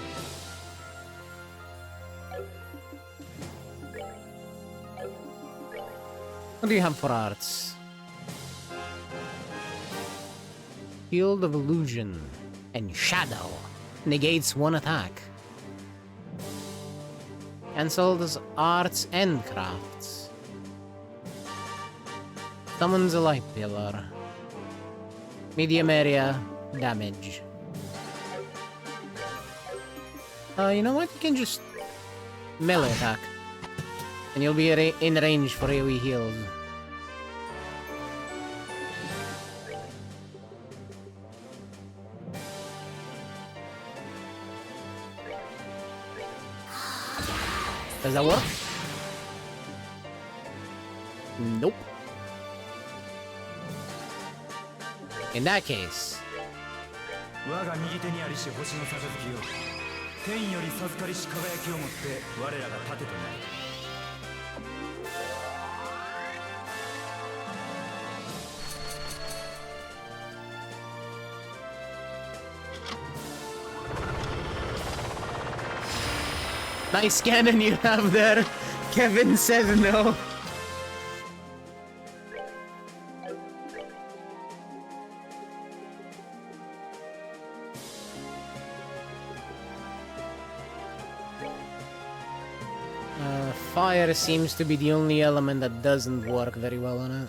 What do you have for arts? Field of Illusion and Shadow. Negates one attack. Cancels arts and crafts. Summons a light pillar. Medium area damage. You know what? You can just melee attack. And you'll be in range for AoE heals. Does that work? Nope. In that case. 我が右手にありし星の杯を天より授かりし輝きをもって我らが盾となる。Nice cannon you have there. Kevin says no. Fire seems to be the only element that doesn't work very well on it.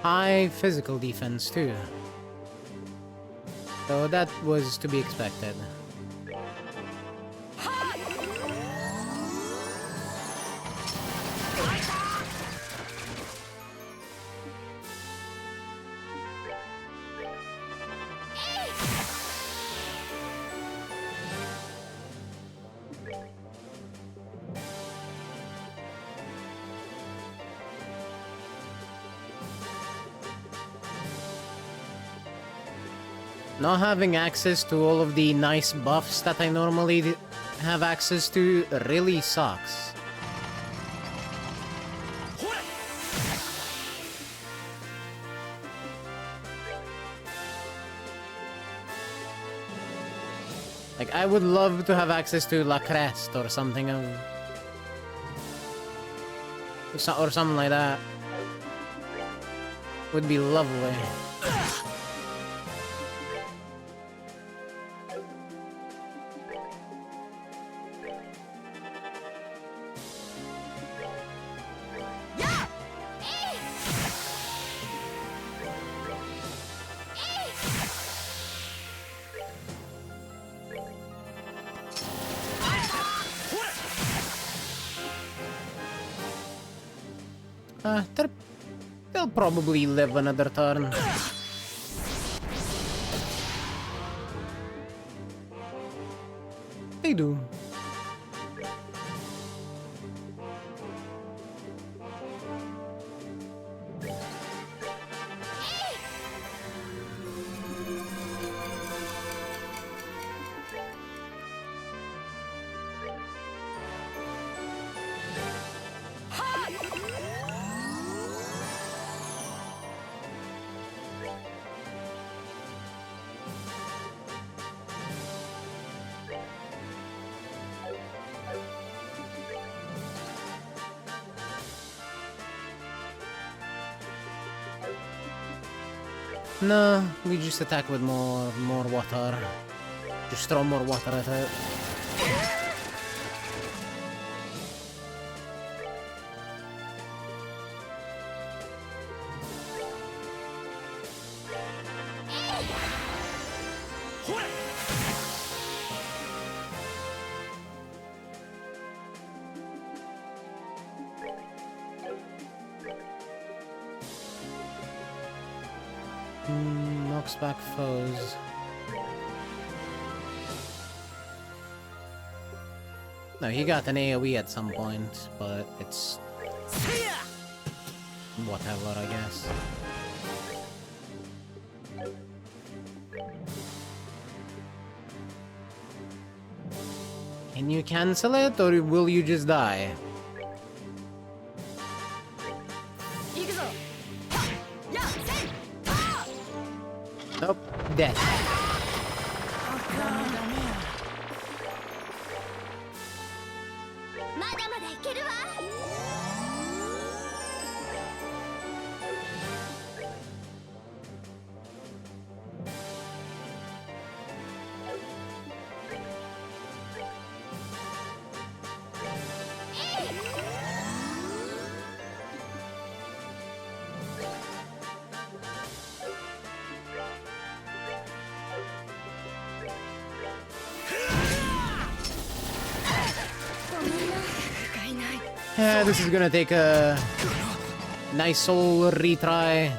High physical defense too. So that was to be expected. Not having access to all of the nice buffs that I normally have access to really sucks. Like, I would love to have access to La Crest or something of... or something like that. Would be lovely. They'll probably live another turn. They do. No, we just attack with more water. Just throw more water at it. horseback foes. No, he got an AoE at some point, but it's whatever, I guess. Can you cancel it, or will you just die? Nope, dead. Yeah, this is gonna take a nice soul retry.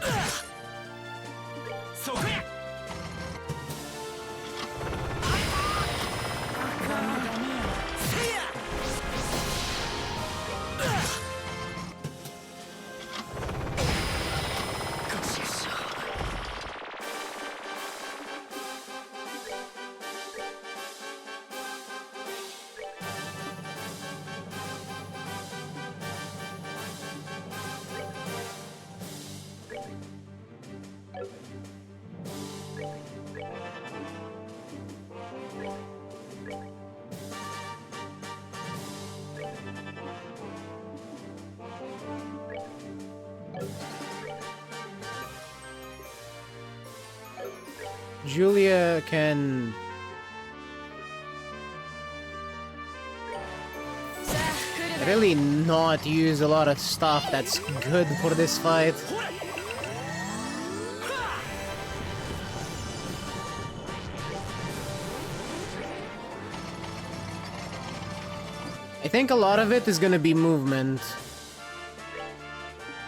Julia can really not use a lot of stuff that's good for this fight. I think a lot of it is gonna be movement.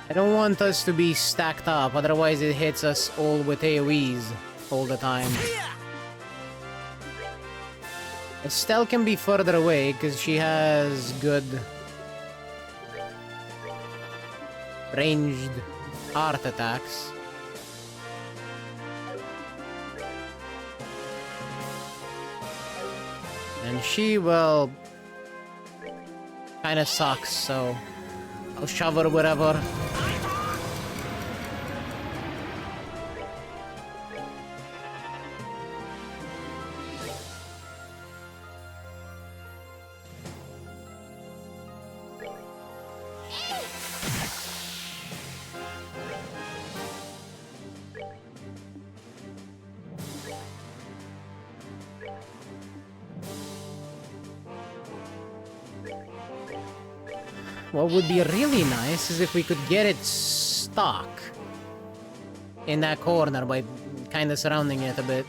I don't want us to be stacked up, otherwise it hits us all with AoEs all the time. Estelle can be further away because she has good ranged art attacks. And she, well, kinda sucks, so I'll shove her wherever. What would be really nice is if we could get it stuck in that corner by kind of surrounding it a bit.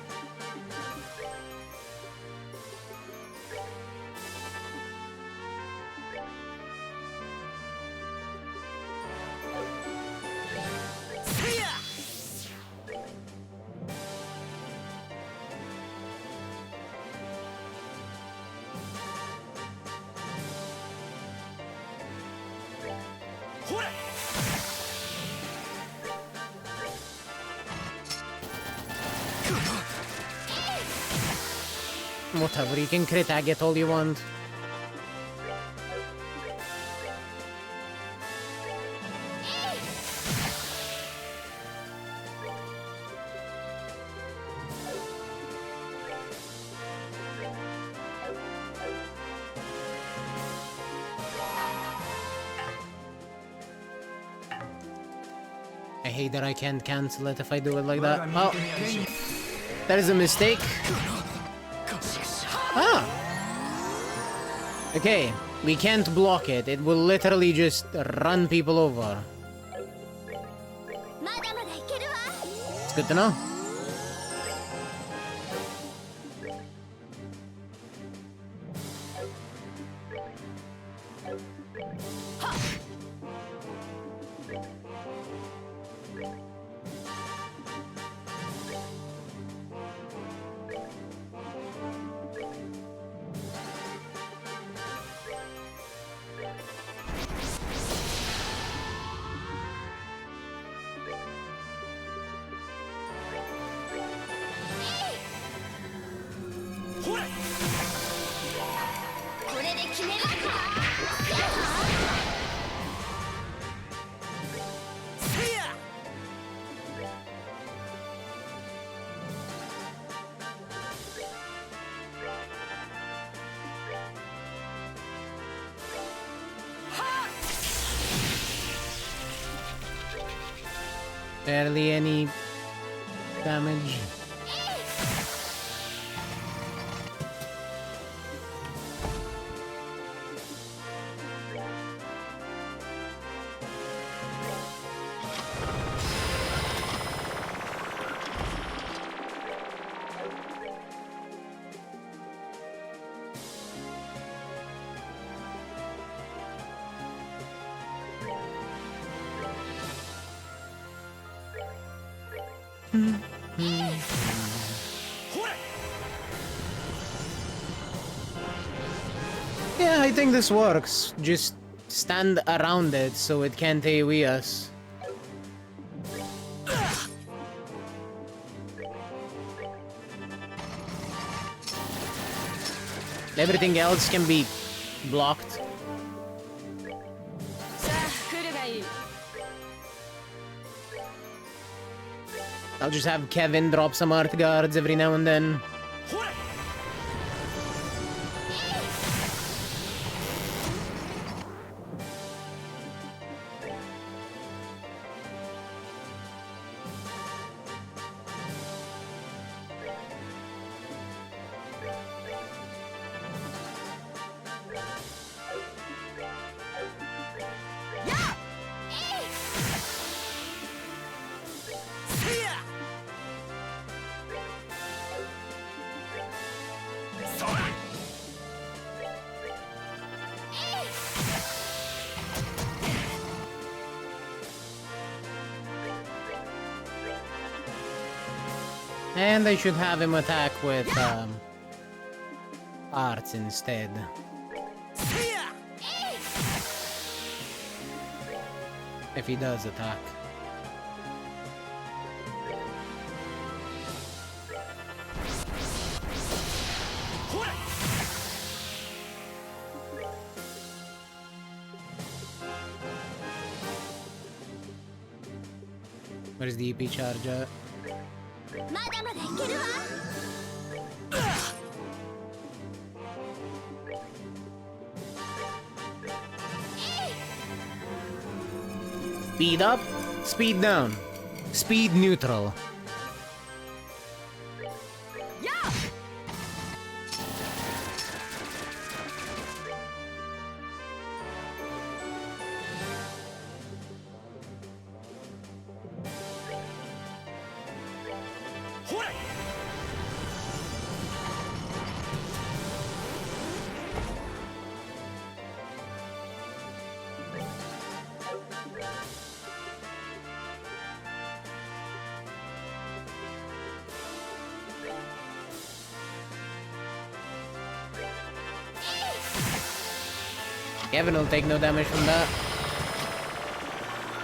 Whatever, you can crit tag it all you want. I hate that I can't cancel it if I do it like that. Oh, that is a mistake. Ah! Okay, we can't block it. It will literally just run people over. It's good to know. Barely any damage. Yeah, I think this works. Just stand around it so it can't AoE us. Everything else can be blocked. I'll just have Kevin drop some art guards every now and then. And I should have him attack with arts instead. If he does attack. Where's the EP charger? Speed up, speed down, speed neutral. Kevin will take no damage from that.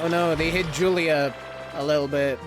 Oh no, they hit Julia a little bit.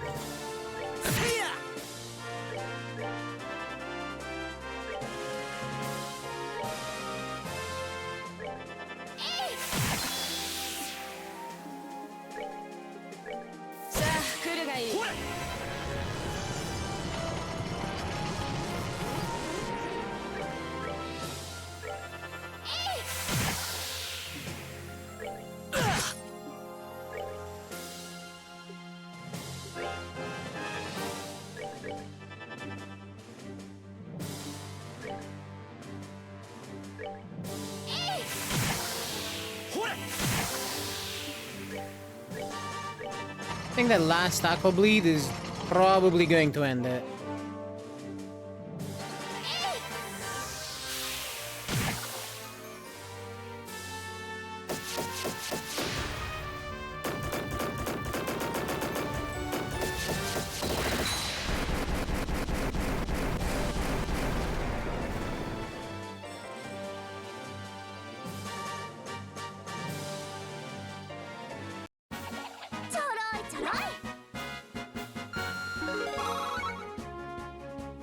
I think that last Aqua Bleed is probably going to end it.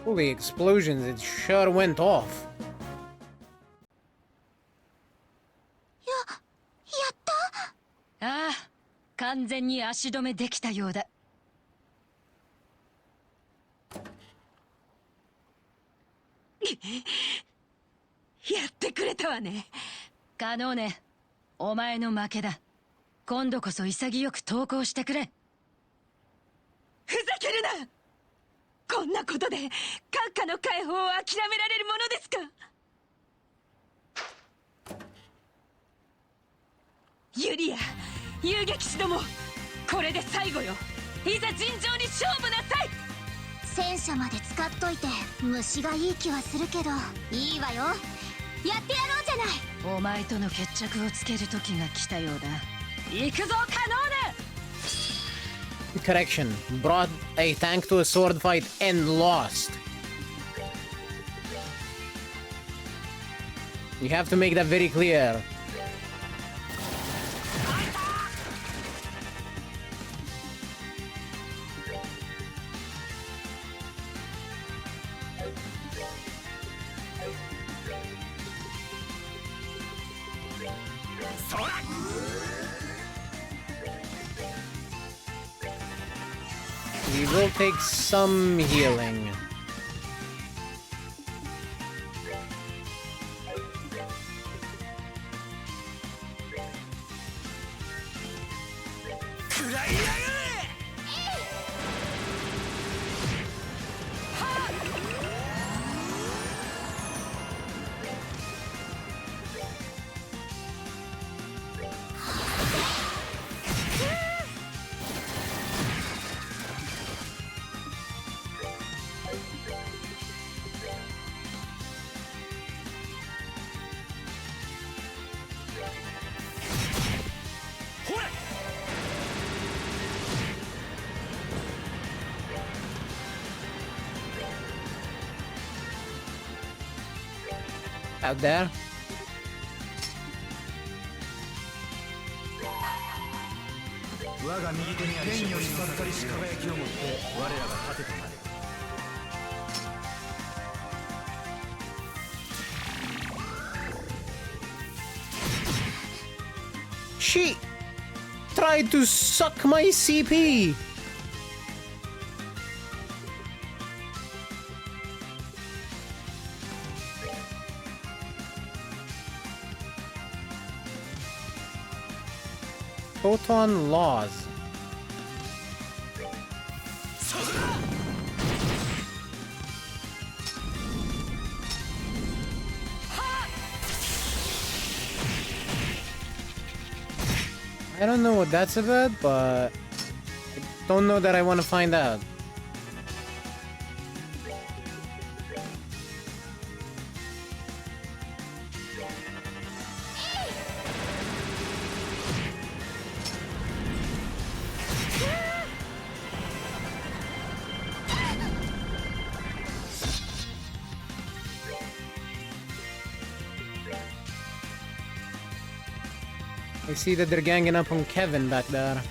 Holy explosions, it sure went off. ああ、完全に足止めできたようだ。やってくれたわね。カノーネ、お前の負けだ。今度こそ潔く投降してくれ。ふざけるな。こんなことで閣下の解放を諦められるものですか。ユリア、遊撃士ども、これで最後よ。いざ尋常に勝負なさい。戦車まで使っといて虫がいい気はするけど、いいわよ、やってやろうじゃない。お前との決着をつける時が来たようだ。行くぞカノーヌ。 Correction. Brought a tank to a sword fight and lost. You have to make that very clear. We will take some healing. Out there. She tried to suck my CP. Photon laws. I don't know what that's about, but I don't know that I want to find out. I see that they're ganging up on Kevin back there.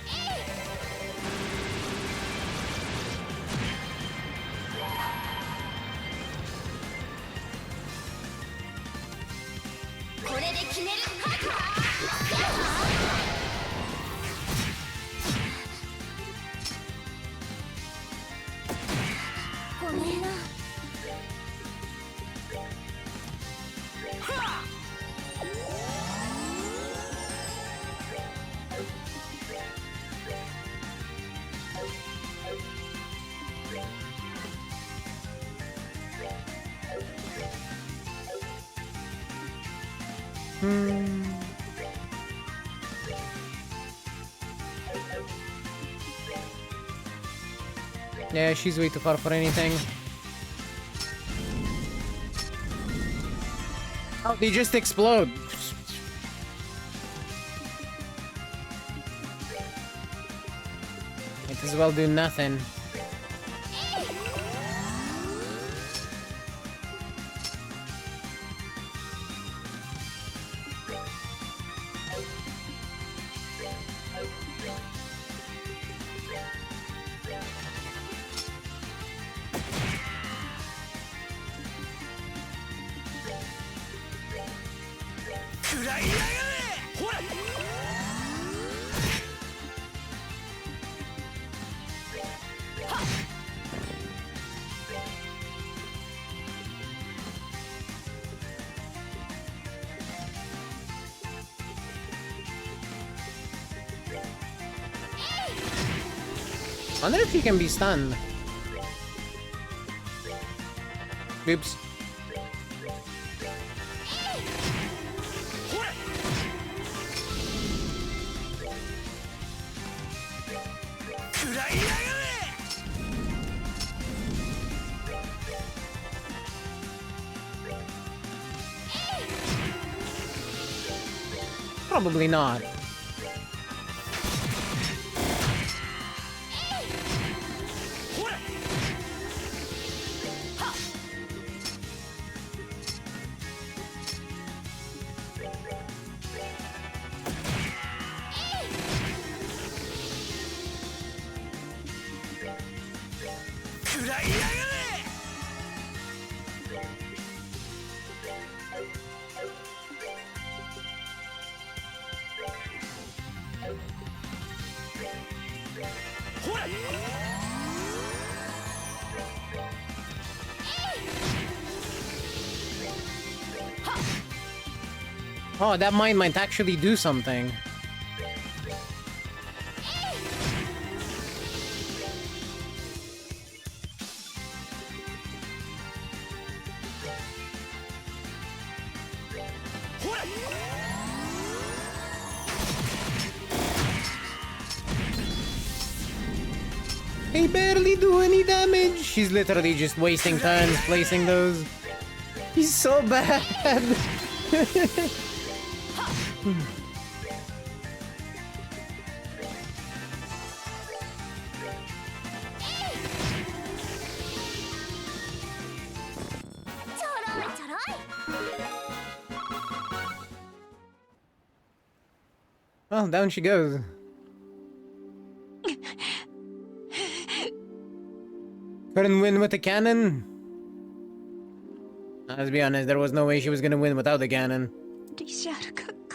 Yeah, she's way too far for anything. Oh, they just explode. Might as well do nothing. Wonder if she can be stunned. Oops. Probably not. Oh, that might actually do something. They barely do any damage. She's literally just wasting turns placing those. He's so bad. Well, down she goes. Couldn't win with the cannon? Let's be honest, there was no way she was gonna win without the cannon. リシャル閣下。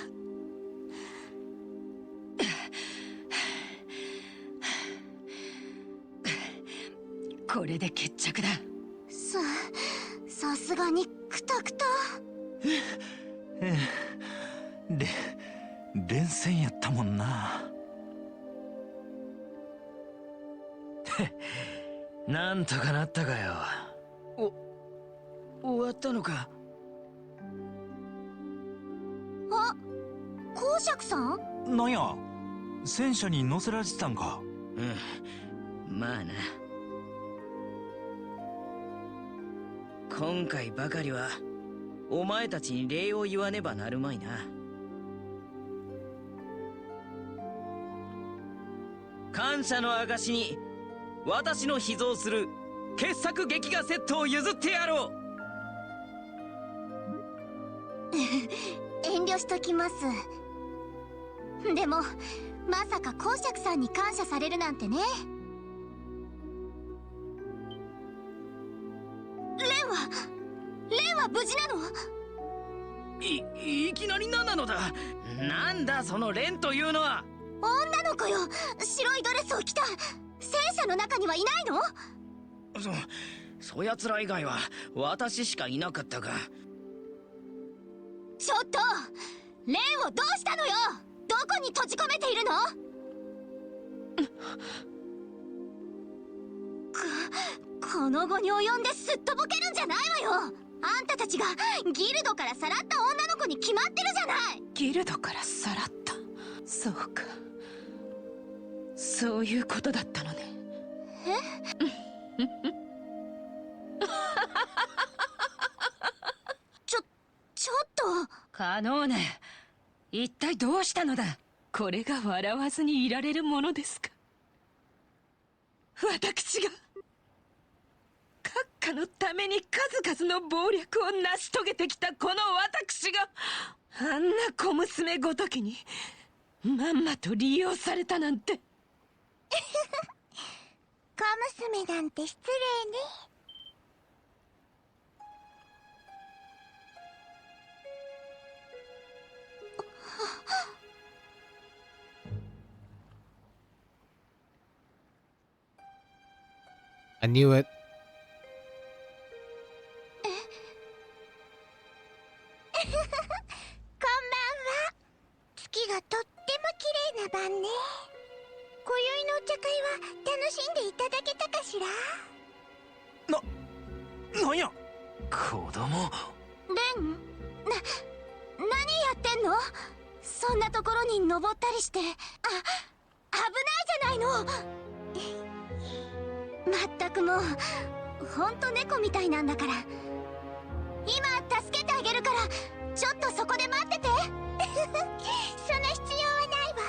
これで決着だ。さすがにクタクタ。連戦やったもんな。なんとかなったかよ。終わったのか。あ、公爵さん？なんや、戦車に乗せられてたんか。うん、まあな。今回ばかりはお前たちに礼を言わねばなるまいな。感謝の証に私の秘蔵する傑作劇画セットを譲ってやろう。遠慮しときます。でもまさか公爵さんに感謝されるなんてね。レンは無事なの？いきなり何なのだ。なんだそのレンというのは。女の子よ。白いドレスを着た戦車の中にはいないの？そやつら以外は私しかいなかったが。ちょっとレンをどうしたのよ。どこに閉じ込めているの？この後に及んですっとぼけるんじゃないわよ。あんたたちがギルドからさらった女の子に決まってるじゃない。ギルドからさらった。そうか、そういうことだったのね。ちょっとカノーネ、一体どうしたのだ。これが笑わずにいられるものですか。私が閣下のために数々の謀略を成し遂げてきたこの私があんな小娘ごときにまんまと利用されたなんて。小娘なんて失礼ね。I knew it. こんばんは。月がとっても綺麗な晩ね。今宵のお茶会は楽しんでいただけたかしら？なんや子供。レン、何やってんの？そんなところに登ったりして。危ないじゃないの。まったくもうほんと猫みたいなんだから。今助けてあげるから、ちょっとそこで待ってて。その必要はないわ。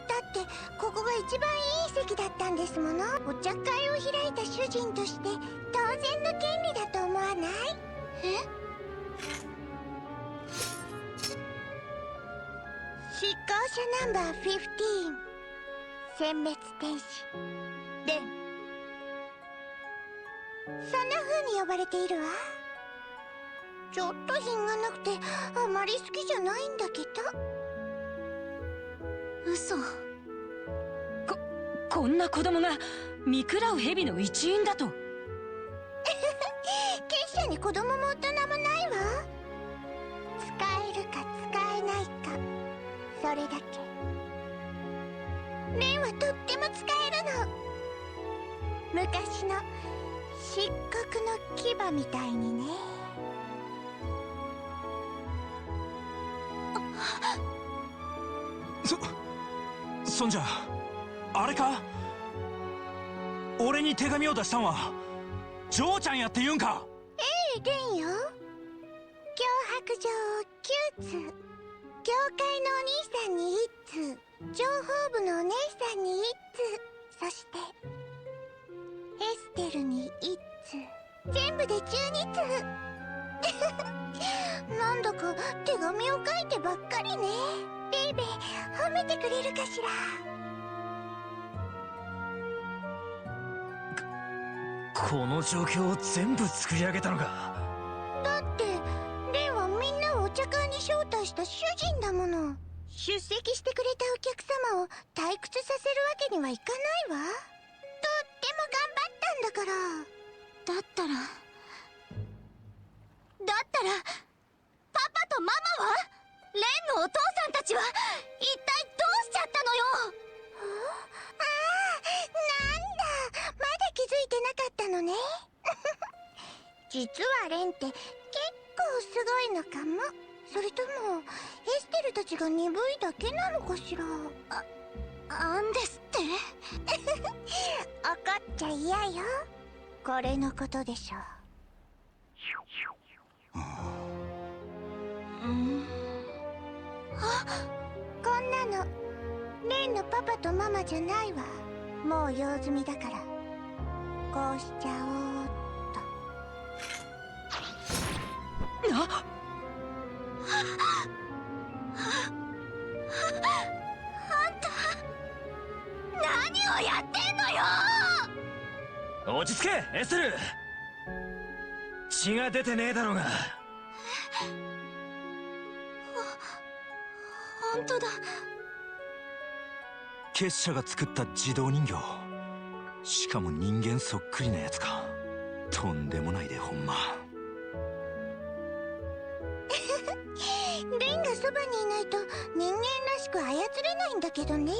だってここが一番いい席だったんですもの。お茶会を開いた主人として当然の権利だと思わない？執行者ナンバー15、殲滅天使レン。そんな風に呼ばれているわ。ちょっと品がなくてあまり好きじゃないんだけど。嘘。こんな子供が見食らう蛇の一員だと。結社に子供も大人もないわ。使えるか使えないか、それだけ。レンはとっても使えるの。昔の漆黒の牙みたいにね。そんじゃあれか？俺に手紙を出したんはジョーちゃんやって言うんか？ええ、レンよ。脅迫状9通、教会のお兄さんに1通、情報部のお姉さんに1通、そしてエステルに1通、全部で12通。なんだか手紙を書いてばっかりね。ベイベー、褒めてくれるかしら？この状況を全部作り上げたのか？だってレンはみんなをお茶会に招待した主人だもの。出席してくれたお客様を退屈させるわけにはいかないわ。とっても頑張ったんだから。だったらパパとママは？レンのお父さんたちは一体どうしちゃったのよ？なんだ、まだ気づいてなかったのね。実はレンって結構すごいのかも。それともエステルたちが鈍いだけなのかしら？なんですって？怒っちゃ嫌よ。これのことでしょ。こんなのレンのパパとママじゃないわ。もう用済みだからこうしちゃおうっと。あんた何をやってんのよ！落ち着けエステル。血が出てねえだろうが。本当だ。結社が作った自動人形、しかも人間そっくりなやつか。とんでもないでほんま。レンがそばにいないと人間らしく操れないんだけどね。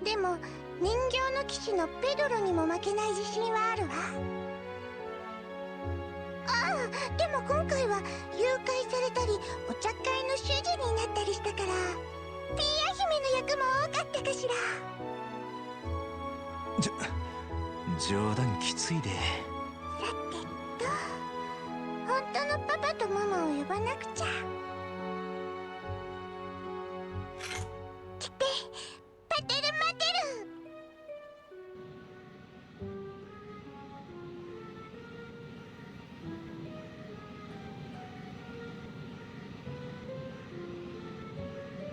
でも人形の騎士のペドロにも負けない自信はあるわ。ああ、でも今回は誘拐されたりお茶会の主人になったりしたから、ピーヤ姫の役も多かったかしら。冗談きついで。さてと、本当のパパとママを呼ばなくちゃ。来て、パテルマテ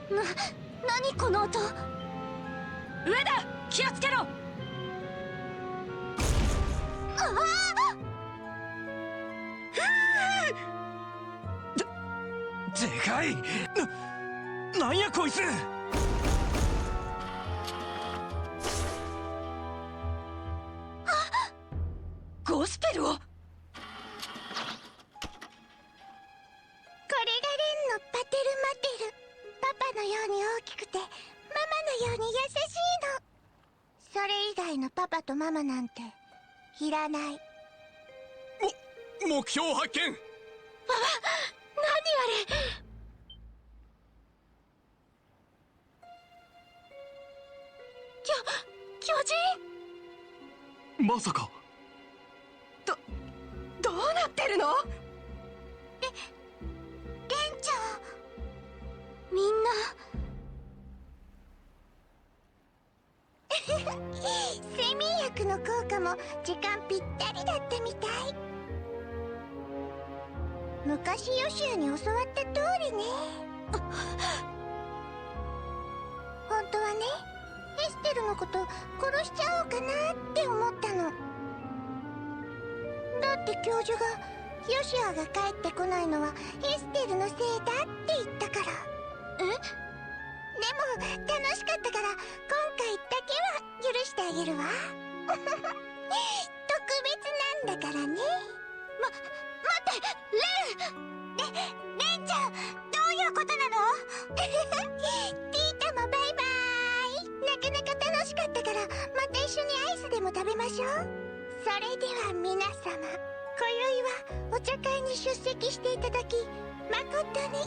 ル。何この音。上だ、気をつけろ。でかい。なんやこいつ。ゴスペルを。これがレンのパテルマテル。パパのように大きくてママのように優しいの。それ以外のパパとママなんていらない。目標発見。何あれ。巨人。まさか。どうなってるの？レンちゃん。みんな睡眠薬の効果も時間ぴったりだったみたい。昔ヨシアに教わった通りね。本当はね、エステルのこと殺しちゃおうかなって思ったの。だって教授がヨシアが帰ってこないのはエステルのせいだって言ったから。でも楽しかったから今回だけは許してあげるわ。特別なんだからね。待ってレンちゃん、どういうことなの？ティータもバイバーイ。なかなか楽しかったからまた一緒にアイスでも食べましょう。それでは皆様、今宵はお茶会に出席していただき誠に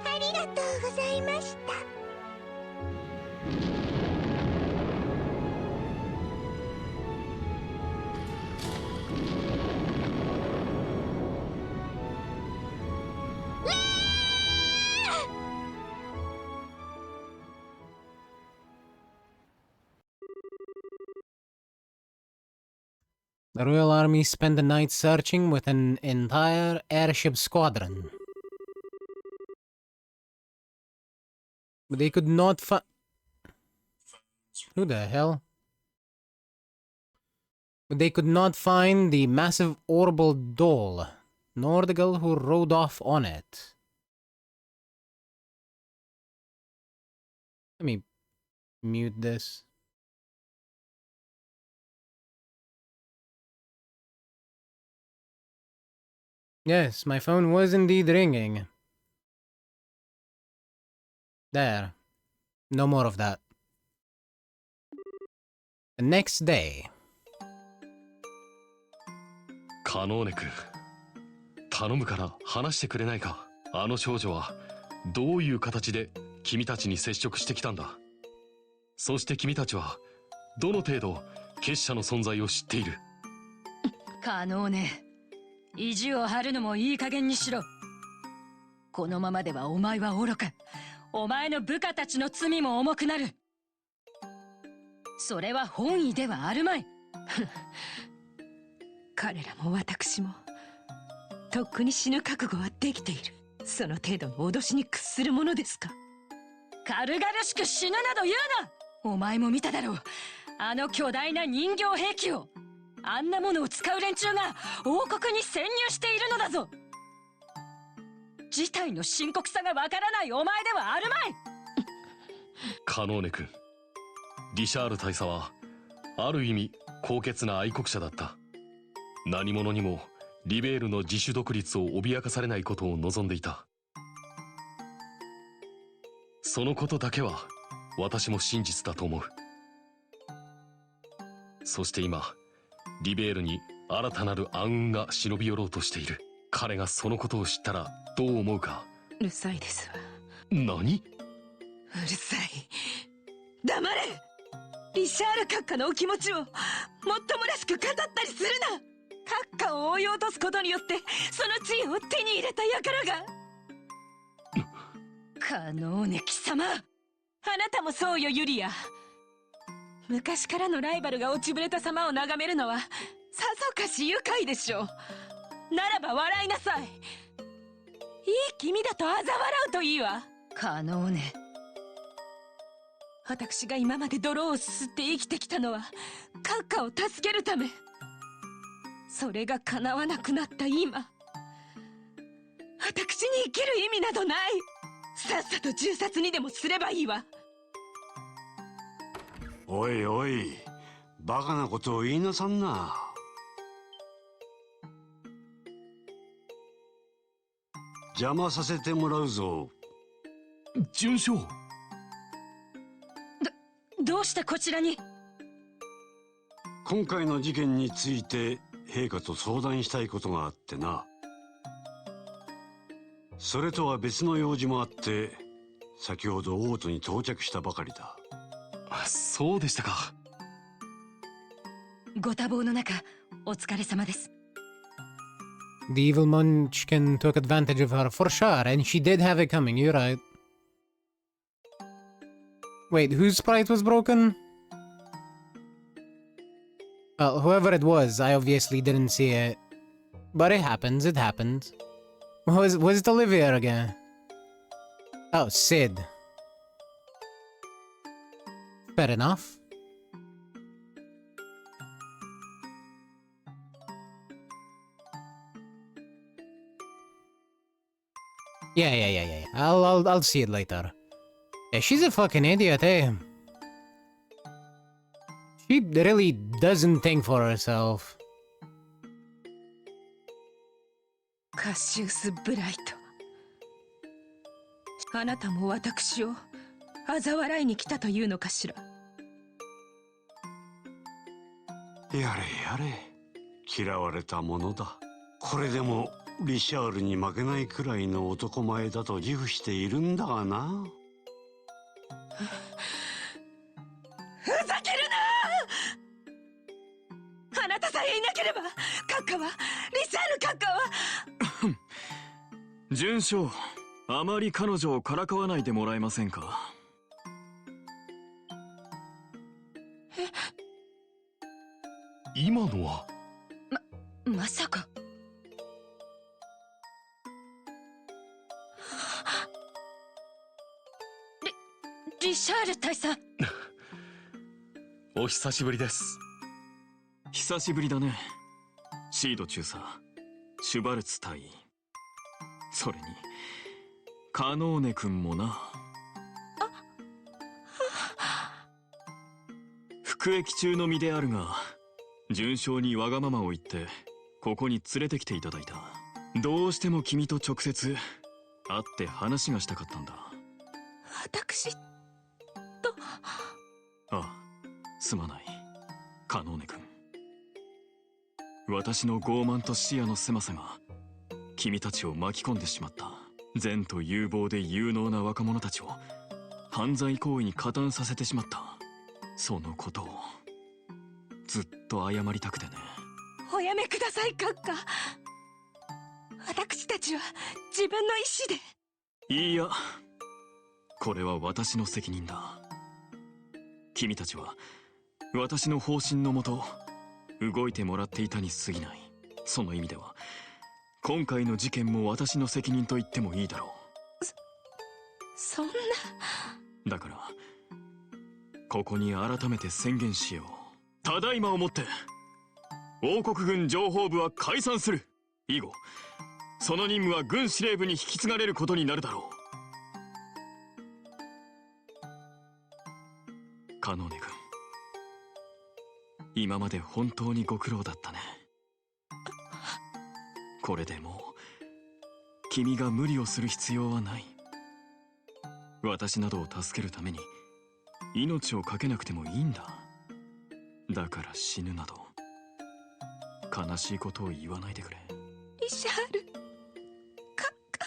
ありがとうございました。The Royal Army spent the night searching with an entire airship squadron. But they could not find... Who the hell? But they could not find the massive orbital doll, nor the girl who rode off on it. Let me mute this. Yes, my phone was indeed ringing. There. No more of that. The next day. カノーネ君、頼むから話してくれないか。あの少女はどういう形で君たちに接触してきたんだ。そして君たちはどの程度結社の存在を知っている？カノーネ、意地を張るのもいい加減にしろ。このままではお前は愚か、お前の部下たちの罪も重くなる。それは本意ではあるまい。彼らも私もとっくに死ぬ覚悟はできている。その程度の脅しに屈するものですか？軽々しく死ぬなど言うな。お前も見ただろう、あの巨大な人形兵器を。あんなものを使う連中が王国に潜入しているのだぞ。事態の深刻さがわからないお前ではあるまい。カノーネ君、リシャール大佐はある意味高潔な愛国者だった。何者にもリベールの自主独立を脅かされないことを望んでいた。そのことだけは私も真実だと思う。そして今リベールに新たなる暗雲が忍び寄ろうとしている。彼がそのことを知ったらどう思うか。うるさいですわ。何？うるさい。黙れ。リシャール閣下のお気持ちをもっともらしく語ったりするな。閣下を追い落とすことによってその地位を手に入れた輩が。カノーネ貴様、あなたもそうよユリア。昔からのライバルが落ちぶれた様を眺めるのはさぞかし愉快でしょう。ならば笑いなさい。いい君だと嘲笑うといいわ。カノーネ、私が今まで泥をすすって生きてきたのは閣下を助けるため。それが叶わなくなった今、私に生きる意味などない。さっさと銃殺にでもすればいいわ。おいおい、バカなことを言いなさんな。邪魔させてもらうぞ。准将、どうしてこちらに？今回の事件について陛下と相談したいことがあってな。それとは別の用事もあって先ほど王都に到着したばかりだ。そうでしたか。ご多忙の中お疲れ様です。 The evil munchkin took advantage of her for sure, and she did have it coming, you're right. Wait, whose sprite was broken? Well, whoever it was, I obviously didn't see it. But it happens, it happened. Was it Olivia again? Oh, Sid. Fair enough. Yeah. I'll see it later. Yeah, she's a fucking idiot, eh? She really doesn't think for herself. カシウス・ブライト、あなたも私を嘲笑いに来たというのかしら。やれやれ、嫌われたものだ。これでもリシャールに負けないくらいの男前だと自負しているんだがな。ふざけるな！あなたさえいなければ閣下はリシャール閣下は準将、あまり彼女をからかわないでもらえませんか。今のはまさか。リシャール大佐。お久しぶりです。久しぶりだね、シード中佐、シュバルツ大尉、それにカノーネ君もな。服役中の身であるが、準将にわがままを言ってここに連れてきていただいた。どうしても君と直接会って話がしたかったんだ。私と。ああ、すまない、カノーネ君。私の傲慢と視野の狭さが君たちを巻き込んでしまった。善と有望で有能な若者たちを犯罪行為に加担させてしまった。そのことをずっと謝りたくてね。おやめください閣下。私たちは自分の意志で。いいや、これは私の責任だ。君たちは私の方針のもと動いてもらっていたに過ぎない。その意味では今回の事件も私の責任と言ってもいいだろう。そんな。だからここに改めて宣言しよう。ただいまをもって王国軍情報部は解散する。以後その任務は軍司令部に引き継がれることになるだろう。カノーネ君、今まで本当にご苦労だったね。これでもう君が無理をする必要はない。私などを助けるために命を懸けなくてもいいんだ。だから死ぬなど悲しいことを言わないでくれ。リシャール閣下。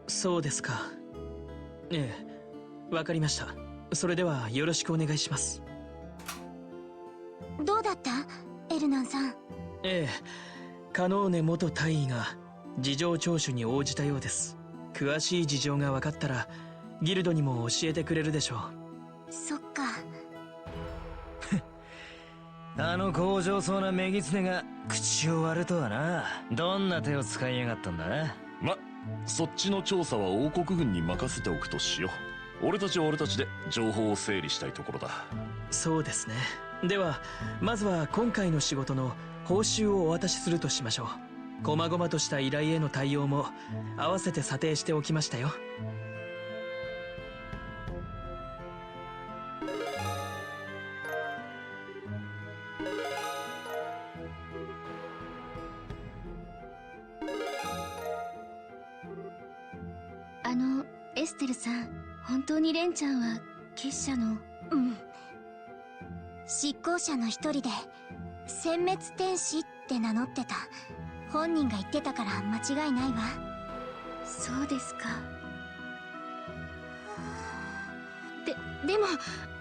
そうですか。ええ、わかりました。それではよろしくお願いします。どうだったエルナンさん。ええ、カノーネ元大尉が事情聴取に応じたようです。詳しい事情が分かったらギルドにも教えてくれるでしょう。そっか。あの強情そうなメギツネが口を割るとはな。どんな手を使いやがったんだ。ま、そっちの調査は王国軍に任せておくとしよう。俺たちは俺たちで情報を整理したいところだ。そうですね。ではまずは今回の仕事の報酬をお渡しするとしましょう。細々とした依頼への対応も合わせて査定しておきましたよ。エステルさん、本当にレンちゃんは結社の。うん、執行者の一人で殲滅天使って名乗ってた。本人が言ってたから間違いないわ。そうですか。でも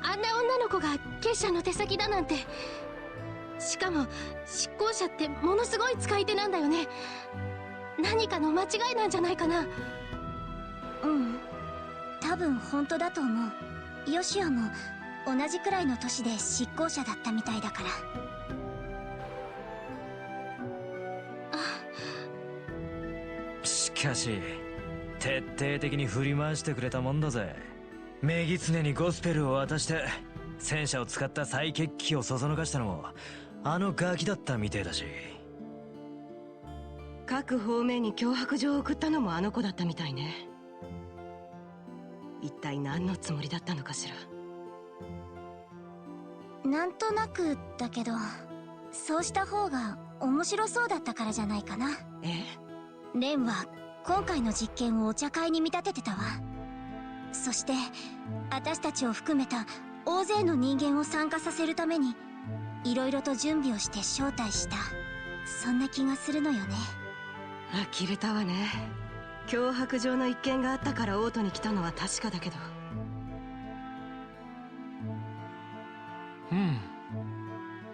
あんな女の子が結社の手先だなんて。しかも執行者ってものすごい使い手なんだよね。何かの間違いなんじゃないかな。うん、多分本当だと思う。ヨシアも同じくらいの年で執行者だったみたいだから。しかし徹底的に振り回してくれたもんだぜ。女狐にゴスペルを渡して戦車を使った再決起をそそのかしたのもあのガキだったみてえだし、各方面に脅迫状を送ったのもあの子だったみたいね。一体何のつもりだったのかしら。なんとなくだけど、そうした方が面白そうだったからじゃないかな。レンは今回の実験をお茶会に見立ててたわ。そして私たちを含めた大勢の人間を参加させるためにいろいろと準備をして招待した。そんな気がするのよね。呆れたわね。脅迫状の一件があったからオートに来たのは確かだけど。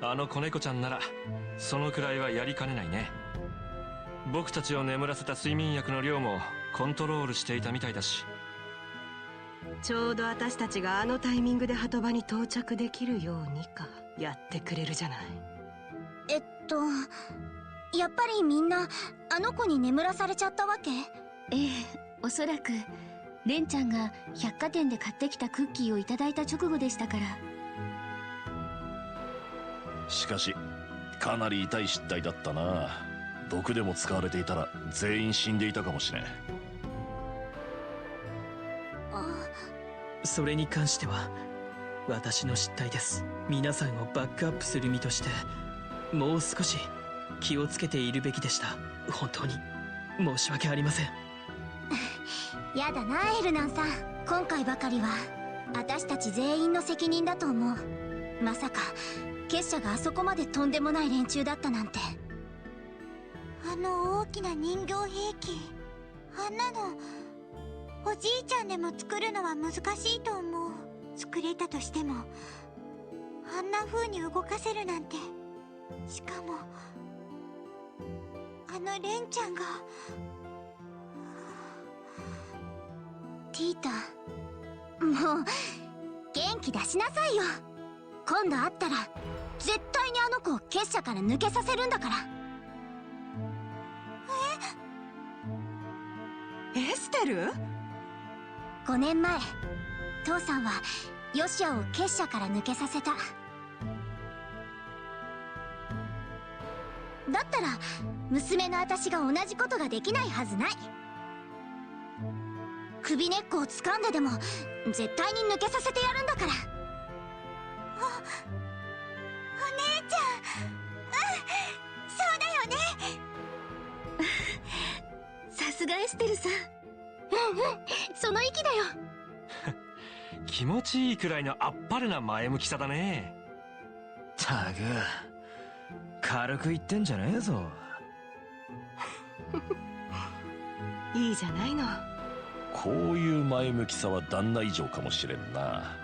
あの子猫ちゃんならそのくらいはやりかねないね。僕たちを眠らせた睡眠薬の量もコントロールしていたみたいだし。ちょうど私たちがあのタイミングで鳩場に到着できるようにか。やってくれるじゃない。やっぱりみんなあの子に眠らされちゃったわけ？ええ、おそらくレンちゃんが百貨店で買ってきたクッキーをいただいた直後でしたから。しかしかなり痛い失態だったな。毒でも使われていたら全員死んでいたかもしれん。それに関しては私の失態です。皆さんをバックアップする身としてもう少し気をつけているべきでした。本当に申し訳ありません。やだなエルナンさん、今回ばかりは私たち全員の責任だと思う。まさか結社があそこまでとんでもない連中だったなんて。あの大きな人形兵器、あんなのおじいちゃんでも作るのは難しいと思う。作れたとしてもあんな風に動かせるなんて。しかもあのレンちゃんが。ティータ、もう元気出しなさいよ。今度会ったら絶対にあの子を結社から抜けさせるんだから。エステル？5年前父さんはヨシアを結社から抜けさせた。だったら娘の私が同じことができないはずない。首根っこを掴んででも絶対に抜けさせてやるんだから。お姉ちゃん、そうだよね。さすがエステルさん。その意気だよ。気持ちいいくらいのあっぱれな前向きさだね。たく軽く言ってんじゃねえぞ。いいじゃないの。こういう前向きさは旦那以上かもしれんな。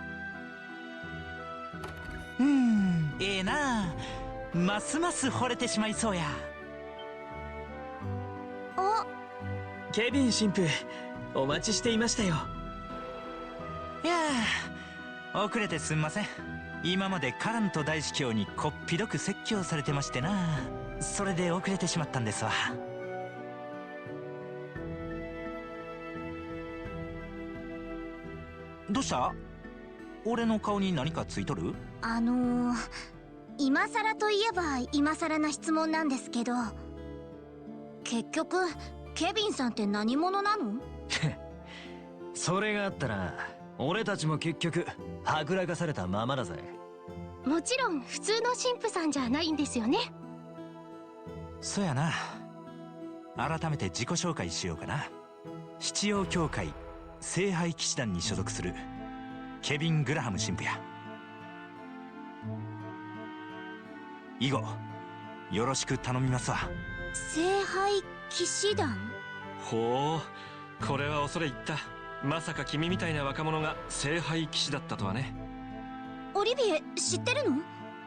ええなあ。ますます惚れてしまいそうや。ケビン神父、お待ちしていましたよ。いやあ、遅れてすんません。今までカラント大司教にこっぴどく説教されてましてな。それで遅れてしまったんですわ。どうした？俺の顔に何かついとる？今更といえば今更な質問なんですけど、結局ケビンさんって何者なの？それがあったら俺たちも結局はぐらかされたままだぜ。もちろん普通の神父さんじゃないんですよね。そやな。改めて自己紹介しようかな。七葉教会聖杯騎士団に所属するケビン・グラハム神父や。以後よろしく頼みますわ。聖杯騎士団？ほう、これは恐れ入った。まさか君みたいな若者が聖杯騎士だったとはね。オリビエ、知ってるの？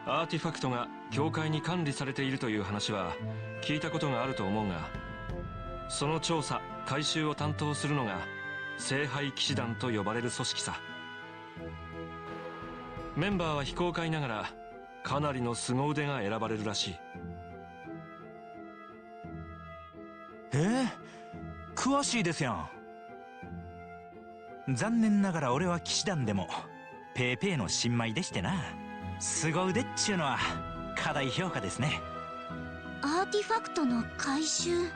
アーティファクトが教会に管理されているという話は聞いたことがあると思うが、その調査回収を担当するのが聖杯騎士団と呼ばれる組織さ。メンバーは非公開ながらかなりの凄腕が選ばれるらしい。詳しいですやん。残念ながら俺は騎士団でもペーペーの新米でしてな。凄腕っちゅうのは過大評価ですね。アーティファクトの回収。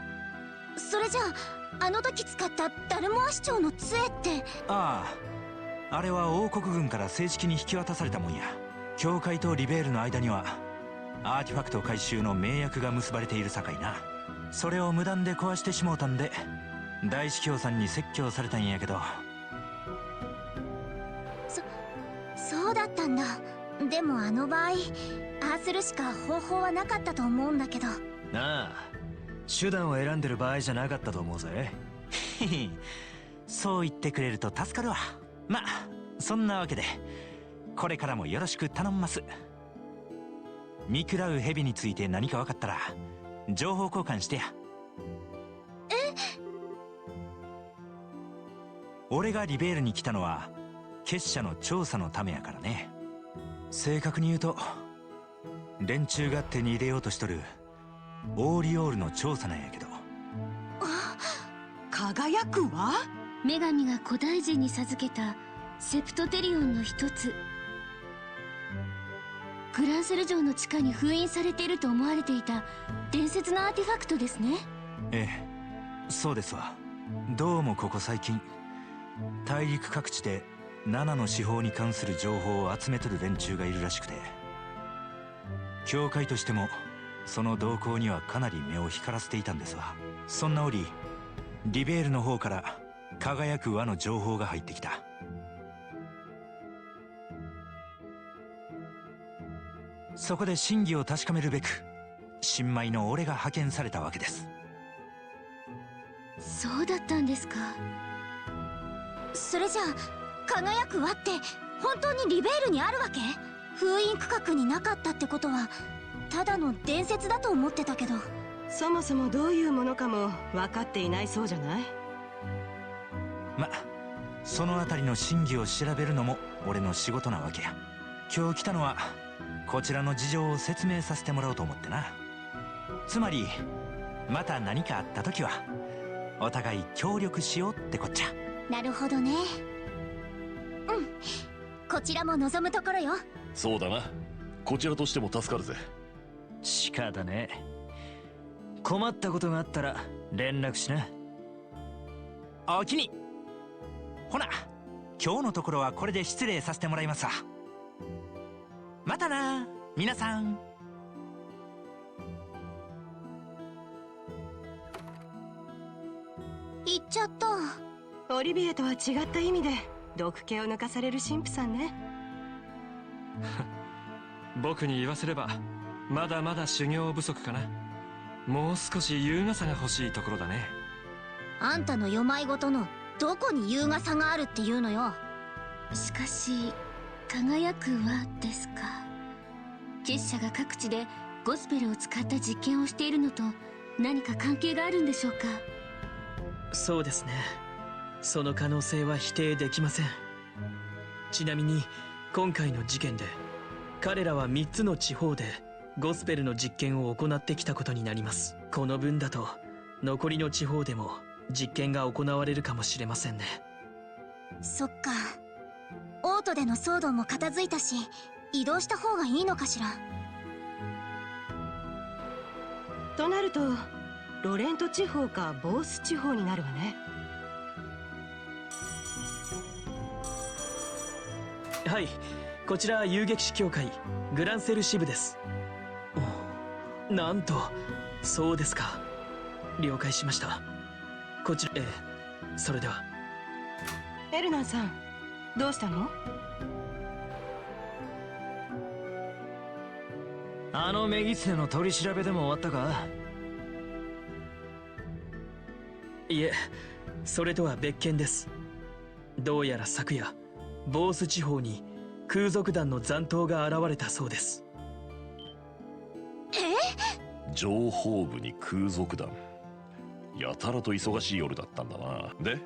それじゃあ、あの時使ったダルモア市長の杖って。ああ、あれは王国軍から正式に引き渡されたもんや。教会とリベールの間にはアーティファクト回収の盟約が結ばれているさかいな。それを無断で壊してしもうたんで大司教さんに説教されたんやけど。そうだったんだ。でもあの場合、ああするしか方法はなかったと思うんだけど。なあ、手段を選んでる場合じゃなかったと思うぜ。そう言ってくれると助かるわ。まあそんなわけでこれからもよろしく頼んます。見食らう蛇について何か分かったら情報交換してや。俺がリベールに来たのは結社の調査のためやからね。正確に言うと連中が手に入れようとしとるオーリオールの調査なんやけど。輝くは女神が古代人に授けたセプトテリオンの一つ。グランセル城の地下に封印されていると思われていた伝説のアーティファクトですね。ええ、そうですわ。どうもここ最近大陸各地で7の司法に関する情報を集めとる連中がいるらしくて、教会としてもその動向にはかなり目を光らせていたんですわ。そんな折リベールの方から輝く輪の情報が入ってきた。そこで真偽を確かめるべく新米の俺が派遣されたわけです。そうだったんですか。それじゃあ、輝く輪って本当にリベールにあるわけ？封印区画になかったってことはただの伝説だと思ってたけど。そもそもどういうものかも分かっていないそうじゃない。ま、そのあたりの真偽を調べるのも俺の仕事なわけや。今日来たのはこちらの事情を説明させてもらおうと思ってな。つまりまた何かあった時はお互い協力しようってこっちゃ。なるほどね。こちらも望むところよ。そうだな、こちらとしても助かるぜ。仕方ねえ。困ったことがあったら連絡しな。おおきに。ほな今日のところはこれで失礼させてもらいますわ。またな皆さん。行っちゃった。オリビエとは違った意味で毒気を抜かされる神父さんね。僕に言わせればまだまだ修行不足かな。もう少し優雅さが欲しいところだね。あんたの世まいごとのどこに優雅さがあるっていうのよ。しかし輝く輪ですか。結社が各地でゴスペルを使った実験をしているのと何か関係があるんでしょうか。そうですね、その可能性は否定できません。ちなみに今回の事件で彼らは3つの地方でゴスペルの実験を行ってきたことになります。この分だと残りの地方でも実験が行われるかもしれませんね。そっか。オートでの騒動も片付いたし、移動した方がいいのかしら。となるとロレント地方かボース地方になるわね。はい、こちら遊撃士協会グランセル支部です。なんと、そうですか。了解しました。こちら、それでは。エルナンさん、どうしたの？あのメギツネの取り調べでも終わったか？いえ、それとは別件です。どうやら昨夜ボース地方に空賊団の残党が現れたそうです。情報部に空賊団。やたらと忙しい夜だったんだな。で、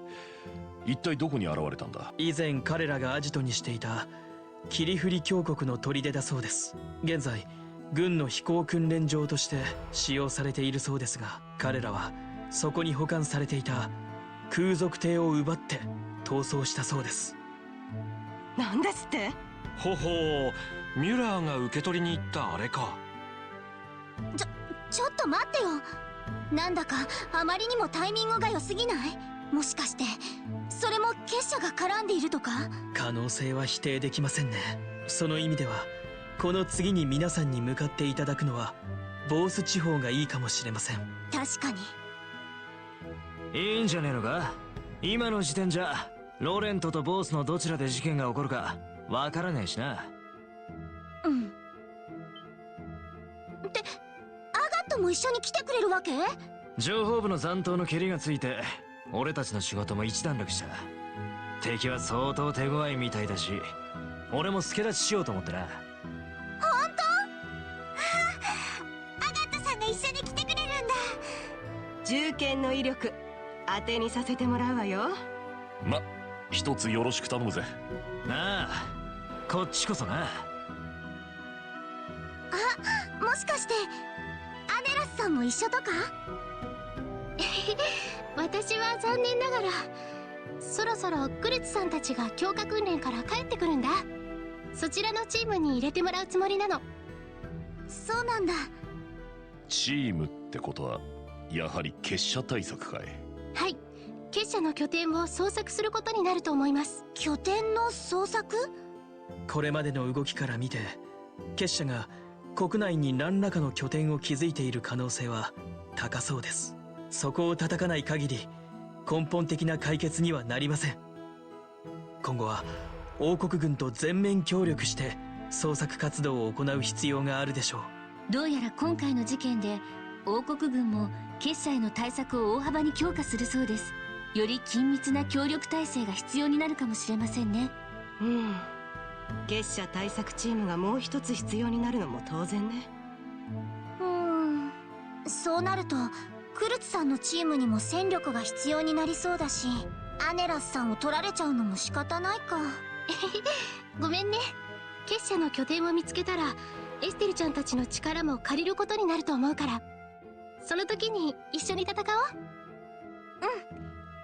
一体どこに現れたんだ？以前彼らがアジトにしていた霧降り峡谷の砦だそうです。現在軍の飛行訓練場として使用されているそうですが、彼らはそこに保管されていた空賊艇を奪って逃走したそうです。なんですって？ほほう、ミュラーが受け取りに行ったあれか。ちょっと待ってよ。なんだかあまりにもタイミングが良すぎない？もしかしてそれも結社が絡んでいるとか？可能性は否定できませんね。その意味ではこの次に皆さんに向かっていただくのはボース地方がいいかもしれません。確かに。いいんじゃねえのか？今の時点じゃロレントとボースのどちらで事件が起こるかわからねえしな。うん。ってアガットも一緒に来てくれるわけ？情報部の残党の蹴りがついて俺たちの仕事も一段落した。敵は相当手強いみたいだし、俺も助立ちしようと思ってな。本当？アガットさんが一緒に来てくれるんだ。銃剣の威力当てにさせてもらうわよ。ま、一つよろしく頼むぜ。なあ、こっちこそな。あ、もしかしてアネラスさんも一緒とか？私は残念ながらそろそろクルツさんたちが強化訓練から帰ってくるんだ。そちらのチームに入れてもらうつもりなの。そうなんだ。チームってことはやはり結社対策かい？はい、結社の拠点を捜索することになると思います。拠点の捜索？これまでの動きから見て結社が国内に何らかの拠点を築いている可能性は高そうです。そこを叩かない限り根本的な解決にはなりません。今後は王国軍と全面協力して捜索活動を行う必要があるでしょう。どうやら今回の事件で王国軍も結社への対策を大幅に強化するそうです。より緊密な協力体制が必要になるかもしれませんね。うん、結社対策チームがもう一つ必要になるのも当然ね。そうなるとクルツさんのチームにも戦力が必要になりそうだし、アネラスさんを取られちゃうのも仕方ないか。ごめんね。結社の拠点を見つけたらエステルちゃんたちの力も借りることになると思うから、その時に一緒に戦おう。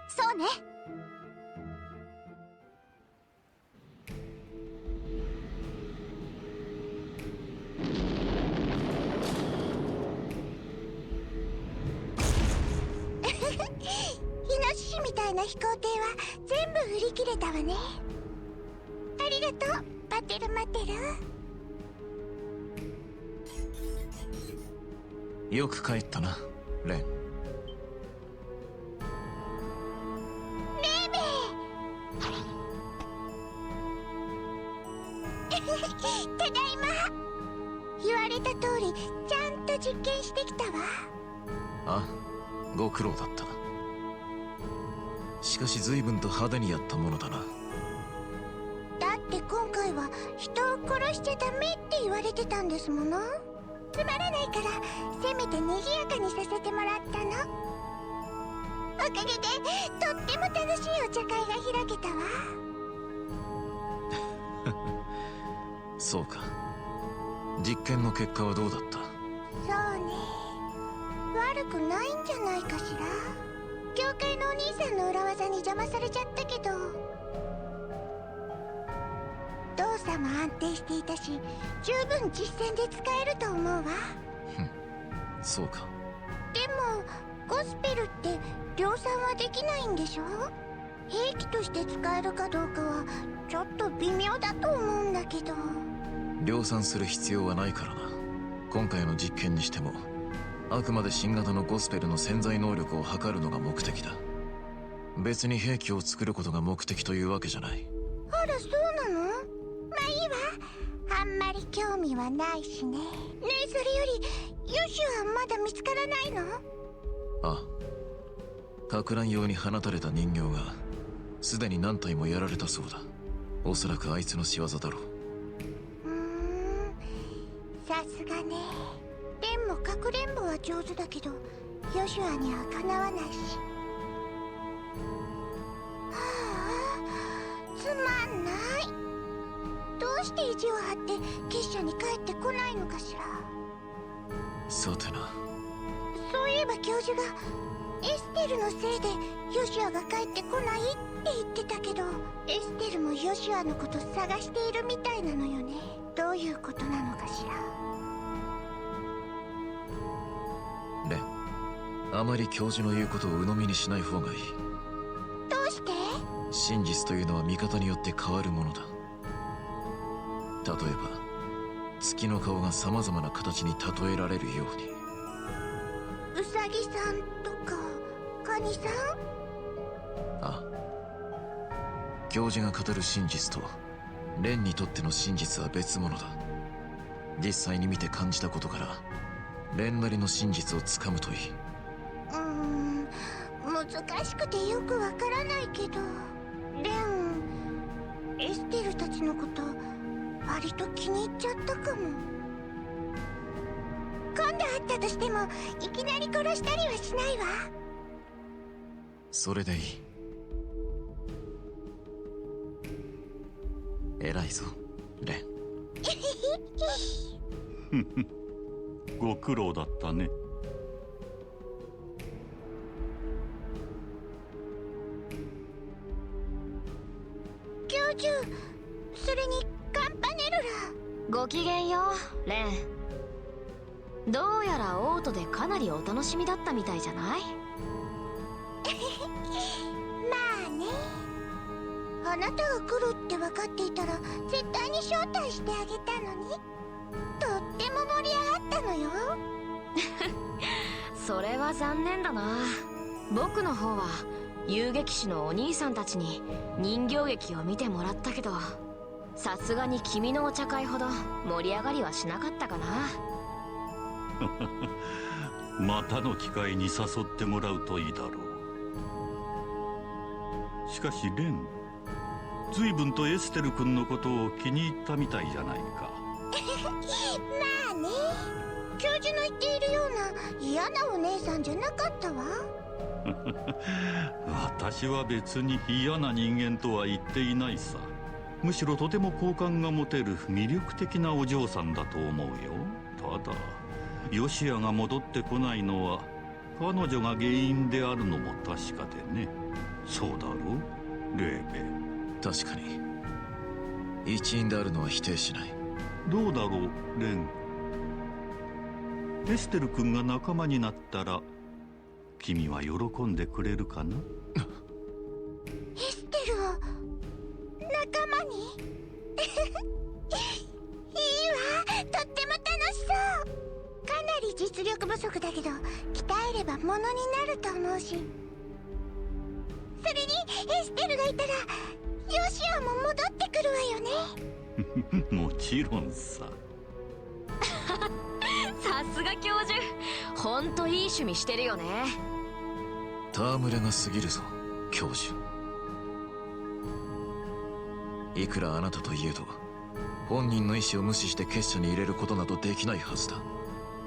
そうね。イノシシみたいな飛行艇は全部売り切れたわね。ありがとう、バテルマテル。よく帰ったな、レン。メイメイただいま。言われた通りちゃんと実験してきたわ。あ、ご苦労だった。しかし随分と派手にやったものだな。だって今回は人を殺しちゃダメって言われてたんですもの。つまらないからせめて賑やかにさせてもらったの。おかげでとっても楽しいお茶会が開けたわ。そうか。実験の結果はどうだった？そうね、悪くないんじゃないかしら。教会のお兄さんの裏技に邪魔されちゃったけど、動作も安定していたし十分実戦で使えると思うわ。そうか。でもゴスペルって量産はできないんでしょ？兵器として使えるかどうかはちょっと微妙だと思うんだけど。量産する必要はないからな。今回の実験にしてもあくまで新型のゴスペルの潜在能力を測るのが目的だ。別に兵器を作ることが目的というわけじゃない。あら、そうなの？まあいいわ。あんまり興味はないしね。ねえ、それよりヨシュはまだ見つからないの？ああ、かく乱用に放たれた人形がすでに何体もやられたそうだ。おそらくあいつの仕業だろう。さすがね。レンもかくれんぼは上手だけどヨシュアにはかなわないし。はあ、つまんない。どうして意地を張って結社に帰ってこないのかしら。さてな。そういえば教授がエステルのせいでヨシュアが帰ってこないって言ってたけど、エステルもヨシュアのこと探しているみたいなのよね。どういうことなのかしら。レン、あまり教授の言うことを鵜呑みにしない方がいい。どうして？真実というのは見方によって変わるものだ。例えば月の顔が様々な形に例えられるように。ウサギさんとかカニさん？ああ、教授が語る真実とレンにとっての真実は別物だ。実際に見て感じたことからレンなりの真実をつかむといい。難しくてよくわからないけど、レンエステルたちのこと割と気に入っちゃったかも。今度会ったとしてもいきなり殺したりはしないわ。それでいい。偉いぞレン。ご苦労だったね。教授、それにカンパネルラ。ごきげんようレン。どうやらオートでかなりお楽しみだったみたいじゃない？まあね。あなたが来るって分かっていたら絶対に招待してあげたのに。とっても盛り上がったのよ。それは残念だな。僕の方は遊撃士のお兄さんたちに人形劇を見てもらったけど、さすがに君のお茶会ほど盛り上がりはしなかったかな。またの機会に誘ってもらうといいだろう。しかしレン、随分とエステル君のことを気に入ったみたいじゃないか。まあね。教授の言っているような嫌なお姉さんじゃなかったわ。私は別に嫌な人間とは言っていないさ。むしろとても好感が持てる魅力的なお嬢さんだと思うよ。ただヨシアが戻ってこないのは彼女が原因であるのも確かでね。そうだろうレーベ。確かに一員であるのは否定しない。どうだろうレン。エステル君が仲間になったら君は喜んでくれるかな？エステルを仲間に？いいわ、とっても楽しそう。かなり実力不足だけど鍛えればものになると思うし。それにエステルがいたらヨシアも戻ってくるわよね。もちろんさ。さすが教授、ほんといい趣味してるよね。戯れが過ぎるぞ教授。いくらあなたといえど本人の意思を無視して結社に入れることなどできないはずだ。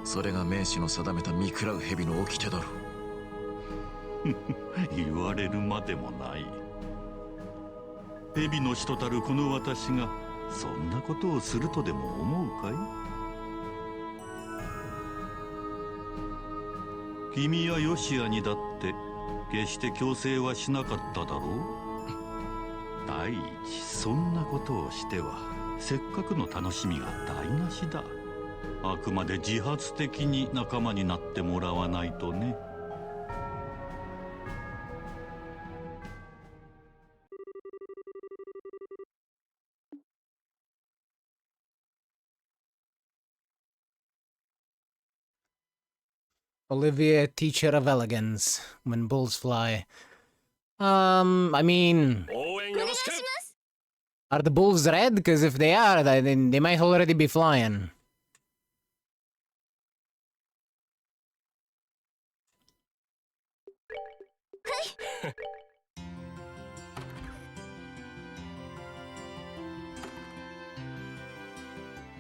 それが名士の定めた見食らう蛇の掟だろう。言われるまでもない。蛇の使徒たるこの私がそんなことをするとでも思うかい？君やヨシアにだって決して強制はしなかっただろう。第一、そんなことをしてはせっかくの楽しみが台無しだ。あくまで自発的に仲間になってもらわないとね。Olivia, teacher of elegance, when bulls fly. I mean, are the bulls red? Because if they are, then they might already be flying.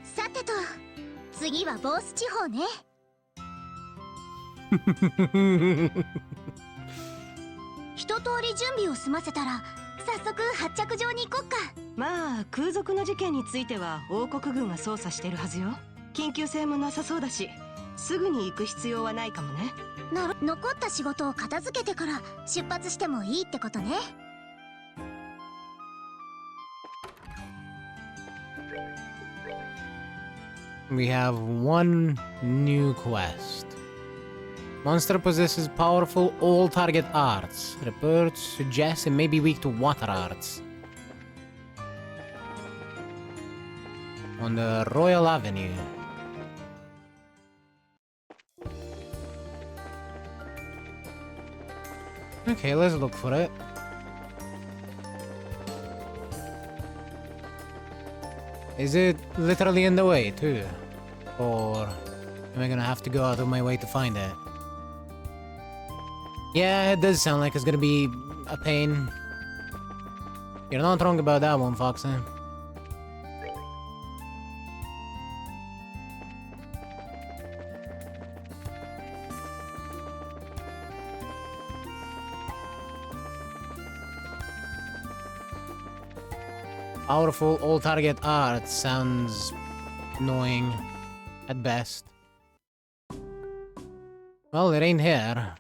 さてと、次はボース地方ね。一通り準備を済ませたら早速発着場に行こっか。まあ空賊の事件については王国軍が捜査してるはずよ。緊急性もなさそうだし、すぐに行く必要はないかもね。残った仕事を片付けてから出発してもいいってことね。We have one new quest. Monster possesses powerful all-target arts. Reports suggest it may be weak to water arts. On the Royal Avenue. Okay, let's look for it. Is it literally in the way, too? Or am I gonna have to go out of my way to find it? Yeah, it does sound like it's gonna be a pain. You're not wrong about that one, Foxy. Powerful all-target art sounds annoying at best. Well, it ain't here.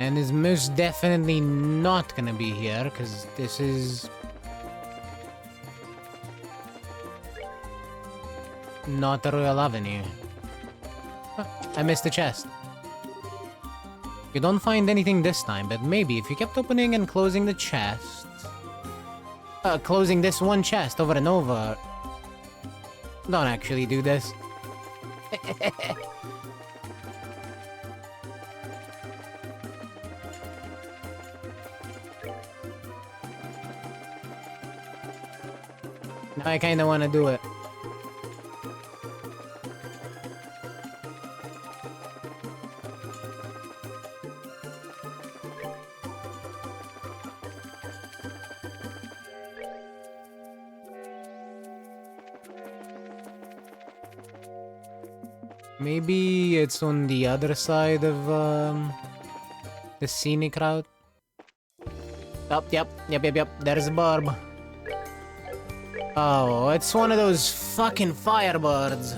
And is most definitely not gonna be here, because this is not the Royal Avenue. Huh, I missed the chest. You don't find anything this time, but maybe if you kept opening and closing the chest... closing this one chest over and over... Don't actually do this. Now I kinda wanna do it. Maybe it's on the other side of the scenic route. Oh, yep. There's a barb. Oh, it's one of those fucking firebirds.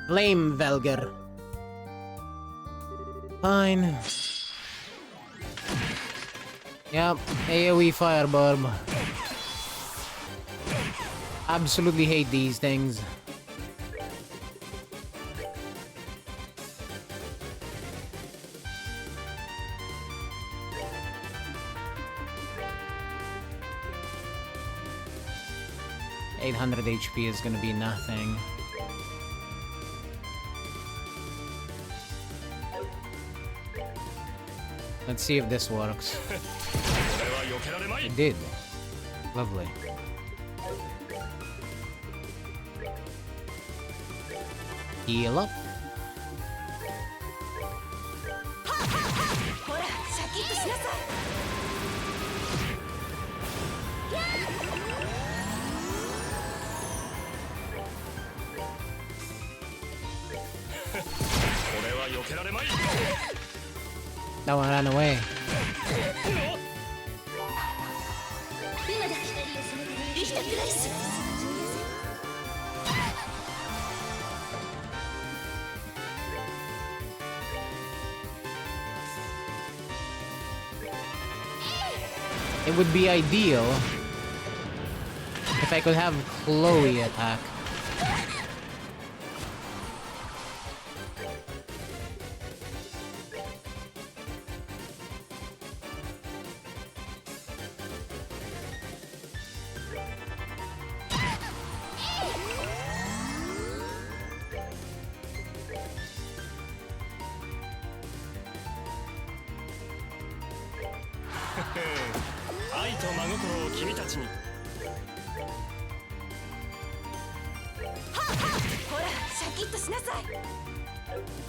Flame Velger. Fine. Yep, AoE firebird. Absolutely hate these things. $800 HP is gonna be nothing. Let's see if this works. It did. Lovely. Heal up. That one ran away. it would be ideal if I could have Chloe attack.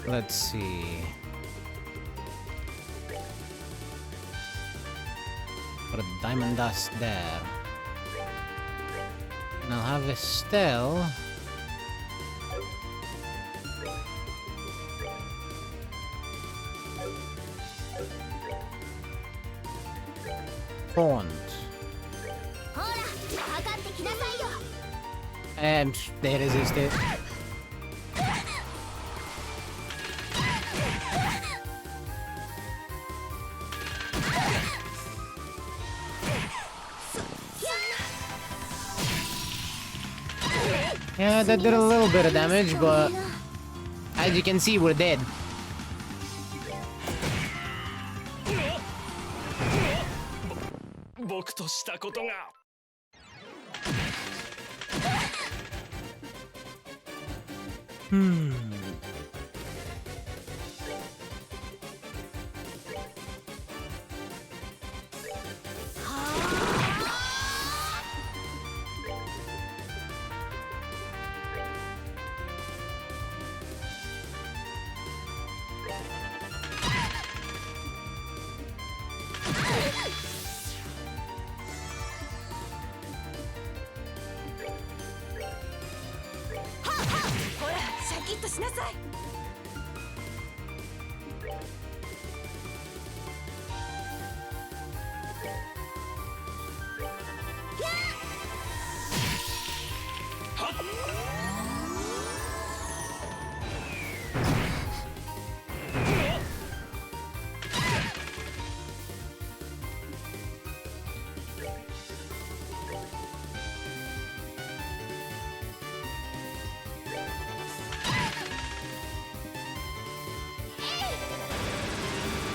Let's see. Put a diamond dust there. And I'll have Estelle. Taunt. And they resisted. Yeah, that did a little bit of damage, but as you can see, we're dead.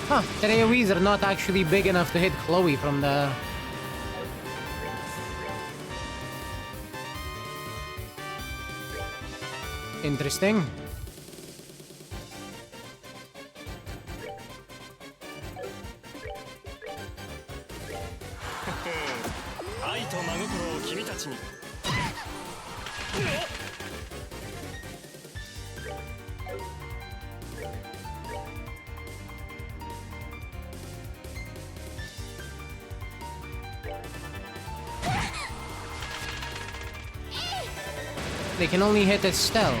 Huh, the AoEs are not actually big enough to hit Chloe from the... Interesting. They can only hit Estelle.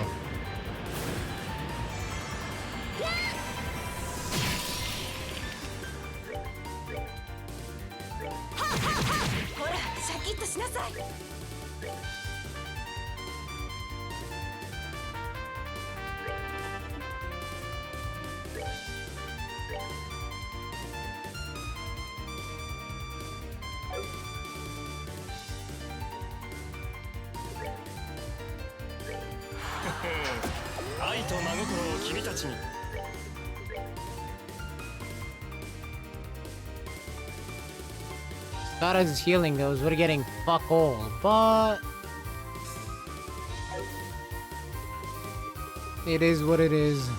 As far as healing goes, we're getting fuck all, but... it is what it is.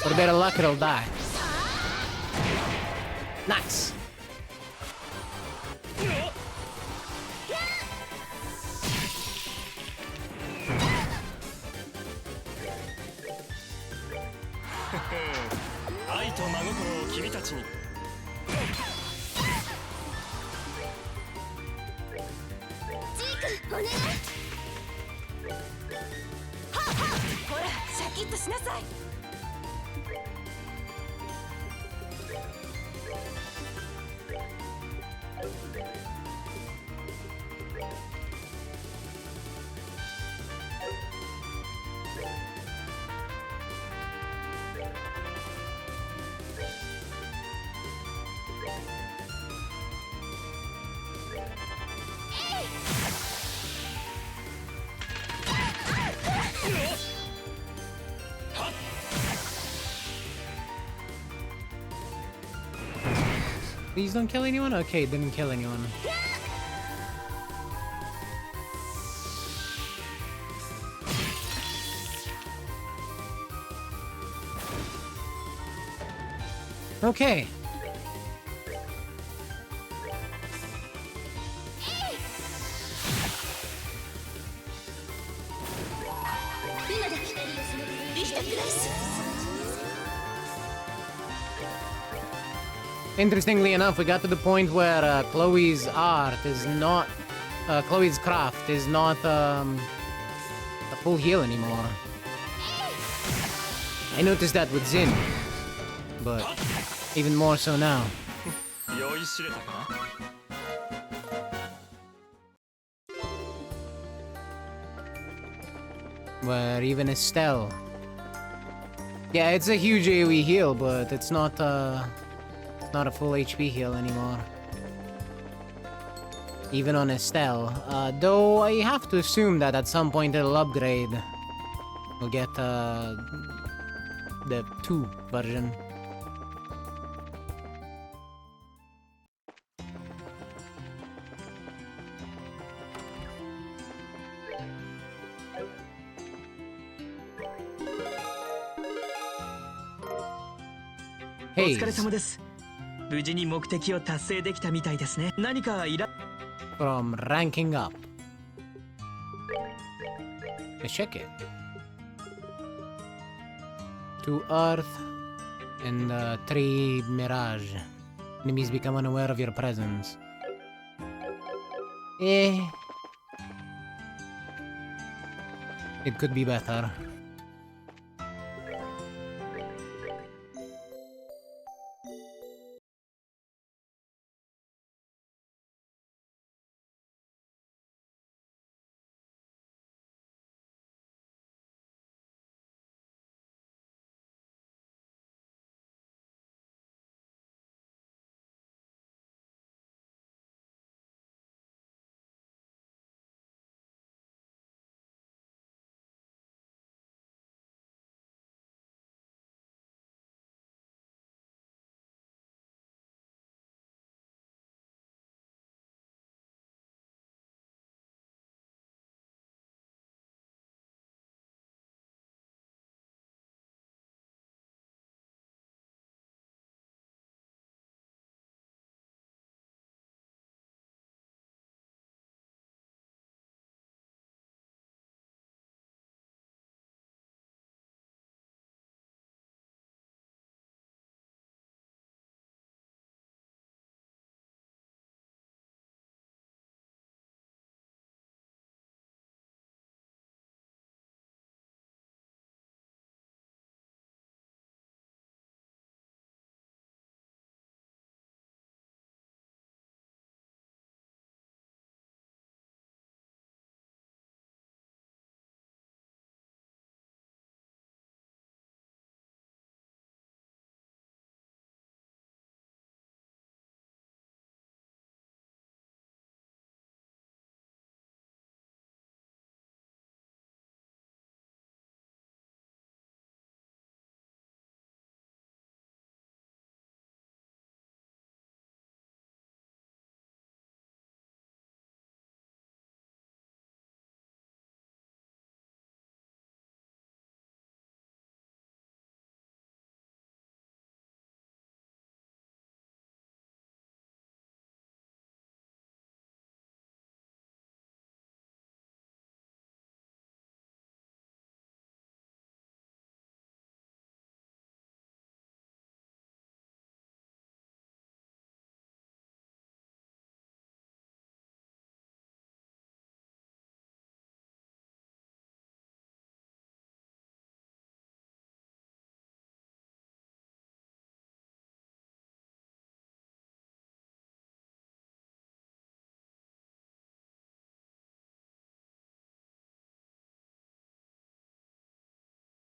With a bit of luck, it'll die. Nice. お願い。はっはっ、ほらシャキッとしなさい。Please don't kill anyone? Okay, didn't kill anyone. Okay. Interestingly enough, we got to the point where Chloe's art is not... Chloe's craft is not a full heal anymore. I noticed that with Zin, but even more so now. Where even Estelle... Yeah, it's a huge AoE heal, but it's not a full HP heal anymore. Even on Estelle. Though I have to assume that at some point it'll upgrade. We'll get the 2 version. Hey. お疲れ様です。無事に目的を達成できたみたいですね。何かいら From ranking up. Let's check it. To Earth and 3 Mirage. Enemies become unaware of your presence. It could be better.